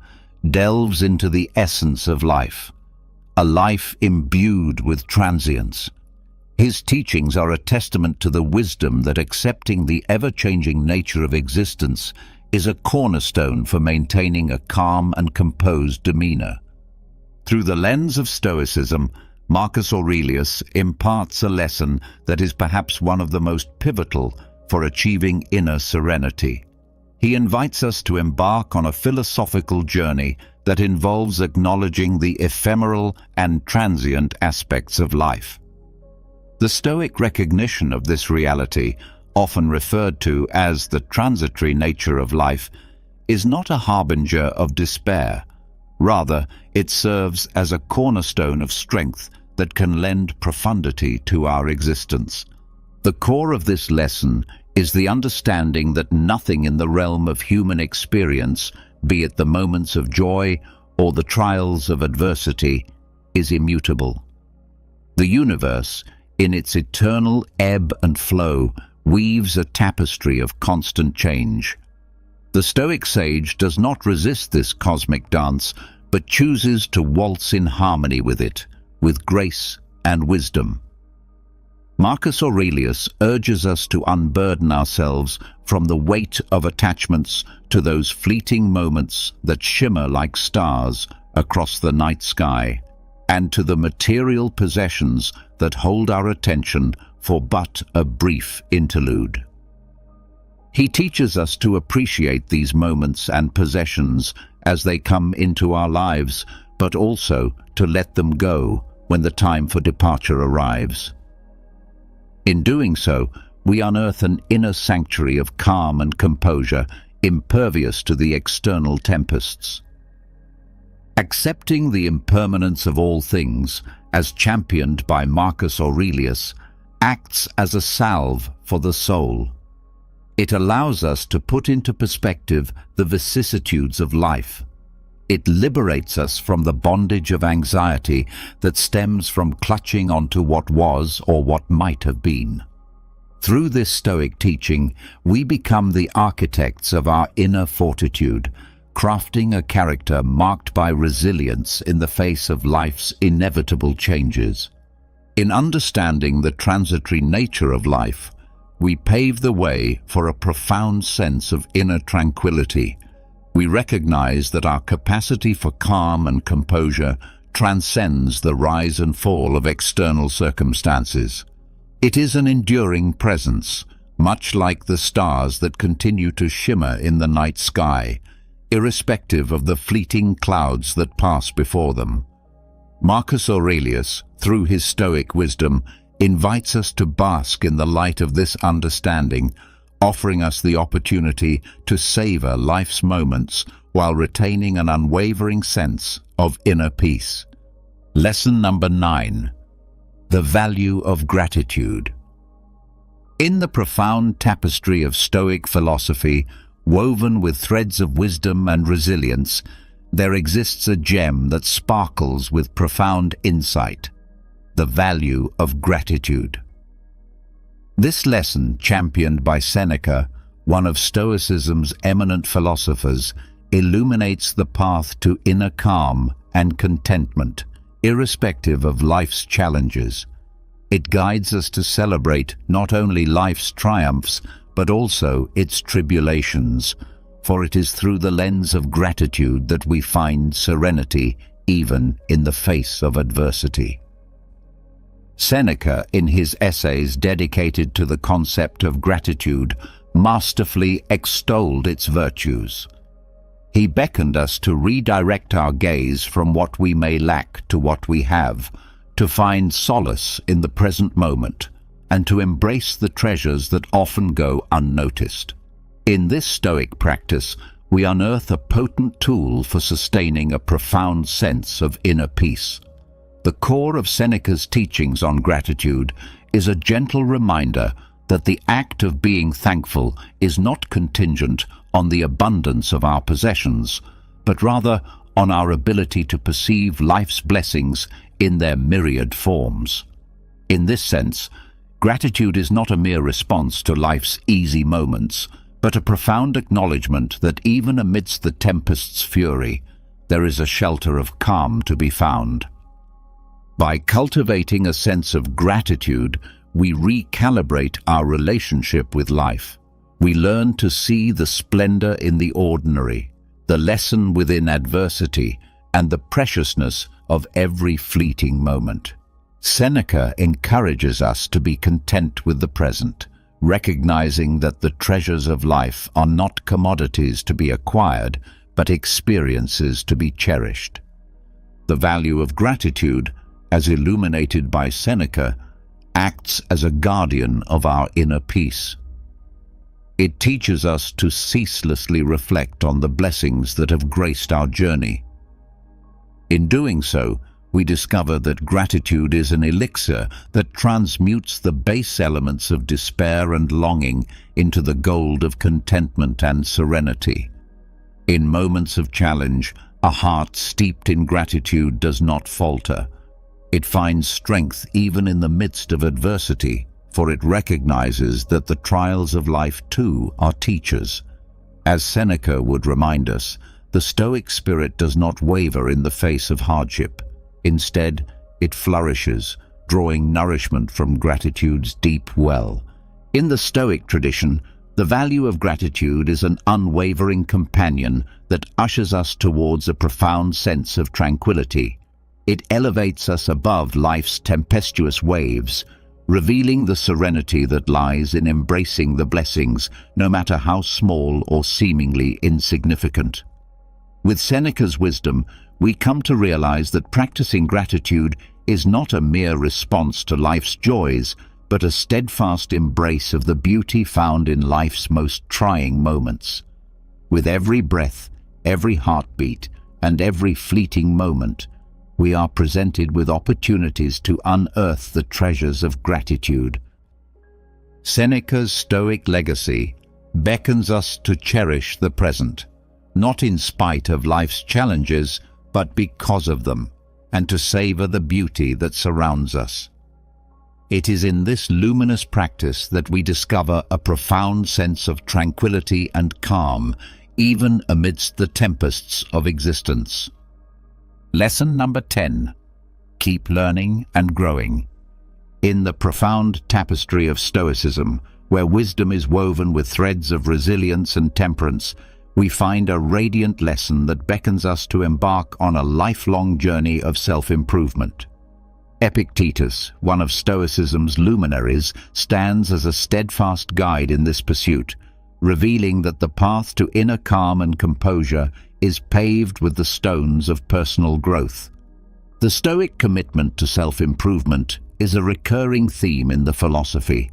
delves into the essence of life, a life imbued with transience. His teachings are a testament to the wisdom that accepting the ever-changing nature of existence is a cornerstone for maintaining a calm and composed demeanor. Through the lens of Stoicism, Marcus Aurelius imparts a lesson that is perhaps one of the most pivotal for achieving inner serenity. He invites us to embark on a philosophical journey that involves acknowledging the ephemeral and transient aspects of life. The Stoic recognition of this reality, often referred to as the transitory nature of life, is not a harbinger of despair. Rather, it serves as a cornerstone of strength that can lend profundity to our existence. The core of this lesson is the understanding that nothing in the realm of human experience, be it the moments of joy or the trials of adversity, is immutable. The universe, in its eternal ebb and flow, weaves a tapestry of constant change. The Stoic sage does not resist this cosmic dance, but chooses to waltz in harmony with it, with grace and wisdom. Marcus Aurelius urges us to unburden ourselves from the weight of attachments to those fleeting moments that shimmer like stars across the night sky, and to the material possessions that hold our attention for but a brief interlude. He teaches us to appreciate these moments and possessions as they come into our lives, but also to let them go when the time for departure arrives. In doing so, we unearth an inner sanctuary of calm and composure, impervious to the external tempests. Accepting the impermanence of all things, as championed by Marcus Aurelius, acts as a salve for the soul. It allows us to put into perspective the vicissitudes of life. It liberates us from the bondage of anxiety that stems from clutching onto what was or what might have been. Through this Stoic teaching, we become the architects of our inner fortitude, crafting a character marked by resilience in the face of life's inevitable changes. In understanding the transitory nature of life, we pave the way for a profound sense of inner tranquility. We recognize that our capacity for calm and composure transcends the rise and fall of external circumstances. It is an enduring presence, much like the stars that continue to shimmer in the night sky, irrespective of the fleeting clouds that pass before them. Marcus Aurelius, through his Stoic wisdom, invites us to bask in the light of this understanding, offering us the opportunity to savor life's moments while retaining an unwavering sense of inner peace. Lesson number 9. The value of gratitude. In the profound tapestry of Stoic philosophy, woven with threads of wisdom and resilience, there exists a gem that sparkles with profound insight: the value of gratitude. This lesson, championed by Seneca, one of Stoicism's eminent philosophers, illuminates the path to inner calm and contentment, irrespective of life's challenges. It guides us to celebrate not only life's triumphs, but also its tribulations, for it is through the lens of gratitude that we find serenity even in the face of adversity. Seneca, in his essays dedicated to the concept of gratitude, masterfully extolled its virtues. He beckoned us to redirect our gaze from what we may lack to what we have, to find solace in the present moment, and to embrace the treasures that often go unnoticed. In this Stoic practice, we unearth a potent tool for sustaining a profound sense of inner peace. The core of Seneca's teachings on gratitude is a gentle reminder that the act of being thankful is not contingent on the abundance of our possessions, but rather on our ability to perceive life's blessings in their myriad forms. In this sense, gratitude is not a mere response to life's easy moments, but a profound acknowledgement that even amidst the tempest's fury, there is a shelter of calm to be found. By cultivating a sense of gratitude, we recalibrate our relationship with life. We learn to see the splendor in the ordinary, the lesson within adversity, and the preciousness of every fleeting moment. Seneca encourages us to be content with the present, recognizing that the treasures of life are not commodities to be acquired, but experiences to be cherished. The value of gratitude, as illuminated by Seneca, acts as a guardian of our inner peace. It teaches us to ceaselessly reflect on the blessings that have graced our journey. In doing so, we discover that gratitude is an elixir that transmutes the base elements of despair and longing into the gold of contentment and serenity. In moments of challenge, a heart steeped in gratitude does not falter. It finds strength even in the midst of adversity, for it recognizes that the trials of life too are teachers. As Seneca would remind us, the Stoic spirit does not waver in the face of hardship. Instead, it flourishes, drawing nourishment from gratitude's deep well. In the Stoic tradition, the value of gratitude is an unwavering companion that ushers us towards a profound sense of tranquility. It elevates us above life's tempestuous waves, revealing the serenity that lies in embracing the blessings, no matter how small or seemingly insignificant. With Seneca's wisdom, we come to realize that practicing gratitude is not a mere response to life's joys, but a steadfast embrace of the beauty found in life's most trying moments. With every breath, every heartbeat, and every fleeting moment, we are presented with opportunities to unearth the treasures of gratitude. Seneca's Stoic legacy beckons us to cherish the present, not in spite of life's challenges, but because of them, and to savor the beauty that surrounds us. It is in this luminous practice that we discover a profound sense of tranquility and calm, even amidst the tempests of existence. Lesson number 10. Keep learning and growing. In the profound tapestry of Stoicism, where wisdom is woven with threads of resilience and temperance, we find a radiant lesson that beckons us to embark on a lifelong journey of self-improvement. Epictetus, one of Stoicism's luminaries, stands as a steadfast guide in this pursuit, revealing that the path to inner calm and composure is paved with the stones of personal growth. The Stoic commitment to self-improvement is a recurring theme in the philosophy,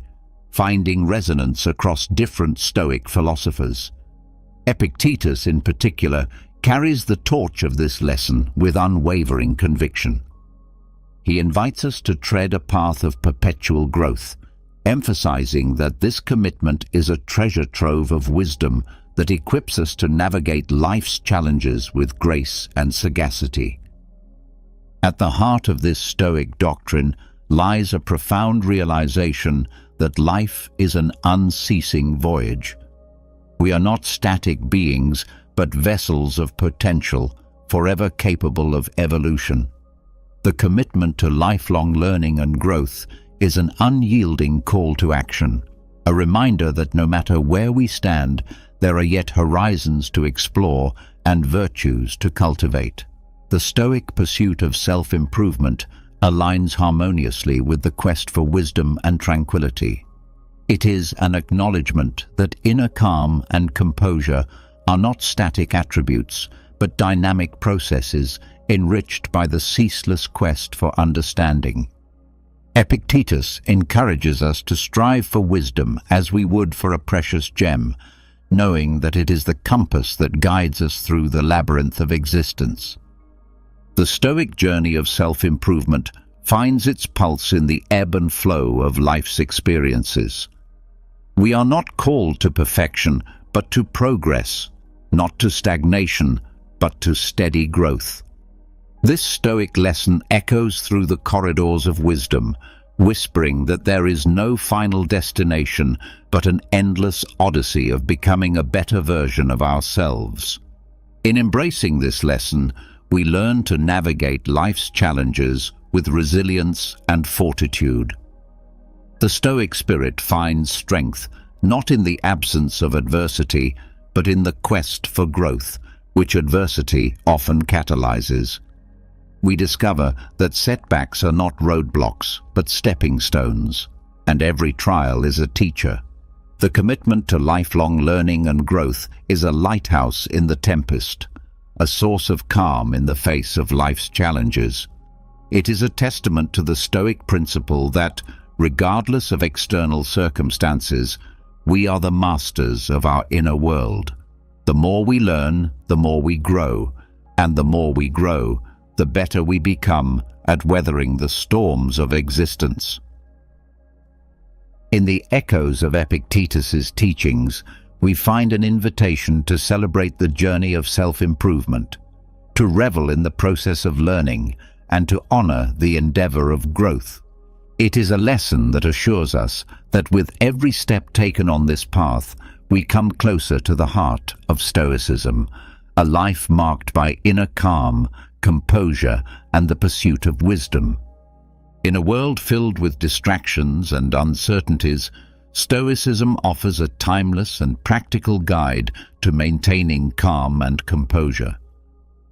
finding resonance across different Stoic philosophers. Epictetus, in particular, carries the torch of this lesson with unwavering conviction. He invites us to tread a path of perpetual growth, emphasizing that this commitment is a treasure trove of wisdom that equips us to navigate life's challenges with grace and sagacity. At the heart of this Stoic doctrine lies a profound realization that life is an unceasing voyage. We are not static beings, but vessels of potential, forever capable of evolution. The commitment to lifelong learning and growth is an unyielding call to action, a reminder that no matter where we stand, there are yet horizons to explore and virtues to cultivate. The Stoic pursuit of self-improvement aligns harmoniously with the quest for wisdom and tranquility. It is an acknowledgement that inner calm and composure are not static attributes, but dynamic processes enriched by the ceaseless quest for understanding. Epictetus encourages us to strive for wisdom as we would for a precious gem, knowing that it is the compass that guides us through the labyrinth of existence. The Stoic journey of self-improvement finds its pulse in the ebb and flow of life's experiences. We are not called to perfection, but to progress, not to stagnation, but to steady growth. This Stoic lesson echoes through the corridors of wisdom, whispering that there is no final destination, but an endless odyssey of becoming a better version of ourselves. In embracing this lesson, we learn to navigate life's challenges with resilience and fortitude. The Stoic spirit finds strength not in the absence of adversity, but in the quest for growth, which adversity often catalyzes. We discover that setbacks are not roadblocks, but stepping stones, and every trial is a teacher. The commitment to lifelong learning and growth is a lighthouse in the tempest, a source of calm in the face of life's challenges. It is a testament to the Stoic principle that, regardless of external circumstances, we are the masters of our inner world. The more we learn, the more we grow, and the more we grow, the better we become at weathering the storms of existence. In the echoes of Epictetus's teachings, we find an invitation to celebrate the journey of self-improvement, to revel in the process of learning, and to honor the endeavor of growth. It is a lesson that assures us that with every step taken on this path, we come closer to the heart of Stoicism, a life marked by inner calm, composure, and the pursuit of wisdom. In a world filled with distractions and uncertainties, Stoicism offers a timeless and practical guide to maintaining calm and composure.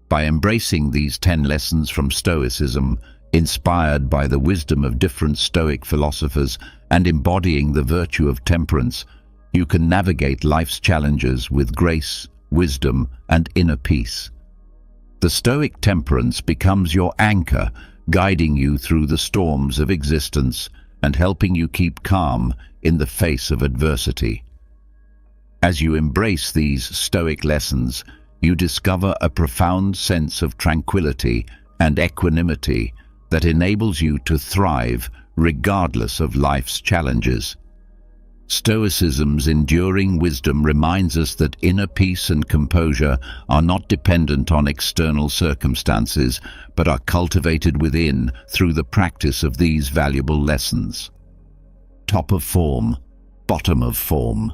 By embracing these 10 lessons from Stoicism, inspired by the wisdom of different Stoic philosophers and embodying the virtue of temperance, you can navigate life's challenges with grace, wisdom, and inner peace. The Stoic temperance becomes your anchor, guiding you through the storms of existence and helping you keep calm in the face of adversity. As you embrace these Stoic lessons, you discover a profound sense of tranquility and equanimity that enables you to thrive regardless of life's challenges. Stoicism's enduring wisdom reminds us that inner peace and composure are not dependent on external circumstances, but are cultivated within through the practice of these valuable lessons. Top of form, bottom of form.